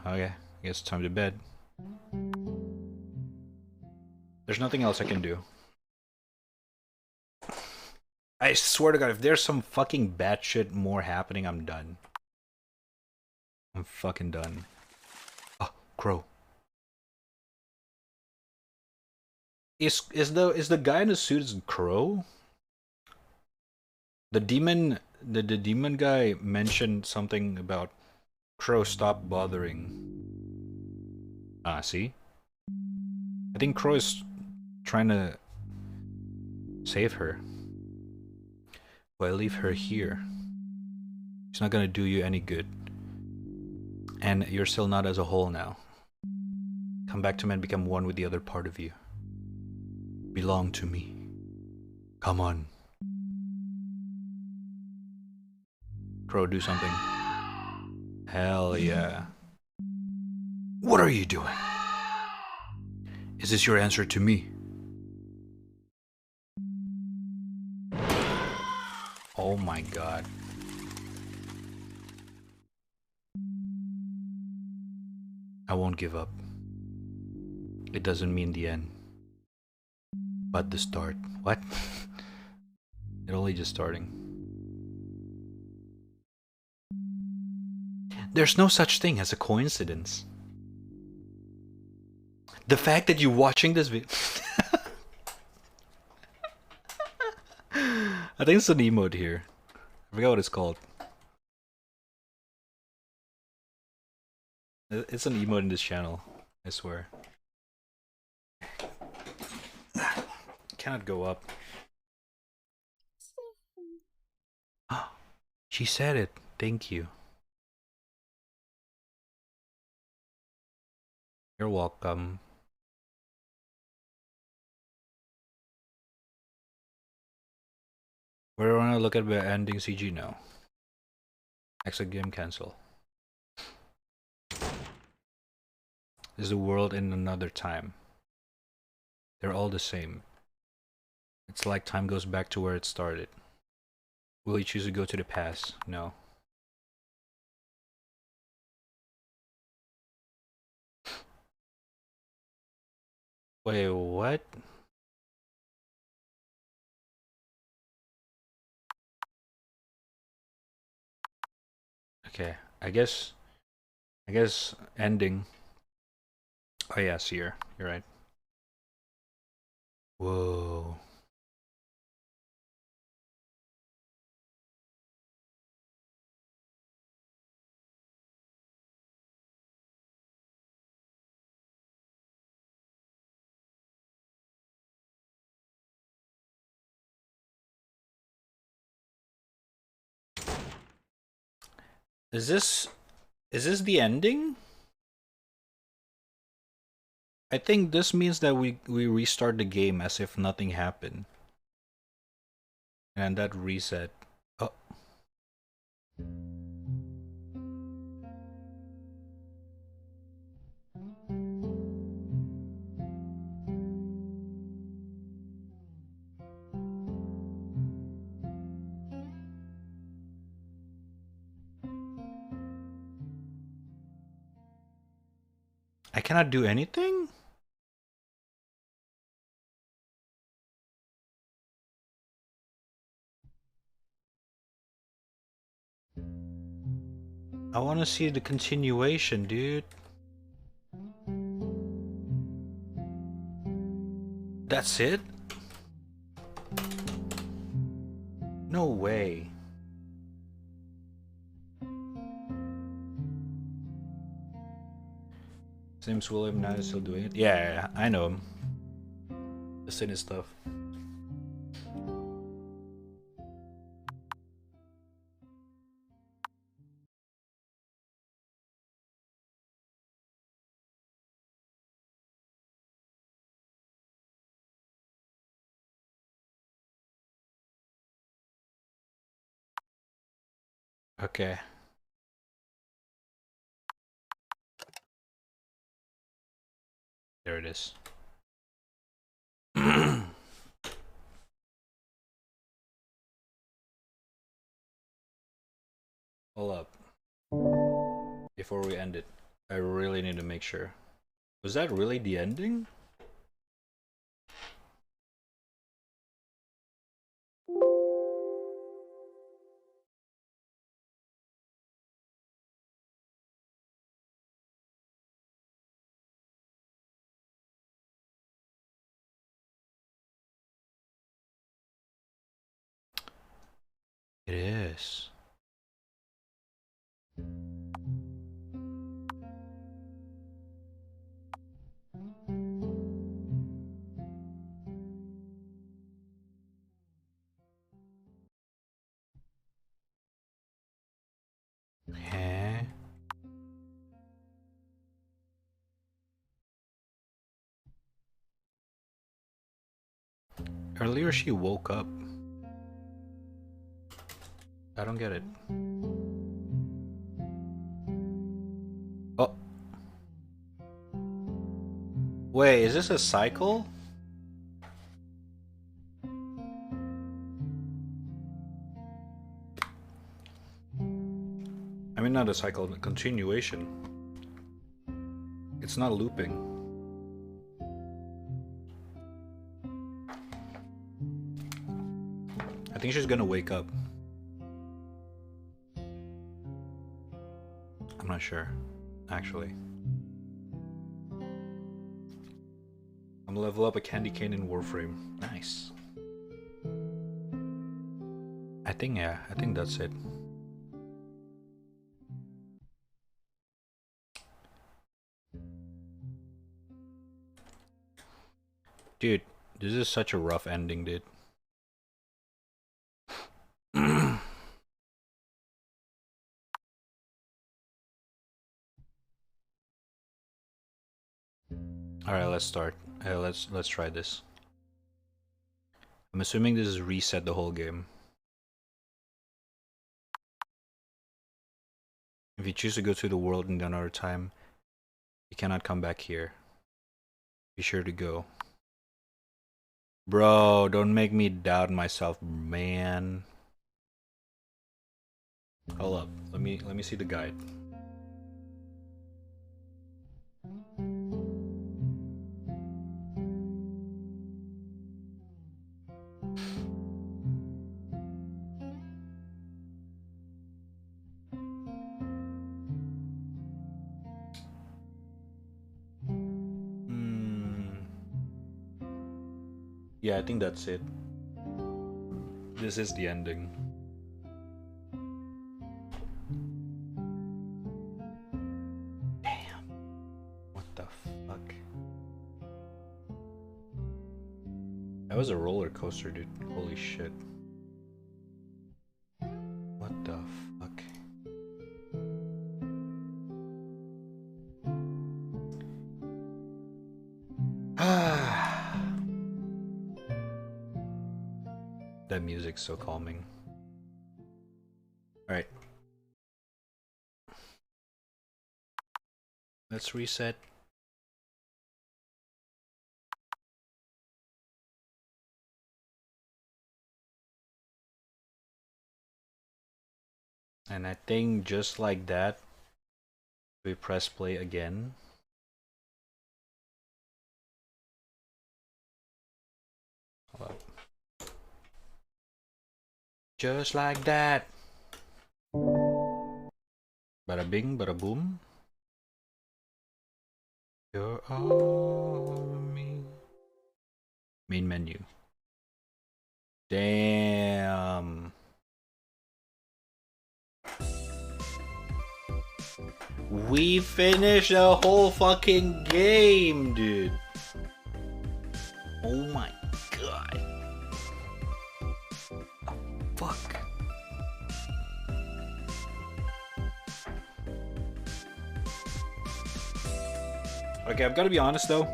Okay, I guess it's time to bed. There's nothing else I can do. I swear to God, if there's some fucking batshit more happening, I'm done. I'm fucking done. Oh, crow. Is the guy in the suit is Crow? The demon guy mentioned something about Crow stop bothering. Ah, see? I think Crow is trying to save her. Well, leave her here. It's not gonna do you any good. And you're still not as a whole now. Come back to me and become one with the other part of you. Belong to me. Come on. Crow, do something. Hell yeah. What are you doing? Is this your answer to me? Oh my god. I won't give up. It doesn't mean the end. But the start. What? It's only just starting. There's no such thing as a coincidence. The fact that you're watching this video... I think it's an emote here. I forgot what it's called. It's an emote in this channel, I swear. Cannot go up. She said it. Thank you. You're welcome. We're gonna look at the ending CG now. Exit game cancel. This is the world in another time. They're all the same. It's like time goes back to where it started. Will you choose to go to the past? No. Wait, what? Okay, I guess ending. Oh yeah, Seer, you're right. Whoa. Is this the ending? I think this means that we restart the game as if nothing happened. And that reset. Oh. I cannot do anything? I want to see the continuation, dude. That's it? No way. James William now is still doing it? Yeah, I know him. The Sin stuff. Okay. There it is. Hold up. Before we end it, I really need to make sure. Was that really the ending? It is. Huh? Earlier she woke up. I don't get it. Oh. Wait, is this a cycle? I mean, not a cycle, a continuation. It's not looping. I think she's gonna wake up. I'm not sure, actually. I'm gonna level up a candy cane in Warframe. Nice. I think that's it. Dude, this is such a rough ending, dude. All right, let's start. Let's try this. I'm assuming this is reset the whole game. If you choose to go to the world in another time, you cannot come back here. Be sure to go. Bro, don't make me doubt myself, man. Hold up. Let me see the guide. Yeah, I think that's it. This is the ending. Damn. What the fuck? That was a roller coaster, dude. Holy shit. What the fuck? That music's so calming. Alright. Let's reset. And I think just like that, we press play again. Hold up. Just like that. Bada bing, bada boom. You're all me. Main menu. Damn. We finished the whole fucking game, dude. Oh my god. Fuck. Okay, I've got to be honest though.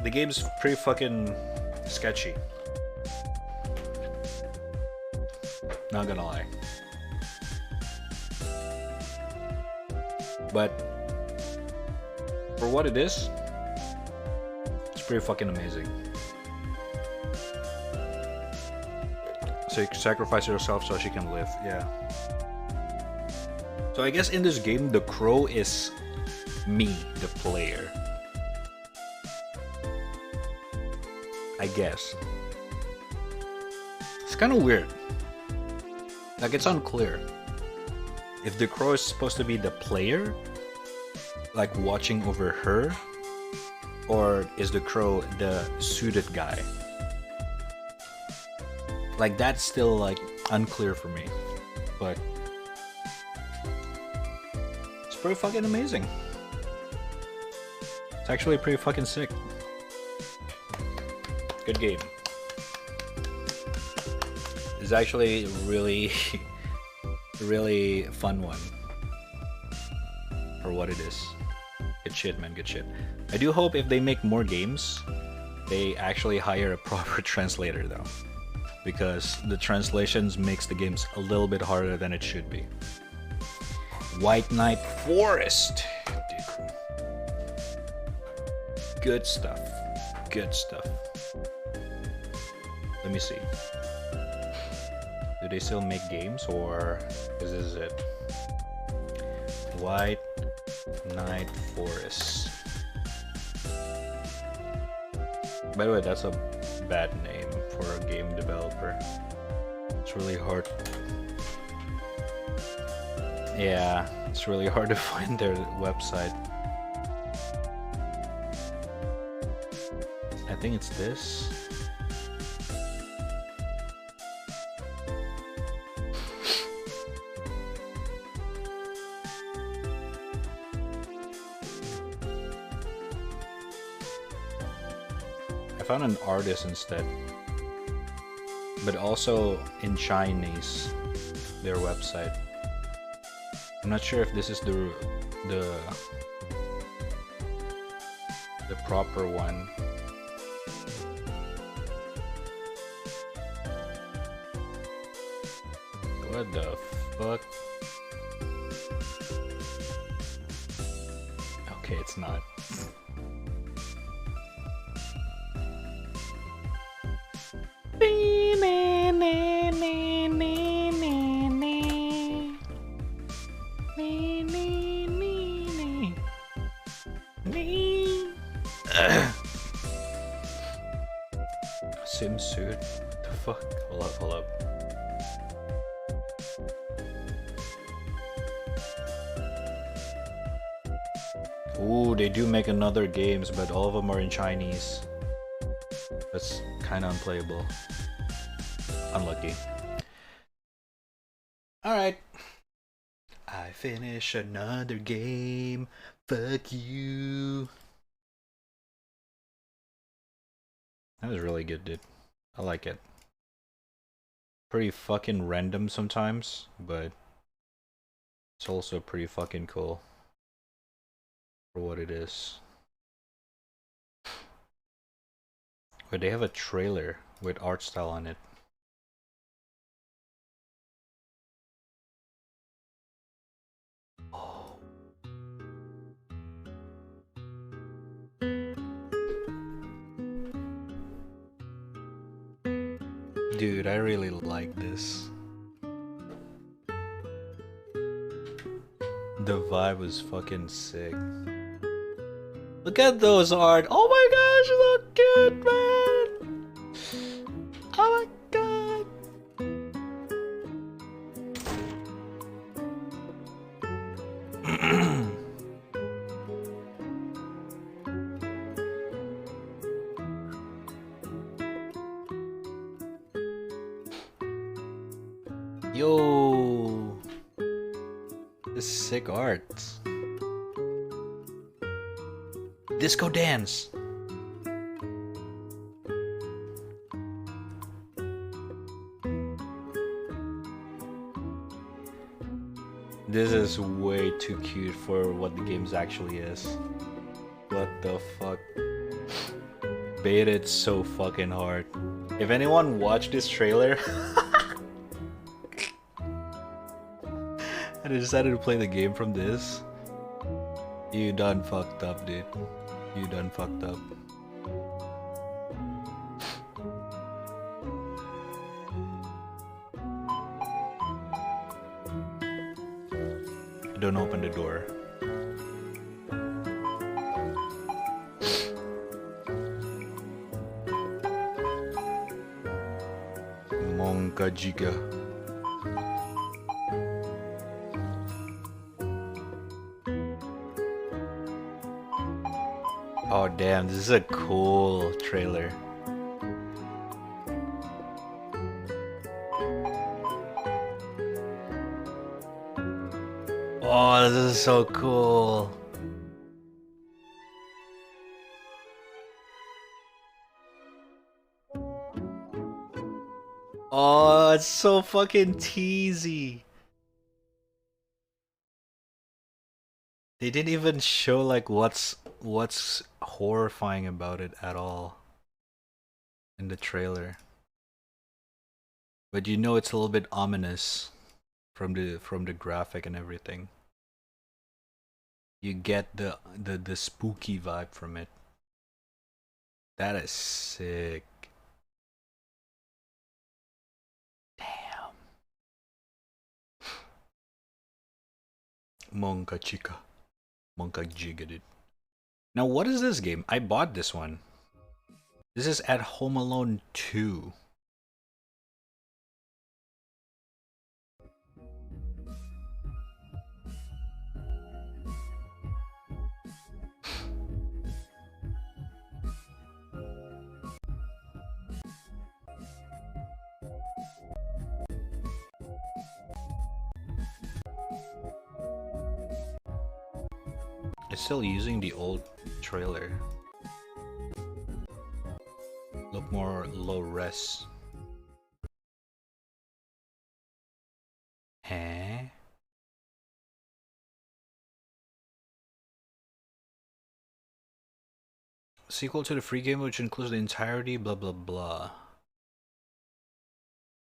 The game's pretty fucking sketchy. Not gonna lie. But for what it is, it's pretty fucking amazing. So you sacrifice yourself so she can live, yeah. So I guess in this game, the crow is me, the player. I guess. It's kind of weird. Like, it's unclear. If the crow is supposed to be the player, like watching over her, or is the crow the suited guy? Like, that's still like unclear for me. But it's pretty fucking amazing. It's actually pretty fucking sick. Good game. It's actually really really fun one for what it is. Good shit, man, good shit. I do hope if they make more games, they actually hire a proper translator though, because the translations makes the games a little bit harder than it should be. White Knight Forest, dude. Good stuff. Good stuff. Let me see. Do they still make games, or is this it? White Knight Forest. By the way, that's a bad name for a game developer. It's really hard. Yeah, it's really hard to find their website. I think it's this. I found an artist instead, but also in Chinese, their website. I'm not sure if this is the proper one. What the fuck? Okay, it's not. Swimsuit? What the fuck? Hold up, hold up. Ooh, they do make another games, but all of them are in Chinese. That's kind of unplayable. Unlucky. Alright. I finish another game. Fuck you. That was really good, dude. I like it. Pretty fucking random sometimes, but it's also pretty fucking cool for what it is. But they have a trailer with art style on it. Oh. Dude, I really like this. The vibe was fucking sick. Look at those art. Oh my gosh, look good, man. Oh my god. Yo, this is sick art. Disco dance. This is way too cute for what the game's actually is. What the fuck? Baited so fucking hard. If anyone watched this trailer and I decided to play the game from this, You done fucked up, dude. You done fucked up. Don't open the door. Monka Jiga. Oh damn, this is a cool trailer. Oh, this is so cool. Oh, it's so fucking teasy. They didn't even show like what's horrifying about it at all in the trailer. But you know it's a little bit ominous from the graphic and everything. You get the spooky vibe from it. That is sick. Damn. Monka Chica. Monka Jiga, dude. Now what is this game? I bought this one. This is at Home Alone 2. It's still using the old trailer. Look more low res. Huh? Sequel to the free game which includes the entirety blah blah blah.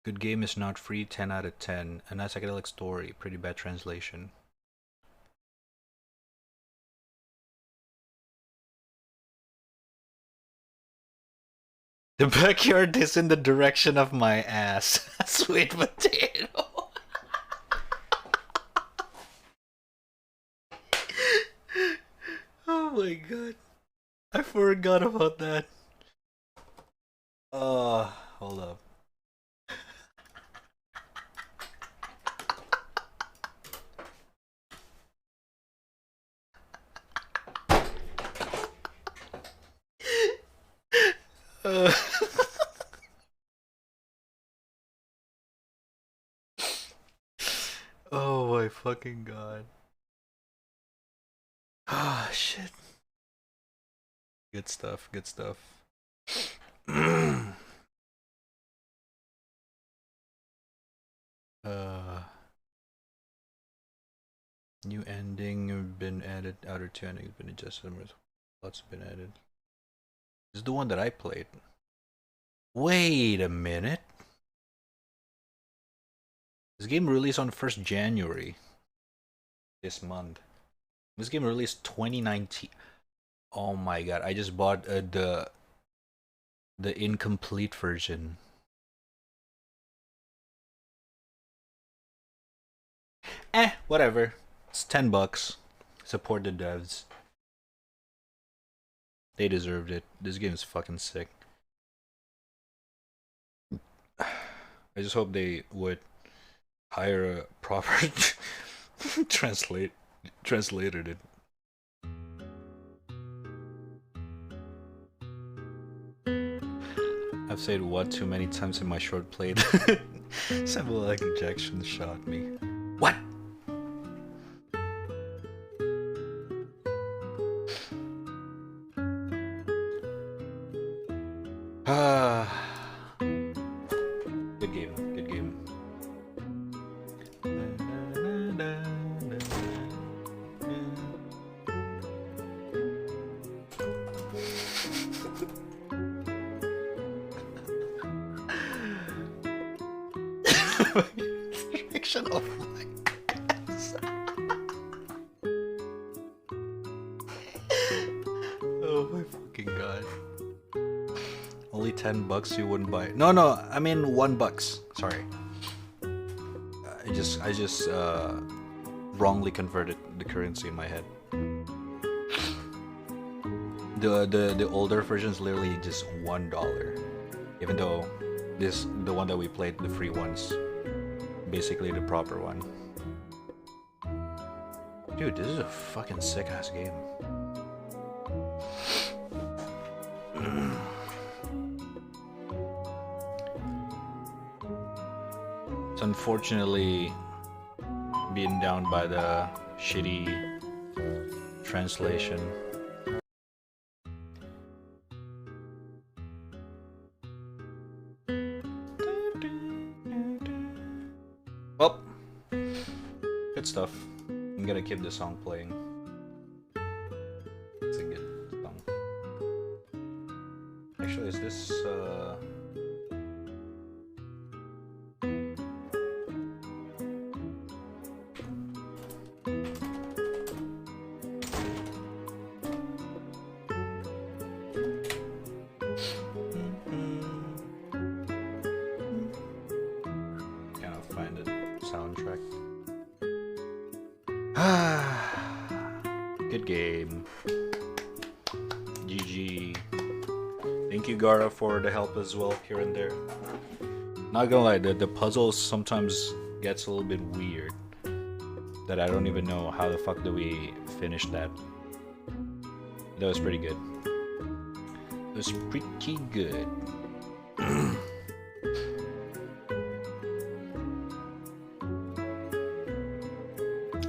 Good game is not free, 10 out of 10. A nice psychedelic story, pretty bad translation. The backyard is in the direction of my ass. Sweet potato. Oh my god. I forgot about that. Hold up. Oh my fucking god. Ah, shit. Good stuff, good stuff. New ending have been added, outer two endings been adjusted, lots have been added. This is the one that I played. Wait a minute. This game released on 1st January this month. This game released 2019. Oh my god, I just bought the incomplete version. Whatever. It's $10. Support the devs. They deserved it. This game is fucking sick. I just hope they would hire a proper translated it. I've said what too many times in my short played. Symbolic injection shot me. What? Good game, good game. Direction of my ass. $10 you wouldn't buy it. No, I mean $1. Sorry. I just wrongly converted the currency in my head. The older version is literally just $1. Even though the one that we played, the free one's basically the proper one. Dude, this is a fucking sick ass game. It's unfortunately being down by the shitty translation. Well, good stuff. I'm gonna keep the song playing. It's a good song. Actually, is this can't find the soundtrack. Good game. GG. Thank you, Gara, for the help as well here and there. Not gonna lie, the puzzles sometimes gets a little bit weird. That I don't even know how the fuck do we finish that. That was pretty good. It was pretty good.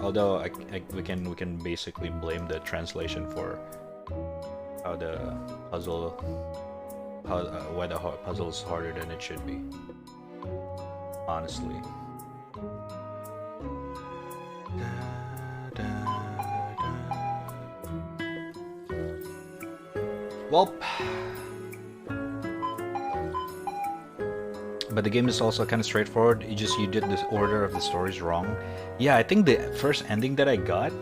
Although we can basically blame the translation for how the puzzle why the puzzle is harder than it should be. Honestly. Well, but the game is also kind of straightforward. You did this order of the stories wrong. Yeah, I think the first ending that I got,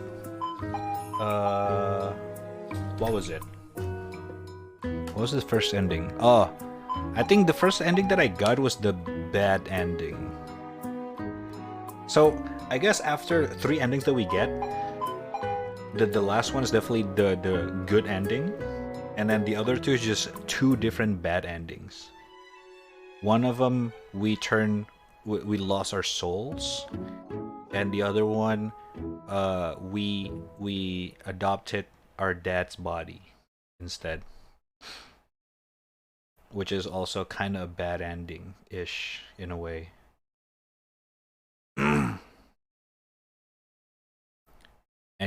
what was it? What was the first ending? Oh, I think the first ending that I got was the bad ending. So I guess after 3 endings that we get, the last one is definitely the good ending, and then the other 2 is just 2 different bad endings. One of them we lost our souls, and the other one we adopted our dad's body instead, which is also kind of a bad ending ish in a way. And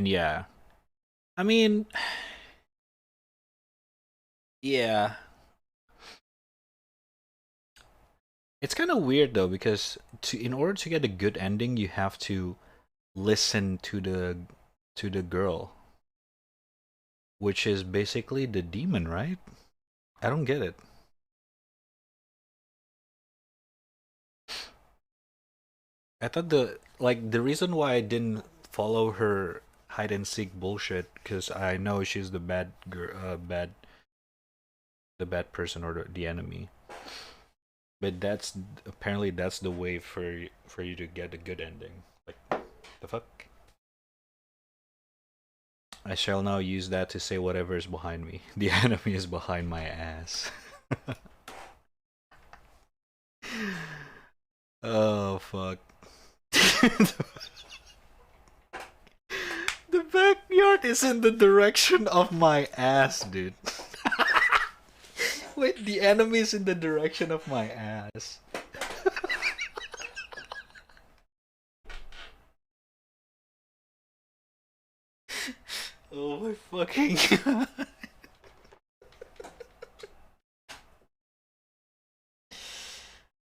yeah, I mean, yeah. It's kind of weird though, because in order to get a good ending, you have to listen to the girl, which is basically the demon, right? I don't get it. I thought the reason why I didn't follow her hide and seek bullshit, because I know she's the bad girl, the bad person or the enemy. But apparently that's the way for you to get a good ending. Like, the fuck? I shall now use that to say whatever is behind me. The enemy is behind my ass. Oh fuck. The backyard is in the direction of my ass, dude. Wait, the enemy is in the direction of my ass. Oh my fucking god.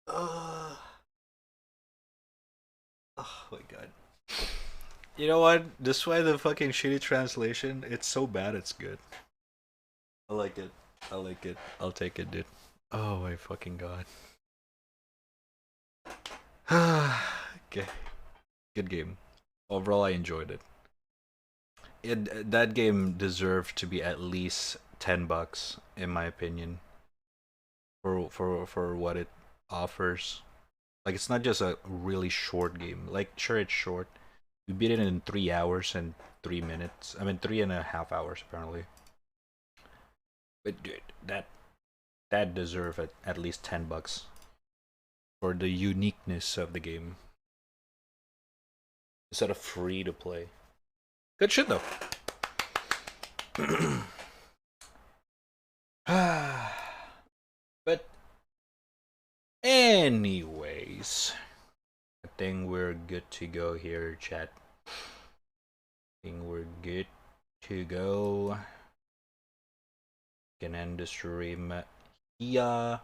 Oh my god. You know what? Despite the fucking shitty translation, it's so bad it's good. I like it. I like it. I'll take it, dude. Oh my fucking god. Okay. Good game. Overall, I enjoyed it. That game deserved to be at least $10, in my opinion. for what it offers. Like, it's not just a really short game. Like, sure, it's short. We beat it in 3 hours and 3 minutes. I mean, 3.5 hours apparently. But dude, that deserve at least $10 for the uniqueness of the game. Instead of free to play. Good shit though. But anyways, I think we're good to go here, chat. I think we're good to go. Can end the stream here.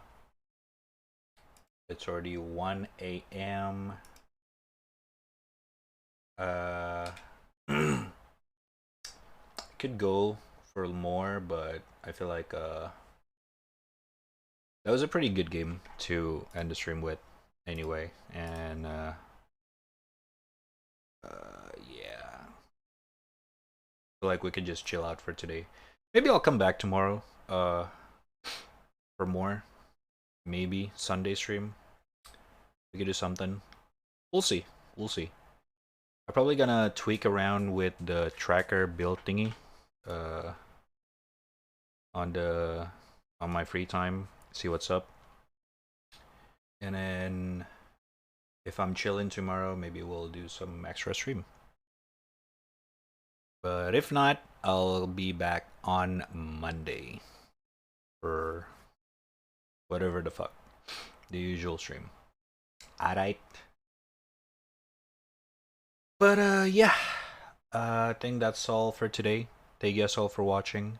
It's already 1 a.m. Could go for more, but I feel like that was a pretty good game to end the stream with anyway. And yeah, I feel like we could just chill out for today. Maybe I'll come back tomorrow for more. Maybe Sunday stream. We could do something. We'll see. We'll see. I'm probably gonna tweak around with the tracker build thingy on my free time, see what's up. And then if I'm chilling tomorrow, maybe we'll do some extra stream. But if not, I'll be back on Monday for whatever the fuck, the usual stream. Alright. But yeah, I think that's all for today. Thank you guys all for watching,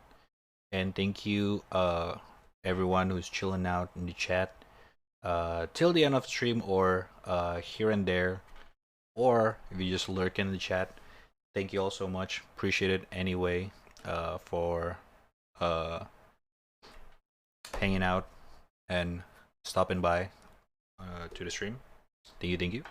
and thank you everyone who's chilling out in the chat till the end of the stream, or here and there, or if you just lurk in the chat. Thank you all so much. Appreciate it anyway for hanging out and stopping by to the stream. Thank you, thank you.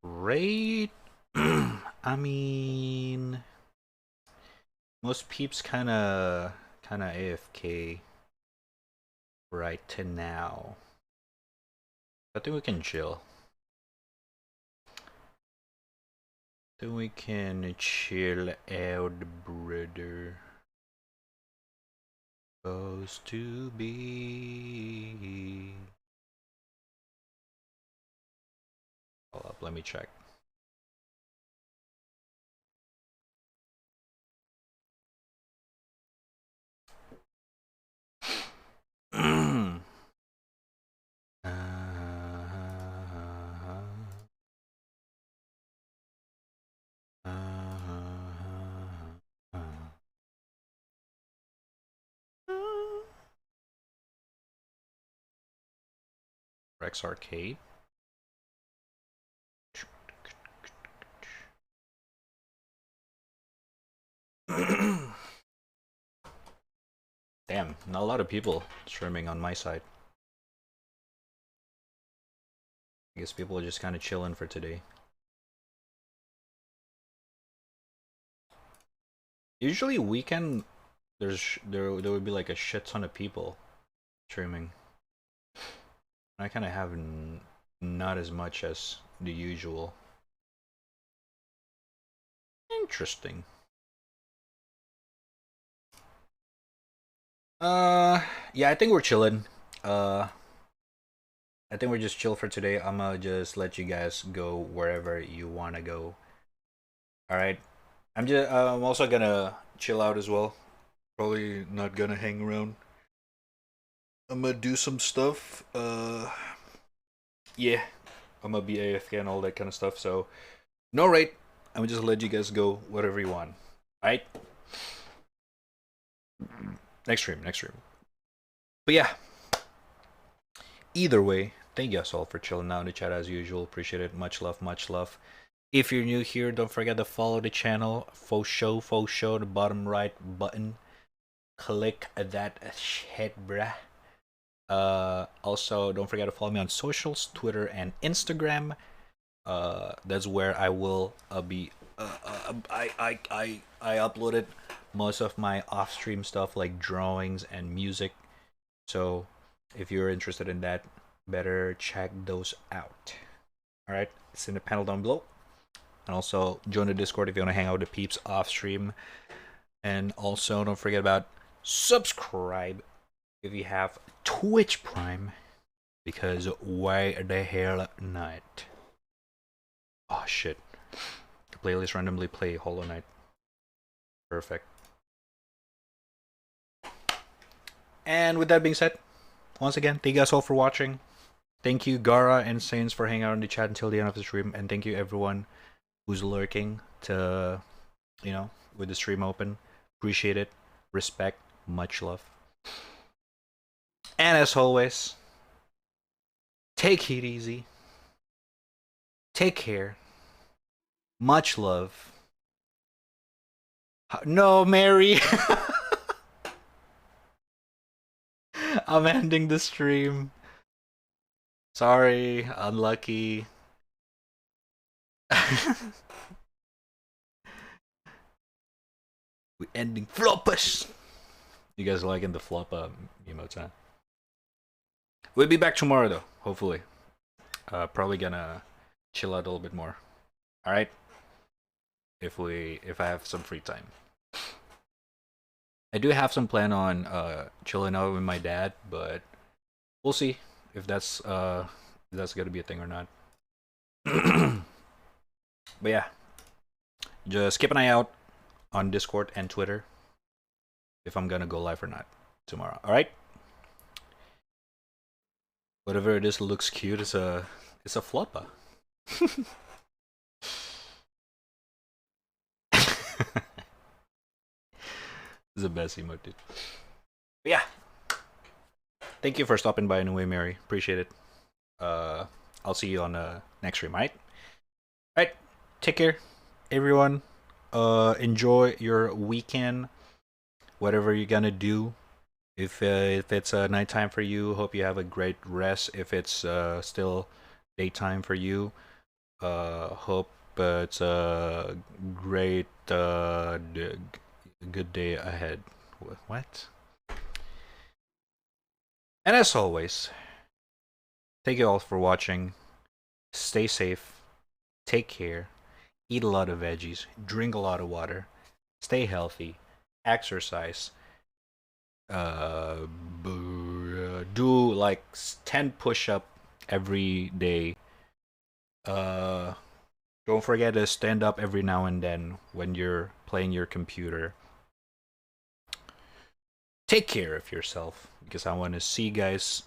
Right. I mean, most peeps kind of AFK right to now. I think we can chill. Then we can chill out, brother. Supposed to be. Hold up, let me check. Rex Arcade. Damn, not a lot of people streaming on my side. I guess people are just kind of chilling for today. Usually weekend, there would be like a shit ton of people streaming. I kind of have not as much as the usual. Interesting. Yeah, I think we're chilling. I think we're just chill for today. I'ma just let you guys go wherever you wanna go. All right. I'm also gonna chill out as well. Probably not gonna hang around. I'm gonna do some stuff. Yeah, I'm gonna be AFK and all that kind of stuff. So, no, right. I'm gonna just let you guys go whatever you want. All right. Next stream. But yeah. Either way, thank you guys all for chilling out in the chat as usual. Appreciate it. Much love, much love. If you're new here, don't forget to follow the channel. Faux show, the bottom right button. Click that shit, bruh. Also, don't forget to follow me on socials, Twitter and Instagram. That's where I will be I uploaded most of my off-stream stuff like drawings and music. So if you're interested in that, better check those out. All right, it's in the panel down below. And also join the Discord if you want to hang out with the peeps off stream. And also don't forget about subscribe if you have Twitch Prime, because why the hell not? Oh shit. The playlist randomly play Hollow Knight. Perfect. And with that being said, once again, thank you guys all for watching. Thank you Gara and Saints for hanging out in the chat until the end of the stream, and thank you everyone who's lurking to, you know, with the stream open. Appreciate it. Respect. Much love. And as always, take it easy. Take care. Much love. No, Mary. I'm ending the stream. Sorry, unlucky. We ending floppers. You guys liking the flop emotes, huh? We'll be back tomorrow though, hopefully. Probably gonna chill out a little bit more. All right. If I have some free time. I do have some plan on chilling out with my dad, but we'll see if that's gonna be a thing or not. But yeah, just keep an eye out on Discord and Twitter if I'm gonna go live or not tomorrow. All right. Whatever it is looks cute. It's a flopper. This is the best emote, dude. But yeah. Thank you for stopping by anyway, Mary. Appreciate it. I'll see you on the next stream, right? Alright. Take care, everyone. Enjoy your weekend. Whatever you're gonna do. If it's nighttime for you, hope you have a great rest. If it's still daytime for you, hope it's a great good day ahead. What? And as always, thank you all for watching. Stay safe. Take care. Eat a lot of veggies. Drink a lot of water. Stay healthy. Exercise. Do like 10 push-up every day. Don't forget to stand up every now and then when you're playing your computer. Take care of yourself, because I want to see you guys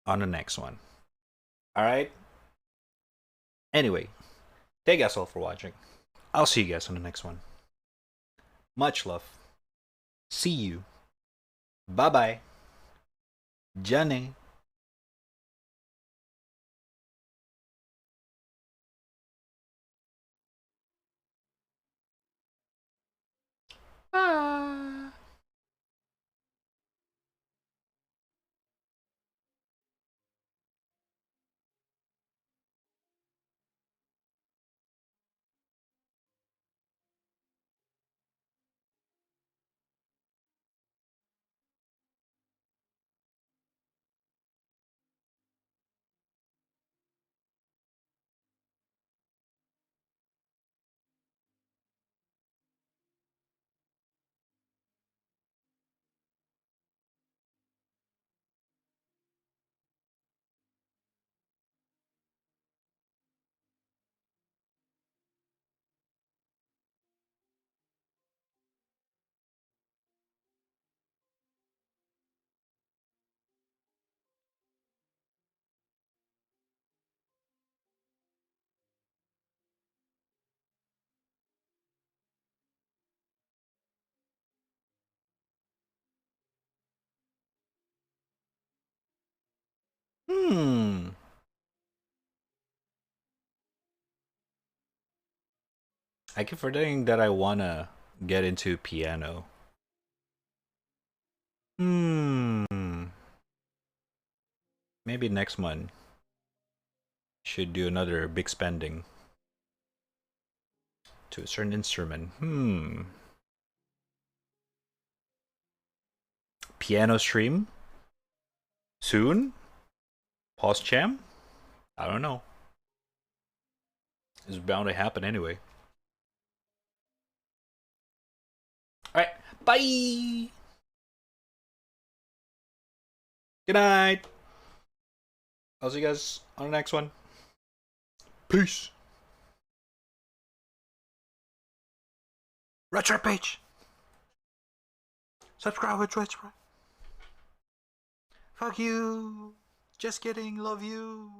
on the next one. Alright? Anyway, thank you guys all for watching. I'll see you guys on the next one. Much love. See you. Bye-bye. Johnny. Bye. I keep forgetting that I wanna get into piano. Maybe next month. Should do another big spending. to a certain instrument. Piano stream? Soon? Pause jam? I don't know. It's bound to happen anyway. Alright, bye! Good night! I'll see you guys on the next one. Peace! Retro page! Subscribe with Twitch, bro. Fuck you! Just kidding, love you!